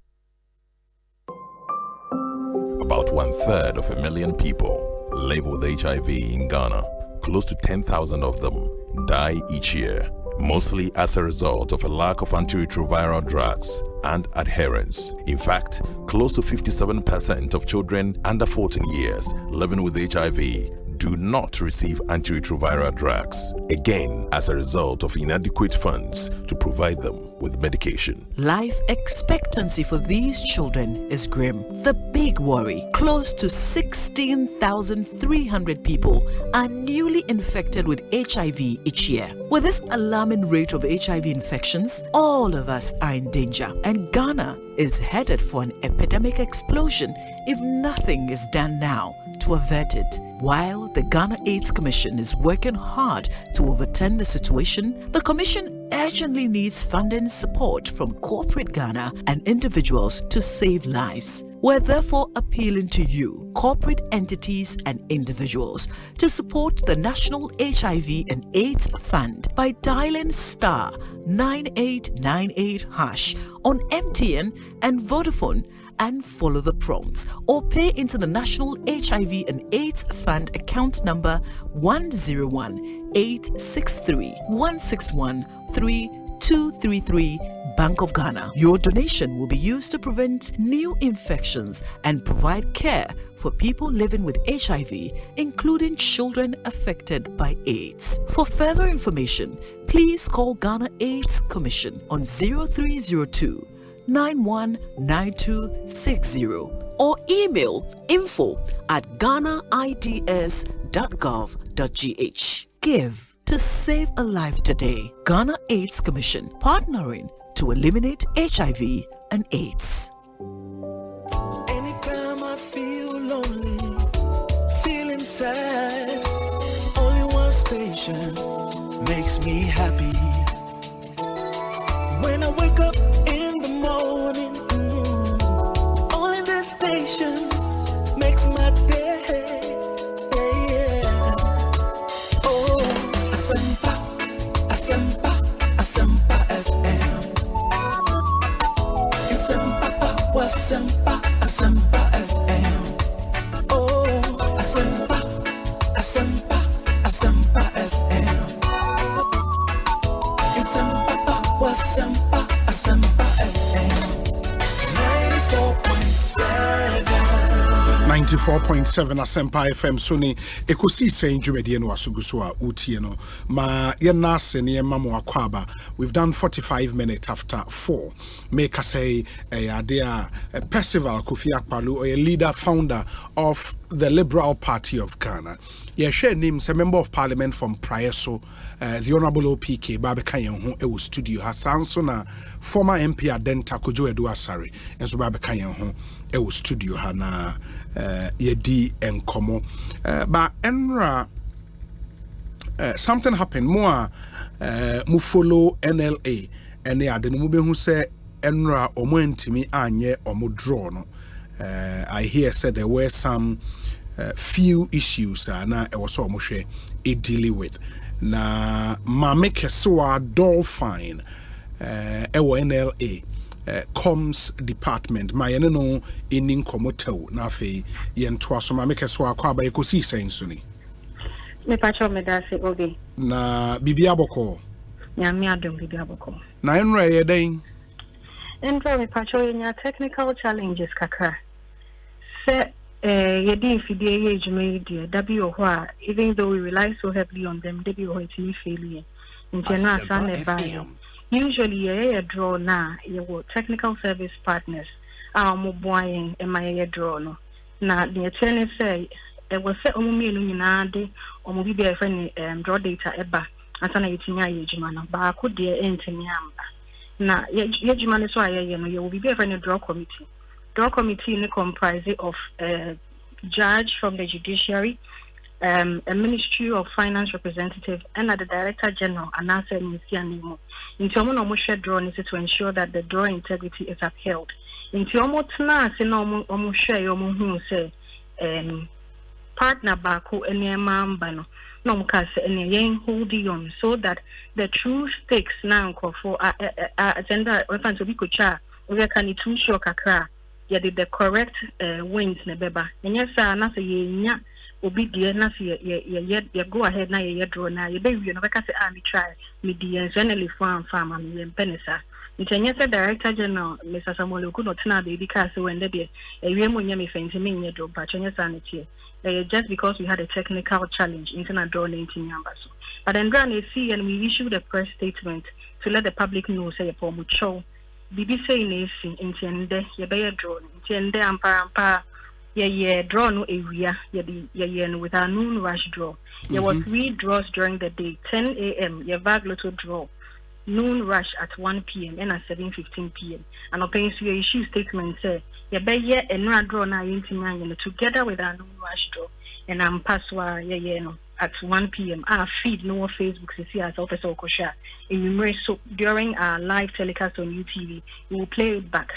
About 1/3 of a million people live with HIV in Ghana. Close to 10,000 of them die each year, mostly as a result of a lack of antiretroviral drugs and adherence. In fact, close to 57% of children under 14 years living with HIV do not receive antiretroviral drugs, again as a result of inadequate funds to provide them with medication. Life expectancy for these children is grim. The big worry, close to 16,300 people are newly infected with HIV each year. With this alarming rate of HIV infections, all of us are in danger, and Ghana is headed for an epidemic explosion if nothing is done now to avert it. While the Ghana AIDS Commission is working hard to overturn the situation, the Commission urgently needs funding support from corporate Ghana and individuals to save lives. We're therefore appealing to you, corporate entities and individuals, to support the National HIV and AIDS Fund by dialing *9898# on MTN and Vodafone and follow the prompts, or pay into the National HIV and AIDS Fund account number 101-863-161-3233 Bank of Ghana. Your donation will be used to prevent new infections and provide care for people living with HIV, including children affected by AIDS. For further information, please call Ghana AIDS Commission on 0302 919260 or email info@ghanaids.gov.gh. Give to save a life today. Ghana AIDS Commission, partnering to eliminate HIV and AIDS. Anytime I feel lonely, feeling sad, only one station makes me happy. When I wake up in the morning, only this station makes my day. Yeah. Oh, Asempa, Asempa, Asempa FM. Asempa, Asempa, Asempa FM. Oh, Asempa, Asempa, Asempa FM. Asempa, Asempa FM. 94.7 Asempa FM Sony Ekosiise On Asempa no asuguso a utie no ma yena sene mama Kwaba. We've done 45 minutes after 4. Make us say a Percival Kofi Akpaloo, a leader founder of the Liberal Party of Ghana. Yeah, share names a member of parliament from Praeso, the Honorable OPK Babekayen who e studio Hasanso na former MP Adenta Kojo Edu Asare and so Babekayen who e studio hana yedi enkomo but enra something happened more mu follow NLA and ya de no be hu say enra omo ntimi anye omo draw no I hear said there were some few issues na e was almost share dealing with na ma make so dolphin NLA comms department my no in komotel na fe yen to so ma make so akwa ba Ekosiise nsoni me pacho me da se obi na bibia boko nyame adom bibia boko na enra ye den enra me pacho nya technical challenges kakra se yedi fidie ye jumeli dia dabi o ho even though we rely so heavily on them dabi o it failure internal Asante by usually a draw na your technical service partners mo boyen e my draw no na the attorney say e was say omo mienu nyina de omo bi be friend draw data eba asana yetinya ye juma no ba ko de entimi amba na ye juma ne so aye no ye will be friend draw committee. Draw committee is comprised of a judge from the judiciary, a Ministry of Finance representative, and the Director General, and also Nemo. In terms of draw is to ensure that the draw integrity is upheld. In terms of partner baku and no holding on so that the true stakes now for agenda weapons to be kucha we can too sure kakra ya did the correct wins ne beba and yes na say ye obi die na say ye go ahead na ye draw na ye be we no beka say me try me die generally farm me penisa ntenye say Director General Mr. Samuel Okuno tena be because when dey ewie mo nya me fenti me nye draw pa chenye sanity just because we had a technical challenge internet draw 19 numbers but then grant see and we issued a press statement to let the public know say for mu show BBC nation intende ye be draw intende ampa ye draw no area ye no with a noon rush draw there was 3 draws during the day 10 a.m. ye bag lotto draw noon rush at 1 p.m. and at 7:15 p.m. and open so ye issue statement say ye be ye enra draw na yintinya together with a noon rush draw and passwa ye no at 1 p.m. Our feed no Facebook to see as Officer Okosha. So during our live telecast on UTV, we will play it back.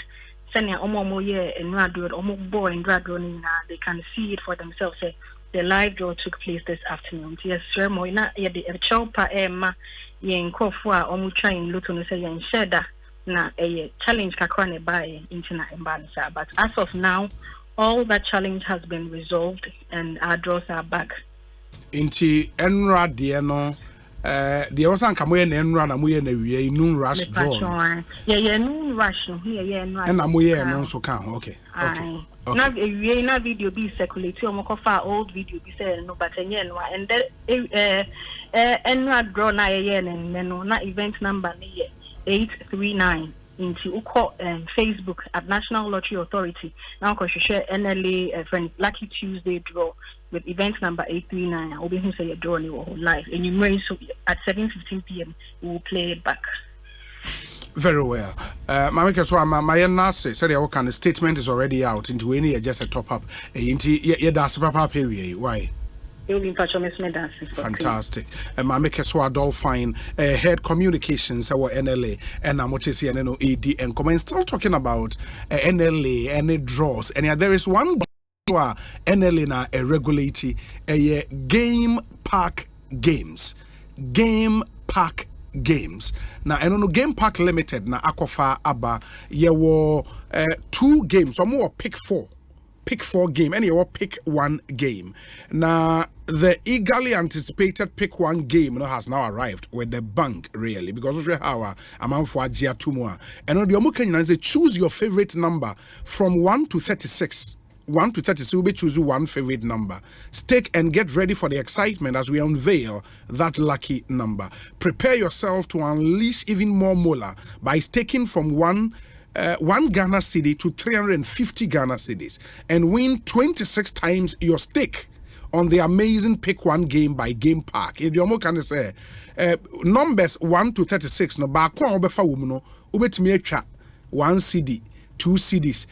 Sending omo ye and radio omo boy and radio they can see it for themselves. Say the live draw took place this afternoon. Yes, sir. Mo ina ye the chopa ema ye nkofwa omo trying luto no say ye sheda na a challenge kakra ne by internet embansa. But as of now, all that challenge has been resolved and our draws are back. Inti enra de no the was an kamoye na enra na moye na wie noon rush draw. Yeah, noon rush no. Yeah, and na moye no so kan. Okay. Okay. Na wie na video be circulate o mo fa old video be say no but enye no and enra draw na ye no na event number ni 839 into Facebook at National Lottery Authority. Now ko share NLA friend Lucky Tuesday draw with event number 839. Obi who say your draw ni live and you so at 7:15 p.m. we will play it back. Very well. Mamike so my nurse said your kind of statement is already out into any just a top up. Into that's papa period. Why? Fantastic. Mamike so Dolphine head communications our NLA and I'm what you see and AD and comment still talking about NLA and it draws and there is one NLA na regulate a game park games. Now, I don't know Game Park Limited na akofa aba ye wo 2 games or more pick 4 game and you pick 1 game. Now the eagerly anticipated pick 1 game has now arrived with the bank really because of how amount for Ajia 2 more and on the omukan say choose your favorite number from 1 to 36. 1 to 30, we choose one favorite number. Stake and get ready for the excitement as we unveil that lucky number. Prepare yourself to unleash even more mola by staking from one Ghana cedi to 350 Ghana cedis and win 26 times your stake on the amazing pick 1 game by Game Park. If you can say numbers 1 to 36 no ba kwa obefa wo mu no obetimi atwa 1 cedi 2 cedis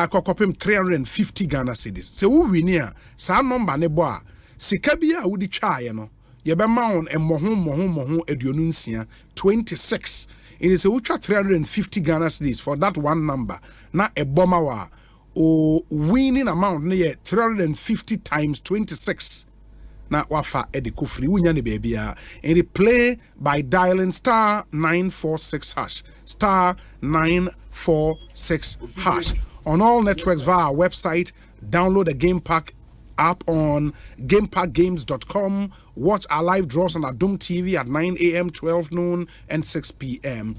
kokopem 350 Ghana cedis se wo wini a sa number ne bo a sika bia a wodi twaaye no ye be ma on emoho aduonu nsia 26 it is a ultra 350 Ghana cedis for that one number na eboma wa o winning amount ne 350 times 26 na wafa ediko free wunya ne bebia and they play by dialing star 946 hash star 946 hash on all networks via our website. Download the Game Park app on gameparkgames.com. Watch our live draws on Adum TV at 9 a.m., 12 noon, and 6 p.m.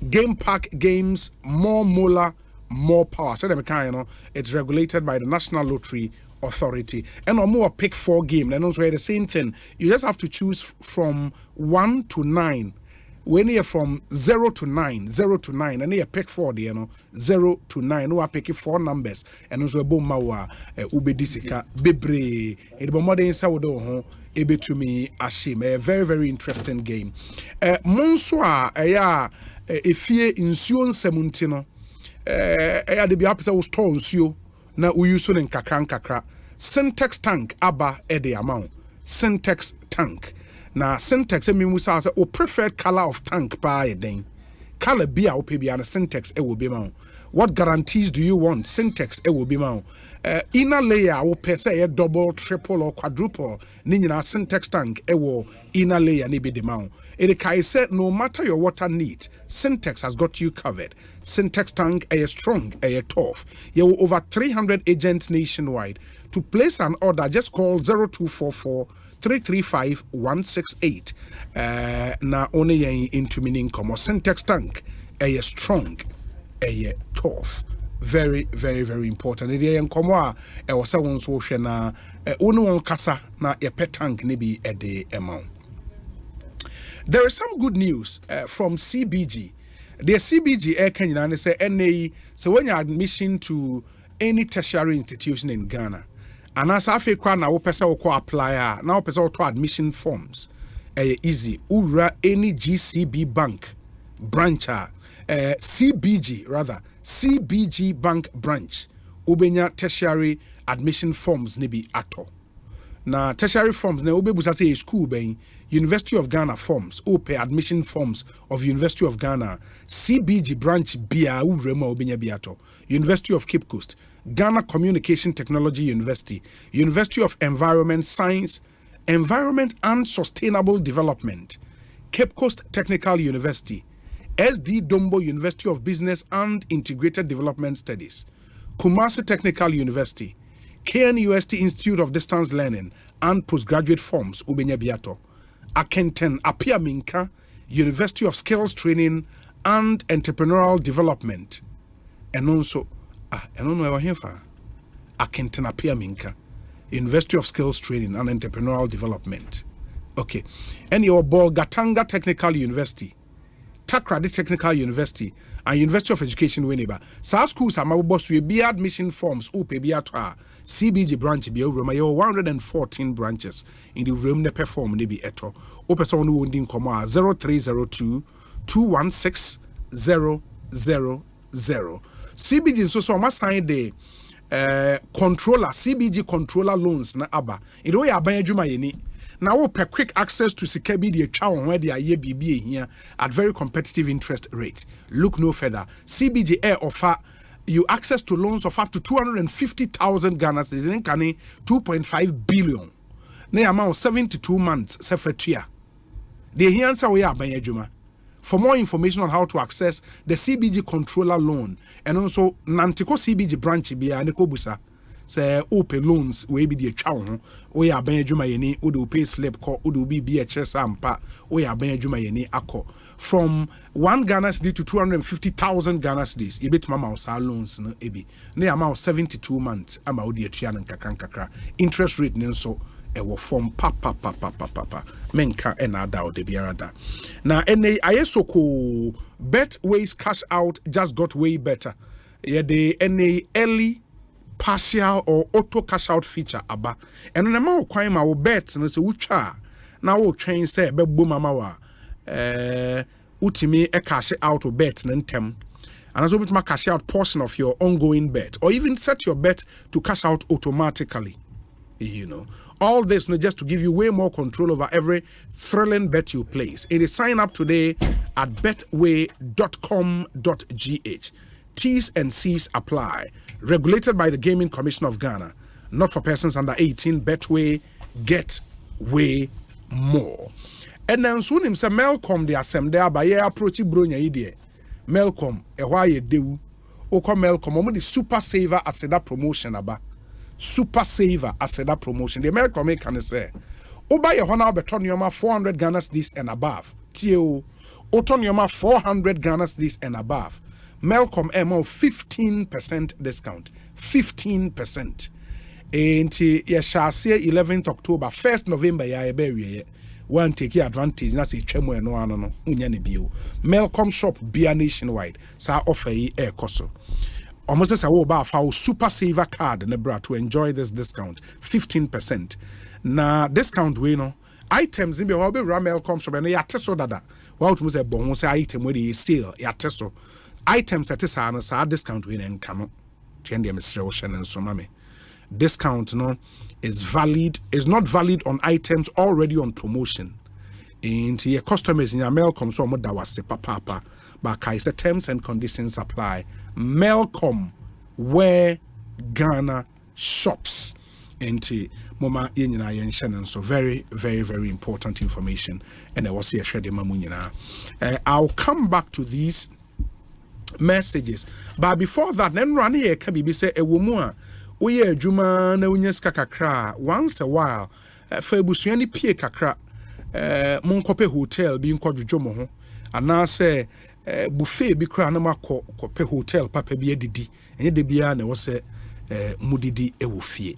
Game Park Games, more mola, more power. So it's regulated by the National Lottery Authority. And on more pick 4 game, and also the same thing. You just have to choose from 1 to 9. When you're from 0 to 9, and you pick 4, 0 to 9, you are picking 4 numbers, and also a bomawa, ubedisika, bebre, it bomode in Saudo, ebe to me, ashim, a very, very interesting game. Monswa, if ye insuon semuntino, de be up was tones you, na uyusun in kakra, Syntax tank, abba, ede amount, Syntax tank. Na syntax mean we say o preferred color of tank pa den color bia o pe bia na syntax e will be ma. What guarantees do you want? Syntax e will be ma. Inner layer o pe say double, triple or quadruple ni nyina syntax tank e will inner layer ni be the ma. It kai said no matter your water need, Syntax has got you covered. Syntax tank is strong, tough. You have over 300 agents nationwide. To place an order, just call 0244 335 168. Na only into meaning come Syntax tank strong, tough. Very, very, very important. It is come was someone so na ono kasa na pet tank nibi at the amount. There is some good news from CBG. The CBG Air Kenya say NA. So when you admission to any tertiary institution in Ghana, and as I feel na wo pesa wo apply now pesa to admission forms. Easy. Ura any GCB bank branch CBG rather CBG bank branch. Ubenya tertiary admission forms nibi ato. Na tertiary forms na obebusa say school ben University of Ghana forms pay admission forms of University of Ghana CBG branch bia urema obenya biato. University of Cape Coast, Ghana Communication Technology University, University of Environment Science, Environment and Sustainable Development, Cape Coast Technical University, SD Dombo University of Business and Integrated Development Studies, Kumasi Technical University, KNUST Institute of Distance Learning and Postgraduate Forms ubenya biato. Akenten Apia Minka, University of Skills Training and Entrepreneurial Development. And also, I don't know here for Akenten Apia Minka, University of Skills Training and Entrepreneurial Development. Okay. And your Bolgatanga Technical University, Takrady Technical University, and University of Education Winneba. South schools are my boss will be admission forms upe be at CBG branch be over my 114 branches in the room ne perform ne be eto. Open someone who wouldn't come 0302 216 000. CBG so must sign the controller CBG controller loans na aba. In the way aban adwuma yeni. Now, per quick access to Sikebi the account where they are BBA here at very competitive interest rates. Look no further. CBG Air offer you access to loans of up to 250,000 Ghana cedis in 2.5 billion. Ne amount 72 months sefetia. The here answer we are Banyajuma. For more information on how to access the CBG controller loan and also Nantiko CBG branch be Anikobusa. Say open loans we be the chow we are Benjuma yeni udu pay slip ko udu be Asempa we are Benjuma yeni ako from 1 Ghana cedi to 250,000 Ghana cedis you bit mama sa loans no ebi ne amount 72 months ama odi atua nan kakra interest rate ne so e wo form papa menka enada o de biarada na ene ayesoko bet ways cash out just got way better yeah the ene early partial or auto cash out feature aba and na ma kwan ma wo bet no se wutwa na wo twen se be bo mama wa utimi e cash out or bet na ntem and also bit ma cash out portion of your ongoing bet or even set your bet to cash out automatically, you know. All this not just to give you way more control over every thrilling bet you place. It is sign up today at betway.com.gh. T's and C's apply. Regulated by the Gaming Commission of Ghana. Not for persons under 18. Betway, get way more. And then soon himself Malcolm the Asem there by approach bronya idea. Malcolm, a why do Oko Malcolm, the super saver aseda promotion aba. Super saver aseda promotion. The Malcolm can say, Oba your honor betonioma 400 Ghana cedis and above. Tio Otonioma 400 Ghana cedis and above. Malcolm MO 15% discount. 15%. And ye shall say 11th October, 1st November, ya bury one take advantage. That's a chemo no ano unyane bio. Malcolm shop beer nationwide. Sa offer ye air coso. Almost as a woba for super saver card in the bra to enjoy this discount. 15%. Na discount we no items in be Malcolm shop and ya teso dada. What was a bon say item where they sale ya teso. Items at this are discount win and cannot change the administration and so mame. Discount no is not valid on items already on promotion. Into your customers in your Malcolm so much that was papa. But I say terms and conditions apply. Malcolm where Ghana shops. Into Moma Yenina Yen so very, very, very important information. And I was here share the mamunina. I'll come back to these messages, but before that then run here can be say a woman we juma na unyeska kakra once a while for busuani pie kakra monkope hotel bi nkwadwojo mo ho ana say buffet bi kra na makope hotel papa bi adidi enye de bia na wo say mudidi e wo fie.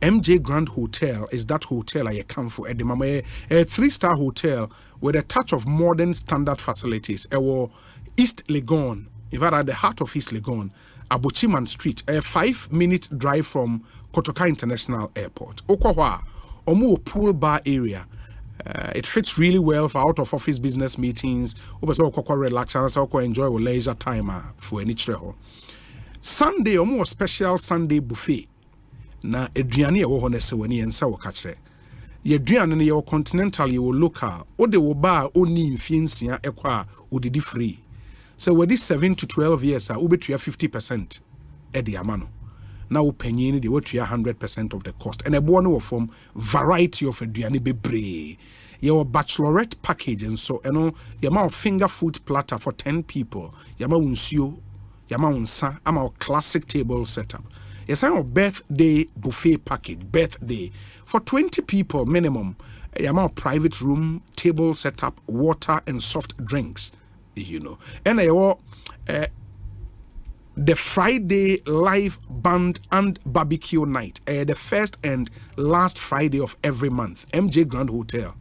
MJ Grand Hotel is that hotel I come for at the mama a 3-star hotel with a touch of modern standard facilities. East Legon, in fact at the heart of East Legon, Abochiman Street, a 5-minute drive from Kotoka International Airport. Okwa, Omu pool bar area. It fits really well for out of office business meetings. Okwa relax and Okwa enjoy a leisure time for any treho. Sunday, Omu special Sunday buffet. Na eduane e wo ho na se wani ensa wo ka kire ye eduane ne ye continental ye wo local o de wo ba oni mfiensia ekwa odidi free so we 7 to 12 years a ubetua 50% e de amano na wo panyin de wotua 100% of the cost and ebo no wo from variety of eduane bebre your bachelorette package and so eno your ma finger food platter for 10 people your ma unsuo your ma unsa ama classic table setup. Yes, our birthday buffet package, birthday for 20 people minimum. a amount private room, table setup, water and soft drinks, you know. And the Friday live band and barbecue night, the first and last Friday of every month. MJ Grand Hotel,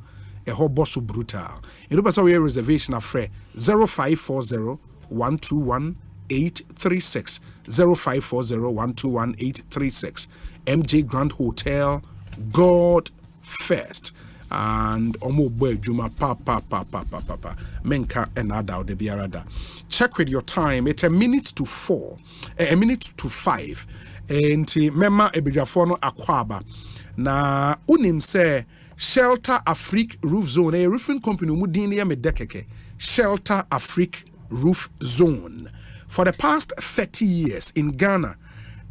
a whole Bonsu brutal. You know, so we have reservation of 0540 121 836 0540 121 836. MJ Grand Hotel, God first. And omo boy juma pa menka enada de biarada. Check with your time. It's 1 minute to 4, 1 minute to 5. And mema ebijafono akwaba na unim se Shelter Afrique Roof Zone, a roofing company mudini ya medekeke. Shelter Afrique Roof Zone. For the past 30 years in Ghana,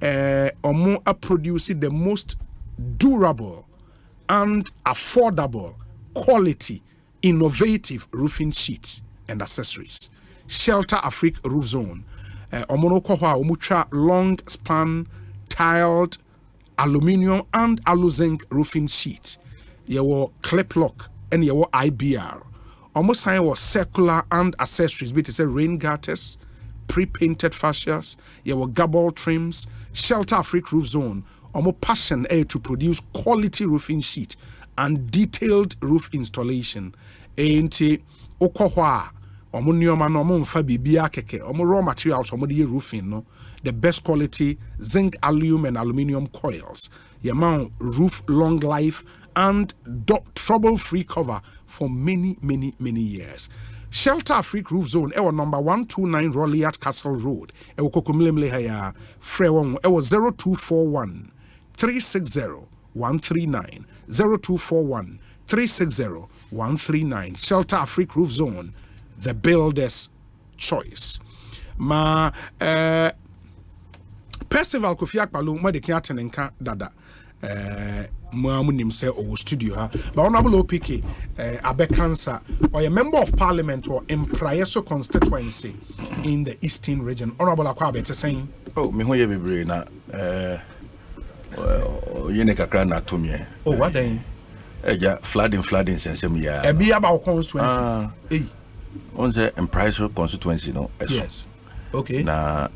omo are producing the most durable and affordable, quality, innovative roofing sheets and accessories. Shelter Afrique Roof Zone. Omonokwa omucha long span tiled aluminium and alu-zinc roofing sheets. Yewo clip lock and yewo IBR. Almost sign was circular and accessories. But it's a rain gutters, pre-painted fascias. Yewo gable trims. Shelter Afrique Roof Zone. Omo passion to produce quality roofing sheet and detailed roof installation. Enti okohwa omo nyoma no omo mfa bibia keke omo raw materials omo de roofing no the best quality zinc, aluminum and aluminium coils. Yamount roof long life and trouble-free cover for many years. Shelter Afrique Roof Zone, ewo number 129 Rolliard Castle Road. Ewo kokumilemle haya frewon ewo 0241 360 139 0241 360 139. Shelter Afrique Roof Zone, the builder's choice. Ma Percival Kofi Akpalo madeki atenenka dada Muamunim say or studio ha but honorable OPK Abekansa or a member of parliament or in Prayeso constituency in the eastern region. Honorable Akwabe saying oh me hoye bebre na yene kakra na tomie oh what then eja flooding sensem ya e be about constituency on the Prayeso constituency no yes okay na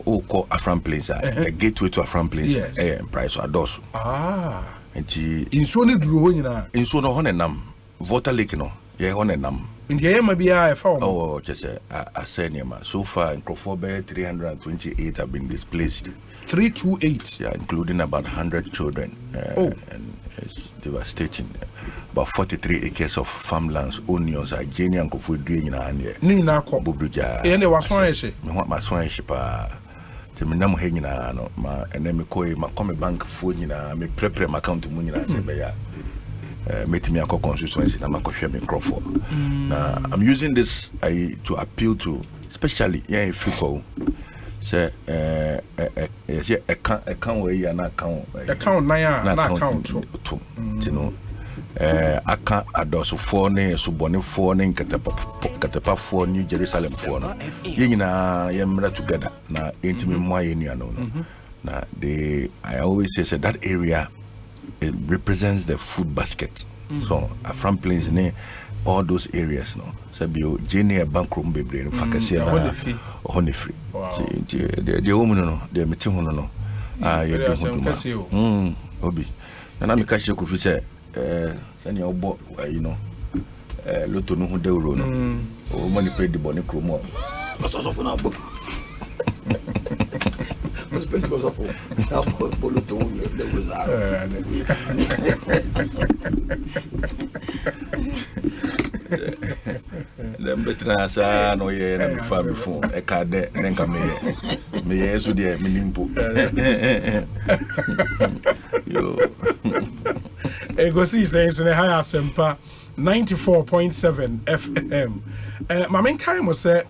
Oko Afram Place, a gateway to Afram Place, yes. Price Ados. Ah, and she in Sony drew in Sono Honenam, Water Lake, no, ye Honenam. In the air, maybe I found oh, just a senior. So far in Crawford 328 have been displaced. 328, yeah, including about 100 children. And it's devastating. About 43 acres of farmlands, onions, Genia and Kofu doing in Anya. Nina Bubuja. And there was one she. Me want my swanship. The Minam Hangina, ma, and then me koi, my come bank food, me prepare my account to Munina, met me a constituency, and I'm share me Crawford. I'm using this to appeal to, especially, if you go. Say, a count where you are not count. Account, not count, you know. Aka adoso for ne subone for ne katepa for New Jerusalem for no yina yemra together na intimi moye no na I always say that area it represents the food basket. So from plains ne all those areas no so bio jene bankroom bebre no fakase na honey free the woman no the meti hono no obi na me kache ko fi say send your boy, you know, Loto no Deuro, or money paid the bonnet chromo. What's off on our book? What's been was off? There was the better no ye family phone, a card there, then come here. Me, yes, with the minimum. Ekosiisen On Asempa 94.7 FM. My main time was there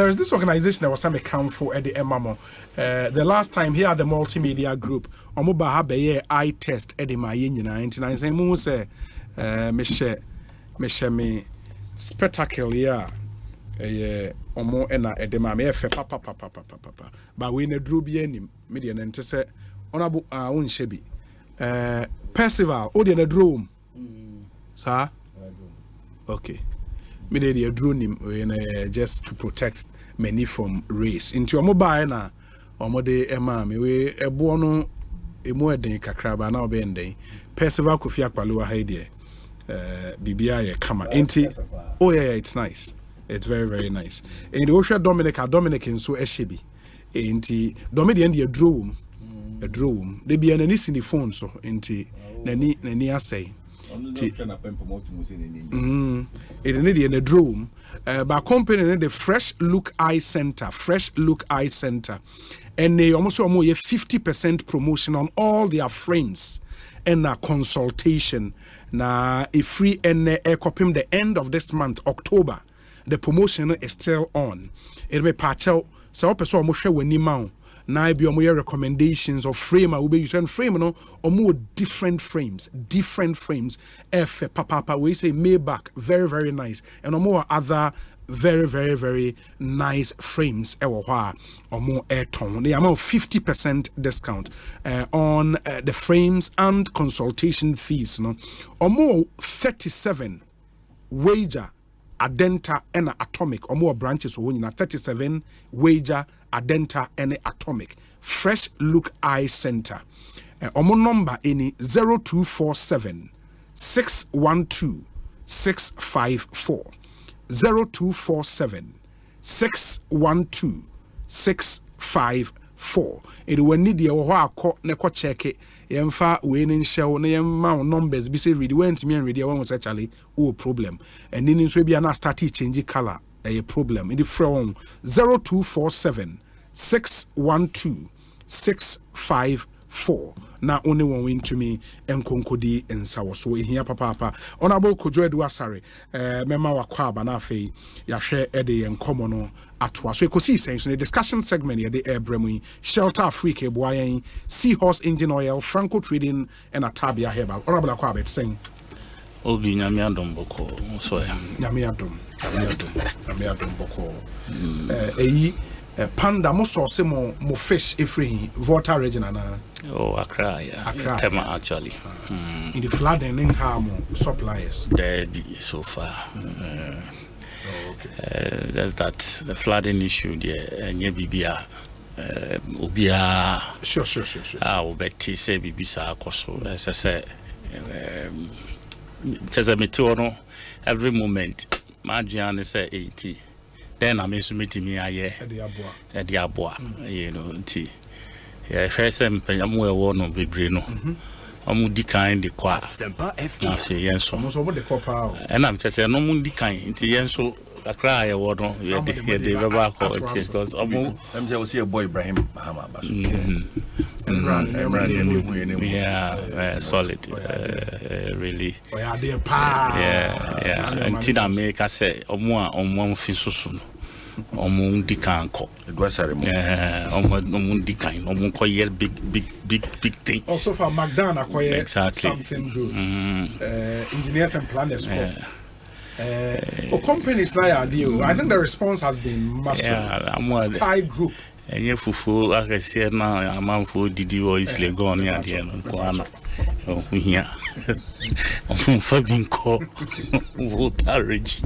is this organization that was some account for at the Emamo. The last time here the multimedia group Omoba have eye test at the Mayin 99 saying mo say me spectacle yeah omo ena edema me efe papa but we na dru bi anim media na nte say honorable unshebi Percival odi na drum Sir? Okay. Me dey drone him just to protect many from race. Into mobile na omode ema me we ebo no emu eden kakra ba na obe nden. Percival Kofi Akpalo ha dey. Bibia ye kama. Enti oh yeah, it's nice. It's very very nice. And the Osha Dominic nso ehyebi. Enti Dominic and the drone. A drone. They be an in the phone so enti nani asay. It need in a drone. By company the Fresh Look Eye Center. And they almost 50% promotion on all their frames and a consultation. Na a free and a copy the end of this month, October. The promotion is still on. It may patch out so person almost share when you now be your recommendations of frame will be using frame no or more different frames F papa we say Maybach very very nice and more other very very very nice frames or more air tone the amount of 50% discount on the frames and consultation fees no or more 37 wager Adenta and Atomic or more branches or 37 wager Adenta and Atomic Fresh Look Eye Center omo number any 0247 612 654 0247 612 654 it will need your ho neko check it yemfa we nin show na yemma numbers be say read went me and read one was actually problem and then so be na start change color a problem in the from 0247 612 654 na only one win to me enkonkodi ensawo so ehia papa honorable Kojo Eduasare mema wa Kwabena na afei ya hwe ede enkomo no atwa so Ekosiisen so the discussion segment ya the airbremu Shelter Africa boyen Seahorse Engine Oil Franco Trading and Atabia Herbal honorable Kwabena saying obi nyame adom boko so ya nyame adom boko eyi panda mo source mo fish every Volta region na Accra Tema actually in the flooding in harm suppliers there so far there's that the flooding issue there nye bibia obia sure obeti say bibisa akoso say there's a meteor every moment margin say 80 then I'm meeting me aye at the aboa you know nti first I'm well no bebre no di kind the kwa Asempa na say yenso the copper and I'm just saying no mu di kind nti yenso akra ye wo no ye de baba ko nti because I'm just see a boy Ibrahim Mahama baso solid really yeah nti na make say omo fi susu no omo di kan ko Eduasare mo omo di kan omo ko yer big things also for McDonald acquire something good engineers and planners companies like ideal I think the response has been massive Sky Group enye fufu akese na amanfo didi o isle go ni ade no ko ana ohia fa binko voltage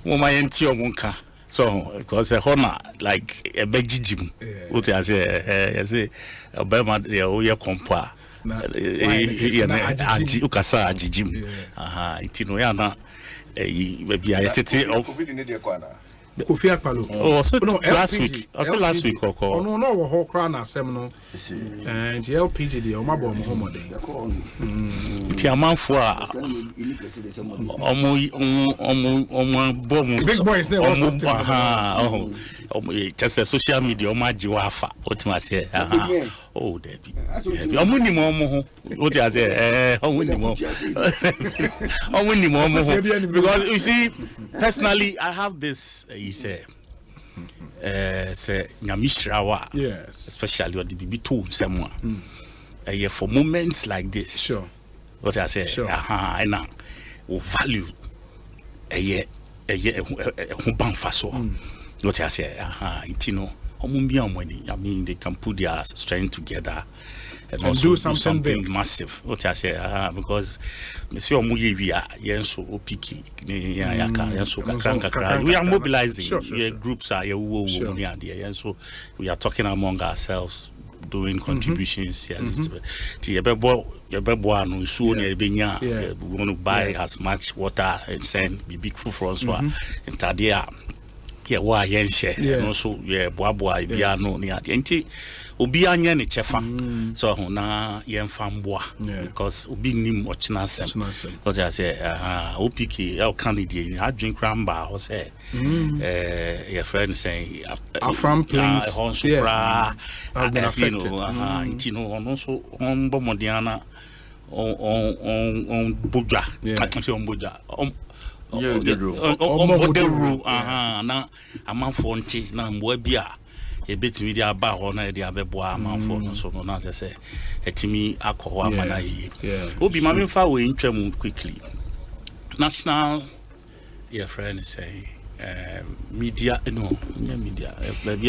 oma yenti omunka so because a hona like a begijim what I say obema de o ye kompa aji ukasa ajijim aha itino ya na maybe I tete Kofi Akpalo no last week oh no wo ho kra na asem no and LPG de o mabo mo homo den ti amanfo a omo bom big boys dey omo just social media omo agi wa afa otima say oh debi omo ni mo ho what you say omo ni mo because you see personally I have this you say nyamishrawa yes especially what the bibi to someone for moments like this sure what I say and now value who ban faso what I say you know I mean they can put their strength together and also do something massive. What I say, because Monsieur Muyivia, Yenso, Opiki, we are mobilizing. Groups are so we are talking among ourselves, doing contributions. We want to buy as much water and send big food for us. And Tadia. Yeah, why share? And also, Boa, Biano, Niati, Obianya, ni chefa. So, na yen famboa because Obi nim watching us. Because I say, Opiki, our candidate, I drink ramba, or say, your friend saying, from place, I've been affected. You know, also on Bomodiana, on Buja, I can say on Buja. Na amanfo nti na mboa bia e betimi dia ba ho na dia beboa amanfo no so no na say etimi akọ amana yi obi ma memfa we ntwam quickly national your friend say media media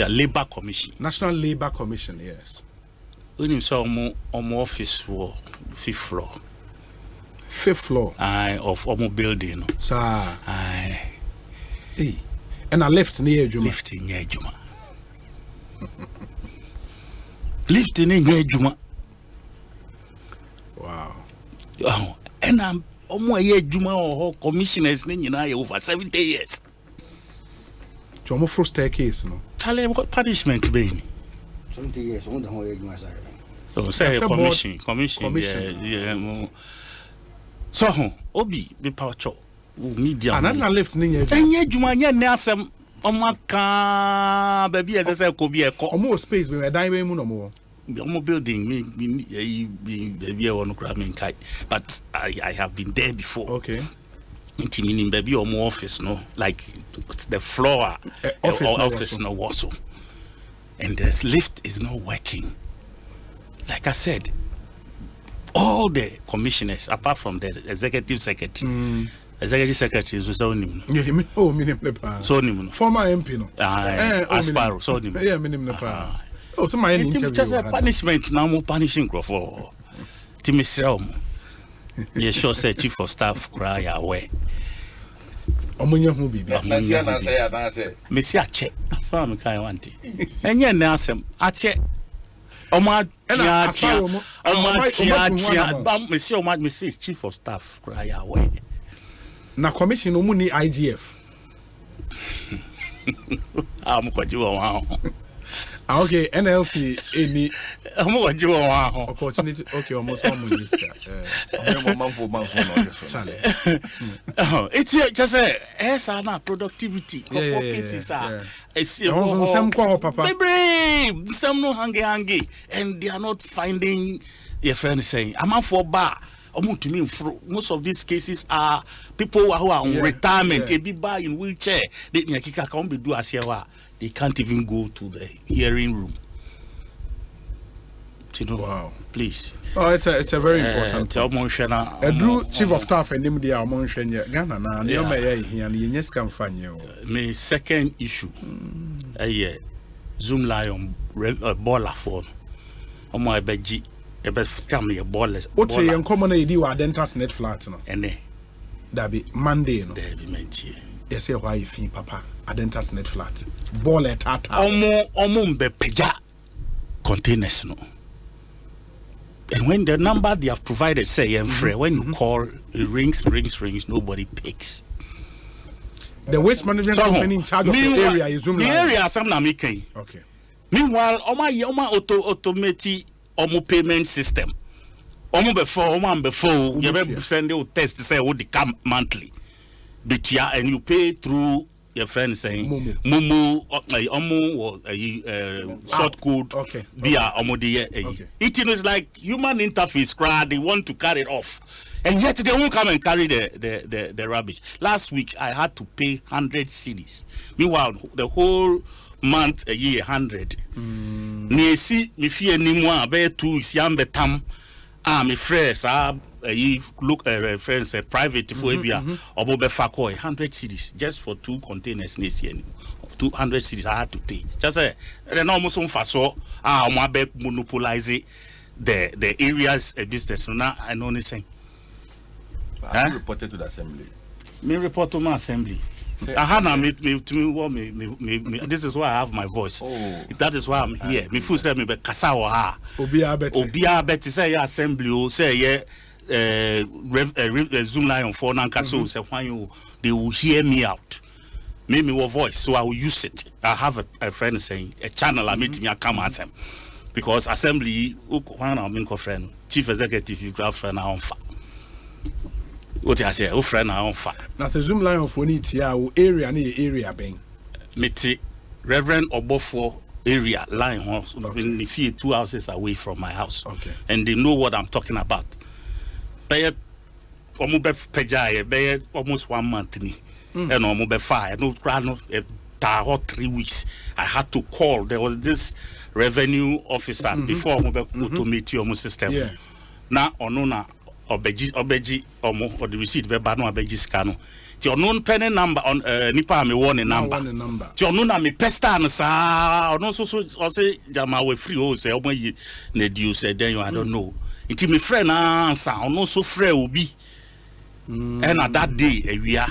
labor commission, national labor commission, yes. When so omo office wo 5th floor of Omo building. Sir. Hey. And I left near Juma. Lifting near Juma. Lifting near Juma. Wow. Oh, and I'm Omo year Juma or commissioners over 70 years. Jomo first staircase, no. Tell him what punishment be. 70 years, on the whole age, my side. So say commission. Yeah. So, Obi, be powerful. Media. And I left Ning. And yet, you might not some Omaka, baby, as I said, could be a more space with a diamond no more. Omo building, baby, I want to grab me kite. But I have been there before. Okay. Meaning, baby, Omo office, no, like the floor office, no, also. And this lift is not working. Like I said, all the commissioners, apart from the executive secretary, executive secretary is so nim. Yeah, so nim. Former MP no. Asparo, so nim. Yeah, minim pa. Oh, so my interview. Just a punishment now, more punishing for Timisraum. You sure say chief of staff cry away. Omunya hu bibi. Messi ache. So am kai want. Enye na asem. Ache. Oma Messi chief of staff cry away. Na commission omu ni IGF. Am kwajiwa wa. Okay, NLC any opportunity. Okay, almost one minister. It's just a productivity. Some no hangy, and they are not finding your friend saying, I'm for bar. Most of these cases are people who are on retirement. A big bar in wheelchair. They can't even go to the hearing room. You know, wow. Please. Oh, it's a very important. Drew chief of staff and him dia monhwe Ghana na ne o me here na yenyes kan fanyo. My second issue. Zoom lion baller phone. Omo ebeji come here ballers. What say en common na yedi wa dentals net flat no. Ene. That be Monday no. There be mentie. You say why you feel papa Adentas net flat ball at tata omo mbepeja containers no. And when the number they have provided say when you call it rings nobody picks. The waste management company in charge of the area is Zoom. The area some na making. Okay. Meanwhile oma automate omo payment system. Omo before you be send you test say what they come monthly. And you pay through your friend saying Momo short code via Omodie. It is like human interface crowd, they want to carry it off. And yet they won't come and carry the rubbish. Last week I had to pay 100 cedis. Meanwhile, the whole month a year 100. Nesi mi fie ni mo abe 2 weeks yambe tam. My friends look friends private for Abia or Befako 100 cities just for 2 containers next year. 200 cities I had to pay. Just then almost on faso my monopolize it. the areas a business. Now I know anything. I reported to the assembly. Me report to my assembly. I had me. This is why I have my voice. That is why I'm here. Me full say me be kasa wa ha. Obia beti say ya assembly say ye Zoom line on phone and kaso say when you they will hear me out. Me your voice, so I will use it. I have a friend saying a channel I meet me come asem because assembly when I mean friend chief executive you grab friend on fa. What I say, friend on fa. Na se Zoom line of one tia area na area ben. Meti Reverend Obofo area line in the few 2 houses away from my house. Okay. And they know what I'm talking about. Be almost 1 month ni. And almost be fire. No 3 weeks. I had to call. There was this revenue officer before automate your system. Yeah. Now onona obeji or the receipt be ba no obeji scan. Ti onon penny number on nipa me one number. Ti onon na me pesta no sa onon so say jama we free o say omo yi na due say then I don't know. Nti me friend answer onon so free obi. And at that day ewia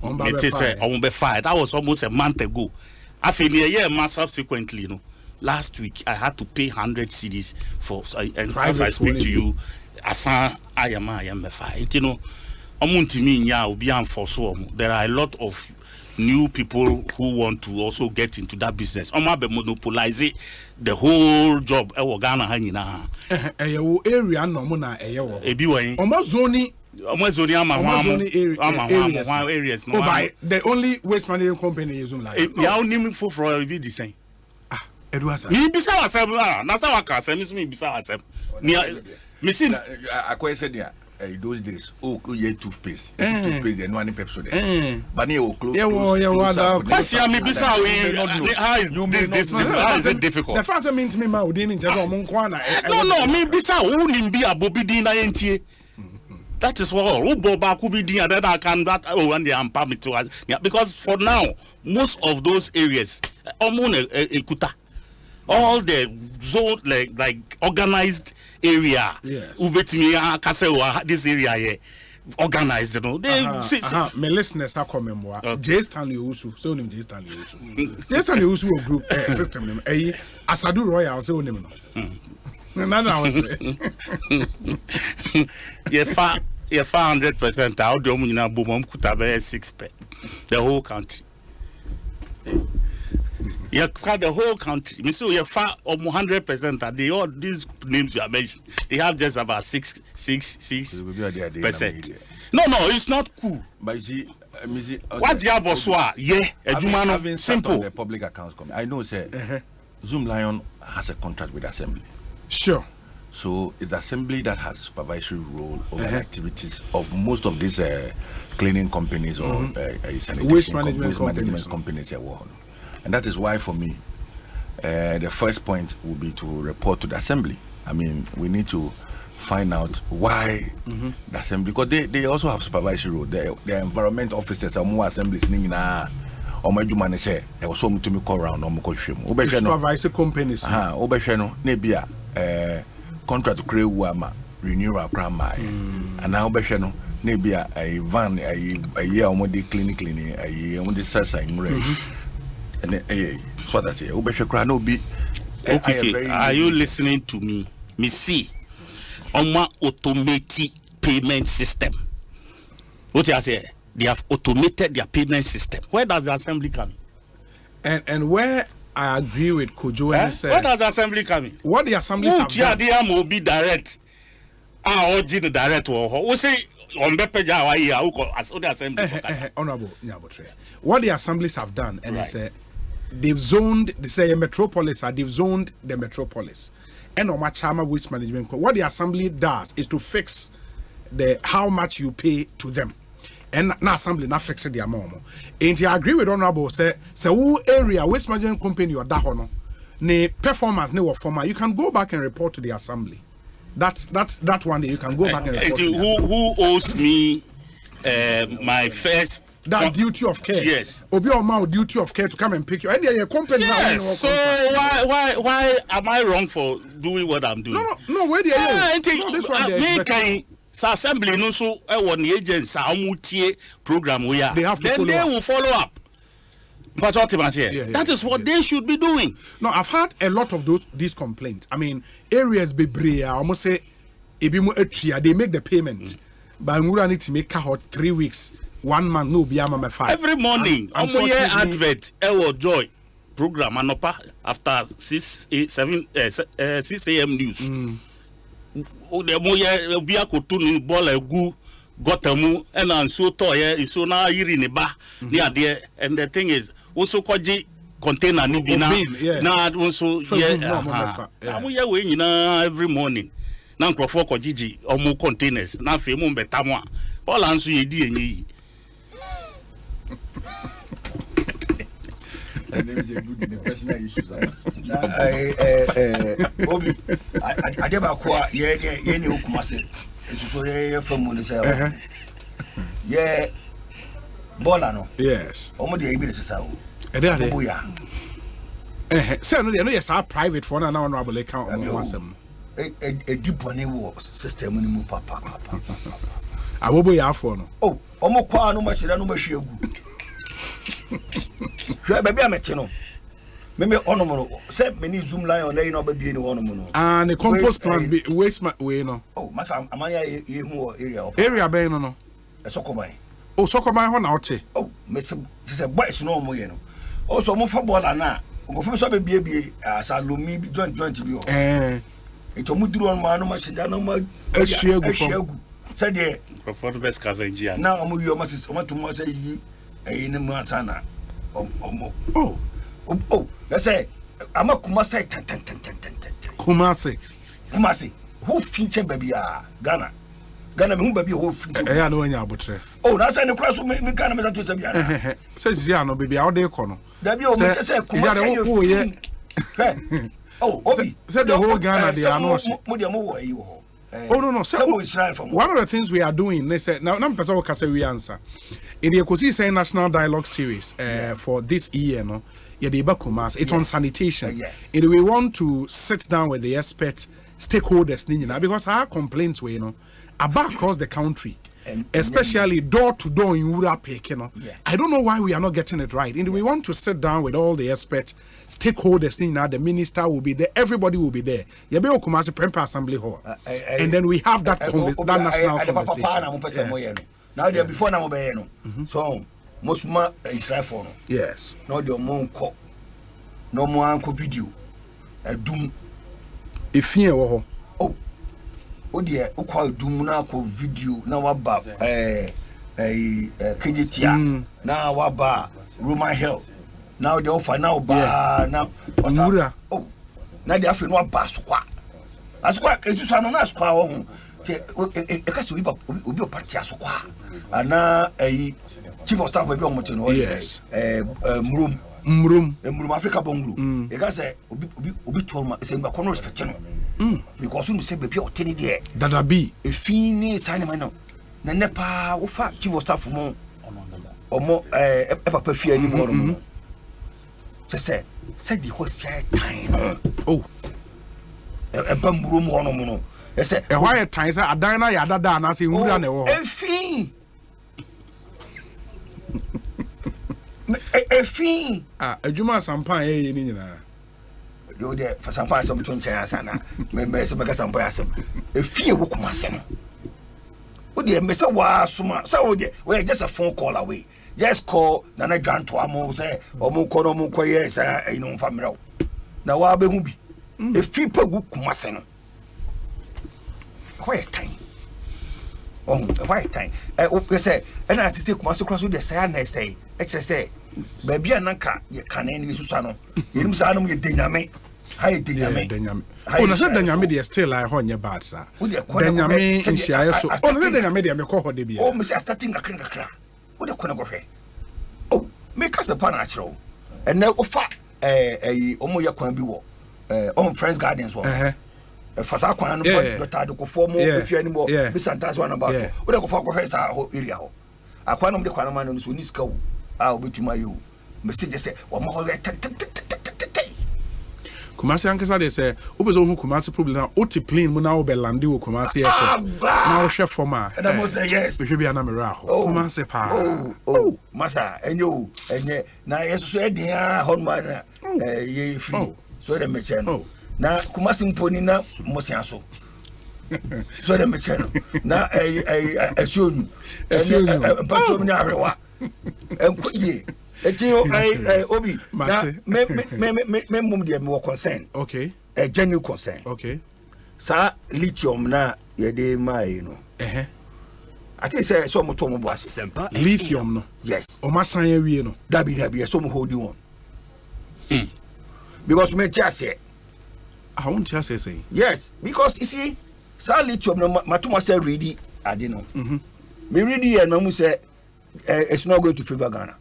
it is on be fired. That was almost a month ago. I feel a year subsequently, you know. Last week I had to pay 100 cedis for and as I speak to you, I am a fire. You know, there are a lot of new people who want to also get into that business. Monopolize the whole job. Area no na areas. No, by the only waste management company is like. Yeah, only for be the same. Edwasa. Me bisa wasem na sa waka asem me bisa wasem. Me see I said there those days ye toothpaste there no any Pepsi there. But near close. Yeah, me bisa we how is it difficult? The first means me ma odin in jago mo nko na. No, me bisa who nimbi abobi din na yentie. That is what Uboba could be doing, that I can that and they are permit to because for now most of those areas all the zone like organized area. Yes. This area here organized, you know. My listeners are coming more. J Stanley Usu, so name J Stanley Usu. J Stanley Usu group system name. Asadu Royal, so name no. You're 500% out the Omina Boom Kutabe 6 pay. The whole country. You got the whole country. So you're far 100%. They all these names you are mentioned. They have just about 6%. No, it's not cool. But you see, what the Aboswa? Yeah, simple. The public accounts coming. I know, sir. Zoom Lion has a contract with Assembly. Sure. So it's the Assembly that has supervisory role over the activities of most of these cleaning companies or waste management companies. And that is why for me, the first point will be to report to the Assembly. I mean, we need to find out why the Assembly, because they also have supervisory role. The environment officers are more assemblies. Or my human say, I was home to me call around or supervisor companies. Nebia contract to create wama renew our crime and now Beshano Nebia a van a year on the clinically a year on the Sasa in rain. And so that's it. Obesha no be okay. Are you listening to me? Me see on my automated payment system. What I say? They have automated their payment system. Where does the Assembly come in? And where I agree with Kojo and where does the Assembly come in? What the assemblies have done? Will be direct. The direct. We say on the page the Assembly. Honorable Nyabotre. What the assemblies have done, and they say they've zoned. They say a metropolis. They've zoned the metropolis. And on Machama waste management. What the assembly does is to fix the how much you pay to them. And na assembly na fix the amount. And I agree with honorable say who area waste management company or dahono ne performance ne wa former you can go back and report to the assembly. That's one day you can go back and report. Who owes me my first that duty of care. Yes. Obi Oma duty of care to come and pick you. And your company. Yes. So why am I wrong for doing what I'm doing? No. Where do you? No, this one. Assembly no so one agents program we are. They have to then follow they up. will follow up. But what that is what they should be doing. No, I've had a lot of these complaints. I mean, areas be brea, almost say they make the payment. But we need to make 3 weeks, 1 month, no be 5. Every morning, advert joy program after 6 a.m. news. The moya be a cotton ball a goo got a moo and so toy so now you're in a bar near there. And the thing is, also koji container nibina now also yeah we every morning now crofo kojiji or more containers now femo betamwa all answer ye di enyi. And there is a good personal issues. Obi, I never quite any Okumase. It's from Munisha. Yeah, Bolano. Yes. Almost the evidence. So, no, yes, our private phone and honorable account. A deep one system when you move papa. I will be our phone. Oh, almost no much, no much. Baby, I'm at you. Maybe ornament. Set many zoom line on there, no baby, no ornament. And the compost plant be waste my way, no. Oh, Massa, Amaya, area. Area, no. A soccer. Oh, soccer by one out. Oh, Miss a boy's no more, you know. Also, more football and now. Go for some baby as I look me joint to you. It's a mudu on my no much, no more. Said there. For the best scavenger. Now, I'm with your masses. I want to say in the Masana. Oh, let's say I'm a Kumasi. Kumasi. Who feature baby? Ghana, who baby who feature? I know when you're butcher. Oh, that's any cross with me. Ghana to Sabia. Says Yano, baby, out there, Cono. That you say Kumasi. Oh, Obi said the whole Ghana, they are not. Oh no. So one of the things we are doing, they said now we answer in the Ekosiisen National Dialogue Series for this year, no, it's on sanitation. And we want to sit down with the expert stakeholders, because our complaints were, about across the country. Especially door to door in Urapek, I don't know why we are not getting it right. And we want to sit down with all the experts, stakeholders, the minister will be there, everybody will be there. Yabe Okumasi Prempa Assembly Hall. And then we have that national conversation. Now they before now so most ma Israel. Yes. No the monko. No more uncle video. A doom. If here Oh dear, ukwa dumuna ko video na waba KGTia na waba Roman Hill now the offer now ba na oh na the afi no waba sokwa esu so na sokwa ho te e ka so obi party asokwa ana chief of staff be omote no yes Mrum Africa Bonglu. You guys say obi told me say no respect no. Because you say baby o teni there. That be a fini sign man no. Na nepa wo fa chief of staff mo. Omo papa fie ni mo no. Say the host time. Oh. E ba Mrum ho no mo no. Say e why time say adan na ya dada na say wura na wo. E fin. A fee. Adwuma Asempa ni nyina. Yo there for Asempa some to nchen asana. Me se make Asempa asem. A fee wo kuma asem. Wo there me se wa suma. So wo there we just a phone call away. Just call Nana Grant to amo say omo ko no mo ko ye say ino famira. Na wa be hu bi. A fee pa wo kuma asem. Quiet time. Oh, why time? We say, and I say, come across with the say, and I say, say, baby, Ananka, you can any Susano. You must know you dynamic. High dynamic. Oh, no, Danyame, they are still like on your bad, sir. Danyame, and she also. Oh, no, Danyame, I'm a cohort, baby. Oh, Miss, starting a crack. What a corner go here. Oh, make us a panachro. And now, fat, Omoya can be war. On Friends Gardens. Fasa kwa no dota do ko formo if you anymore be santas one about we go for go hesa area ho akwa no de kwa no man no so ni sika wo a obetuma yo message say wo ma ho Kumasi ankasa de say obezo hu Kumasi problem na oti plane mu na obelande wo Kumasi airport na wo hwe forma and I must say yes we should be anamira ho Kumasi pa masa enye na yeso so eden a honman ye free so de meche no na Kumasi mponi na mosia so so de meche no na esionu pato mi ahrewa enkoye etio obi na me mum de me concern okay a genuine concern okay sa lithium na ye de mai no I think say so mo to mo boase lithium no yes o masan ya wie no dabi so mo hold you on because me tia say I want to say yes because you see sa lithium no matuma say ready ade no me ready here no mu say it's not going to favor Ghana.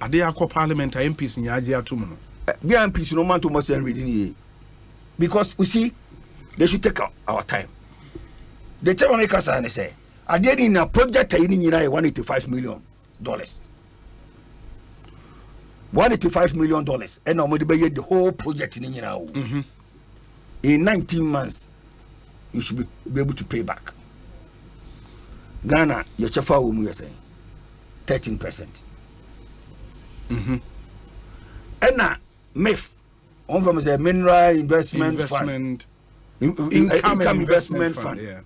Ade akọ parliament MPs nyaje atum no. Be MPs no man to must reading here. Because we see they should take our time. The tell make us say ade in a project in nyina $185 million. $185 million and now we be the whole project in nyina. In 19 months you should be able to pay back. Ghana your chefa wo mu say 13%. And now MIF on from the mineral investment fund income investment fund yeah.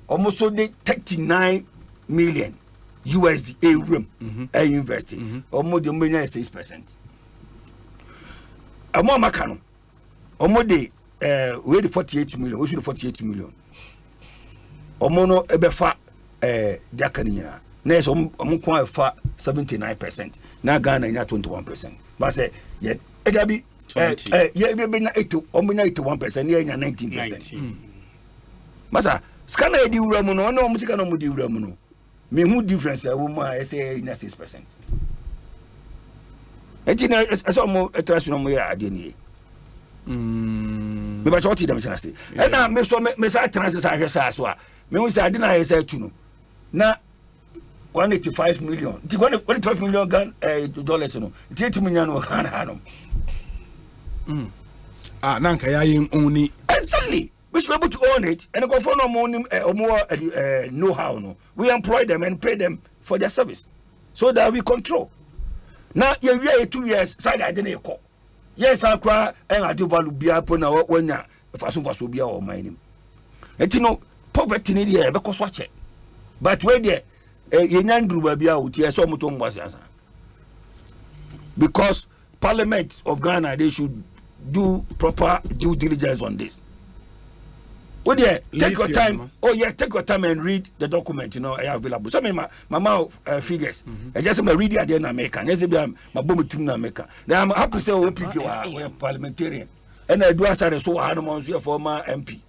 Almost so they 39 million USD a room investing almost the million 6%. Amo makano almost the we the 48 million we should 48 million omono ebefa diakaniya na so omko fa 79% na Ghana ina 21% but say yeah edabi yeah be na 80 omina 81% yeah ina 19%. Masa scanner edi wura mu no na omusika no mu di wura mu no me hu difference a wo ma say ina 6%. Enti na so mo international mo ya ade ni me ba choti dem chana say e na me so me sa transfer sa hwesa so a me hu say ade na hwesa tu no na 185 million. 185 million dollars no. It 8 million no Ghana no. Nanka ya yin only. Exactly. We should be able to own it and go for no more know-how no. We employ them and pay them for their service so that we control. Now you are 2 years side I didn't call. Yes, I cry and I do value be up on our when if I so be our mining. And you know poverty in the because watch it. But where there because Parliament of Ghana they should do proper due diligence on this. Well, yeah, take your time. Oh yeah, take your time and read the document. You know, I available. So my mouth figures. I just read it in America. Yes, my bomb in America. Now I'm happy to say we are parliamentarian, and I do answer so I don't former MP.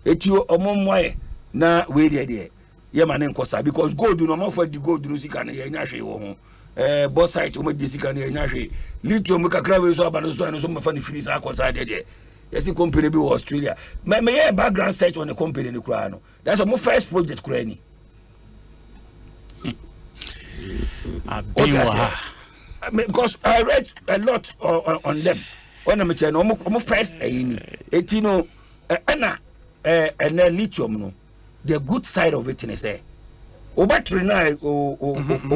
It's you way na we there. Yeah, man, because gold do not for the gold do sika na yenya hwe wo ho both side o me sika na yenya hwe lithium kakra we so abano so no so me fa ni free sa akosa de yes company be Australia me yeah background search on the company ni kura no that's my first project kura ni because I read a lot on them on me channel mo first ni etino na lithium no. The good side of it is say, battery na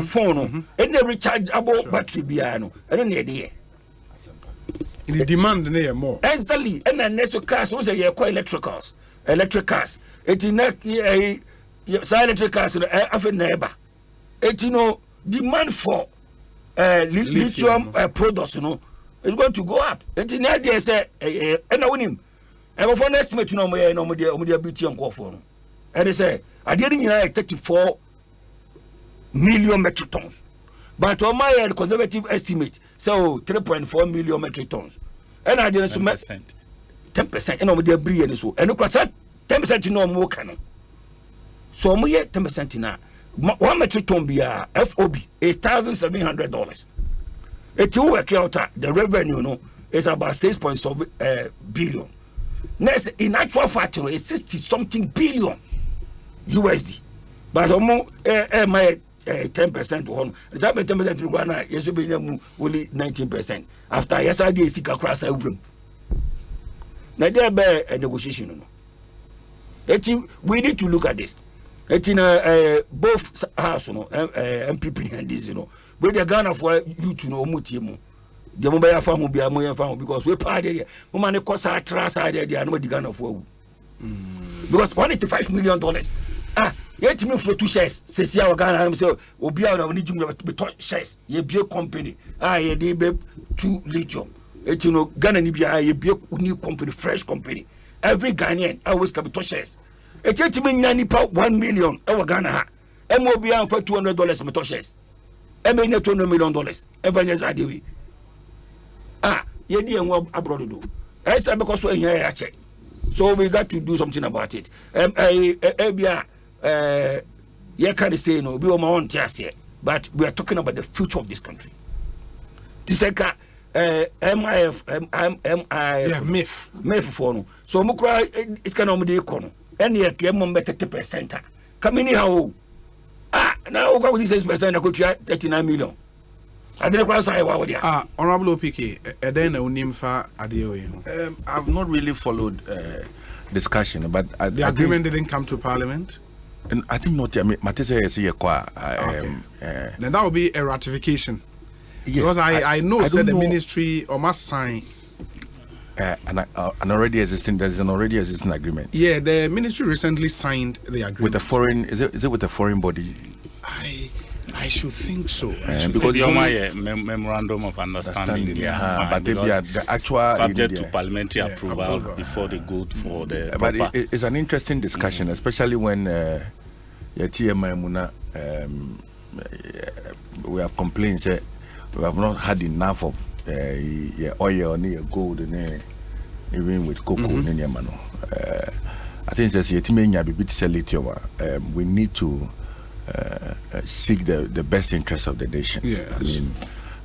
phone any rechargeable battery biano. I don't need it. In the demand near more. Exactly. And then next cars was a electric cars. Electric cars. It in electric cars after neighbor. It demand for lithium products, it's going to go up. It in idea say and I win him. And for an estimate no beauty on call for. And they say, I didn't 34 million metric tons. But on my conservative estimate, so 3.4 million metric tons. And I didn't 10%. And over there, and so. And look at 10% no more canon. So, we 10% now. 1 metric ton be a FOB is $1,700. It will work out the revenue is about 6.7 billion. Next, in actual fact, it's 60 something billion. USD, but my 10% on. The 10% to Ghana, yes, be only 19%. After yes, I did seek across a room. Now there be a negotiation. We need to look at this. It's in both house, MPP and this, where the Ghana for you to know Mutimu. The mobile farm will be a more farm because we party there. Woman, cost our trust idea, they are not the Ghana for. Because $185 million. Yet me for 2 shares. Says our Ghana, so will be out of need to be taught shares. Ye be a company. Ye be 2 lithium. It's Ghana Nibia, ye be a new company, fresh company. Every Ghanaian always capital shares. It's $1 million. Our Ghana. MOB for $200 metal shares. $200 million. Every year's idea. Ye dear abroad do. It's because we're here. So we got to do something about it. You can't say no, we are my own task here, but we are talking about the future of this country. Tiseka, MIF for no. So Mukra is kind of the economy. And yet, you have better 30%. Come in how? Now, what is 6%? I could try 39 million. I didn't cross I was there. Honorable Piquet, then Unimfa Adio. I've not really followed discussion, but the agreement didn't come to Parliament. And I think not. Matisse is here. Then that will be a ratification. Yes, because I know said the ministry or must sign. An already existing. There is an already existing agreement. Yeah, the ministry recently signed the agreement with a foreign. Is it with a foreign body? I should think so. Because you're my memorandum of understanding. But the actual subject to parliamentary approval before they go for the. But it's an interesting discussion, especially when we have complaints. We have not had enough of oil or gold, even with cocoa. I think that's we need to. Seek the best interest of the nation. Yes. I mean,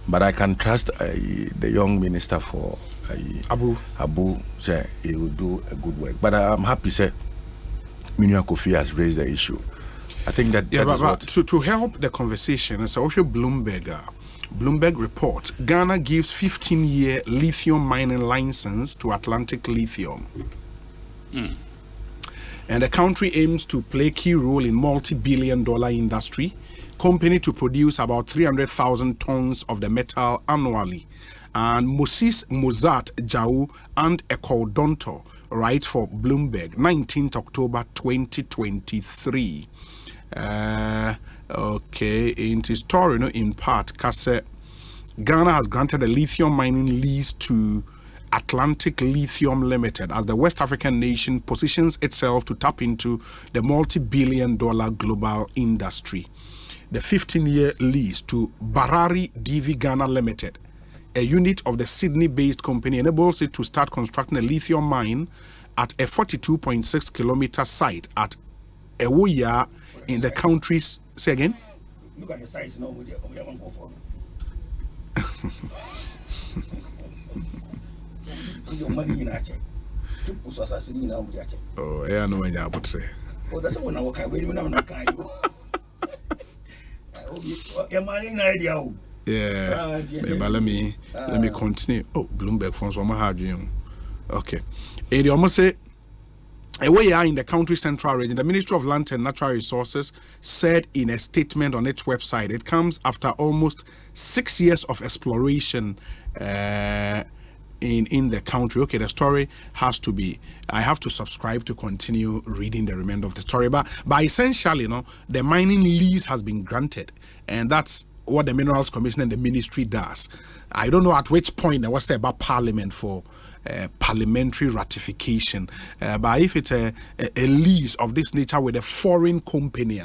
but I can trust the young minister for Abu say he will do a good work. But I'm happy say Minia Kofi has raised the issue. I think that but to help the conversation, as also Bloomberg report, Ghana gives 15-year lithium mining license to Atlantic Lithium. And the country aims to play key role in multi-billion-dollar industry, company to produce about 300,000 tons of the metal annually. And Moses Mozart Jau and Ekodonto write for Bloomberg, 19th October 2023. In his story, in part, Ghana has granted a lithium mining lease to Atlantic Lithium Limited as the West African nation positions itself to tap into the multi-billion-dollar global industry. The 15-year lease to Barari DV Ghana Limited, a unit of the Sydney-based company, enables it to start constructing a lithium mine at a 42.6-kilometer site at Ewoya in the country's... Say again? Look at the size now. We haven't go for your money in a check. Oh, yeah, no, when you're put oh, that's when I walk away. When I can't go. Your money in idea. Yeah, but let me continue. Oh, Bloomberg phones from my dream. Okay, and you almost say away in the country central region. The Ministry of Land and Natural Resources said in a statement on its website, it comes after almost 6 years of exploration. In the country. Okay, the story has to be, I have to subscribe to continue reading the remainder of the story, but essentially, the mining lease has been granted, and that's what the Minerals Commission and the ministry does. I don't know at which point there was said about Parliament for parliamentary ratification, but if it's a lease of this nature with a foreign company,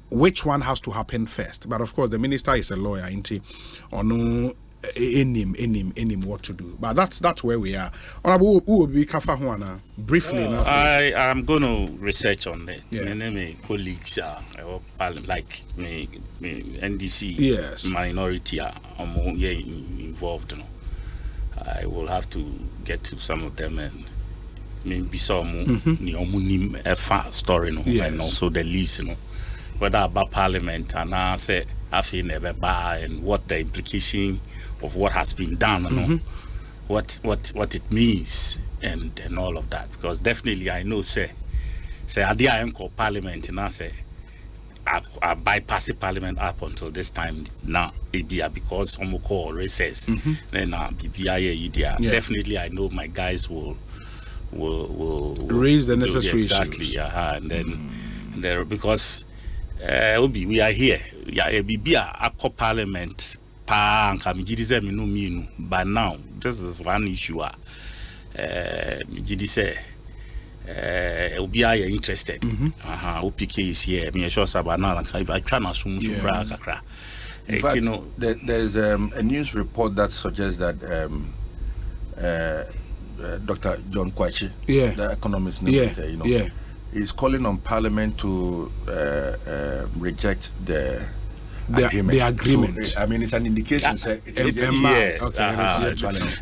which one has to happen first? But of course, the minister is a lawyer, ain't he? Or no? In him what to do, but that's where we are. Who will be Kafahuana briefly? I am going to research on it. Yeah. My colleagues like me NDC, yes, minority are involved. I will have to get to some of them and maybe some story, yes, and also the lease. whether about parliament and I say I feel never buy and what the implication of what has been done, what it means and all of that. Because definitely I know say I didn't call parliament and I say I bypass parliament up until this time now because some call recess then definitely I know my guys will raise the necessary issues. And then there because we are here a parliament but now this is one issue be interested. OPK is here. Me sure sabana if I try na sumu subra kakra. In fact, there's a news report that suggests that Dr. John Kwachi, the economist, is calling on Parliament to reject the agreement. So, I mean, it's an indication.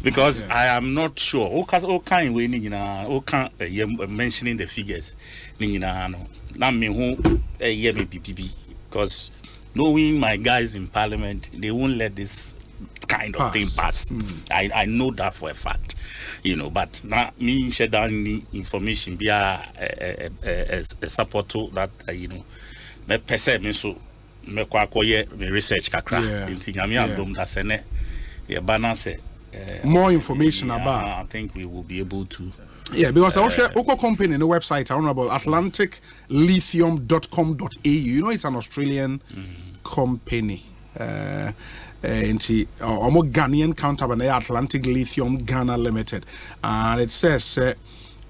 Because I am not sure. Mentioning the figures. Because knowing my guys in Parliament, they won't let this kind of thing pass. I know that for a fact. But now me share down the information via a support to that me perceive me so me research kakra more information about I think we will be able to because our company in the website honorable atlanticlithium.com.au it's an Australian company Ghanaian counterpart Atlantic Lithium Ghana Limited and it says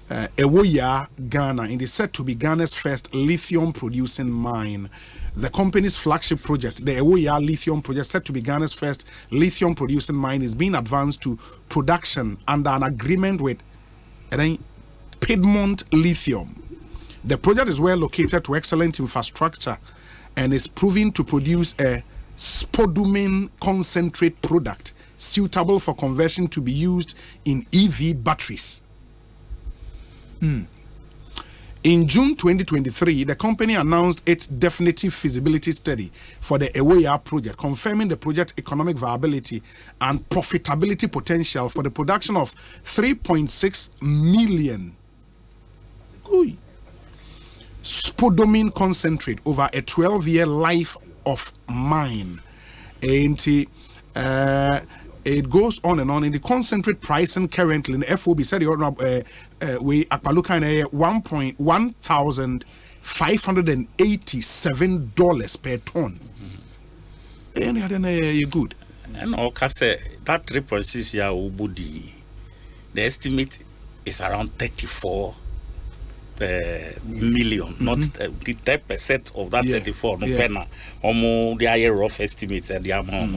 Ewoya Ghana it is said to be Ghana's first lithium producing mine. The company's flagship project, the Ewoya Lithium Project, said to be Ghana's first lithium producing mine, is being advanced to production under an agreement with Piedmont Lithium. The project is well located to excellent infrastructure and is proving to produce a spodumene concentrate product suitable for conversion to be used in EV batteries. In June 2023, the company announced its definitive feasibility study for the Ewoya project, confirming the project's economic viability and profitability potential for the production of 3.6 million spodumene concentrate over a 12-year life of mine. And it goes on and on. In the concentrate pricing currently in the FOB said we $1,587 per ton. And you're good. And okay, say that 3.6 year ubudi. The estimate is around 34 million, not the 10% of that 34. No penna. Almost the higher rough estimates at the amount.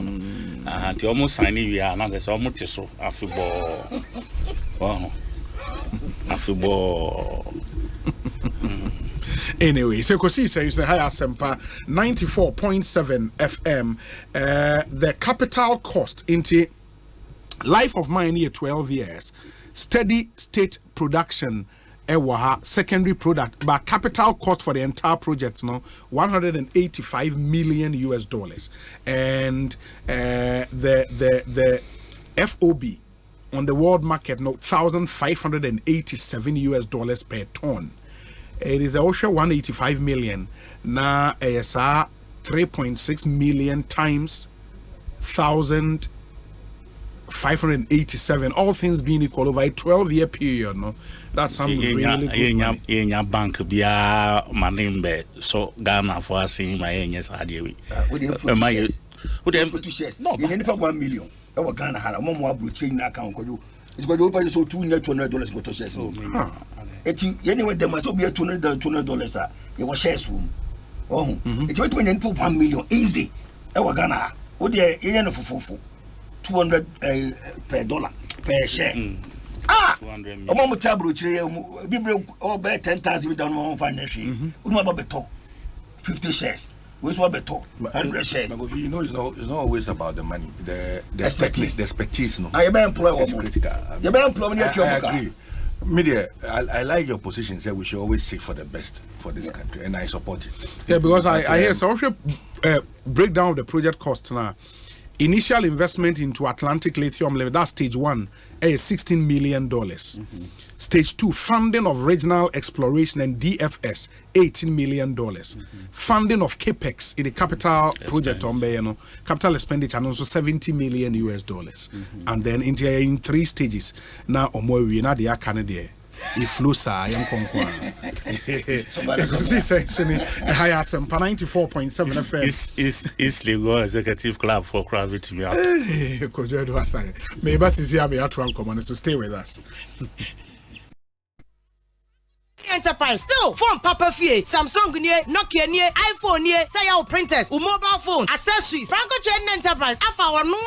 And the almost signing we are now. There's almost so Anyway, so Ekosiisen you say hi Asempa 94.7 FM. The capital cost into life of mine here 12 years. Steady state production. Secondary product, but capital cost for the entire project now $185 million, and the FOB on the world market now $1,587 per ton. It is also 185 million. Now ASR 3.6 million times 1,587. All things being equal over a 12-year period. No, that's some really good money. In your bank, be a manimbe. So Ghana for us in my yes, I do. Would you put shares? No, you need 1 million. Our Ghana had a more chain account. It's going to open so $200 go to shares. Anyway, there must be a $200. You were shares room. Oh, it's what when you put 1 million easy. Our Ghana, what the end for 200 per dollar per share. 200 million. Omo tablo chire bibre over 10,000 down on financial. Uno ba beto 50 shares. We so beto 100 shares. But you know it's not always about the money. The expertise. The expertise no. I be employ it's critical. You be employ when you I agree. Media, I like your position. Say we should always seek for the best for this country, and I support it. Yeah, because I hear so breakdown of the project cost now. Initial investment into Atlantic Lithium level, that's stage 1, is $16 million. Stage 2, funding of regional exploration and DFS, $18 million. Funding of CAPEX in the capital project on capital expenditure and also $70 million US. And then in 3 stages. Now, we now the Canada. If Lusa, I am Conquan. Asempa 94.7 FM. Is legal executive club for crowd with me. Maybe this is here, me at one command, so stay with us. Enterprise still phone Papa Fie, Samsung near, Nokia near, iPhone near, say our printers, mobile phone, accessories, Franco Trading Enterprise, our no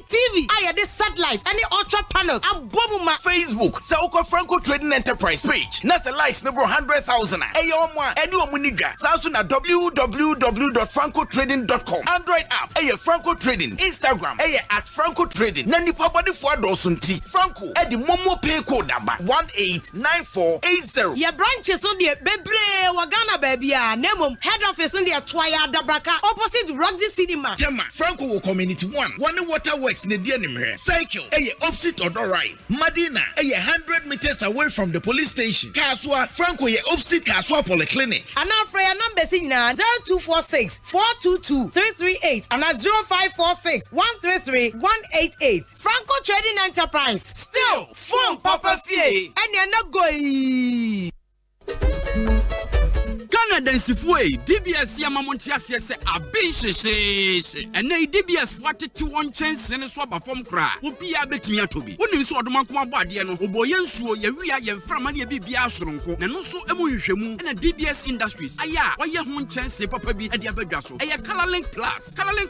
TV, I this satellite, any ultra panels, a bomb Facebook, Sauko Franco Trading Enterprise page, Nasa likes number 100,000. Ayoma, anyone muniga, Samsung at www.francotrading.com, Android app, Franco Trading, Instagram, at Franco Trading, Nani Papa de Fuadosunti, Franco, at the Momo pay code number 189480. Yeah, branches on the Bebre Wagana baby, Nemo, head office on the Twaya Dabraka, opposite Roxy Cinema. Tema, Franco Community 1, One Waterworks, Nedianime, Cycle, opposite Odor Rise, Madina, 100 meters away from the police station, Kaswa, Franco, opposite Kaswa Polyclinic. And now for your number, 0246 422 338 and 0546 133 188. Franco Trading Enterprise. Still, phone Papa Fie, and you're not going. Canada Sifway, DBS Yamamontia says a bench, and nay DBS 41 chance and a swap of form cry will be a bit me to be. When you saw the Mankuma Badiano, Oboyansu, Yaria, Framania Bibiasronko, and also Emushemu, and a DBS Industries. Aya, why you won't chance Papa be at the Abegaso, a Colorlink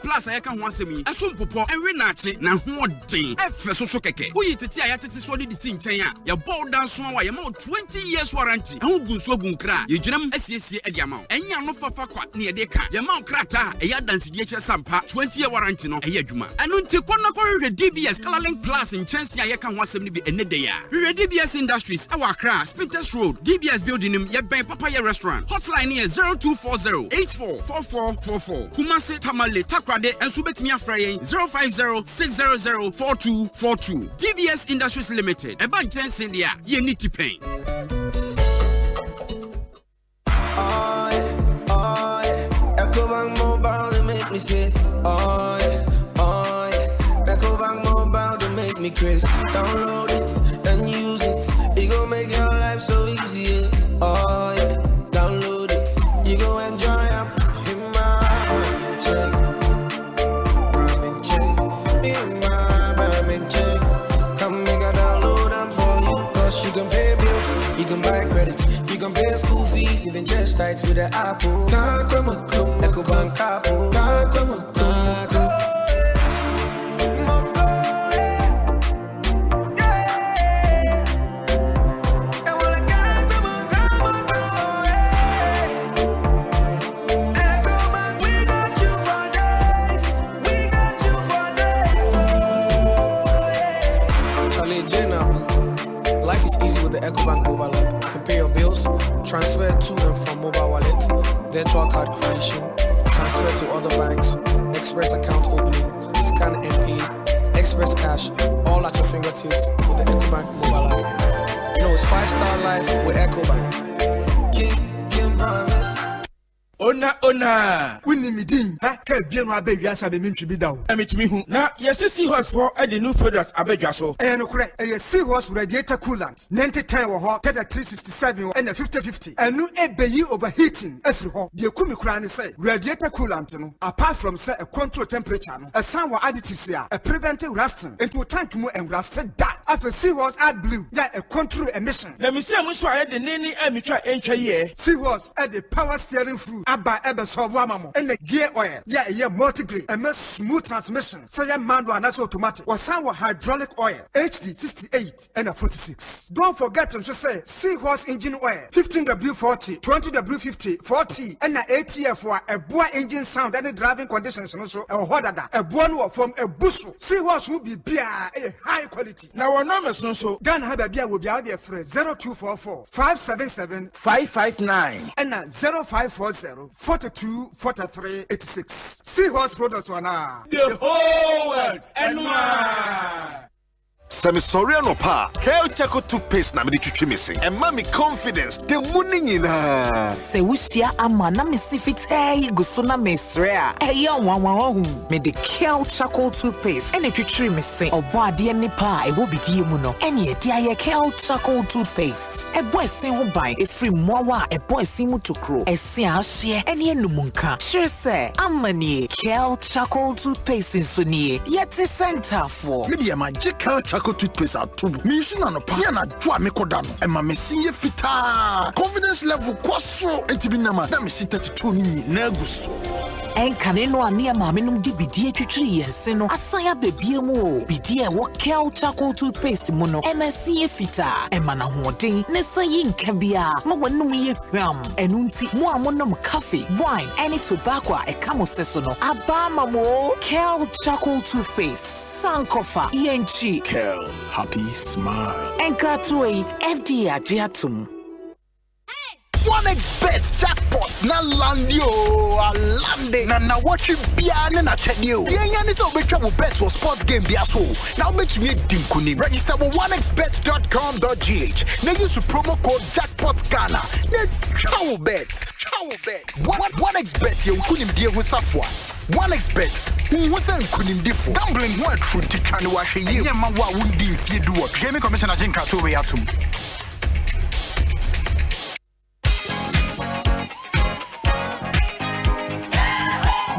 Plus, I can once a me, a swamp and Renachi, now what day, F. Sokeke, who you to tia at this one in the same China, your ball down small, your mouth 20 years warranty, and who goes so cry, you jam SCC at the amount, and ya no for near the car, your mount crata, a yard dance Sampa, 20-year warranty no, a yajuma, and until Konako DBS Colorlink Plus in Chancy, I can once a be a day. DBS Industries, our crass, Spinters Road, DBS Building him, yet by Papaya Restaurant, hotline here 0240 844444, Kumasi Tamale Takrade, and Subetimia Frey 050 600 4242. DBS Industries Limited, a bunch of India, you need to pay. Ecobank Mobile, they make me say, Ecobank Mobile, they make me crazy. Download it and use it. It gon' make your life so easy. Download it. You go enjoy it. Come make a download them for you. Cause you can pay bills, you can buy credit, you can pay school fees, even just tight with the Apple. Ecobank Apple. Life is easy with the Ecobank mobile app. You can pay your bills, transfer to and from mobile wallet, virtual card creation, transfer to other banks, express account opening, scan and pay, express cash, all at your fingertips with the Ecobank mobile app. You know it's 5-star life with Ecobank. King promise. Ona winni mi din ha ka bia no abegwa sa be mentwi bi dawo emetimi hu na yes seahorse for e the new products abegwa so no kure seahorse radiator coolant 9010 wo ho 367 and 5050 enu ebeyi overheating afri ho de kumi kura ne say radiator coolant no apart from say a control temperature no a san wa additives a prevent rusting into tank mu and rusted that after seahorse add blue ya a control emission na mi say mu so aye de nini emitwa entwa ye seahorse at the power steering fluid Aba ebe solve amamo and the gear oil yeah multi-grade and smooth transmission so yeah manual and also automatic or some hydraulic oil HD 68 and a 46. Don't forget to say seahorse engine oil 15W40 20W50 40 and a ATF for a boy engine sound and the driving conditions also a hodada a one from a bushel seahorse will be beer a high quality. Now Your numbers no so. Ghana have a will be out there for 0244 577 559 and 0540 42 43 86. Seahorse Products one. The whole world and more. Semi-sorry no pa. Kale Chaco toothpaste na me di missing. And mommy confidence. The money in her. Se wusia ama na me sifit gusuna mesrea. Eyo wanwahu. Me the Kale Chaco toothpaste. Ene twitwi missing. Obo ade ni pa e wo bidi mu no. Ene edi aye Kale Chaco toothpaste. E boy sin ho ban. E free mowa e boy sin mu tokro. E sin ahye. Ene enumunka. Sure say amani Kale Chaco toothpaste so nie. Yeti center for. Me di magical Chaco toothpaste atubu. Me use na no pa. Ya na dwa me koda no. E ma me sinye fita. Confidence level kwaso etibinama. Na me si 32 ni na guso. Enkane no ania maame num di bidie twitwiri yense no. Asaya bebie mu o. Bidie wo Kale Chaco toothpaste mu no. MSC fita. E ma na hoden. Ne sayi nka bia. Ma wanum ye hwam. Enunti mo amonom coffee, wine, any tobacco e kamo seso no. Aba mamo Kale Chaco toothpaste. Sankofa ENG Kale happy smile. Enkratui FDA ajiatum. OneXBet jackpot na landio alande na watch bia na chedio. Yenya ni so betwa wo bet for sports game bia so. Now bet me dinkunim. Register with onexbet.com.gh. Now use promo code jackpot Ghana. Na chow bet. OneXBet ye kunim die ho safwa. OneXBet who wasn't kunim difo. Gambling ho atru titwa ne wa hwe ye. Yema wa wundi mfie duo. Gaming Commissioner Jinka to we atum.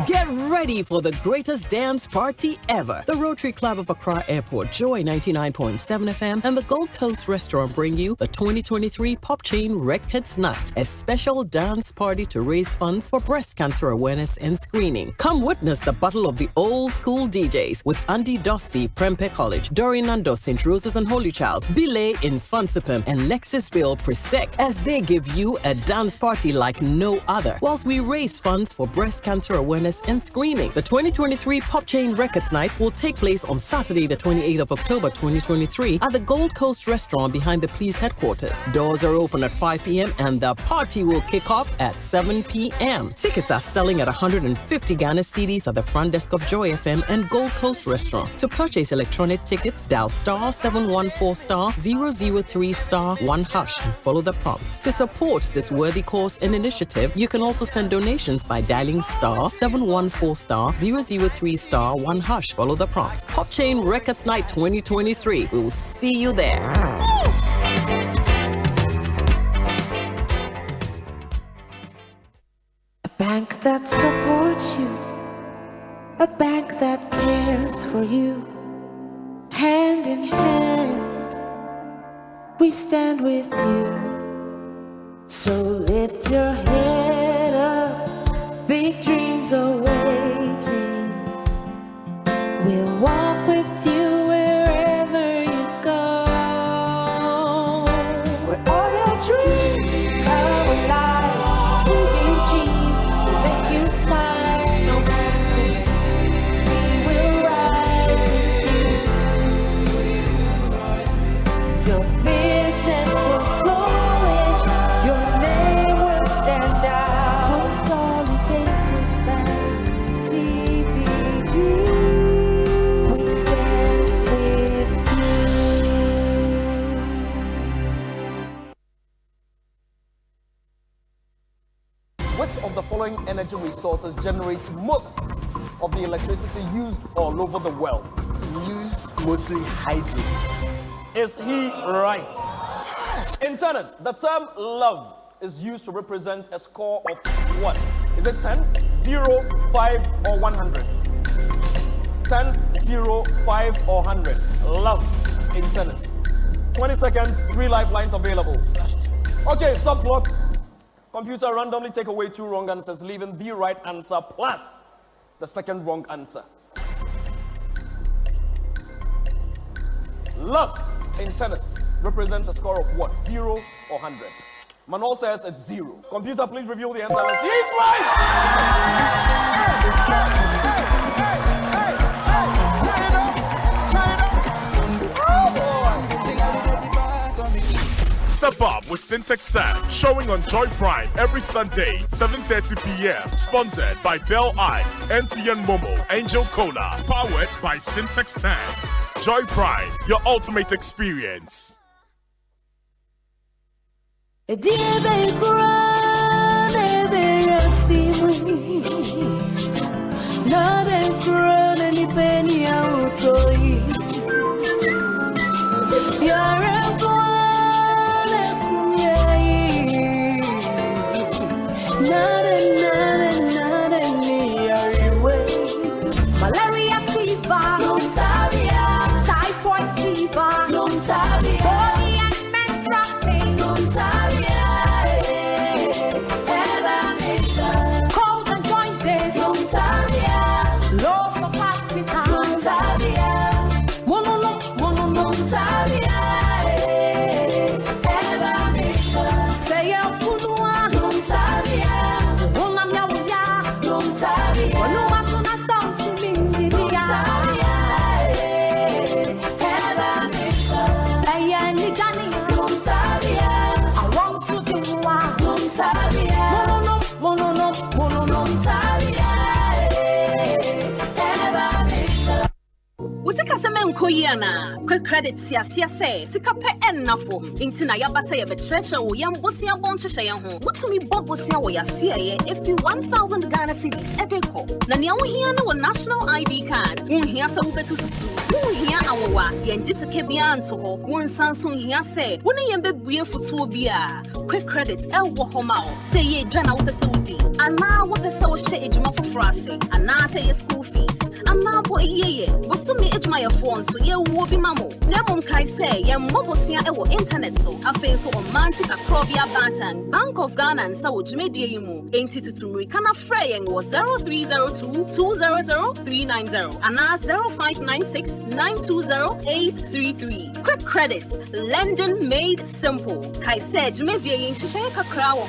Get ready for the greatest dance party ever. The Rotary Club of Accra Airport, Joy 99.7 FM, and the Gold Coast Restaurant bring you the 2023 Pop Chain Records Night, a special dance party to raise funds for breast cancer awareness and screening. Come witness the battle of the old school DJs with Andy Dosty, Prempeh College, Doreen Nando, St. Rose's and Holy Child, Billet in Fansipim, and Lexus Bill Presec as they give you a dance party like no other, whilst we raise funds for breast cancer awareness and screening. The 2023 Pop Chain Records Night will take place on Saturday, the 28th of October 2023 at the Gold Coast Restaurant behind the Please headquarters. Doors are open at 5 p.m. and the party will kick off at 7 p.m. Tickets are selling at 150 Ghana cedis at the front desk of Joy FM and Gold Coast Restaurant. To purchase electronic tickets, dial *714*003*1# and follow the prompts. To support this worthy cause and initiative, you can also send donations by dialing *714*003*1#. Follow the prompts. Pop Chain Records Night 2023. We will see you there. A bank that supports you. A bank that cares for you. Hand in hand, we stand with you. So lift your head up. Big dreams are waiting. We'll walk with you wherever you go. Where all your dreams come alive. CBG will make you smile. No matter we will rise with you. Your business will flourish. Your name will stand out. Consolidated Bank, CBG. We stand with you. Which of the following energy resources generates most of the electricity used all over the world? Use mostly hydro. Is he right? In tennis, the term love is used to represent a score of what? Is it 10, 0, 5, or 100? 10, 0, 5, or 100. Love in tennis. 20 seconds, 3 lifelines available. Okay, stop clock. Computer, randomly take away 2 wrong answers, leaving the right answer plus the second wrong answer. Love in tennis represents a score of what? 0 or 100? Manuel says it's 0. Computer, please reveal the answer. Let's see. He's right! Turn it up! Turn it up! Oh boy! Up with Syntax Tag, showing on Joy Prime every Sunday, 7:30 p.m. Sponsored by Bell Eyes, MTN Momo, Angel Cola, powered by Syntax Tag. Joy Prime, your ultimate experience. Malaria fever, typhoid fever, body and menstrual pain, cold and jointed, loss of appetite, say a punua, Usika semen koyana, quick credit siasia say, sika pe ennafo, intina yabasa ya becheche o yam bosia bonche ho. Wutumi bobosia wo yasia ye if you 1,000 Ghana cedis edeko. Na nia wo hia na wo national ID card, wo hia sa wo betu susu. Wo hia awowa, yenji seke bia anto ho. Wo nsanso hia say, wo ne yembe bue futuo bia. Quick credit e wo homa o. Say ye dwana wo pese wudi. Ana wo pese wo hye ejuma fofrase. Ana say ye school fees. Ana bo ye bosumi ejuma ye phone so ye wo bi mamo. Na mom kai say ye mobosua e wo internet so. Afen so romantic akrobia batan. Bank of Ghana and sa wo dwumedie yi mu. Enti tutumri kana frɛ yen wo 0302200390 ana 0596920833. Quick credit, lending made simple. Kai say dwumedie yi nhyehyɛ kakra wo.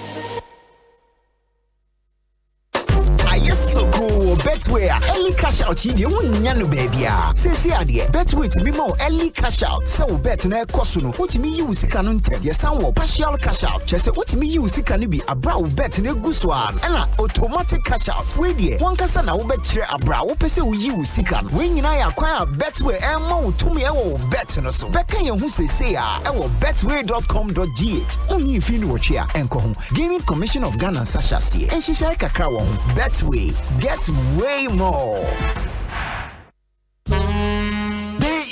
So cool, Betway, early cash out, you wouldn't know, baby. Say, idea, Betway to be more early cash out. So, bet na Kosuno, what me use canon tell your son will partial cash out. Just what me use can be a brow bet in a goose one and an automatic cash out. Wait, dear, one person I will bet a brow, person will use can. When I acquire Betway and more to me, I will bet on us. Becca, who say, I will betway.com.gh. Only if you know what here and come. Gaming Commission of Ghana Sasha see, and she shall kakao Betway. Gets way more.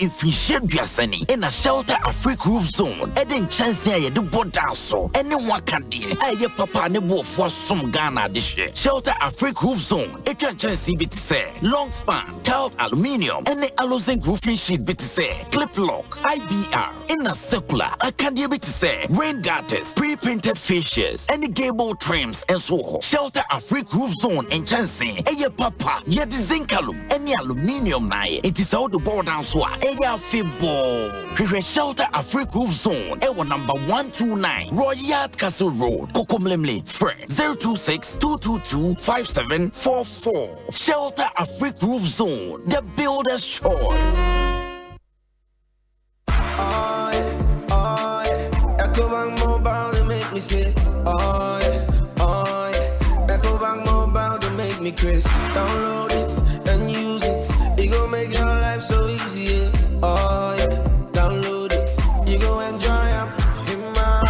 If you share Biasani in a shelter Africa roof zone, Eden chance here the border so anyone can do. Aye papa ne bo for some Ghana this year. Shelter Africa roof zone, it can chance bit say long span, tiled aluminium, and the alozen roofing sheet bit say clip lock, IBR, in a circular, I can bit say rain gutters, pre-painted fascias, and the gable trims and so on. Shelter Africa roof zone and chance aye papa, ye the zinkalum, and the aluminium na it is all the border so. Eya Fibo. Prevent Shelter Africa Roof Zone. Ewa number 129 Royal Castle Road. Kokomlemle. Fred 026-222-5744. Shelter Africa Roof Zone. The builder's choice. Ecobank Mobile to make me say, oh yeah. Ecobank Mobile to make me crazy. Download it and use it. It gon' make your life so easy. Yeah. Oh yeah, download it. You go enjoy it in my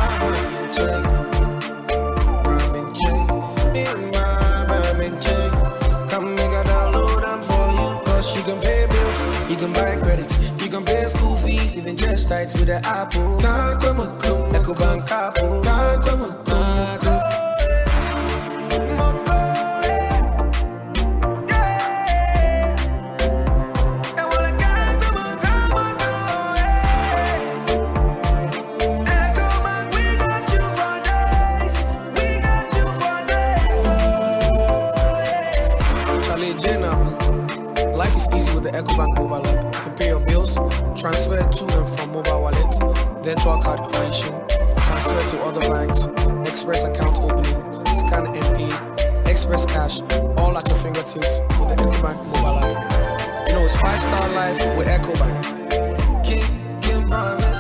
ramen chain. Come make a download them for you. Cause you can pay bills, you can buy credit, you can pay school fees, even just tights with the Apple. Ecobank Apple. Ecobank mobile app. You can pay your bills, transfer to and from mobile wallet, virtual card creation, transfer to other banks, express account opening, scan and pay, express cash, all at your fingertips with the Ecobank mobile app. You know it's 5-star life with Ecobank. King promise.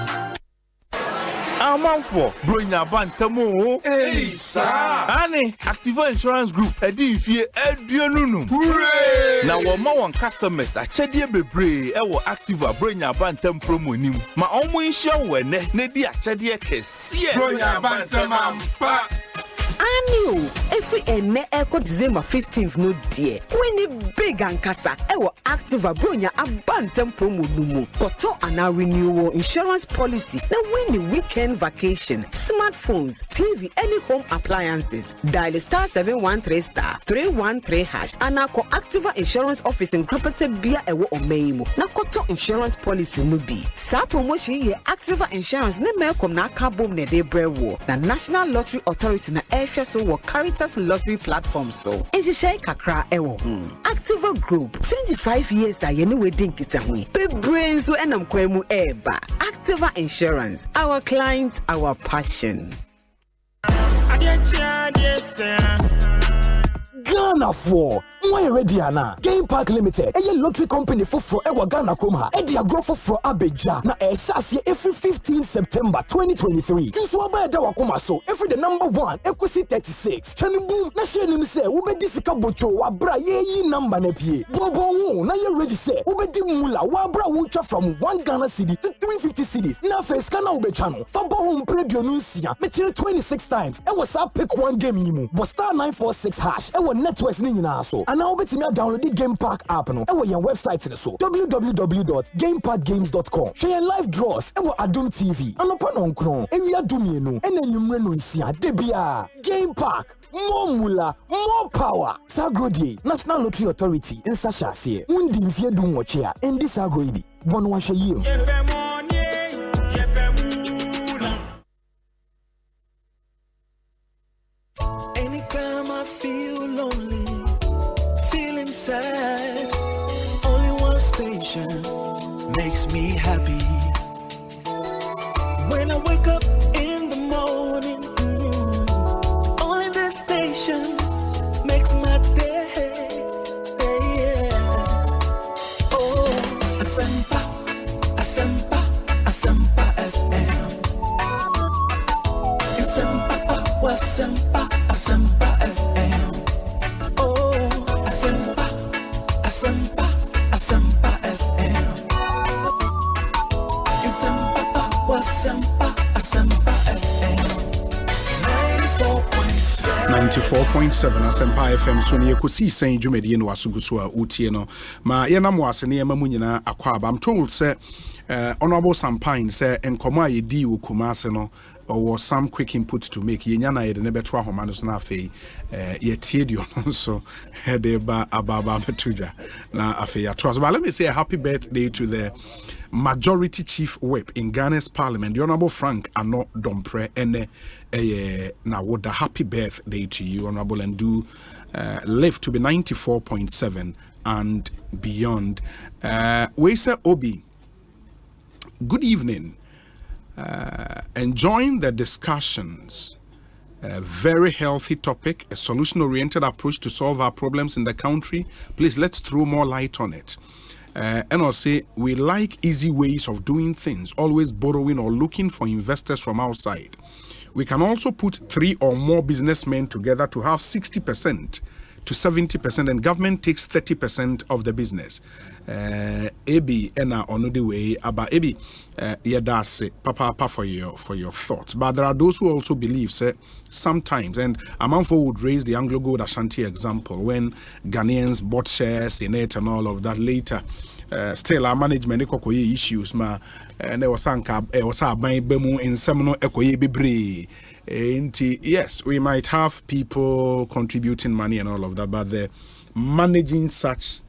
Amanfo, Bronya Bantamo. Hey, sir. Annie, Activa Insurance Group, Edi Fie Edionunum. Hooray! Now, one customers, a Chedia Bebre, Ewo Activa, Bronya Bantam promo nim. Ma omo insure when Nedi a Chedia Kessie. Bronya Bantamampa. Annual every Echo December 15th no dear. When the big and casa ewo Activa Bronya Abantem promo numu. Koto ana renewal insurance policy. Now when the weekend vacation, smartphones, TV, any home appliances. Dial *713*313# anako Activa Insurance Office in Krapete Bia ewo omeimo. Na koto insurance policy nubi. Sa promotion ye Activa Insurance ne melkom na kabom ne de brewo. Na National Lottery Authority na so what Caritas lottery platform so. And she share kakra ewo. Activa Group 25 years ayenu wedding kitahwe. Be brains so enam kwemu eba. Activa Insurance. Our clients, our passion. Ghana for why ready ana Game Park Limited a lottery company for Ewa Ghana Kroma e dia grow for Abeja na e sase every 15 September 2023 tinso aba da wakoma so every the number 1 Ekosiisen 36 chani boom na share nim say wo be disika bocho wa bra ye number na pie bobo hu na ye ready say wo be di mula wa bra wo twa from 1 Ghana cedi to 350 cedis na face kana wo be channel fa bo hu predio no nsia me 26 times e was pick one game yimu but star 946# e networks ni nyina so and now betimi download the Game Park app no e your website ni so www.gameparkgames.com share your live draws e Adum TV anopa no nkron ewia dumienu ena nwumre no nsia debia Game Park more mula more power Sagrodi National Lottery Authority in Sashase undi mfie du nwoche a endi sagro ibi bono wa hwe yiem Anytime I feel lonely, feeling sad, only one station makes me happy. When I wake up in the morning, only this station makes my day. Oh, Asempa, Asempa, Asempa FM. Asempa, Asempa. Asempa FM. Oh, Asempa, Asempa, Asempa FM. Asempa, Asempa FM. 94.7 Asempa FM so ne Ekosiisen dwumadi no asuguso a utie no ma yenam wase ne yema munyina akwaba. I'm told say honorable Sampine say enkomo a yedi okumase no or some quick input to make yenya na yede ne beto ahoma no so na afei yetie dio so hede ba ababa betuja na afei ya trust. But let me say a happy birthday to the Majority Chief Whip in Ghana's Parliament, the Honorable Frank Ano Dompre ene na woda. Happy birthday to you, Honorable, and do live to be 94.7 and beyond. Wesa Obi, good evening. Enjoying the discussions. A very healthy topic, a solution-oriented approach to solve our problems in the country. Please, let's throw more light on it. And I'll say, we like easy ways of doing things, always borrowing or looking for investors from outside. We can also put 3 or more businessmen together to have 60% to 70%, and government takes 30% of the business. Ebi ena ono the way about ebi yadase papa for your thoughts. But there are those who also believe say sometimes, and Amanfo would raise the Anglo Gold Asante example when Ghanaians bought shares in it and all of that later. Still our management ekoye issues ma and there was sanka was aban bemu in seminal ekoye bebre. Yes, we might have people contributing money and all of that, but the managing such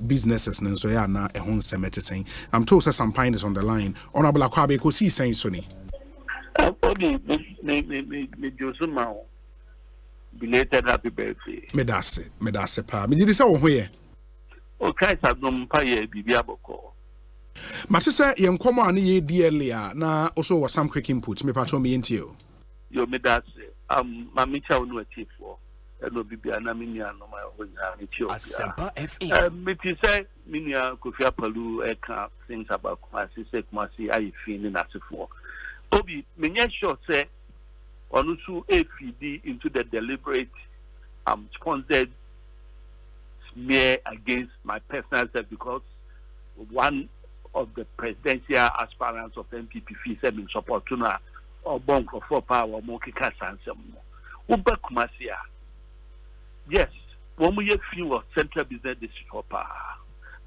businesses so yeah na ehon semete saying I'm told that some pine is on the line. Honorable Akwabe Ekosiisen Soni. Me Josuma belated happy birthday. Medase pa. Me did say wo hoye. Okay, sadom pa ye bibia boko. Matisa yen komo ani ye DLA na also was some quick input me patro me ntio. Yo medase mamicha onu atifo. No bibia na minia no my honya atifo. Asempa FM. Me ti say minia Kofi Apalu e ka things about Kumasi say Kumasi ayi fin na atifo. Obi, many sure say, on also AFD into the deliberate sponsored smear against my personal self because one of the presidential aspirants of MPP fees in support to na or bonk for power or mokika sansem. Uba kumasia. Yes, when we few central business district for power.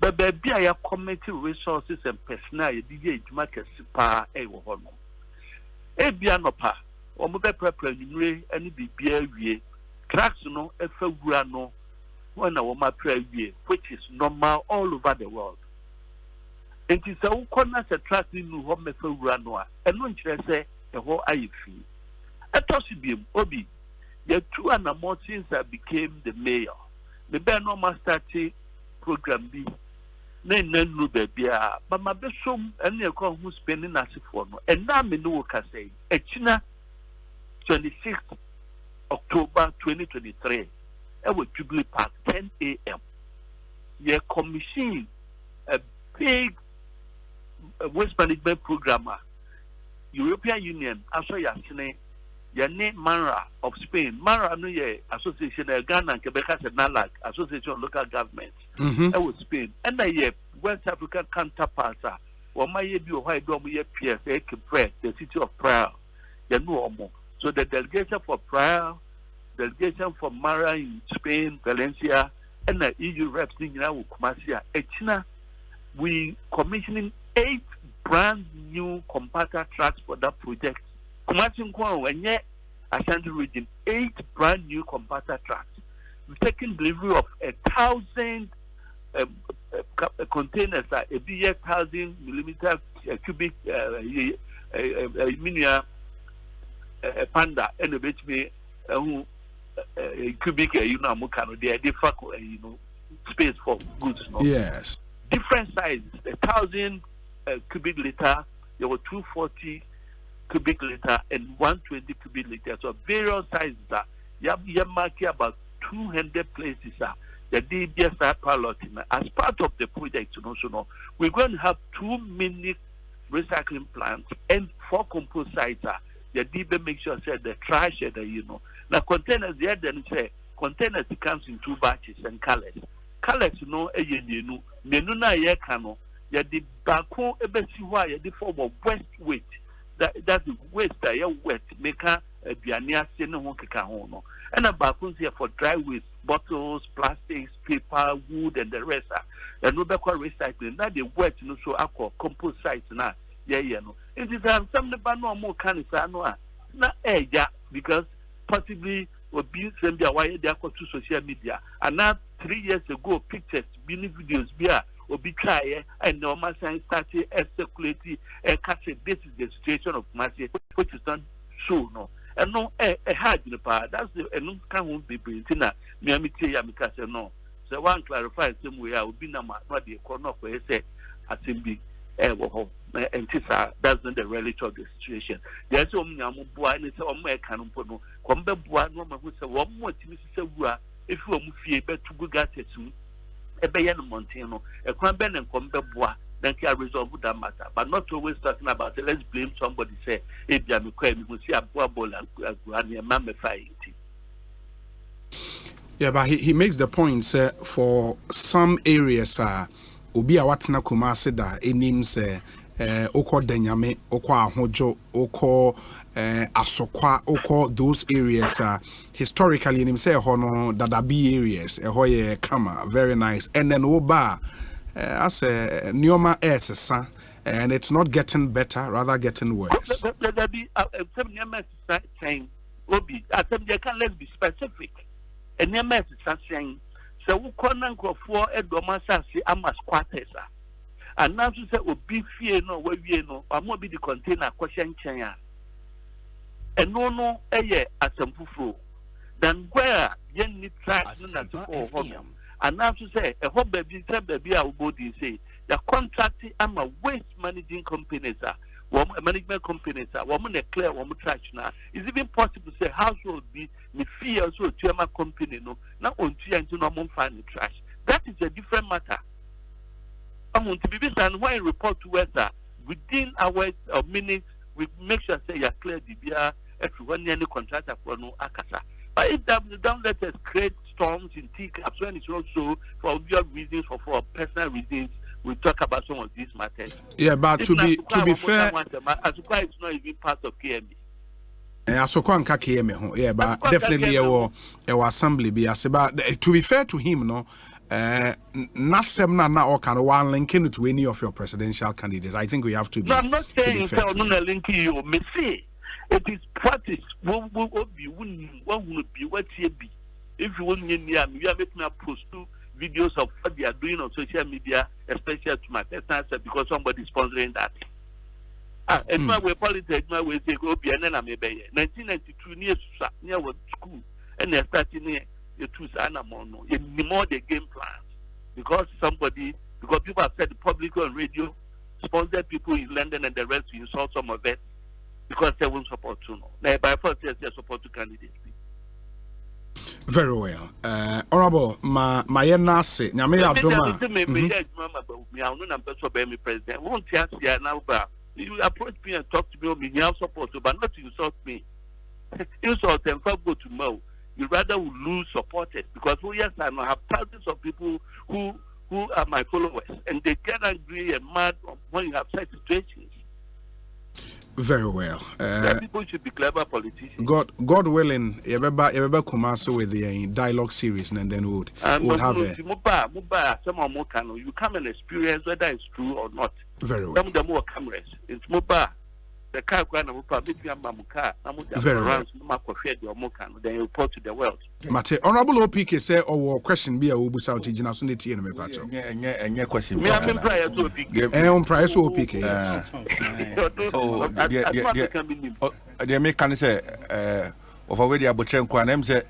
But baby, I have community resources and personnel. DJ market super a woman. A bianopa, or mobile prepare any BBA, cracks no, a no, when a woman pray, which is normal all over the world. And it's a corner attracting new home for Ranoa, and no interest say a whole IFE. A tossibim, Obi, the two and more since I became the mayor. The Benoma started program B. Then no baby, but my best home and the call who's spending as for no. And now me know can say, a China 26th October 2023, I will Jubilee Park 10 a.m. Ye commission a big waste management programmer, European Union, also Yasine, Yane Mara of Spain, Mara no ye association Ghana and Quebec has a NALAC, Association of Local Governments. I was Spain, and I West African counterparts or my ye be why don't we appear the city of Praia, Yanuomo. So the delegation for Praia, delegation for Mara in Spain, Valencia, and the EU reps in Kumasia, China, we commissioning 8 brand new compactor trucks for that project. Kumasi Nkwan when yet Asante region 8 brand new compactor trucks. We've taken delivery of 1,000 containers that a 1,000 millimeter cubic minia panda and a bit me cubic mukano they different space for goods. No? Yes. Different sizes, 1,000 cubic liter, there were 240 cubic liter and 120 cubic liter. So various sizes are marking about 200 places the DBS are piloting. As part of the project, we're going to have 2 mini recycling plants and 4 compost sites. The DB make sure say the trash now containers there then say containers comes in 2 batches and colors. Colors menu na ye kano ya di bako ebesi wa ya di form of waste weight that waste that ya wet make aduane ase ne ho keka ho no and a bako here for dry waste bottles plastics paper wood and the rest and no be call recycling na the wet no so akọ compost site na ye no it is some the ba no mo kan sa no na eja because possibly obi send their why they to social media and now 3 years ago pictures mini videos obi try and no man started circulating and catch this is the situation of Masi which is not so no and no hard in the part that's the and can't be printing me amika say no so one clarify some way I will be not the corner for say Asembi and that's not the reality of the situation. There's only a mobile and it's a American no come back no man who say one more if you are better to go get it soon. A bayan Montano, a cranben and come back then can resolve that matter, but not always talking about it. Let's blame somebody say if you are we will see a boil and a mamma fighting. Yeah, but he makes the point for some areas obi a watena Kumasi da enim say oko Denyame oko Ahojo oko Asokwa oko those areas historically enim say hono dadabi areas hoye kama very nice and then oba as a Nioma Sesa and it's not getting better rather getting worse. Dadabi saying obi let's be specific and Nioma Sesa saying so we can't go for a domasasi amas quarters. And now to say obi fie no we no amo be the container question chain. And no asemfufu. Then where you need track na to for and now to say a whole baby a body say the contracting ama waste managing companies management companies woman clear woman trash now is even possible to say household be me fee also to my company no now on to and no more find the trash. That is a different matter. I want to be and when report to us within hours or minutes we make sure say you clear the beer everyone any contractor for no akasa. But if they don't let us create storms in teacups when it's also for obvious reasons or for personal reasons, we talk about some of these matters. Yeah, but to be fair, Asukwa is not even part of KMB. Asokwa nka KMB, yeah, but definitely our assembly be as about to be fair to him, no. Nasem na or can one linking to any of your presidential candidates. I think we have to be. No, I'm not saying I'm not linking you. Me say it is practice. What will be what you be. If you want me, you are making me post two videos of what they are doing on social media, especially to my personal self, because somebody is sponsoring that. And my way politics, my way say go be and then I'm a 1992 near what school, and they're starting near the two Sanamono. You more the game plans because people have said the public on radio sponsored people in London and the rest to insult some of it because they won't support to know. Now, by force, they support to candidates. Very well. Honorable, my nasi, nyame abdoma. You approach me and talk to me on me, support, but not to insult me. Insult and go to know. You rather will lose supporters because yes, I have thousands of people who are my followers and they get angry and mad when you have such situations. Very well. People should be clever politicians. God willing, you ever come also with the dialogue series and then would have a. You come and experience whether it's true or not. Very well. Some of them more cameras. It's mobile. The car very well. Then you report to the world. Mate, Honorable OPK say or question be a ubusa utigina so neti me pacho. Enye question. Me am prior to OPK. On prior to OPK. So the American say of already abotre nkwa na say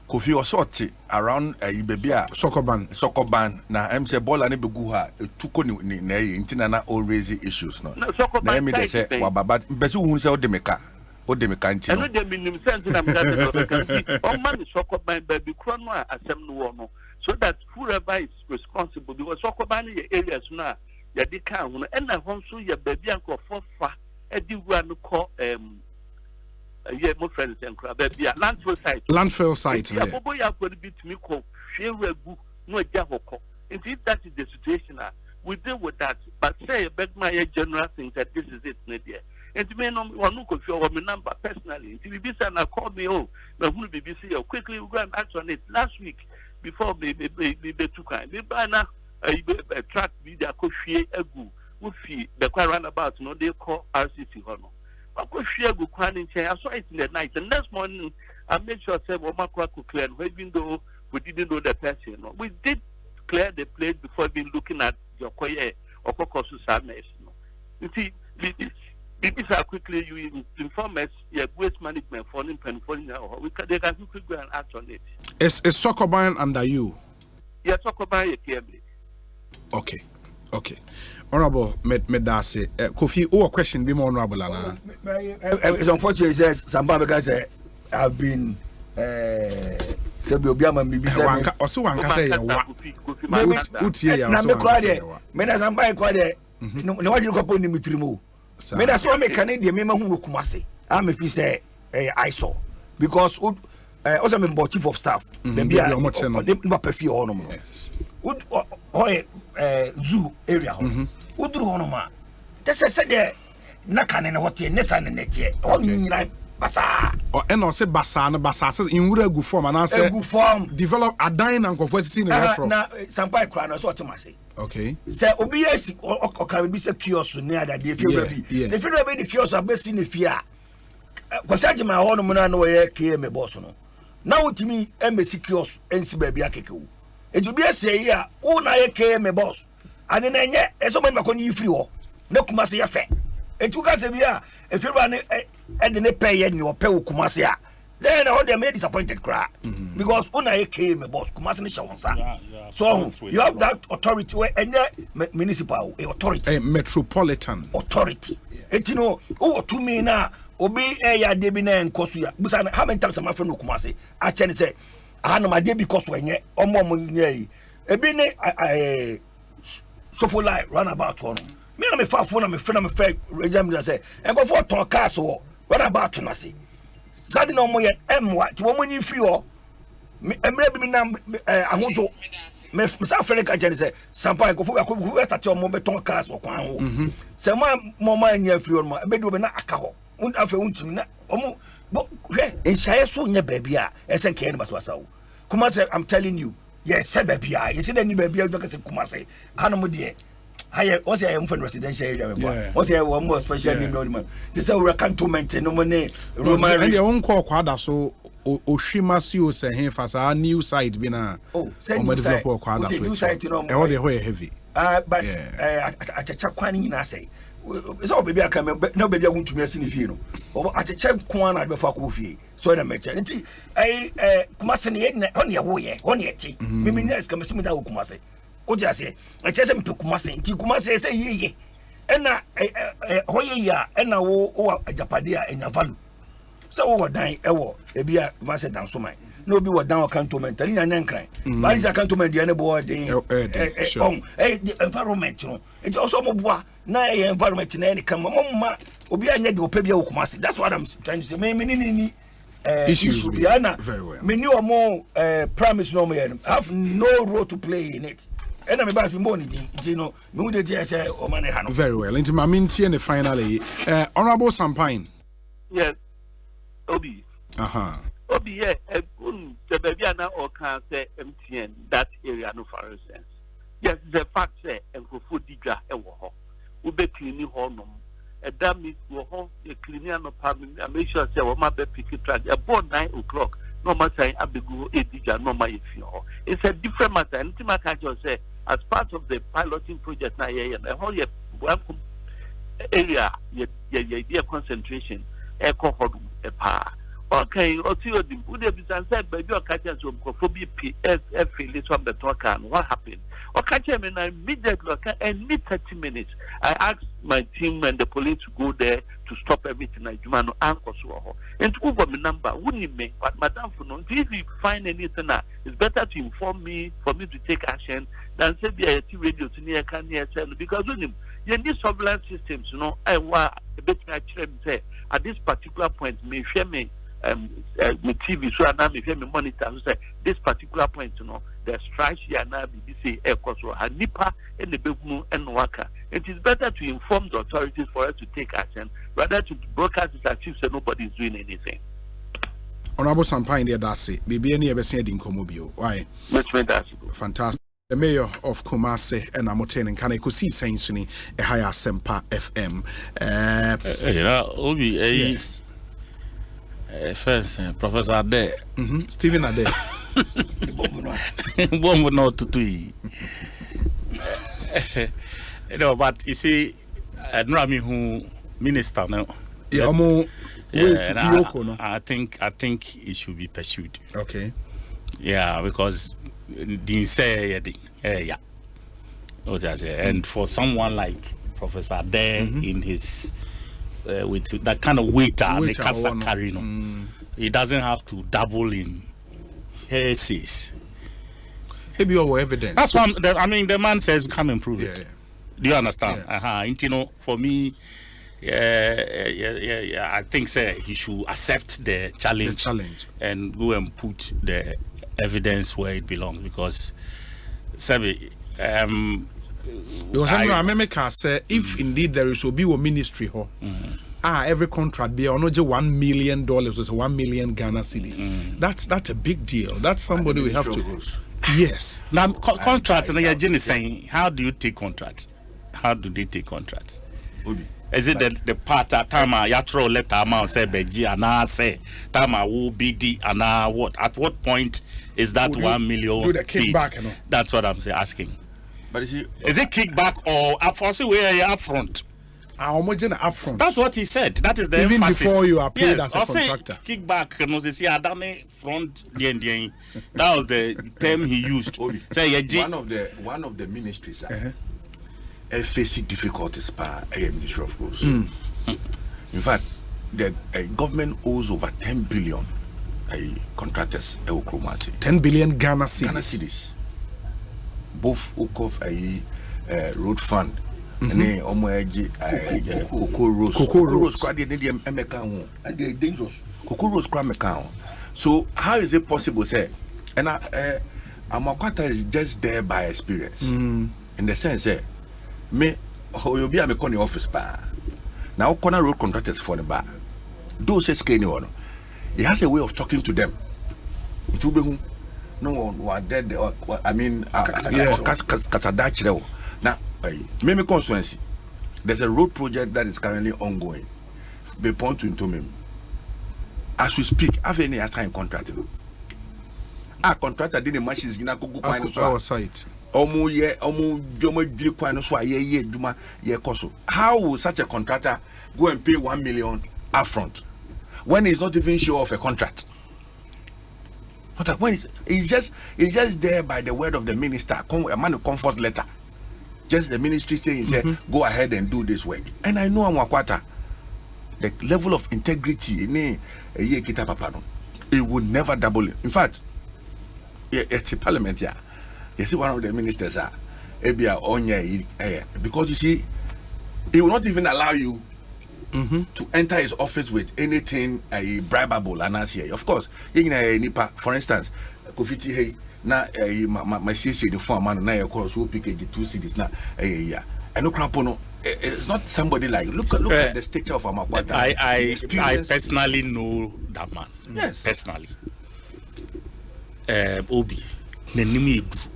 Kofi Osoti around baby a Sokoban na say bola ne begu ha etuko ni na ntina na all raise issues no. Na me dey say wababa besu hu say odemeka nti no. No dey minim sense na me say o man Sokoban baby kro no asem no no so that whoever is responsible because Sokoban in areas na ya dey kan hu and na hon so ya baby anko fofa e di wu an call yeah, my friends and baby, landfill site. Yeah, boy, you have to be to me called share no jahoko. Indeed, that is the situation. We deal with that, but say, beg my general thing that this is it, Nadia. And to me, no one who could show my number personally. If you be sent, call me, oh, but who be busy, quickly we go and act on it. Last week, before they too kind, they buy now a track video, could share a goo, would fee the car roundabout, no, they call RCC Honor. I could share good crying chair. I saw it in the night. The next morning, I made sure I said, well, my car could clear, even though we didn't know the person. We did clear the place before even looking at your choir or Kokosu sadness. You see, these are quickly you inform us, your waste management for them, they can quickly go and act on it. Is Sokoban under you? Yes, Sokoban, Okay. Honorable Medase, Kofi, a question be more honorable. It's unfortunate that some because I've been Sebioma Bibi. Also, one can say, Mena Sampai Quade, no one you go on Mitrimu. Mena Swami Canadian Mema Kumasi. I'm if you say I saw because also I'm a chief of staff. Then be a perfume ornament. Would zoo area. Would do honor. Just said there, Nakan and what Nessan and Netia, or Bassa. Or and also Bassan, Bassas in good form and answer good form. Develop a dine and convert in now, some pie crown or sort of massy. Okay. Say, OBS or can be a kiosk near that if you if you the kiosk are best in the fear. Was I my own man where came a boss? Now to me, embassy kiosk and see baby Akiku. It will be a say, yeah, oh, I came a boss. And then, yeah, as a man, I can free or no Kumasia fair. It took us a year if you run at the pay and your pay Kumasia. Then all they made disappointed cry because when I came a boss, Kumasan. So you have that authority where any municipal authority, a metropolitan authority. It you know, oh, to me now, obey a debina and Kosuya. But how many times am I from Kumasi? I can say, I know my day because when ye or more money, a bine so for life run about one. Me na me fa phone na me friend na me fa regime say and go for ton cars wo what about to na say sadi no mo ye emwa ti wo mo nyi free ho emre bi na ahojo me sa friend ka jeni say sampa go for start your mo beton cars wo kwan ho say mo nya free ho mo be do be na aka ho un afa untim na omo hwe enhyae so nya baabi a esen ke ne baso asawo kuma say I'm telling you yes say baabi a yes say ni baabi a do ka say kuma say hanom de higher what's your from residential area what's your one more special name man this is our cantonment no money Roman and your own call kwada so Oshimasi o say he fasa new side bi na o developer kwada so new side no e what dey heavy but achacha kwan ni na say it's all baby aka no baby aguntumi asi ni fie no o achacha kwan na be fa ko fie so na mecha nti kuma se ne on ye wo ye on ye ti mimi nes kam se mi da kuma se o ja se e chese mi kuma se nti kuma se yeye ena hoye ya ena wo ajapade a enya value so wo dan ewo e bia va se dan so man no bi wo dan cantonment ani nya nkran ba ri cantonment dia ne bo den on environment no e also mo boa na environment na any kan mo ma obi anya de opia bia wo kuma se that's what I'm trying to say me issues very well me new more promise no me have no role to play in it. Very well. Into my minty and finally, Honorable Sampine. Yes, Obi. Obi, yeah, the baby now or can say MTN that area no for instance. Yes, the fact say and for food digger a war. We be cleaning home. A damn it go home, a cleaning no apartment. I make sure say, well, my baby pick track about 9 o'clock. No matter I be go a digger, no my if you know. It's a different matter. And I can just say, as part of the piloting project now, the whole area, your concentration, cohort, a power. Okay, or two the Buddha said, baby, or catch us from Kophobia PSF from the talk and what happened? Or catch him and I immediately and need 30 minutes. I asked my team and the police to go there to stop everything like Jumano Uncle Swaho. And to over my number, wouldn't it make? But Madame Funon, if you find anything, it's better to inform me for me to take action than say be a radio to near Kanye because when you need surveillance systems, you know, I want a bit say at this particular point, may share me the TV so now me monitor so say this particular point, you know, the strike here now BBC Ekoswa Hanipa and the Begunu and Waka. It is better to inform the authorities for us to take action rather to broadcast it as if nobody is doing anything. Honorable Sampine there that's it. Baby any ever seen in Komobio. Why? Fantastic. The mayor of Kumasi and Amoten and Ekosiisen Suni a higher Asempa FM. You know, Obi, yes. First, Professor Ade. Stephen Ade. Bomb not to do. You know, but you see, I don't know who minister now. Yeah, I think it should be pursued. Okay. Yeah, because the say yeah. And for someone like Professor Ade in his with that kind of weight and carrying, he doesn't have to double in heresies. Maybe your evidence. That's what I mean. The man says, "Come and prove it." Yeah. Do you understand? You know, for me, I think he should accept the challenge and go and put the evidence where it belongs because, because I remember say if indeed there is will be a ministry every contract be on $1 million or $1 million Ghana cedis. That's a big deal. That's somebody we have to. Yes. Now contracts. Jenny saying, how do you take contracts? How do they take contracts? Is it the part at time yatro letter amount say beji and say time will be the and what? At what point is that 1 million? Do the kickback, you know? That's what I'm asking. But is it kickback or upfront? Where you upfront? Upfront. That's what he said. That is the even emphasis. Before you are paid as a contractor. Kickback, front. That was the term he used. Say one of the ministries facing difficulties by a Ministry of Roads. In fact, the government owes over 10 billion contractors. 10 billion Ghana cedis. Both of a road fund ne omo eji cocoa rose kwa dey dey emeka ho and they dangerous cocoa rose kwa meka ho. So how is it possible say and Amakwata is just there by experience in the sense say me you be am in the office ba now corner road contractors for the bar those say skinny one he has a way of talking to them it will be no one dead I mean now me constituency there's a road project that is currently ongoing be point to me as we speak have any assigned contract contractor didn't match his gina go our site how will such a contractor go and pay 1 million upfront when he's not even sure of a contract? But when it's just there by the word of the minister, a man of comfort letter. Just the ministry saying, go ahead and do this work. And I know Amakwata, the level of integrity it will never double. In fact, it's a parliament here. You see, one of the ministers are because you see, he will not even allow you to enter his office with anything bribable and as here. Of course, for instance, Kofiti hey na my CC the form man na course who pick the 2 cities na yeah. And no crampono. It's not somebody like look at the stature of Amakwata. I personally know that man. Yes, personally. Obi Nenim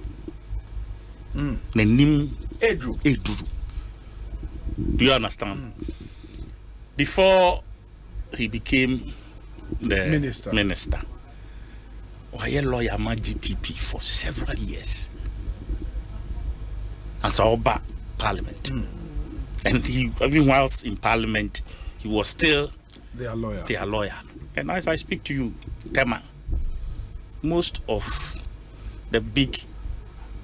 Nenim Edru. Do you understand? Before he became the minister, he was a lawyer at GTP for several years as our parliament. And he, even whilst in parliament, he was still their lawyer. And as I speak to you, Tema, most of the big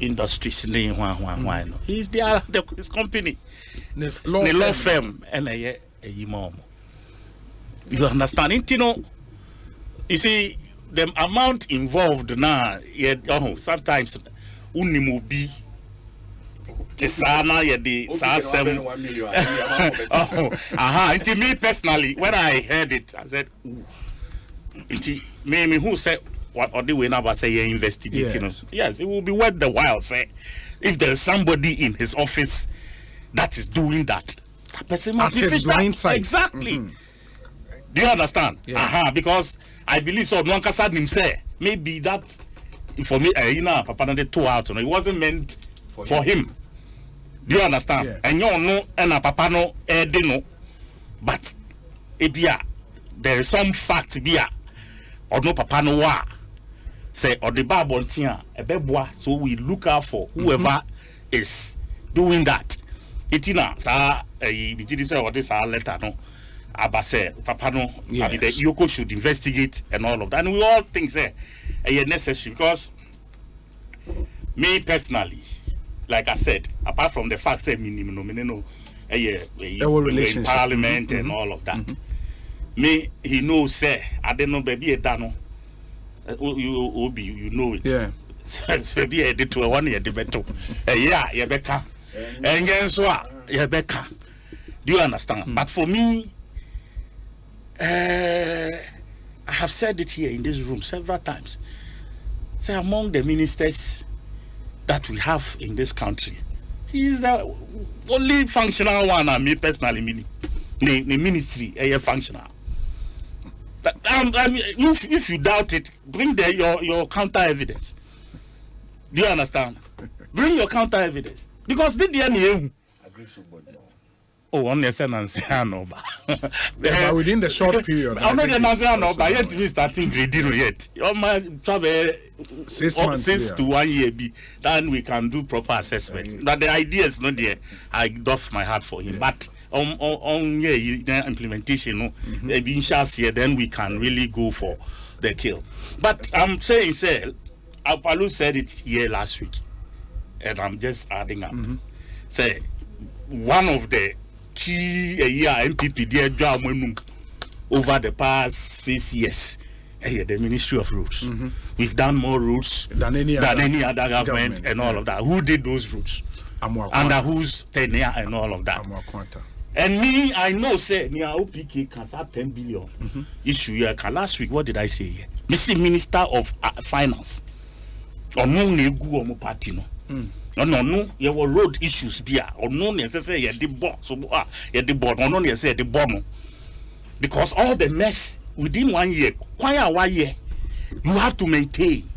industries he's his company, the law firm, and you understand? You see the amount involved now. Sometimes unimubi. Into me personally, when I heard it, I said, me who said what or the way now say investigating. Yes, it will be worth the while. Say if there's somebody in his office that is doing that person must be fished out. Exactly. Do you understand? Because I believe so. No one can say maybe that for me, Papa na two out. It wasn't meant for him. Do you understand? Yeah. And you know, and a papa no, no, but there is some fact or no papa no wa say or the Bible so we look out for whoever is doing that. Itina sa say or this letter no abase papa no the Yoko should investigate and all of that, and we all think say necessary because me personally, like I said, apart from the fact that in parliament and all of that, me he knows say I don't know baby dano. You know it. Yeah. Baby I did to 1 year debate. Yeah, Rebecca. And guess what? Rebecca. Do you understand? But for me, I have said it here in this room several times. Say among the ministers that we have in this country, he's the only functional one. And me personally, the ministry is functional. But if you doubt it, bring your counter evidence. Do you understand? Bring your counter evidence because the DNA. Oh, on the sentence, but within the short period, I'm not the but yet we starting grading yet. My travel 6 months, 6 to 1 year be then we can do proper assessment. But the idea is not there. I doff my heart for him, but on implementation, being here, then we can really go for the kill. But I'm saying, Apalu said it here last week, and I'm just adding up. Say one of the key MPP there job over the past 6 years the Ministry of Roads. We've done more roads than any other government and all of that. Who did those roads? Under whose tenure and all of that? And me, I know, say, near OPK can start 10 billion issue here. Last week, what did I say here? Mr. Minister of Finance. Or no, negu party no. No, you were road issues there. Or no, necessarily the board. So, the board. Or no, necessarily the board. Because all the mess within 1 year, quite 1 year, you have to maintain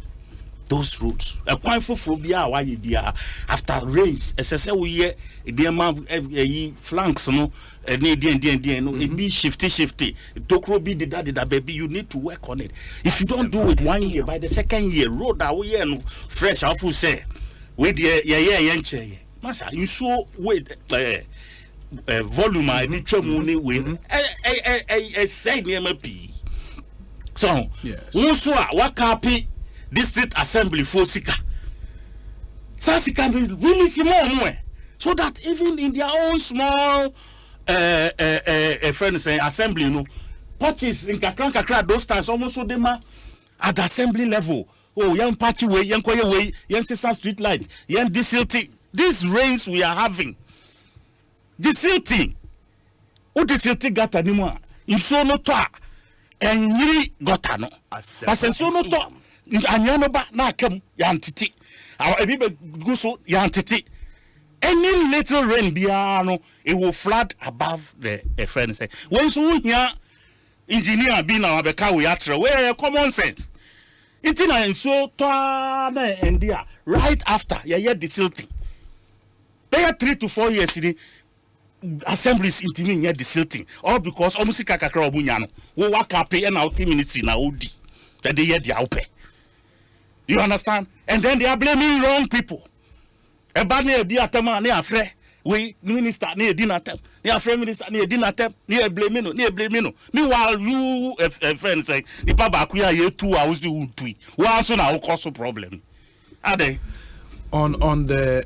those roads. A quite for phobia, why you be after rains, as I say, we hear the amount of flanks, no, and it be shifty. Tokro be the daddy that baby, you need to work on it. If you don't do it 1 year, by the second year, road that we and fresh, I will say, wait, yeah, Massa, you saw with volume, I need to money with a side MP. So, also, what copy? District Assembly for Sika. Sika be really small, so that even in their own small friends assembly, you know, parties in kakra those times almost so them at the assembly level. Oh, young party way, young choir way, young sister street light, young distilty. These rains we are having. Distilty. Who distilty got anymore? In so no ta and really got no. But so no ta. Anyanoba na kem yantiti our ebibe guso yantiti any little rain biano it will flood above the friend say when so here engineer be na abeka we atre where common sense itina so to na endia right after ye desilting they 3 to 4 years in assemblies intimi ye desilting all because almost kakakra obunya no wo waka pay na out ministry na odi that they ye dia ope. You understand? And then they are blaming wrong people. A bad near the atama near afre. We minister near dinner tem. Near friend minister near dinner tem. Near blaming near blaming. Meanwhile, you a friend say the papa kuya ye 2 hours you tui. Well, so now cause a problem. Are they? On the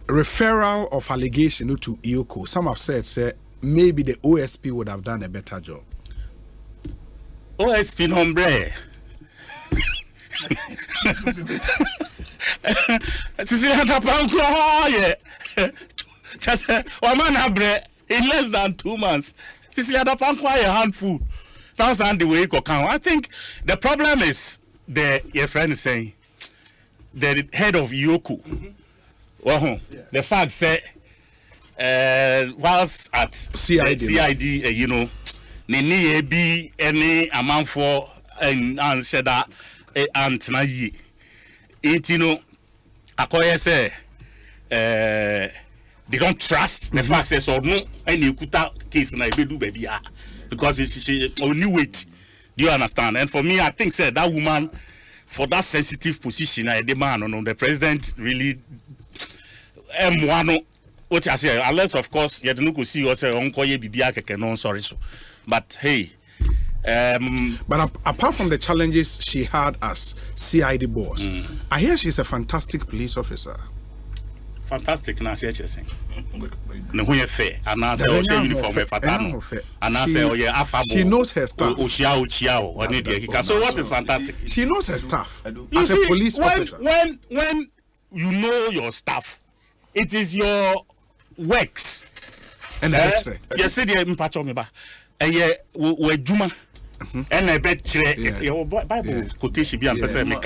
referral of allegation to Ioko, some have said say maybe the OSP would have done a better job. OSP nombre. Just in less than 2 months. A handful. That's the way it can. I think the problem is your friend is saying the head of Yoku. The fact whilst at CID, you know, Nini be any amount for and said that and na ye it you know akoye say they don't trust the fact says or no any kuta case na do baby because she only wait. Do you understand? And for me I think say that woman for that sensitive position the man on the president really what I say unless of course you don't go see us onkoye bibia keke no sorry so but hey. But apart from the challenges she had as CID boss, I hear she's a fantastic police officer. Fantastic, na say chese. No who you fair, and na say o say uniform fatano. And na say o ye afabo. She knows her staff. Ochiao, oni dey. So what is fantastic? She knows her staff. As a police officer. When you know your staff, it is your works. And the extra. You see the impact on me ba. We juma. And I bet your Bible quotation be and person make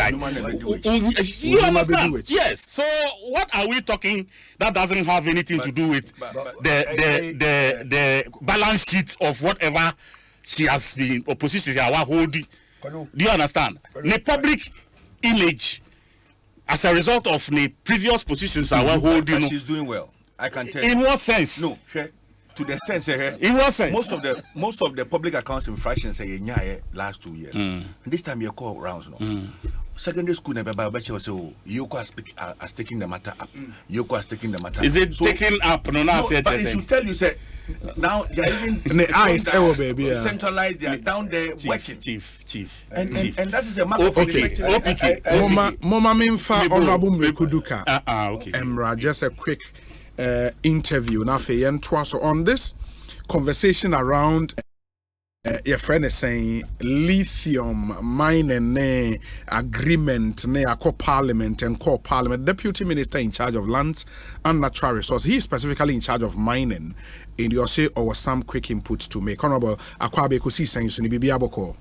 you understand? Yes. So what are we talking that doesn't have anything to do with the balance sheet of whatever she has been opposition holding? Do you understand? The public image as a result of the previous positions are holding. She's doing well. I can tell. In what sense? No, to the extent say in what sense? Most of the public accounts infractions say last 2 years. And this time you call rounds no. Secondary school never bet you say Yoko has taken the matter up. Yoko has taken the matter. Is it taken up? No, but it should tell you say now they're even the eyes baby centralized, they are down there working. Chief. And that is a matter of Mama Minfa Honorable Mekuduka. Okay. Emra, just a quick interview now for on this conversation around Your friend is saying lithium mining agreement a parliament and core parliament. Deputy Minister in charge of lands and natural resources. He is specifically in charge of mining. In the Osei or some quick inputs to make. Honorable Ekosiisen saying so ni bibi aboko.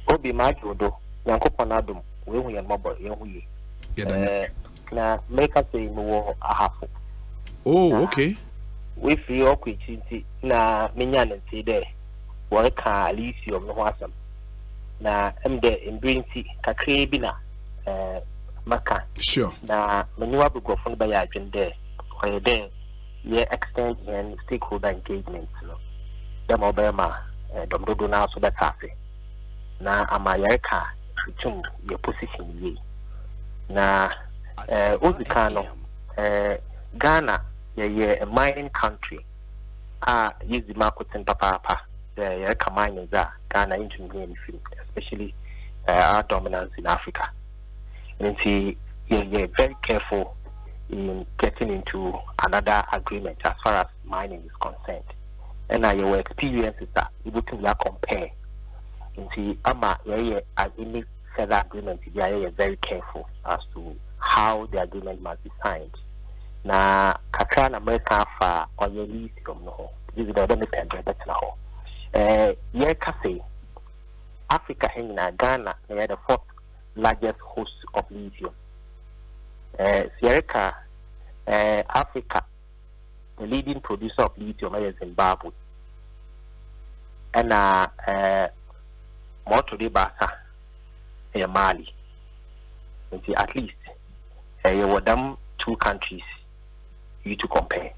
Obi majodo yankoponadum we hu yan mobo ye hu ye. Na make us say no ahafo. Oh, okay. We feel okwichi na menya nti there. Work lithium no wasam na mde mbrinti kakre bi na maka sure na manuwa bugofo no ba ya adwende or there ye extend and stakeholder engagement no dem obema domdodo na so betafe na amayeka fitum ye position ye na ozikano Ghana ye a mining country use the market papa the mining Ghana into especially our dominance in Africa. And see, you're very careful in getting into another agreement as far as mining is concerned. And your experiences that you can compare. And see, any further agreement, you are very careful as to how the agreement must be signed. Na kakra America fa or your lithium no. This is the benefit better now. Africa hanging Ghana, they are the fourth largest host of lithium. Africa, the leading producer of lithium is Zimbabwe. And more today, Basa, Mali. And see, at least, you were them two countries you to compare.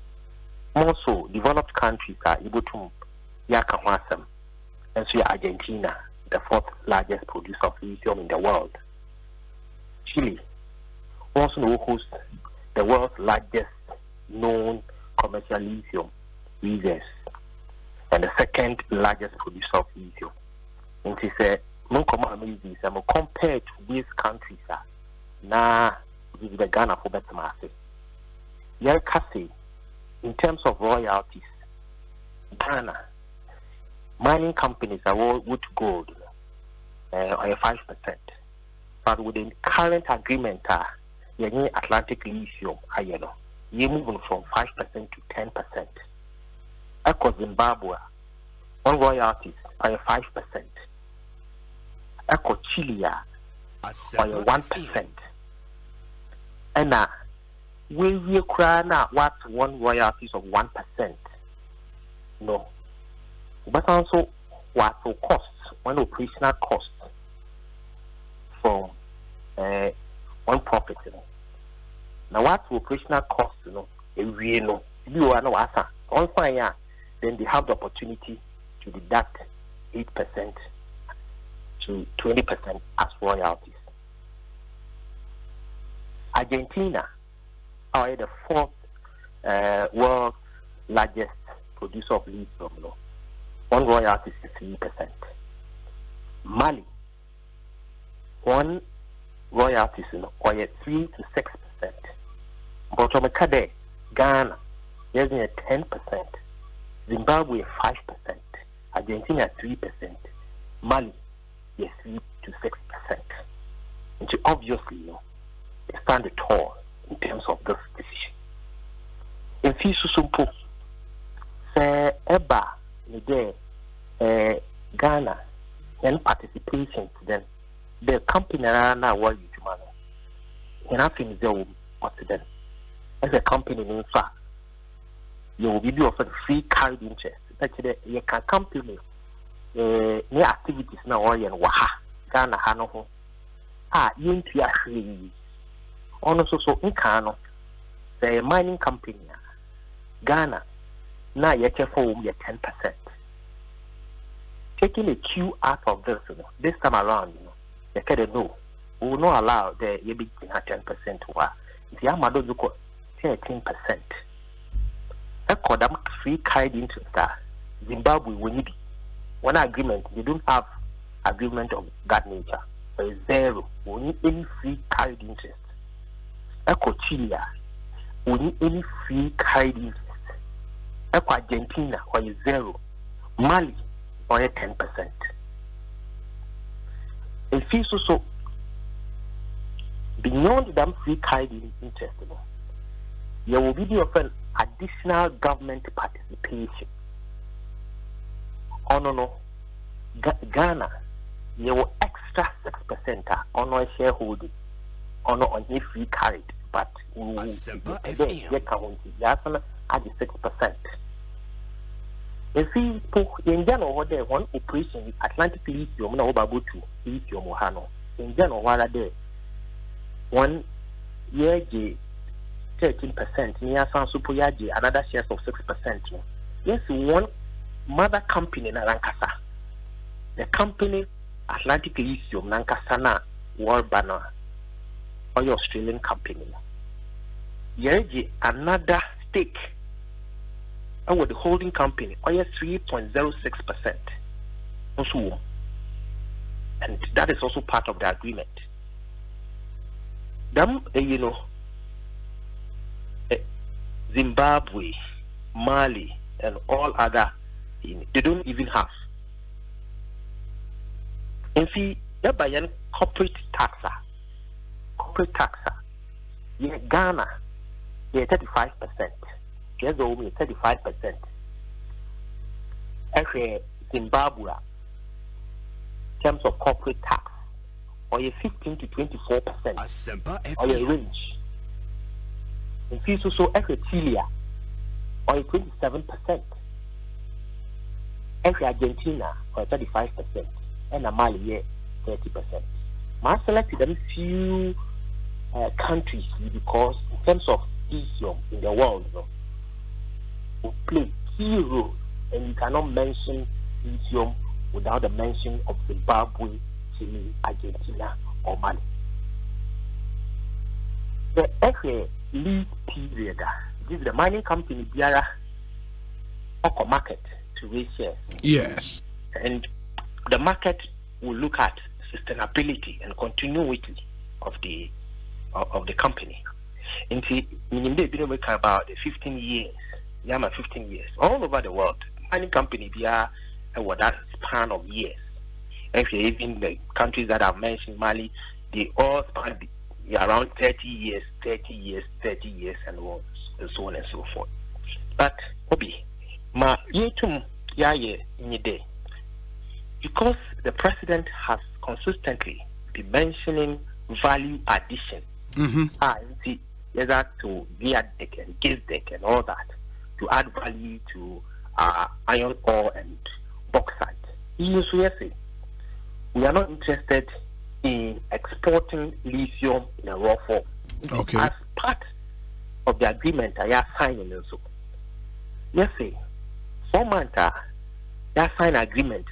More so, developed countries are able to Yakawasam, and so Argentina, the fourth largest producer of lithium in the world. Chile also hosts the world's largest known commercial lithium reserves and the second largest producer of lithium. And she said, compared to these countries, now with the Ghana for better market. In terms of royalties, Ghana mining companies are all wood gold or 5%. But with the current agreement, Atlantic lithium, you're moving from 5% to 10%. Eko Zimbabwe, on royalties are 5%. Eko Chile are 1%. And now, we cry now what one royalties of 1%. No. But also what will cost, one operational cost from one profit. Now what operational cost, we know. You are no answer. On fire, then they have the opportunity to deduct 8% to 20% as royalties. Argentina are the fourth world's largest producer of lithium. One royalty is 3%. Mali, one royalty is 3 to 6%. But Ghana, there's 10%. Zimbabwe 5%. Argentina 3%. Mali, 3 to 6%. And so obviously, they stand tall in terms of this decision. In Fisusumpo, Eba, Ghana, and participation to them, the company now what you do, and I think they will to them. As a company, in fact, you will be offered free carried interest. Actually, you can company near activities now or in Waha, Ghana, Hanoho. You into your free. Also, so in Kano, the mining company, Ghana, now you're for 10%. Taking a cue out of this time around, they can't know. We will not allow the EBIT 10% to the Amado 13%. Them free carried interest. Zimbabwe, we need one agreement. They don't have agreement of that nature. There is zero. We need any free carried interest. Chile, we need any free carried interest. Argentina, or zero. Mali, or 10%. If you so beyond them free carried interest, there will be often additional government participation. No, Ghana, you will extra 6% on shareholding on your free carried, but you can add 6%. If you put in general, there one operation Atlantic Lithium, no Babutu, Lithium Mohano. In general, while there 1 year 13%, near San Supoyaji, another shares of 6%. Yes, one mother company in Lankasa. The company Atlantic Lithium, Lankasana, World Banner, or your Australian company. Yeji another stake. With the holding company, or 3.06%. Also, and that is also part of the agreement. Them, Zimbabwe, Mali, and all other, they don't even have. And see, they buy a corporate taxa. Yeah, Ghana, 35%. Just only 35%. Actually, Zimbabwe, in terms of corporate tax, or 15 to 24%. Or a range. In fees also, actually, Chile, or 27%. Actually, Argentina, or 35%. And Mali, 30%. I selected them few countries because, in terms of lithium in the world, will play key role, and you cannot mention lithium without the mention of Zimbabwe, Chile, Argentina, or Mali. The actual lease period, this is the mining company Biara Oko market to raise shares. Yes. And the market will look at sustainability and continuity of the company. And see, they've been working about 15 years. 15 years all over the world. Mining company be that span of years. If you even the countries that I've mentioned, Mali, they all span around 30 years, and so on and so forth. But Obi, ma yetum in your day, because the president has consistently been mentioning value addition. Whether to gear deck and gas deck and all that, to add value to iron ore and bauxite. We are not interested in exporting lithium in a raw form. Okay. As part of the agreement I are signing also. 4 months they sign agreement,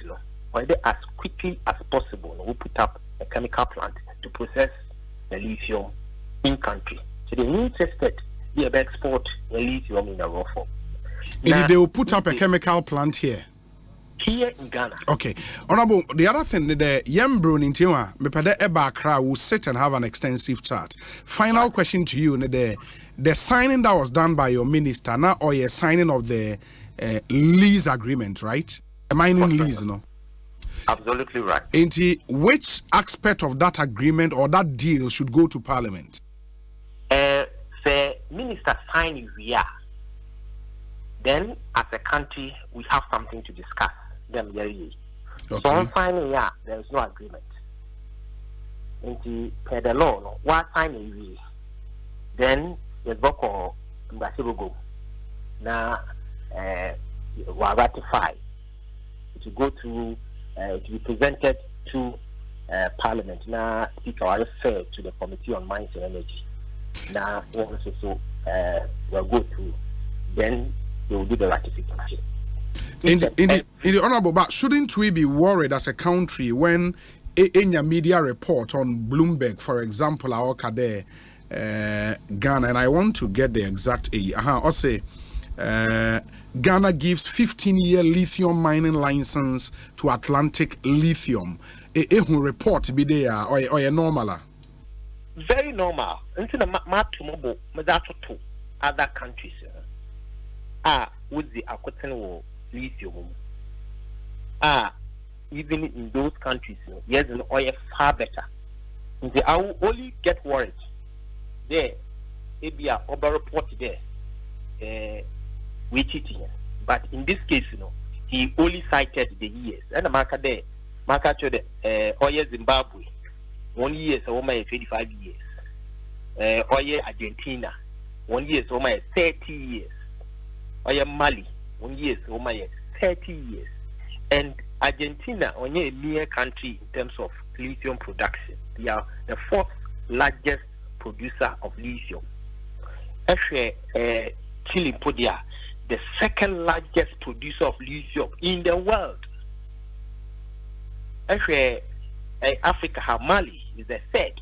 as quickly as possible. We put up a chemical plant to process the lithium in country. So they're interested in export the lithium in a raw form. Now, they will put up a chemical plant here. Here in Ghana. Okay. Honorable, the other thing, the Yembro Nintiwa, Mepade Eba Accra will sit and have an extensive chat. Final question to you, the signing that was done by your minister, now or your signing of the lease agreement, right? The mining lease, Absolutely right. Which aspect of that agreement or that deal should go to Parliament? The minister signing here. Then, as a country, we have something to discuss. Okay. So on signing here, there is no agreement. Per the law, what signing then the Boko Mbasibogo now were ratified to go to be presented to Parliament. Now, Speaker will refer to the Committee on Mines and Energy. Now, also will go to then they will do the ratification. In the honorable, but shouldn't we be worried as a country when in your media report on Bloomberg, for example, our Kade Ghana, and I want to get the exact Osei, Ghana gives 15-year lithium mining license to Atlantic Lithium. A report be there or a normal? Very normal. Until the other countries with the Aquatan lithium. even in those countries, yes, and oil far better. I will only get worried there. Maybe a over report there, we cheating. But in this case, he only cited the years. And the marker there, marker to the oil Zimbabwe, 1 year so my 25 years. Oil Argentina, 1 year so my 30 years. Oil Mali, 1 year so my 30 years. And Argentina, only a mere country in terms of lithium production. They are the fourth largest producer of lithium. Actually, Chile, the second largest producer of lithium in the world. Actually, Africa, Mali is the third.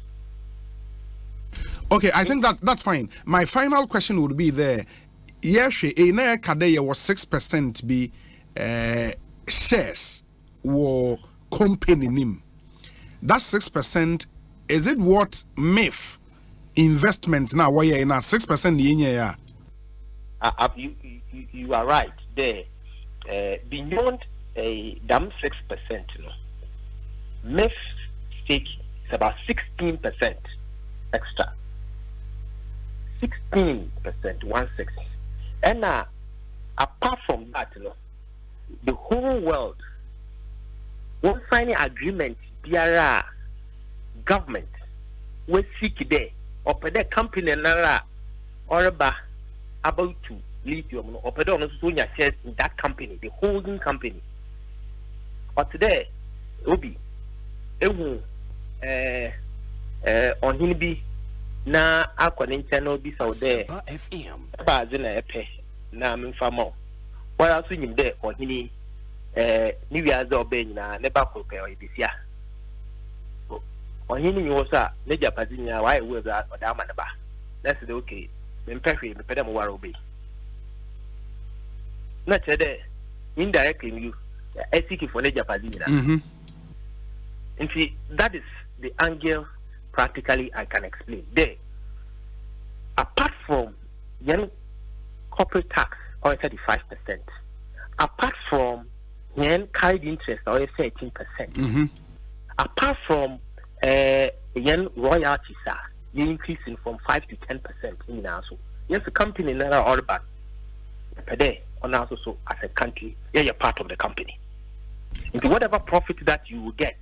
Okay, I think that's fine. My final question would be there. Yes, in a Kadea was 6% be shares were company name. That 6%, is it what MIF investment now? Why in a 6% yeah? You are right there. Beyond a damn 6%, MIF stake is about 16% extra. 16%, 1/6. And apart from that, the whole world won't sign an agreement. There government will seek there or the company or about to lithium or shares in that company, the holding company. Or today, Obi, on Hinibi na akwane channel bi so there. Ba ze na epe na memfamo. Why also nyim there on Hini ni wiaze obe nyina ne ba ko pe o ibisia. On Hini nyo sa ne japazi nya why we za oda ma ne ba. That's the okay. Mempehwe me pede mo ware obe. Na chede indirectly you ethic for ne japazi nyina. And see, that is the angle practically I can explain. There, apart from young corporate tax or 35%, apart from young carried interest or 13%, apart from young royalties are increasing from 5 to 10% in also. Yes, the company in all back per day, and also so as a country, you're part of the company. Into whatever profit that you will get,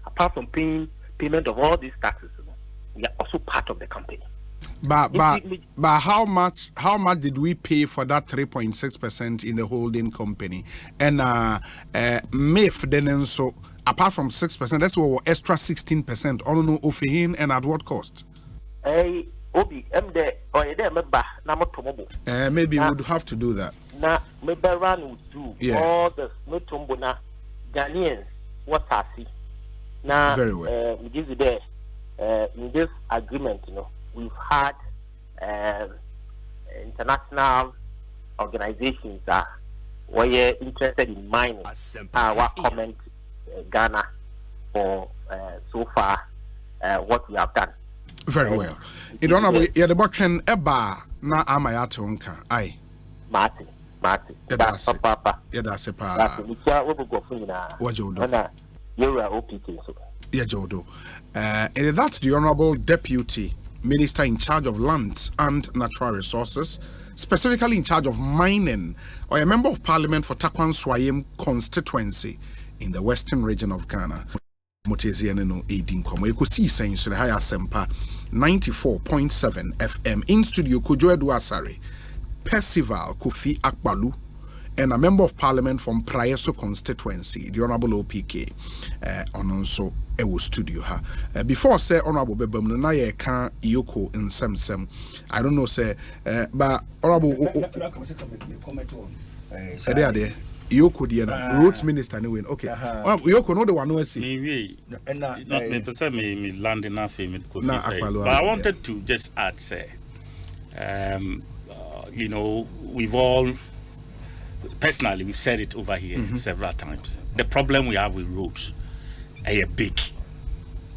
apart from payment of all these taxes, we are also part of the company. But how much did we pay for that 3.6% in the holding company? And MIF then so apart from 6%, that's what extra 16% on no offerin and at what cost? Obi, maybe we would have to do that. Na Meberan would do all the Notombona Ghanaians what I see. Now, very well. We give you there in this agreement, we've had international organizations that were interested in mining. What comment Ghana for so far what we have done. Very well. You don't know the bottom eba na amayato nka. Aye. Martin. That's papa. Yeah, that's a pa. That's we go for na. Wajodo. You're OPT. Yeah, Jodo. And that's the Honorable Deputy Minister in charge of lands and natural resources, specifically in charge of mining, or a member of parliament for Takwan Swayim constituency in the western region of Ghana. Motezianeno Edin Komo. Ekosiisen On Asempa 94.7 FM. In studio, Kujo Edu Asare, Percival Kofi Akbalu, and a member of parliament from Prayeso constituency, the Honorable OPK, on also a studio. Before say Honorable Bebam, na ye kan Yoko in Sem. I don't know, say, but Honorable there. Yoko Diana, Roads Minister, anyway. Okay. Yoko, no the one who see. Me land enough but I wanted to just add, say, we've all. Personally, we've said it over here several times. The problem we have with roads are big.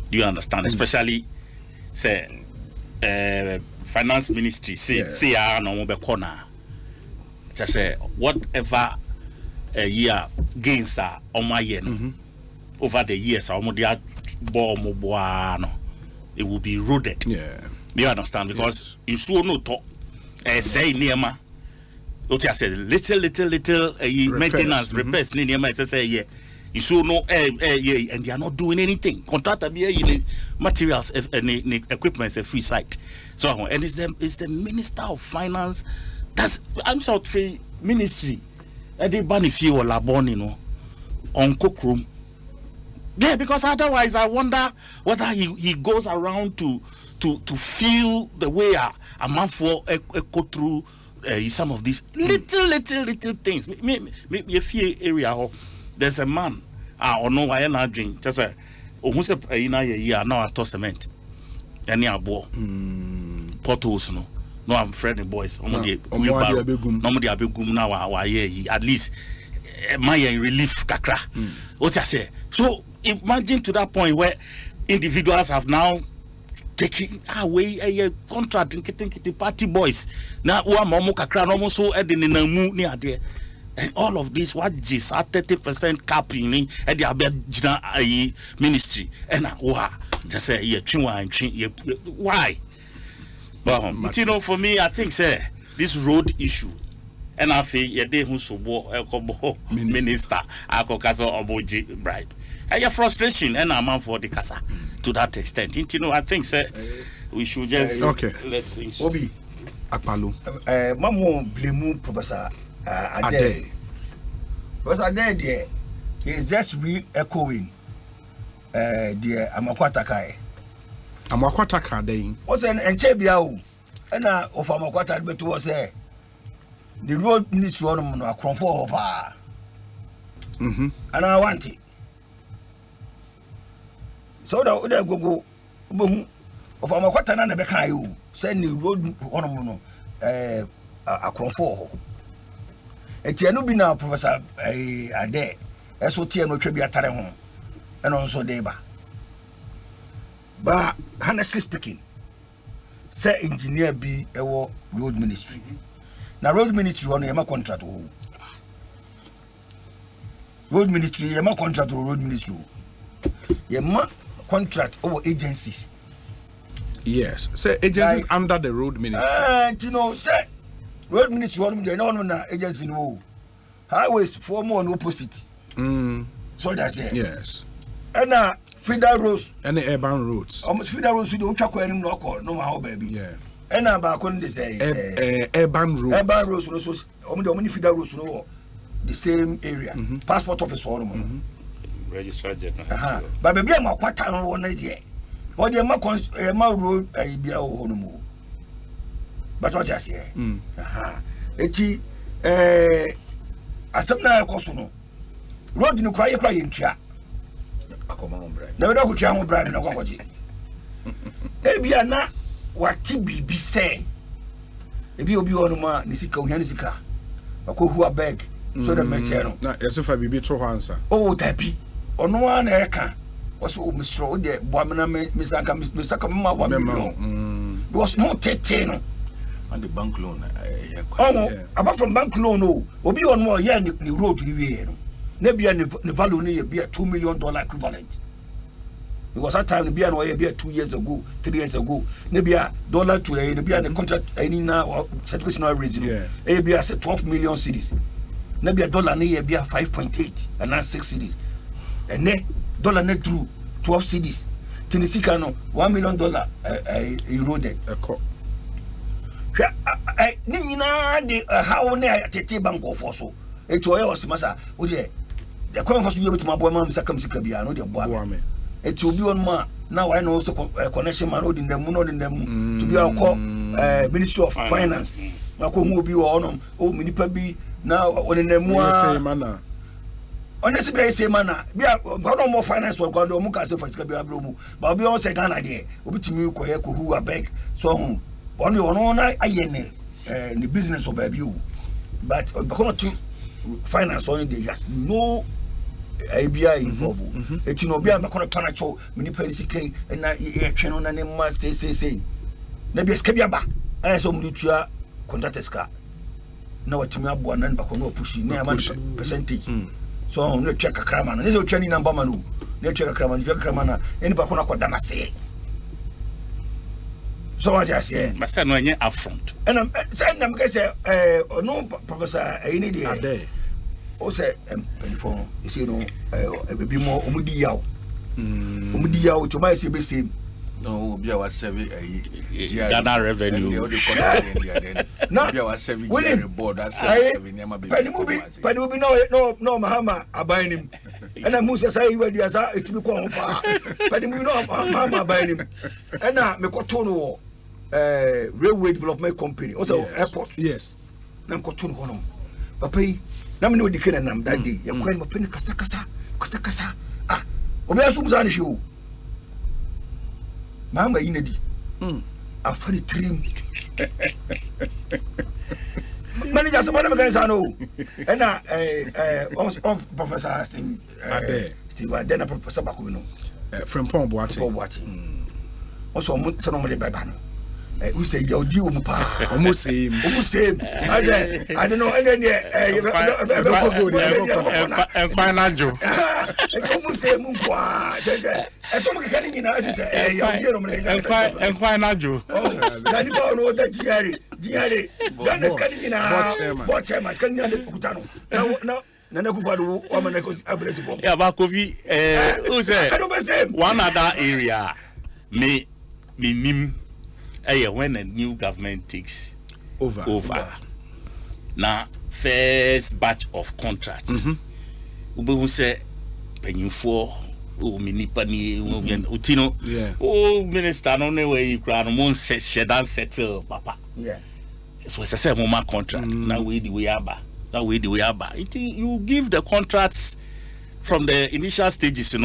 Do you understand? Especially, say, finance ministry say no corner. Just say whatever year gains are Omanhene. over the years, it will be eroded. Yeah. You understand? Because you saw no talk. Say Niema. What I said, little maintenance, repairs, Niema, say, yeah. You saw no, and they are not doing anything. Contractor be materials and equipment is a free site. So, and it's the Minister of Finance. I'm sorry, Ministry. And they ban if you or Labon, you know, on cook room. Yeah, because otherwise I wonder whether he goes around to feel the way a man for go through some of these little things. Me fear area. There's a man or no I not drink just a who's a year now at cement. Any abo potholes no. No, I'm friendly boys. Nobody abegum now at least my relief kakra. What I say. So imagine to that point where individuals have now taking away a contract in kitty party boys. Now one momo kakra no so edin in a mu near there. And all of this what is at 30% capping at the ministry. And just say why? But you know, for me, I think this road issue, and I feel ye who so minister, oboji bribe. And your frustration, and I'm for the casa to that extent. You know, I think we should just let things. Obi Akpalu. Mamu blame Professor Ade. Professor Ade, he is just re-echoing the Amakwata Kai. Amakwata Kai. What's an Enchebiao? And of Amakwata betu was the road ministry on a cromfo pa. And I want it. So the other go of Amakwata and the Bekayu send the road on a cromfo. Etianu bi na Professor Ade eso tie no twa bi atare ho eno nso deba ba honestly speaking say engineer bi ewo road ministry na road ministry hono yema contract ho road ministry yema contract road ministry yema contract over agencies. Yes, say agencies like, under the road ministry. You know, say road ministry one no agency no highways for more on opposite. So that's it. Yes. And feeder roads and the urban roads. Almost feeder roads we don't check any no how baby. Yeah. And about when they say urban roads. Urban roads also many feeder roads no the same area. Passport office for them. Register general. But baby I'm quite one idea. What the ma road bia ho no mo. But what I say? Eti Asempa Ekoso no. Road no kwa yentwa. Akoma ho brand. Na we do kutwa ho brand na kwakoje. Ebia na wati bibi se. Ebi obi ono ma ni sika ohia ni sika. Akohu abeg so the meche no. Na yesofa bibi to ho ansa. Oh tabi. Ono wa na eka. Also Mr. Ode boamena misaka mama wa million. Was no tete no. And the bank loan apart from bank loan no obi on more here ni road ni we no na bia ne value ni be $2 million equivalent because that time bia no be 2 years ago 3 years ago na bia dollar to na bia the contract any na certification raise no e bia say 12 million cedis na bia dollar ni be 5.8 and now 6 cedis and ne dollar net through 12 cedis tinisika no $1 million eroded Nina de how near Tete Bank of Fosso. It was Massa, would ye? The conference will be to my boy, Mamma Sakamsikabiano, the boy. It will be on ma. Now I know a connection man in the moon in them to be our call Ministry of Finance. Now, who will be on Minipabi now on in the moon. Honestly, I say, manna, be a God more finance or God or Mukas for Scabia Blomu, but we all say, Ghana, dear, will be to me, who are back, so home. Only one I the business of you, but because to finance only they just no ABI involved. It's no be I'm going to turn a show, many penny and I channel and then must say. Maybe a scabiaba, I saw Mutua contractors car. Now to me, I'm one and back on pushing near percentage. So I'm going to check a cram and there's a training number manu. ne twa kakra na eni ba ko na kwada na se so what I say but say no any affront and say na me say no professor any dey ade o say penifo you see no be more omudi yaw to my say be same no be our service Ghana revenue no be our service board that panimu bi no mahama abanim ena musa say we dia sa etimi ko ho pa panimu no mahama abanim ena me ko to no railway development company also airport yes na ko to no no papa yi na me no dikena nam that day ya kwan mo peni kasa obi asu musa ni show mama yinadi afari trim manager so bana me no ena professor Steve Adena professor Bakubino from Pomboati also mo se no mo de baba no we say you di o mu pa almost same I don't know and then Kwanajo almost same mu kwa eso mo kekani nyina ati say you di no mo Kwanajo na ni ba no da diare dan skani nyina bo chairman skani nyina de kuta no na kufa do o ma na ko abresi fo yeah ba kofi who say one other area me nim when a new government takes over. Now first batch of contracts we say penyufo o minipani utino o minister no way you can mon settle papa so it's a say moment contract now we the way aba you give the contracts from the initial stages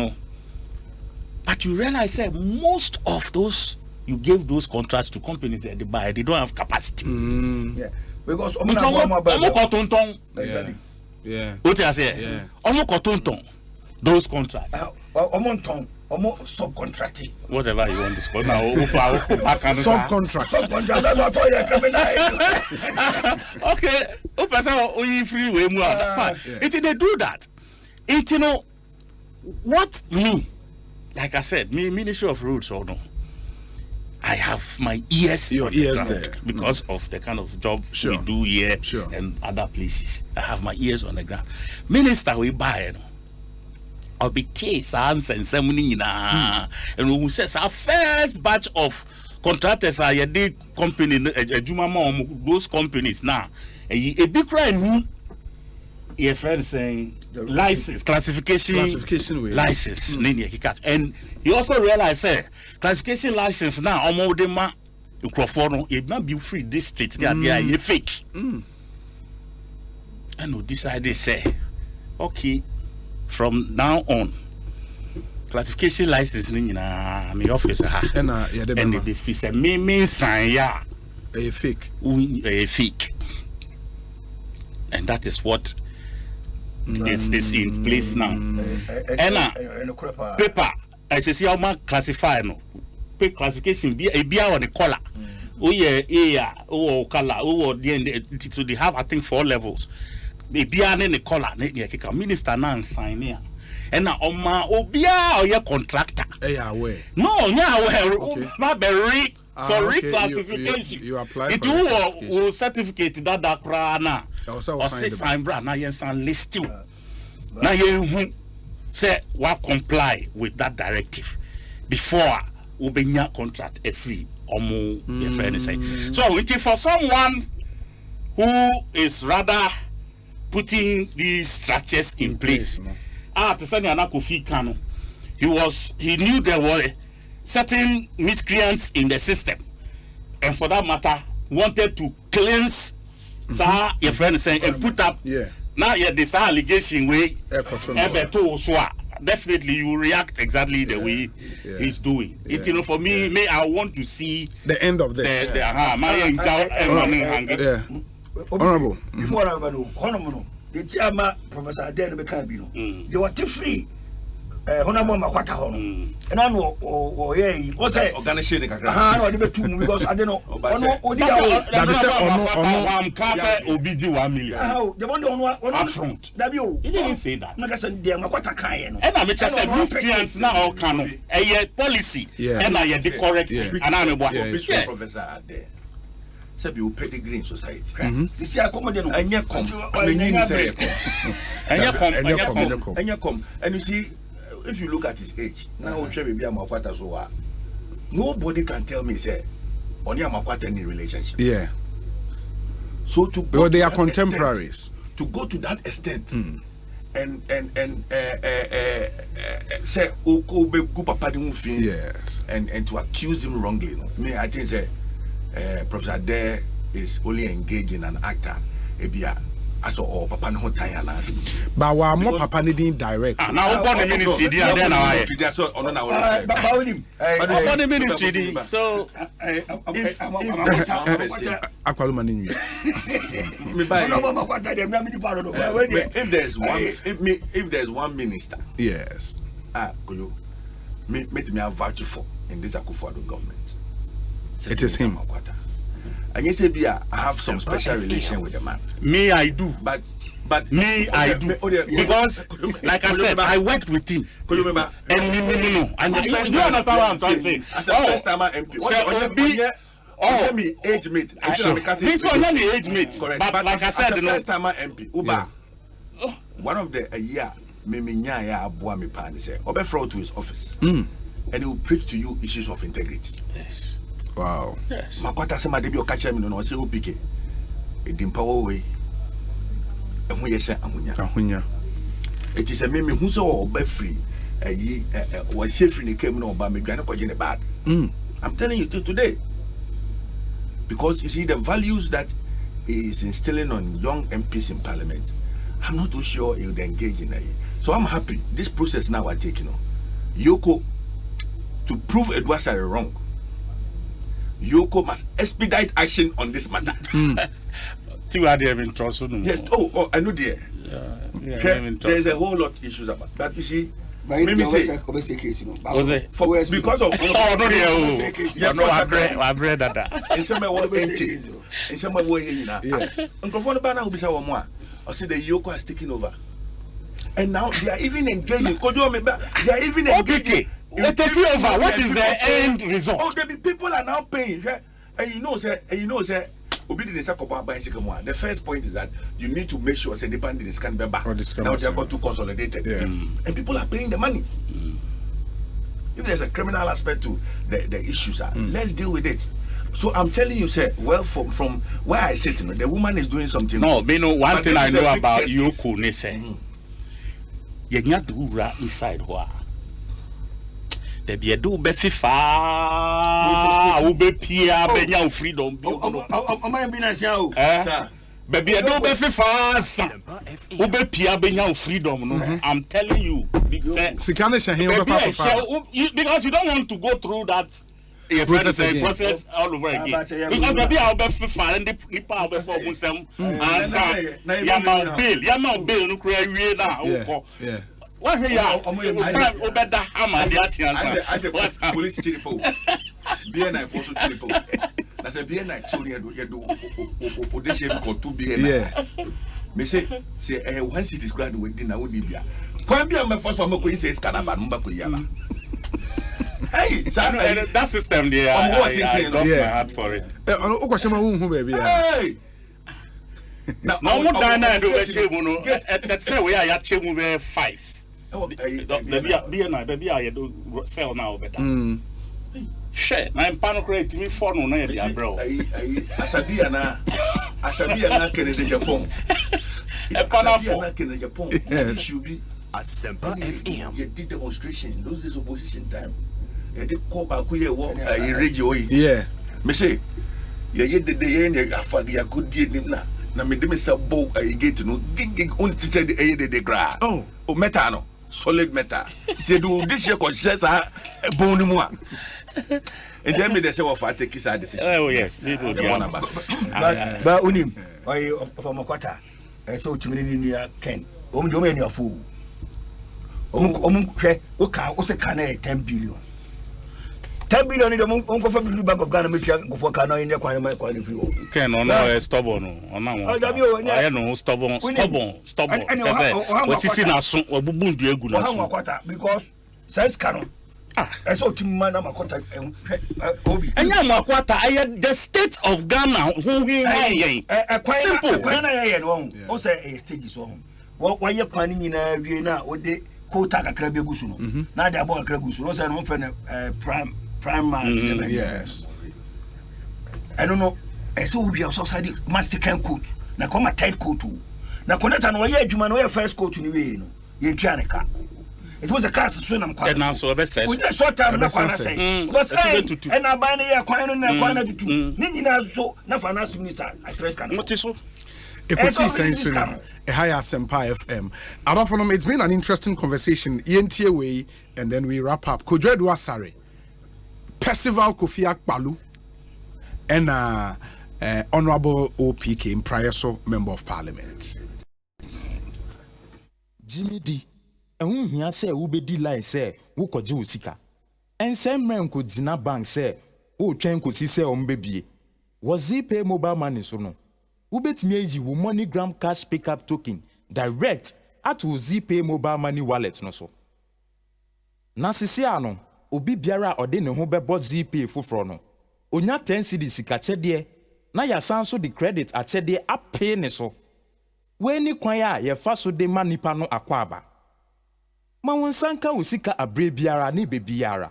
but you realize say most of those you gave those contracts to companies that they buy, they don't have capacity. Yeah. Because what I say? Those contracts. Subcontracting. Whatever you want to call now. Subcontract. Okay. Free way more. Fine. They do that. What me? Like I said, me Ministry of Roads or no. I have my ears there because of the kind of job we do here and other places. I have my ears on the ground. Minister we buy I'll be sans and ceremony and who says our first batch of contractors are your day company those companies now a big crime your friend saying license classification license and you also realize classification license now almost the man it not be free district they are fake and we decided say okay from now on classification license na my office and the say me sign a fake and that is what is in place now. And paper, as you see how much classify no. Paper classification be on the color. Oh yeah, oh color, oh so they have I think 4 levels. Be on the color. Minister now sign here. And now obia or your contractor. No, not very for reclassification. You apply it will certificate that crana. Or say sign brand now you list you. Now you say what comply with that directive before we be your contract a free or more say. So for someone who is rather putting these structures in place. He knew there were certain miscreants in the system, and for that matter, wanted to cleanse your friend saying and put up now this allegation way definitely you react exactly the way he's doing it. For me, I want to see the end of this. Honorable, before I go, Honorable, the chairman Professor Adena Bekabino, they were too free. honamo makwata ho no na no o ye o say organization de kakra no de betu mu because ade no ono odi ya that is ono am cafe obiji 1 million the one ono upfront that be o he didn't say that na kasa de makwata kan no and I mean say experience na all kan no policy and I the correct and I am professor there say be pedigree in society this year come no anya come and you see if you look at his age now we be amakwata so nobody can tell me say only amakwata any relationship so to go they are contemporaries extent, to go to that extent and say okobe go papa di mufin and to accuse him wrongly me I think say Professor Dare is only engaged in an actor ebia aso o papa no tan ala but wa mo papa ni din direct now born the ministry dey and now I so ono na but him but born the ministry so akwalu mani nwi me buy if there's one minister koyo me me vouch for in this Akufo-Addo government it is him. And you say, I have some special relation with the man. Me, I do. But me, I do. Because, like I said, I worked with him. Could you remember? And you understand what I'm trying to say? As a first-timer MP. Let me age mate. This one, let me age mate. Correct. But like I said, as a first-timer MP, Uba, one of the year, me abuwa me pa, say, Obe fraud to his office. And he will preach to you issues of integrity. Yes. Wow. Yes. Makwata se madebi o kacha mi no se opike. E dimpa wo we. E hu ye se ahunya. It is a me hu so oba free. Ayi wa she free ne kem no oba me dwane koje ne bag. I'm telling you today. Because you see the values that he is instilling on young MPs in parliament. I'm not too sure he would engage in it. So I'm happy. This process now we're taking on. Yoko, to prove Edward Sare wrong, Yoko must expedite action on this matter. Yes. Oh, I know there. There's a whole lot of issues about that. You see, maybe say because of I read that. In some way, in some way, yes. Uncle Fonabana will be our moi. I see the Yoko has taken over, and now they are even engaging. They are even engaging. They take over. What is the end result? Oh, the people are now paying. And you know, sir. The first point is that you need to make sure the bandits can be back. Now they are going to consolidate, and people are paying the money. If there's a criminal aspect to the issues, let's deal with it. So I'm telling you, sir. Well, from where I sit, the woman is doing something. No, you know one thing I know about Yoko. Ne say, you need to run inside where. The be do be fifa ube pia be nya freedom bi o bi na sia o be be do be fifa ube pia be nya freedom no I'm telling you because you don't want to go through that process all over again because be ube fifa and the nipa ube for musem answer ya ma bail no kura wie na wo what here obeda ama the chance I said police chilipo BNI for so chilipo na say BNI so you do odeshe ko to BNI me say once it is graduate na we bia kwan bia me first am ko say scanner ba number ko yala hey that system there I got my heart for it o ko shema hu baby hey now mo dan na do we shemu no that say we are ya chemu be 5 baby I do sell now better. Share. Na impano create me for no na ya bro. Asabia na Kennedy Japan. Na Kennedy Japan. It should be Asempa FM. You did demonstration those days opposition time. You did call back here what radio. Yeah. Me say you did the end after you good deed na me dem say bow gate no gig on teacher the gra. Oh metal no. Solid metal. They do this year concert bone moi. And then me they say what take his decision. Oh yes, people but unim for Makwata. So to me Ken. Do me your fool. hwe o se ka na 10 billion 10 billion ni dem on ko fa Bank of Ghana metwa go for ka na yin kwa na kwa free o ken no stubborn ona won I no stubborn we sisi na so obubu ndu egu na so because size canon eso timma na makota obi enya makwata the state of Ghana who simple na no on say stages on wa ye kwan nyina wie na ode quota kakra be gusu no na de abo kakra gusu no say no fe na prime mass yes I don't know eso obi o society master can coat na come tight coat na connect na wa ye adwuma na wa first coat ni wie no ye ntwa ne ka. It was a cast so na mkwa. Na so be say. We just short time na kwa na say. Because and na ban na kwa na kwa na tutu. Ni nyina so na finance minister address kan. What is so? Ekosiisen a higher Asempa FM. Arofonom, it's been an interesting conversation. ENTA way, and then we wrap up. Kodre Duasare, Percival Kofi Akpalu, and Honorable OPK in prior so Member of Parliament. Jimmy D. And hia say wo be di line say wo koje wo sika. Ensem mren ko gina bank say wo twen ko si say o mbebie. Was he pay mobile money so no? Wo betimi eji wo MoneyGram cash pickup token direct at wo ZPay mobile money wallet no so. Na sisi ano obi biara ode ne ho bebo ZPay foforo no. Onya 10 cedi sika chede na ya sanso the credit a chede apay ne so. We ni kwan ya ye fa so de manipa no akwaba. Ma won sanka usika abre biara ni bebiara.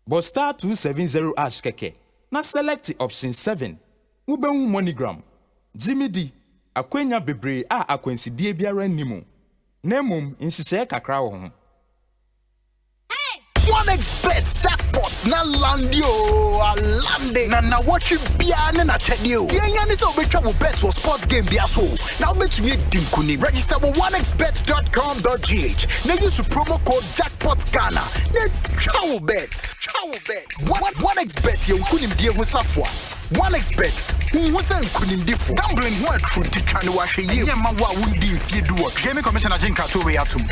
But star 270 ash keke. Na select option 7. Ube MoneyGram. Jimmy D. Akwenya bebre a akwensidie biara nimu. Nemum insise kakra wo ho. OneXBet jackpot na landio alande na watch bia na chedio yenya ni so betwa wo bet for sports game bia so now betumi dinkuni register with onexbet.com.gh na use promo code jackpot Ghana na chawo bet OneXBet ye kunim die ho safwa OneXBet who say kunim difo gambling ho atru titwa ne wa hwe ye nyama wa wundi mfie duo Gaming Commissioner Jinka to we atum.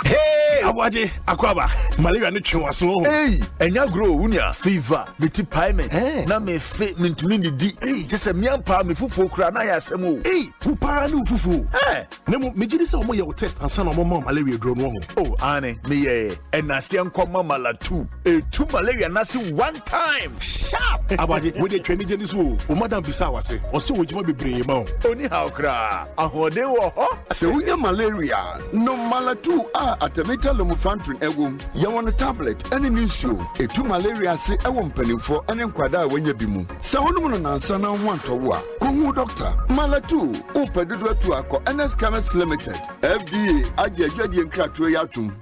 Hey, Awaje, Akwaba, malaria ni chwaso. Hey, enya grow unia fever, meti payment. Na me fit mintumi ni di. Hey, just me ampa me fufu kra na ya asemo. Hey, upa na fufu. Eh, nemu me gidi se omo ye test ansa na omo malaria dro no ho. Oh, ane, me ye. En na se nkoma mala 2. Two malaria na se one time. Sharp. Awaje, we dey training jeni so. O madam bisa wase. O se wojima bebre ma o. Oni how kra. Ahode wo ho. Se unya malaria, no mala 2 atameta lomufantrin egum yawon tablet ene nsuo etu malaria se ewon panimfo ene nkwada a wanya bi mu se honum no nansa na ho antowo a kohu doctor malatu upedudu atu akọ NS Chemist Limited FDA agye adwade nkrato ya atum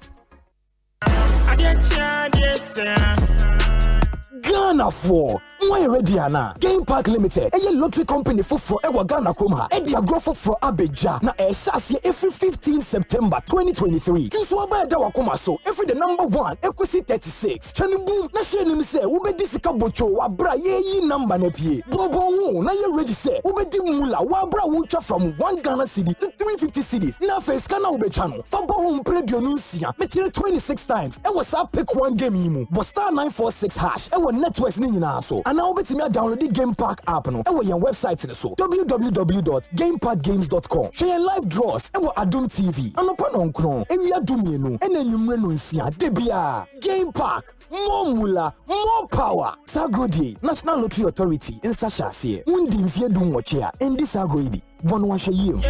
Ghana for why ready ana Game Park Limited a lottery company for ewa Ghana Kroma e dia growth for Abeja na e sase every 15 September 2023 tinso aba da wakoma so every the number 1 Equity 36 chani boom na share nim say wo be disika bocho wa bra ye number na pie bobo hu na ye ready say wo be di mula wa bra wo twa from 1 Ghana cedi to 350 cedis na face kana wo be channel fa bo hu predio no nsia me 26 times e was up pick one game yimu but star 946 hash e networks ni nyina so ana obetimi download the Game Park app no e wo yen website ni so www.gameparkgames.com share live draws e wo Adum TV anopa no nkron e wi adumienu e na nwumre no nsia debia Game Park more mula more power Sagodi National Lottery Authority in Sashase undi mfie du nwoche a endi Sagodi bono wa hwe yiem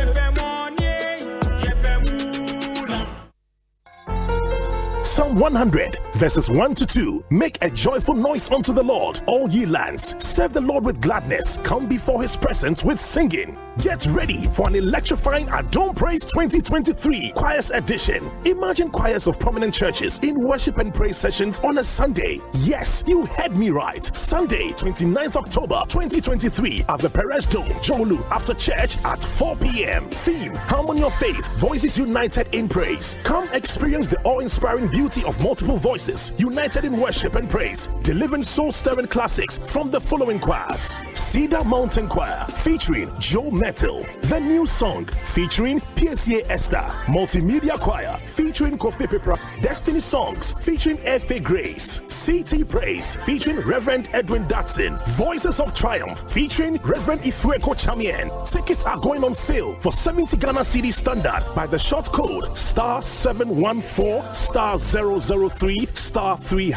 Psalm 100, verses 1 to 2. Make a joyful noise unto the Lord, all ye lands. Serve the Lord with gladness. Come before his presence with singing. Get ready for an electrifying Adom Praise 2023 Choirs Edition. Imagine choirs of prominent churches in worship and praise sessions on a Sunday. Yes, you heard me right. Sunday, 29th October 2023 at the Perez Dome, Jolu, after church at 4 p.m. Theme, Harmony of Faith, Voices United in Praise. Come experience the awe-inspiring beauty of multiple voices united in worship and praise, delivering soul-stirring classics from the following choirs: Cedar Mountain Choir featuring Joe Metal. The New Song featuring PSA Esther. Multimedia Choir featuring Kofi Pepra. Destiny Songs featuring F.A. Grace. CT Praise featuring Reverend Edwin Datson. Voices of Triumph featuring Reverend Ifueko Chamien. Tickets are going on sale for 70 Ghana CD standard by the short code *714*003*3#.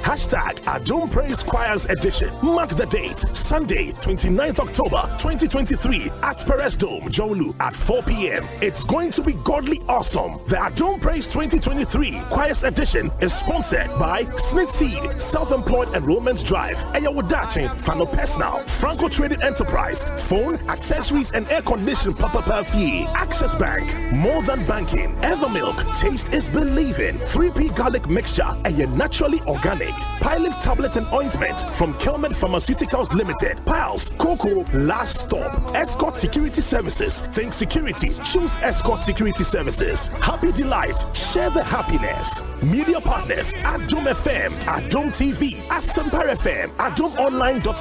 Hashtag Adom Praise Choirs Edition. Mark the date, Sunday, 29th October 2023 at Perez Dome, Jolu at 4 p.m. It's going to be godly awesome. The Adom Praise 2023 Choirs Edition is sponsored by Snit Seed, Self-Employed Enrollment Drive, Eyawadachi, Fano Personal, Franco Trading Enterprise, Phone, Accessories and Air Condition Papa Perfie, Access Bank, More Than Banking, Evermilk, Taste is Believing, 3P Garlic Mixture, and naturally organic, Pilot Tablet and Ointment from Kelmed Pharmaceuticals Limited, Piles, Coco, Last Stop, Escort Security Services, Think Security, choose Escort Security Services, Happy Delight, share the happiness. Media partners, Adom FM, Adom TV, Asempa FM, AdomOnline.com.